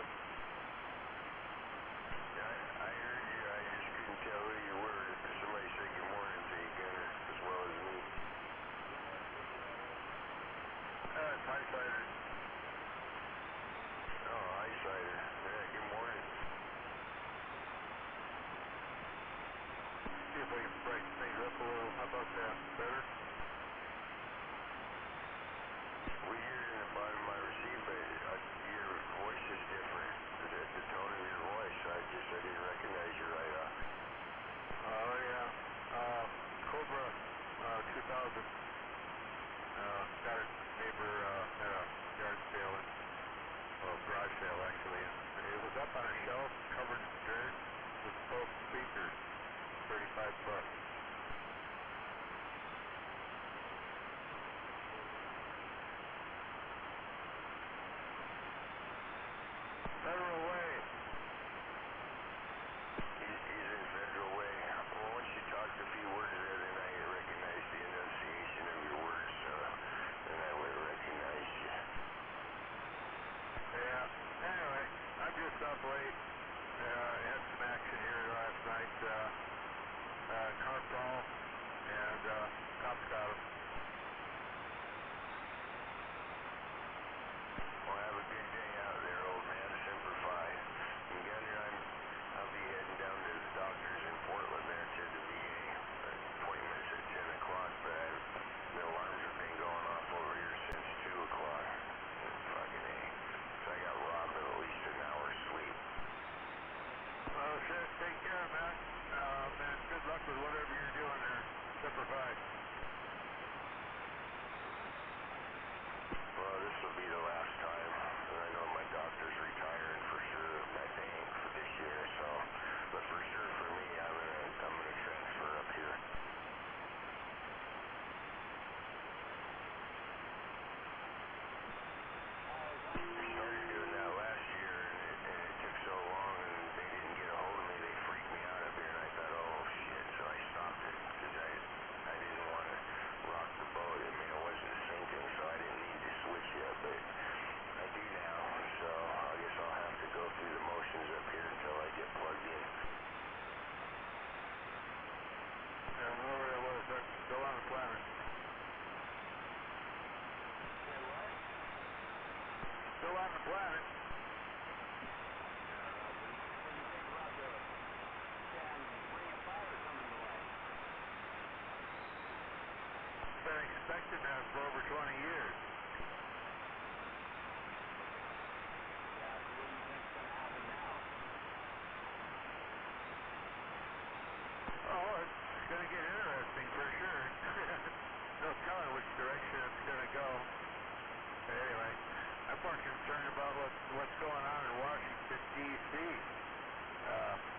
Yeah, I heard you. I just couldn't tell who you were. Somebody said good morning to you, Gunner, as well as me. It's Highsider. Oh, Highsider. Yeah, good morning. See if I can brighten things up a little. How about that? Better? Well, you're in the bottom of my receive, but your voice is different. The tone of your voice, I didn't recognize you right off. Oh, yeah. Cobra 2000. Got a neighbor at a yard sale, garage sale actually, and it was up on a shelf covered in dirt with both speakers, $35. Federal Way. He's in Federal Way. Well, once you talked a few words there, then I recognized the enunciation of your words, then I would have recognized you. Yeah. Anyway, I'm just up late. Had some action here last night. Car brawl, and cops got him. Well, have a good day out there, old man. Semper Fi. And Gunner, I'll be heading down to the doctor's in Portland there to the VA. Appointment's at 10 o'clock, but the alarms have been going off over here since 2 o'clock. Fucking A. So I got robbed of at least an hour's sleep. Well, shit, take care, man. Man, good luck with whatever you're doing there. Semper Fi. Well, this will be the last time. I know my doctor's retiring for sure, I think, for this year. So, but for sure for me, I'm gonna transfer up here. We started doing that last year, and it took so long, and they didn't get a hold of me. They freaked me out up here, and I thought, oh shit. So I stopped it because I didn't want to rock the boat. I mean, it wasn't sinking, so I didn't need to switch yet, but I do now. So I guess I'll have to go through the motions up here until I get plugged in. Yeah, whoever that was, that's still on the planet. Say what? Still on the planet. What do you think about the ring of fire coming to life? Been expecting that for over 20 years. Yeah, so what do you think's going to happen now? Oh, it's going to get interesting for sure. No telling which direction it's going to go. Anyway, I'm more concerned about what's going on in Washington, D.C.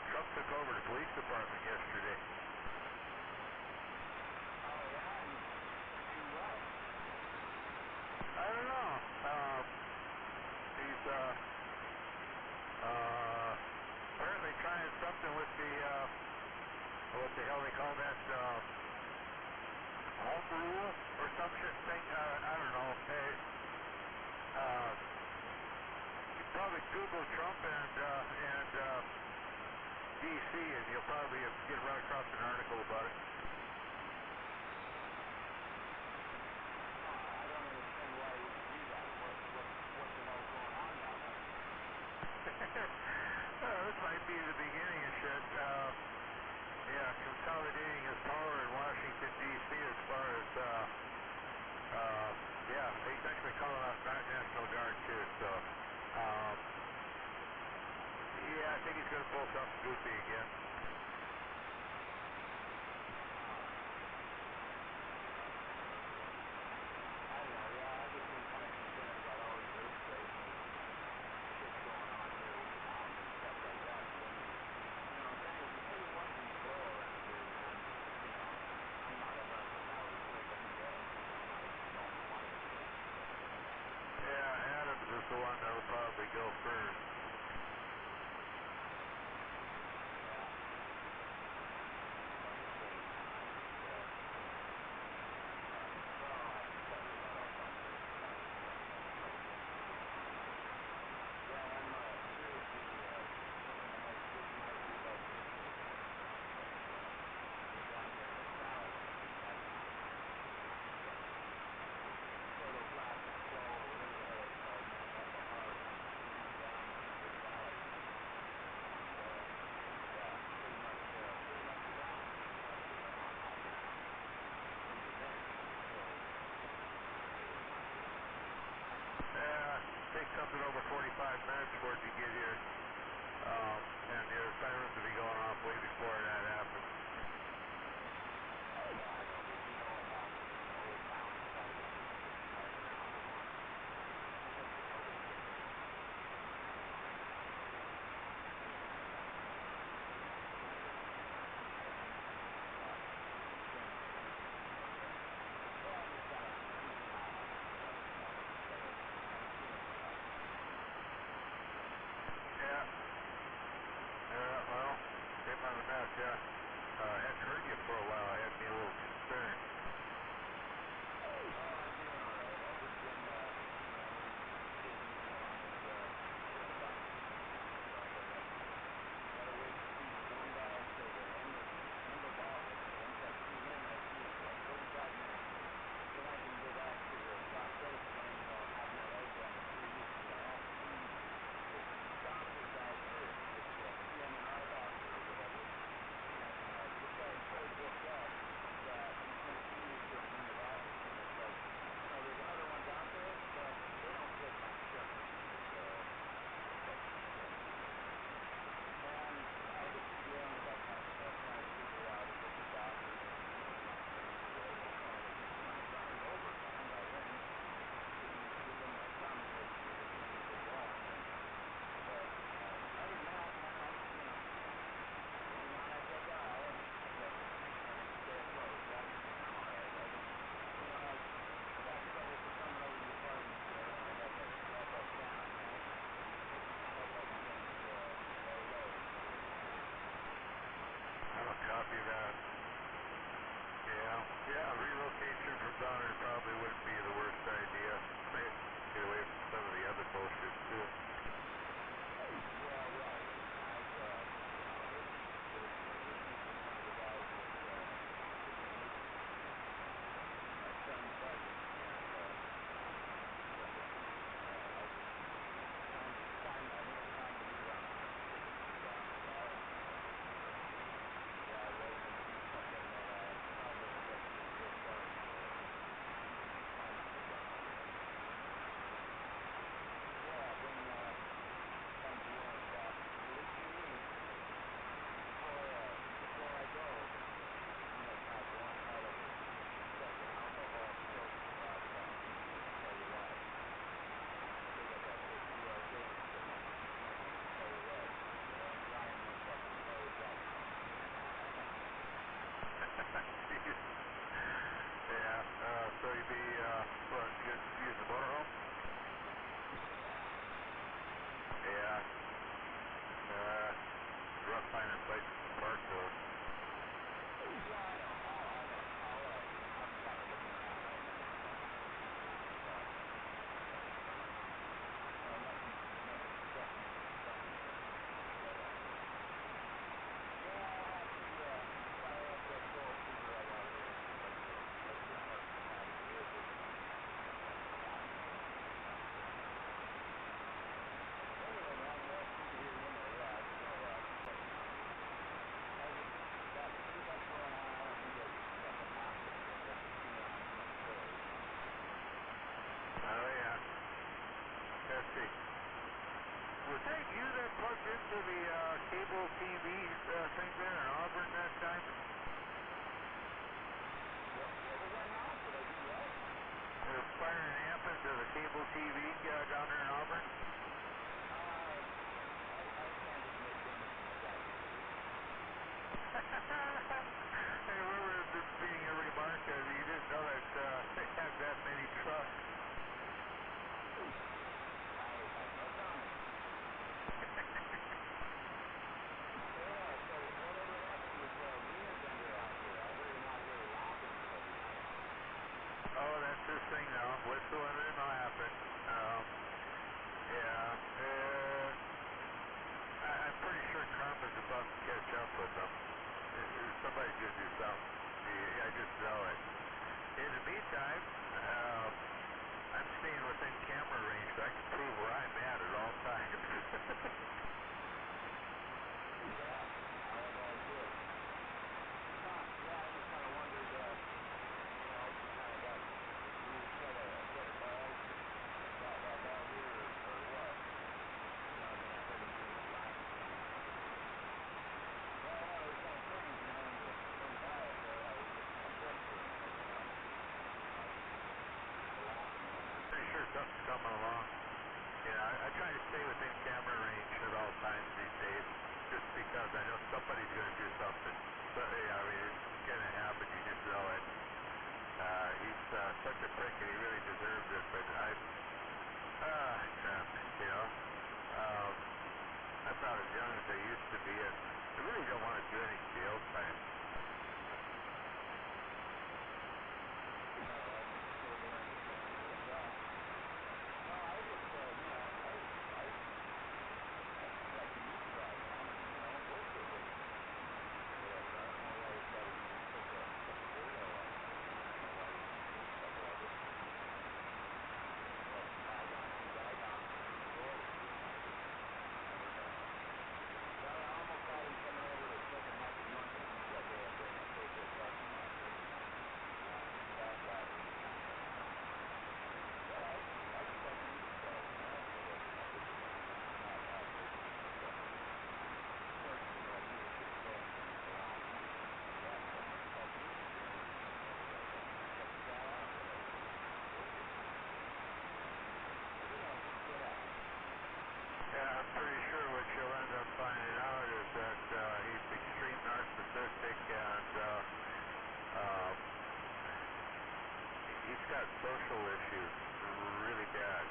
Trump took over the police department yesterday. Oh, yeah? And do what? I don't know. He's apparently trying something with the what the hell they call that, home rule or some shit thing. I don't know. Hey, you probably Google Trump and DC, and you'll probably get right across an article about it. I don't understand why he would do that. What the hell's going on down there? This might be the beginning of shit. Yeah, consolidating his power in Washington, D.C. as far as, yeah, he's actually calling out National Guard too, so, yeah, I think he's going to pull something goofy again. I don't know, yeah, I've just been kind of concerned about all these earthquakes and shit's going on here with the mountains and stuff like that. But then, you know, things wasn't slow around here, man. You know, I'm not ever on the valley quick any day. I don't want to be. Yeah, Adams is the one that will probably go first. Yeah, I'm for it to get here. And the sirens will be going off way before that happens. Yeah. Hadn't heard you for a while. I had me a little concerned. Copy that. Yeah, relocation from down here probably wouldn't be the worst idea. Maybe get away from some of the other bullshit too. So you'd be, what, use the motorhome? Yeah. Rough finding places to park those. Was that you that plugged into the cable TV thing there in Auburn that time? What was that now? Did I do what? It was firing amp into the cable TV down there in Auburn? I can't admit things like that. I remember this being a remark that you didn't know that they had that many trucks. Oh, that's this thing now, whistling and laughing. I'm pretty sure karma's about to catch up with them. Somebody's going to do something. I just know it. In the meantime, I'm staying within camera range so I can prove where I'm at all times. I just kind of wondered, if you kind of got a set of balls about here or what. coming along. I try to stay within camera range at all times these days, just because I know somebody's going to do something. So, I mean, it's going to happen. You just know it. He's such a prick, and he really deserves it. But I'm not as young as I used to be, and I really don't want to do any jail time. I'm pretty sure what you'll end up finding out is that he's extreme narcissistic, and he's got social issues really bad.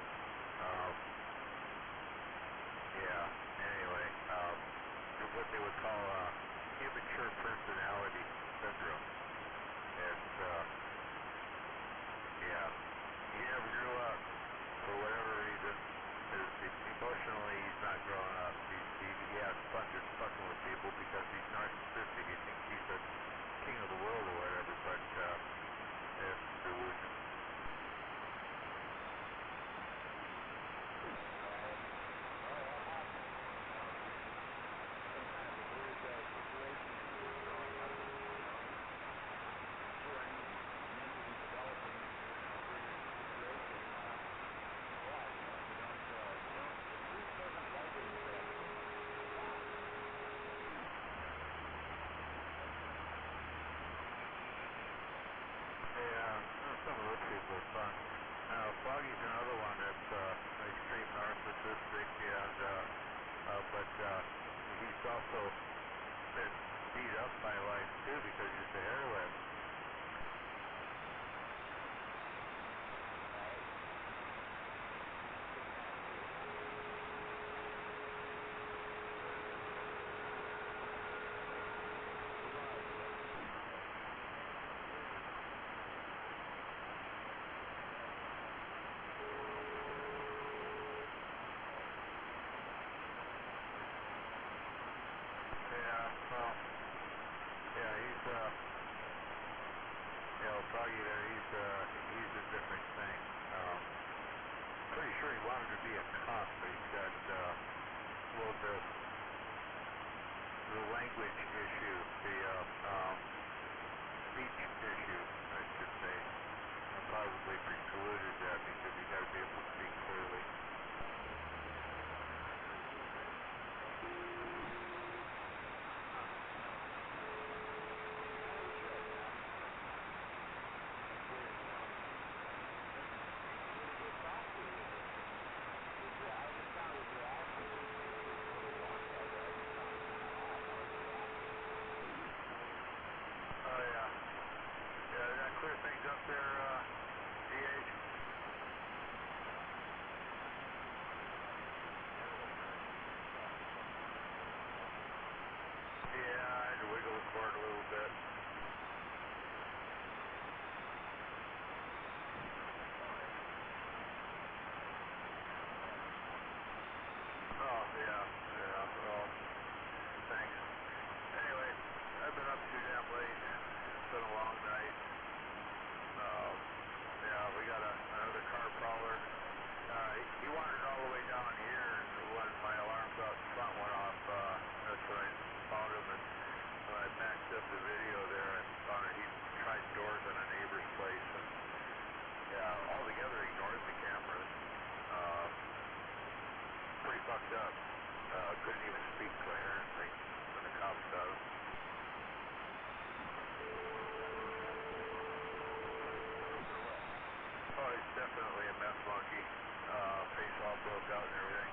Anyway, what they would call immature personality syndrome. It's, he never grew up for whatever reason. Emotionally, he's not growing up. He has fun just fucking with people because he's narcissistic. He thinks he's the king of the world or whatever, but it's delusion. Some of those people are fun. Foggy's another one that's extreme narcissistic, and but he's also been beat up by life too because he's a heroin. Foggy there, he's a different thing. Pretty sure he wanted to be a cop, but he's got the language issue, the speech issue, I should say. Probably precluded that because you got to be able to speak clearly. Clear things up there, GH. locked out and everything.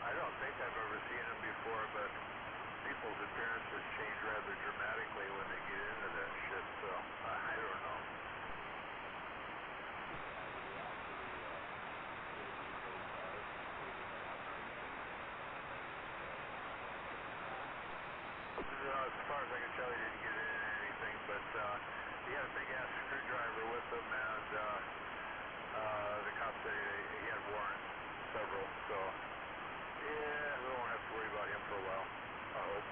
I don't think I've ever seen them before, but people's appearances change rather dramatically when they get into that shit, so I don't know. As far as I can tell, he didn't get in anything, but he had a big ass screwdriver with him, and the cops said he had warrants, several, so yeah, we won't have to worry about him for a while, I hope.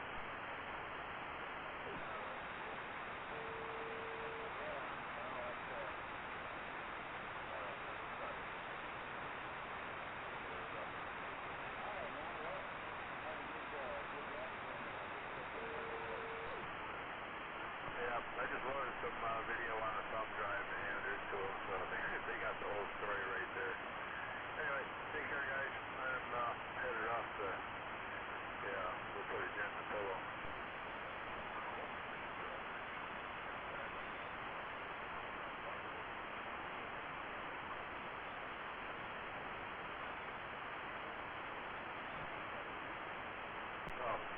Yeah, I just loaded some video on a thumb drive and handed it to them, so they got the whole story right there. Anyway, take care, guys. I'm headed off to, we'll put a dent in the pillow.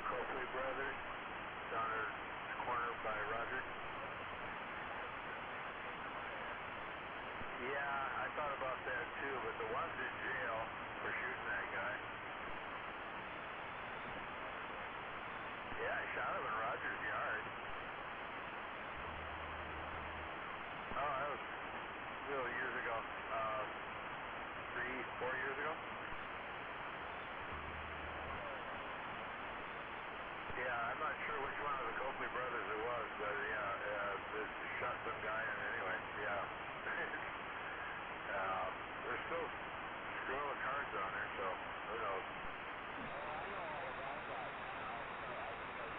Copley Brothers, down at the corner by Roger. Yeah, I thought about that too, but the one's in jail for shooting that guy. Yeah, I shot him in Roger's yard. Oh, that was little years ago. 3, 4 years ago. Yeah, I'm not sure which one of the Copley brothers it was, but they shot some guy in anyway. Yeah. They're still screwing with cards on there, so who knows. I know all about that now. I think I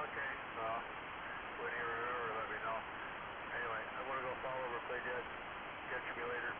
okay. Well, when you remember, let me know. Anyway, I'm going to go fall over, play dead. Catch me later.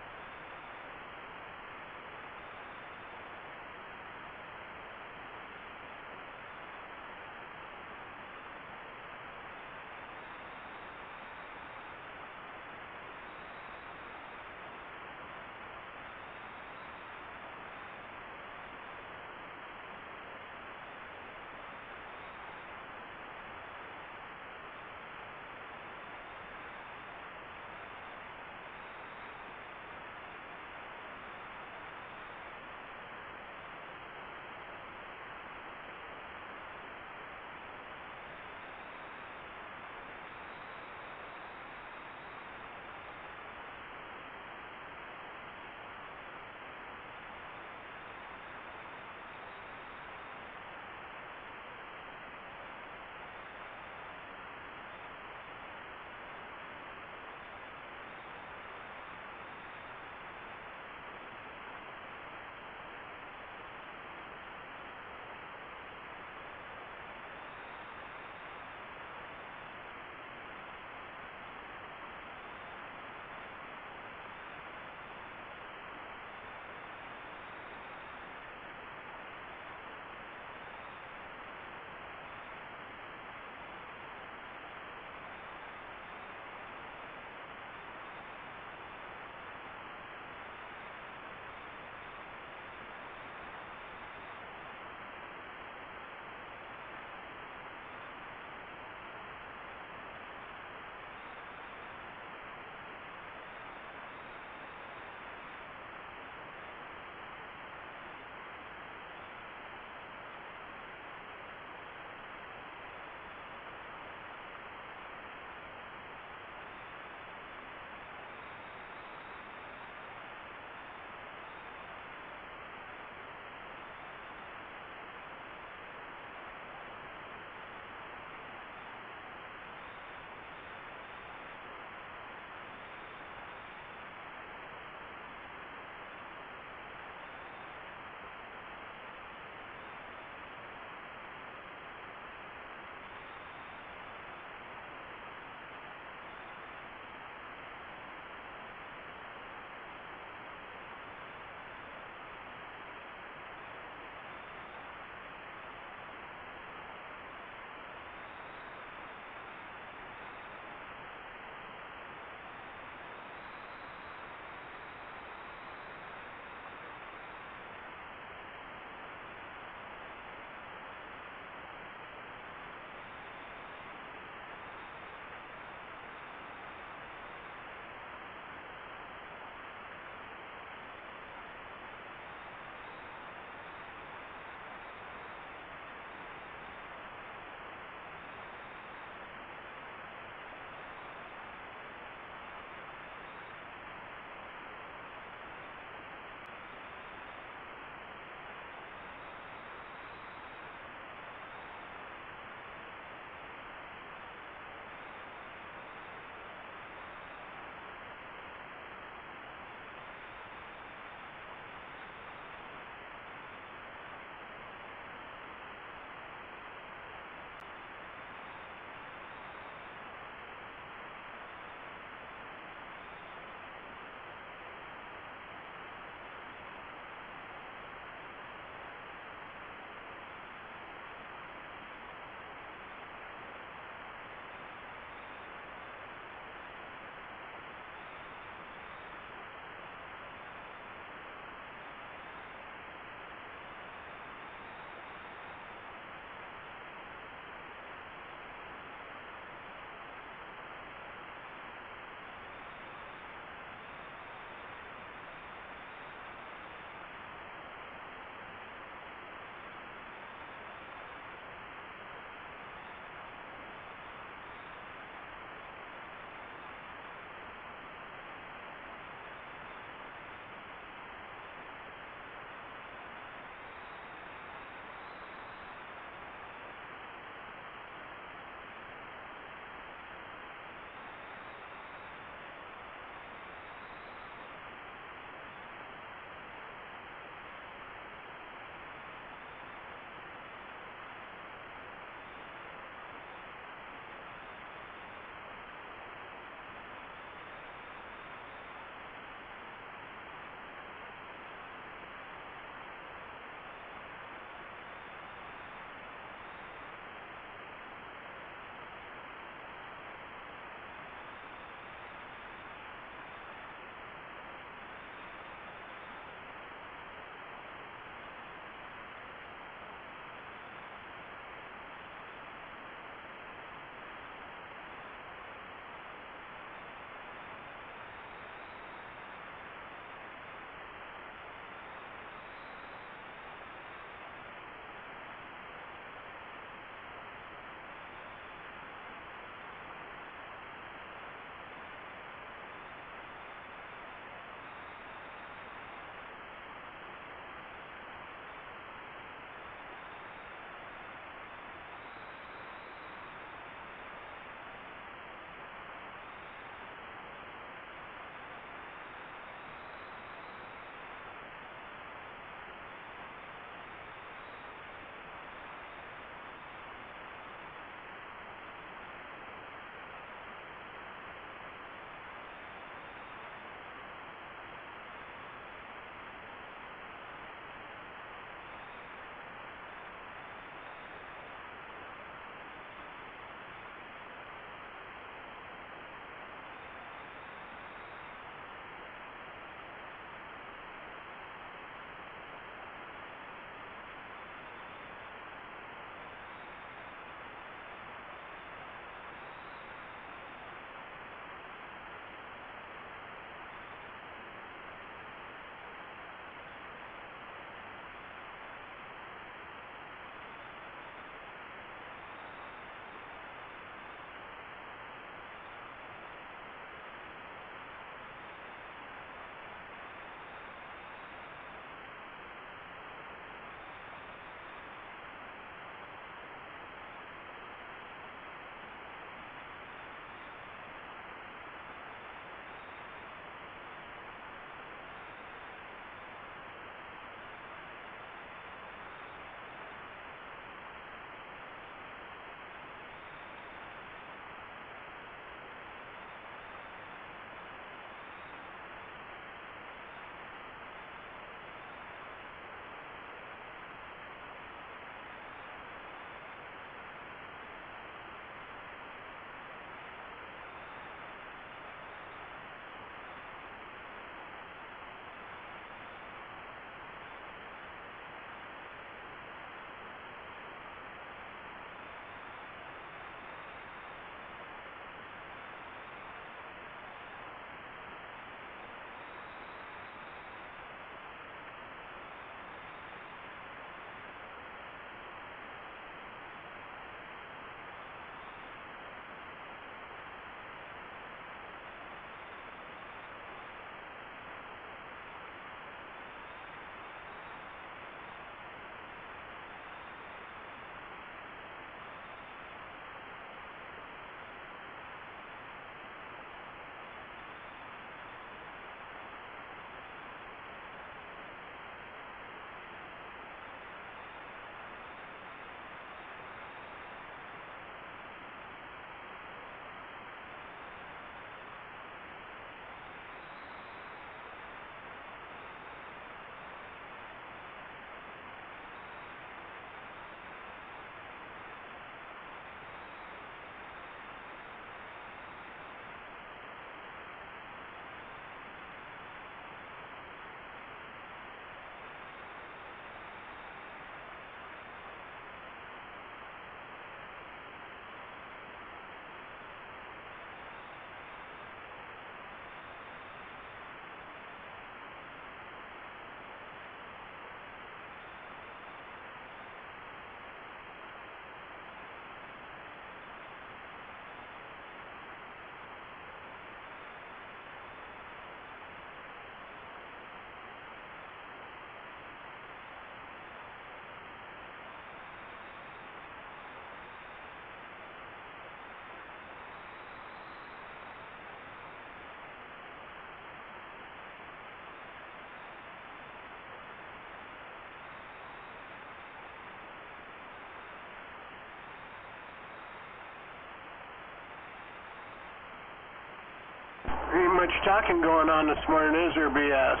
Ain't much talking going on this morning, is there, BS?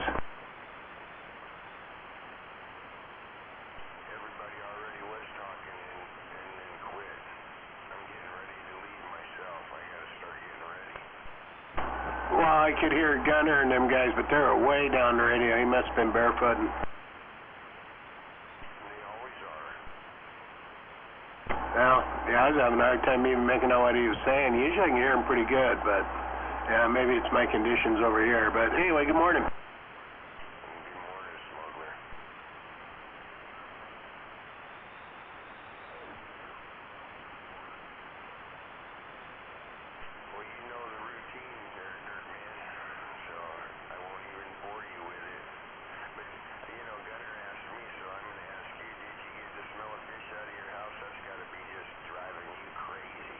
Everybody already was talking and then quit. I'm getting ready to leave myself. I gotta start getting ready. Well, I could hear Gunner and them guys, but they're way down the radio. He must have been barefooting. They always are. Well, yeah, I was having a hard time even making out what he was saying. Usually I can hear him pretty good, but yeah, maybe it's my conditions over here. But anyway, good morning. Good morning, smuggler. Well, you know the routine there, Dirtman, so I won't even bore you with it. But, you know, Gunner asked me, so I'm going to ask you, did you get the smell of fish out of your house? That's got to be just driving you crazy.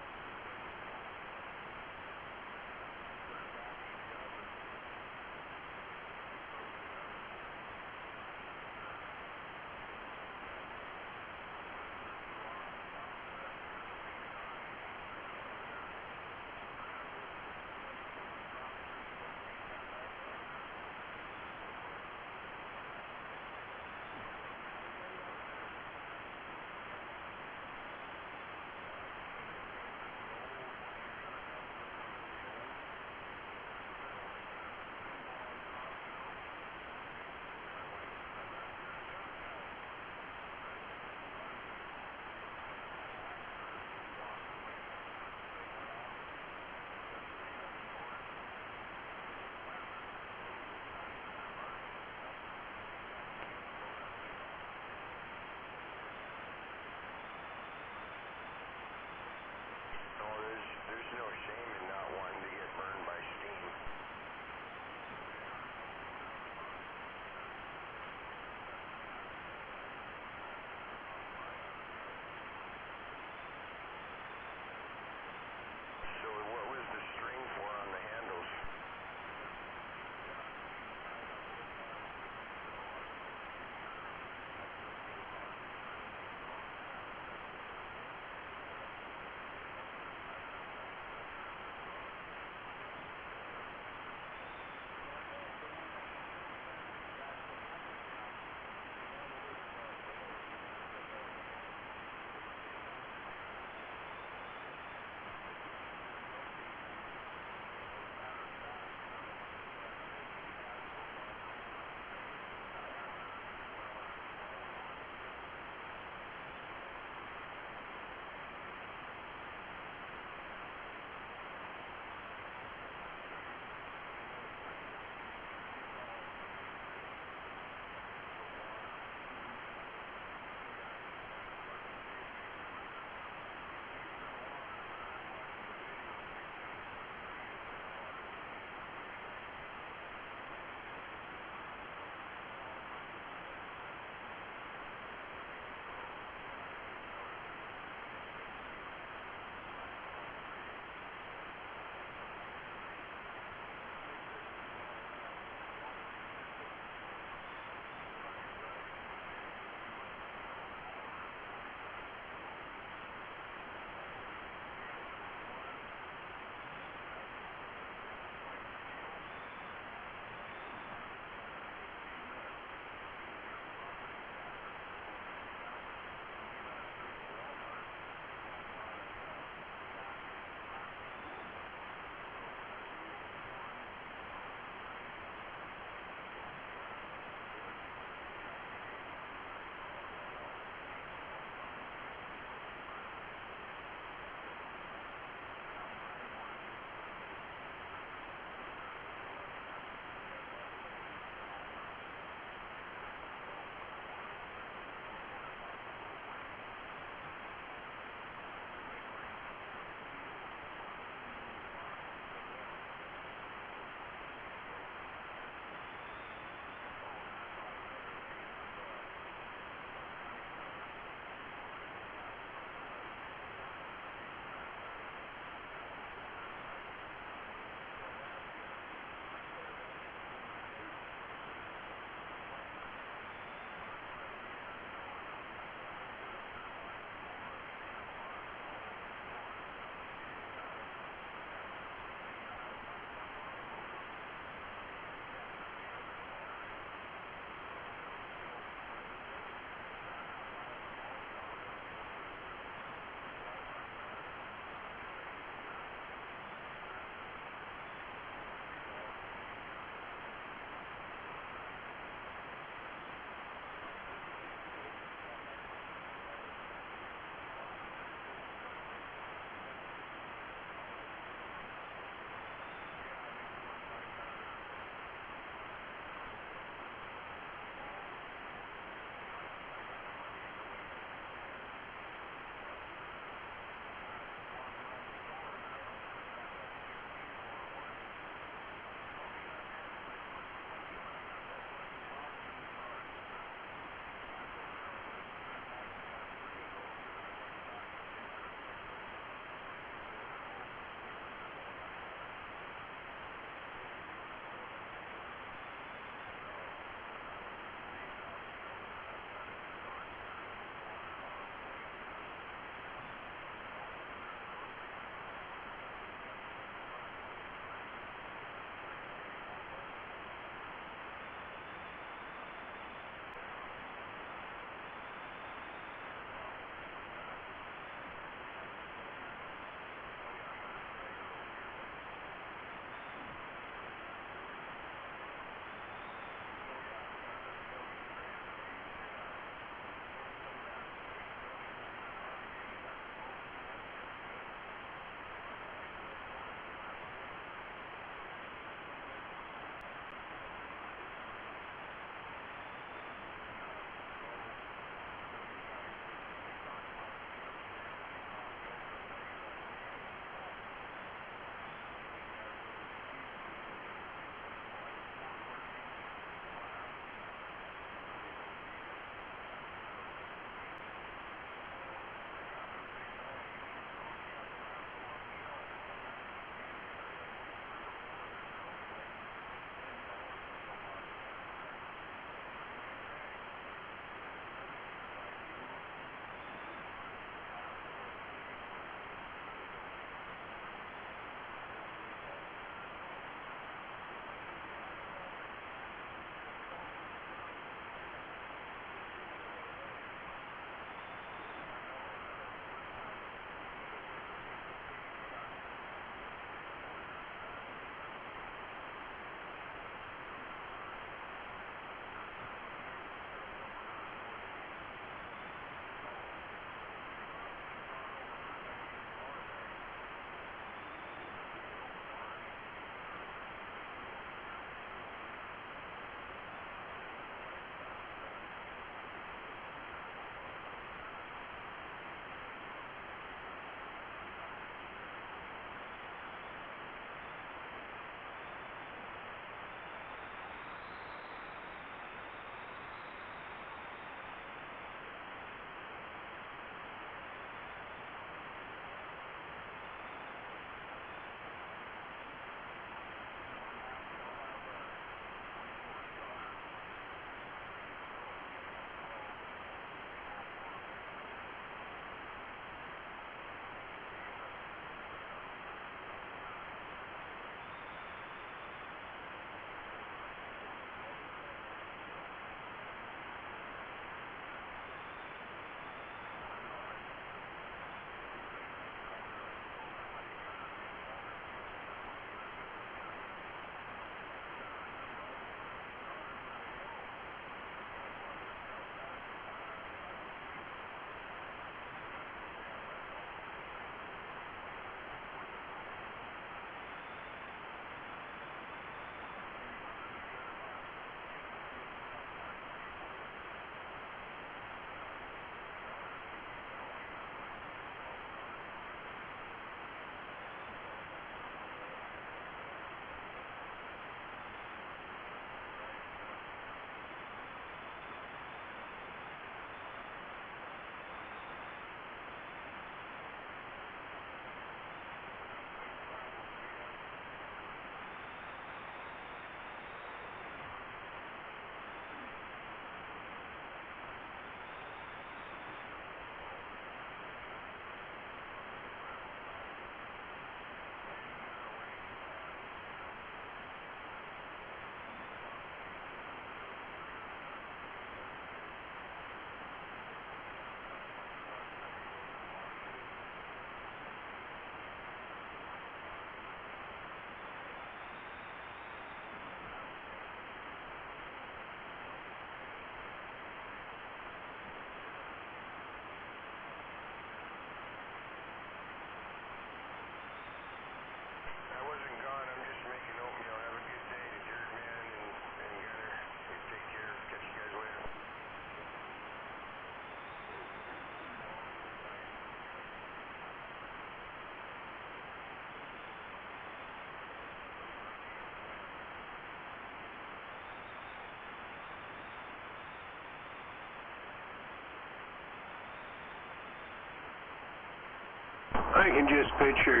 I can just picture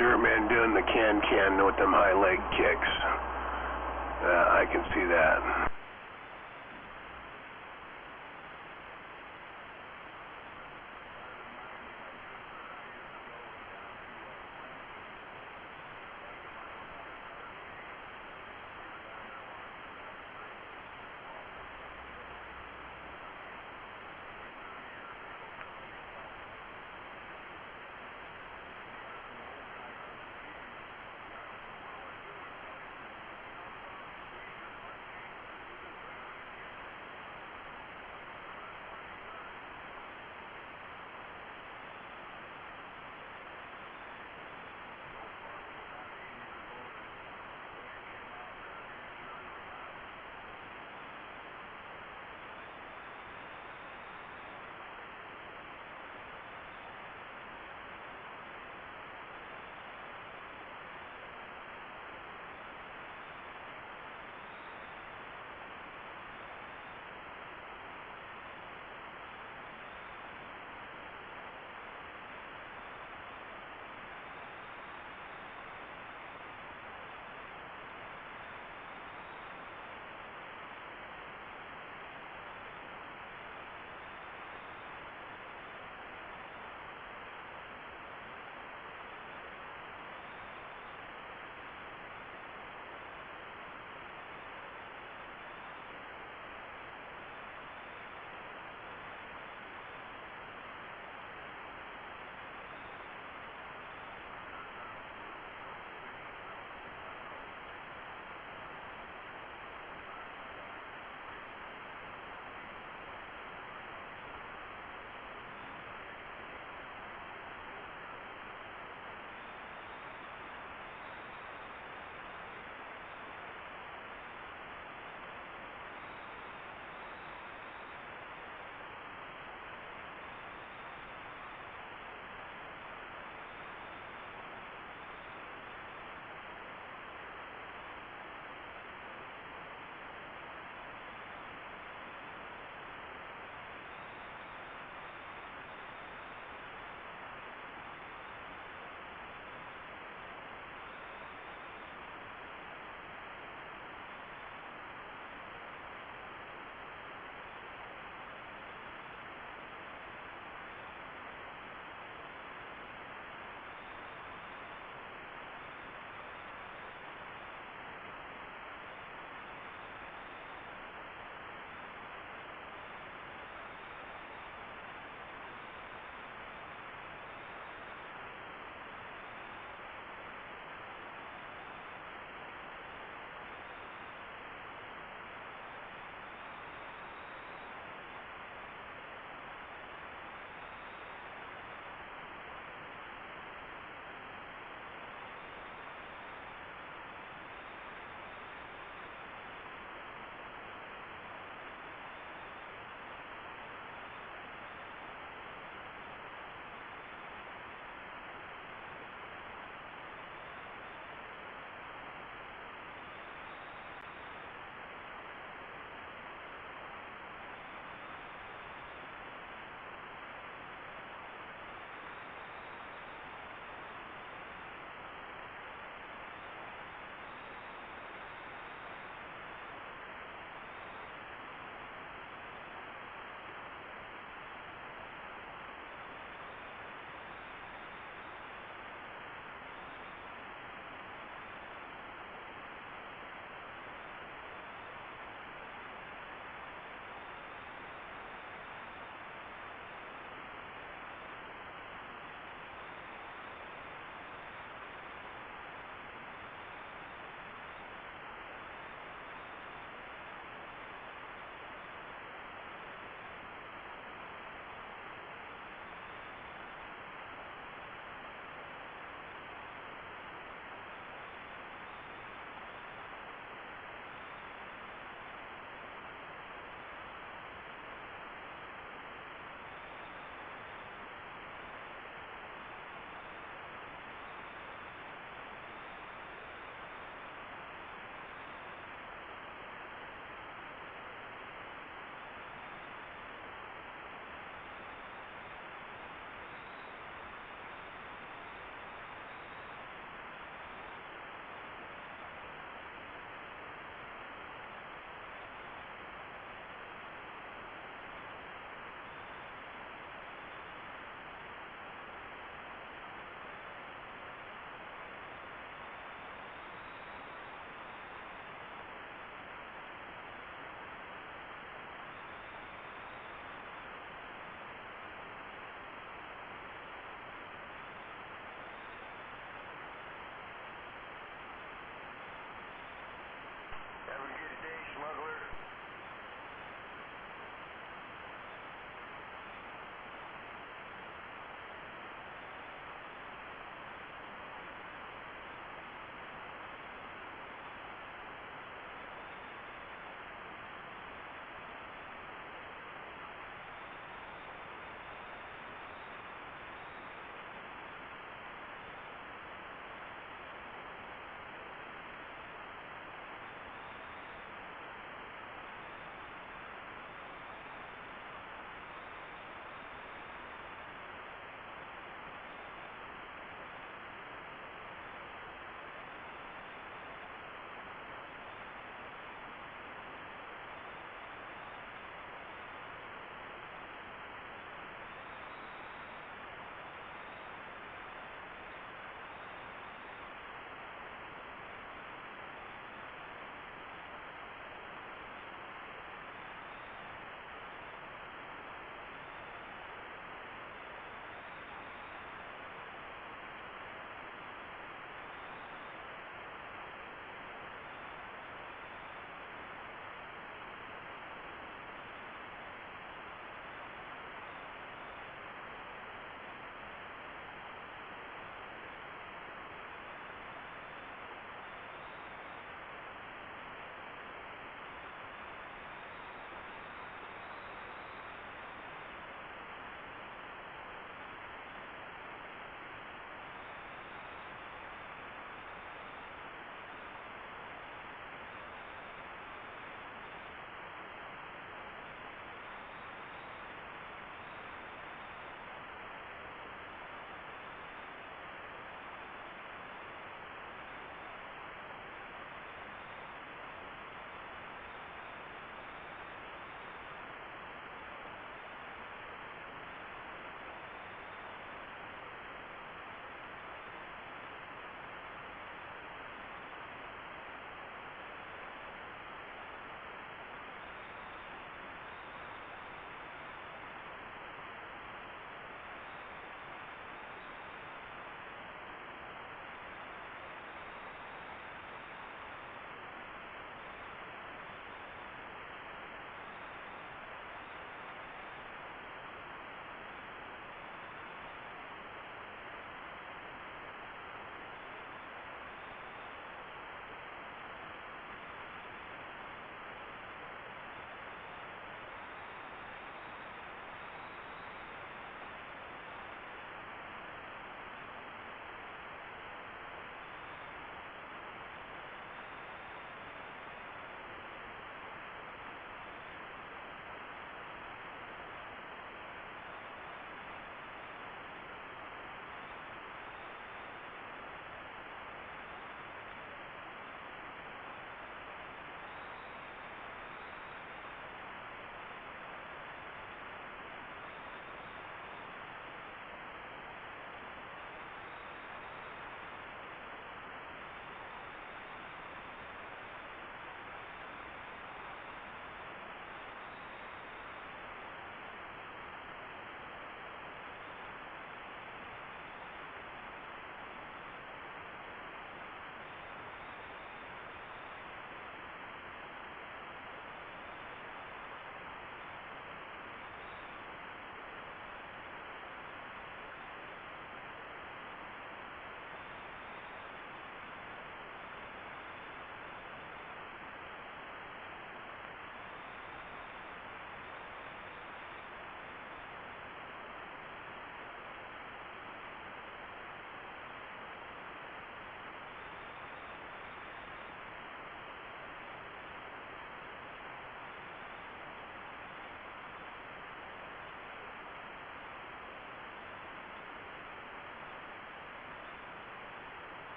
Dirtman doing the can with them high leg kicks. I can see that.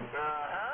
Uh-huh.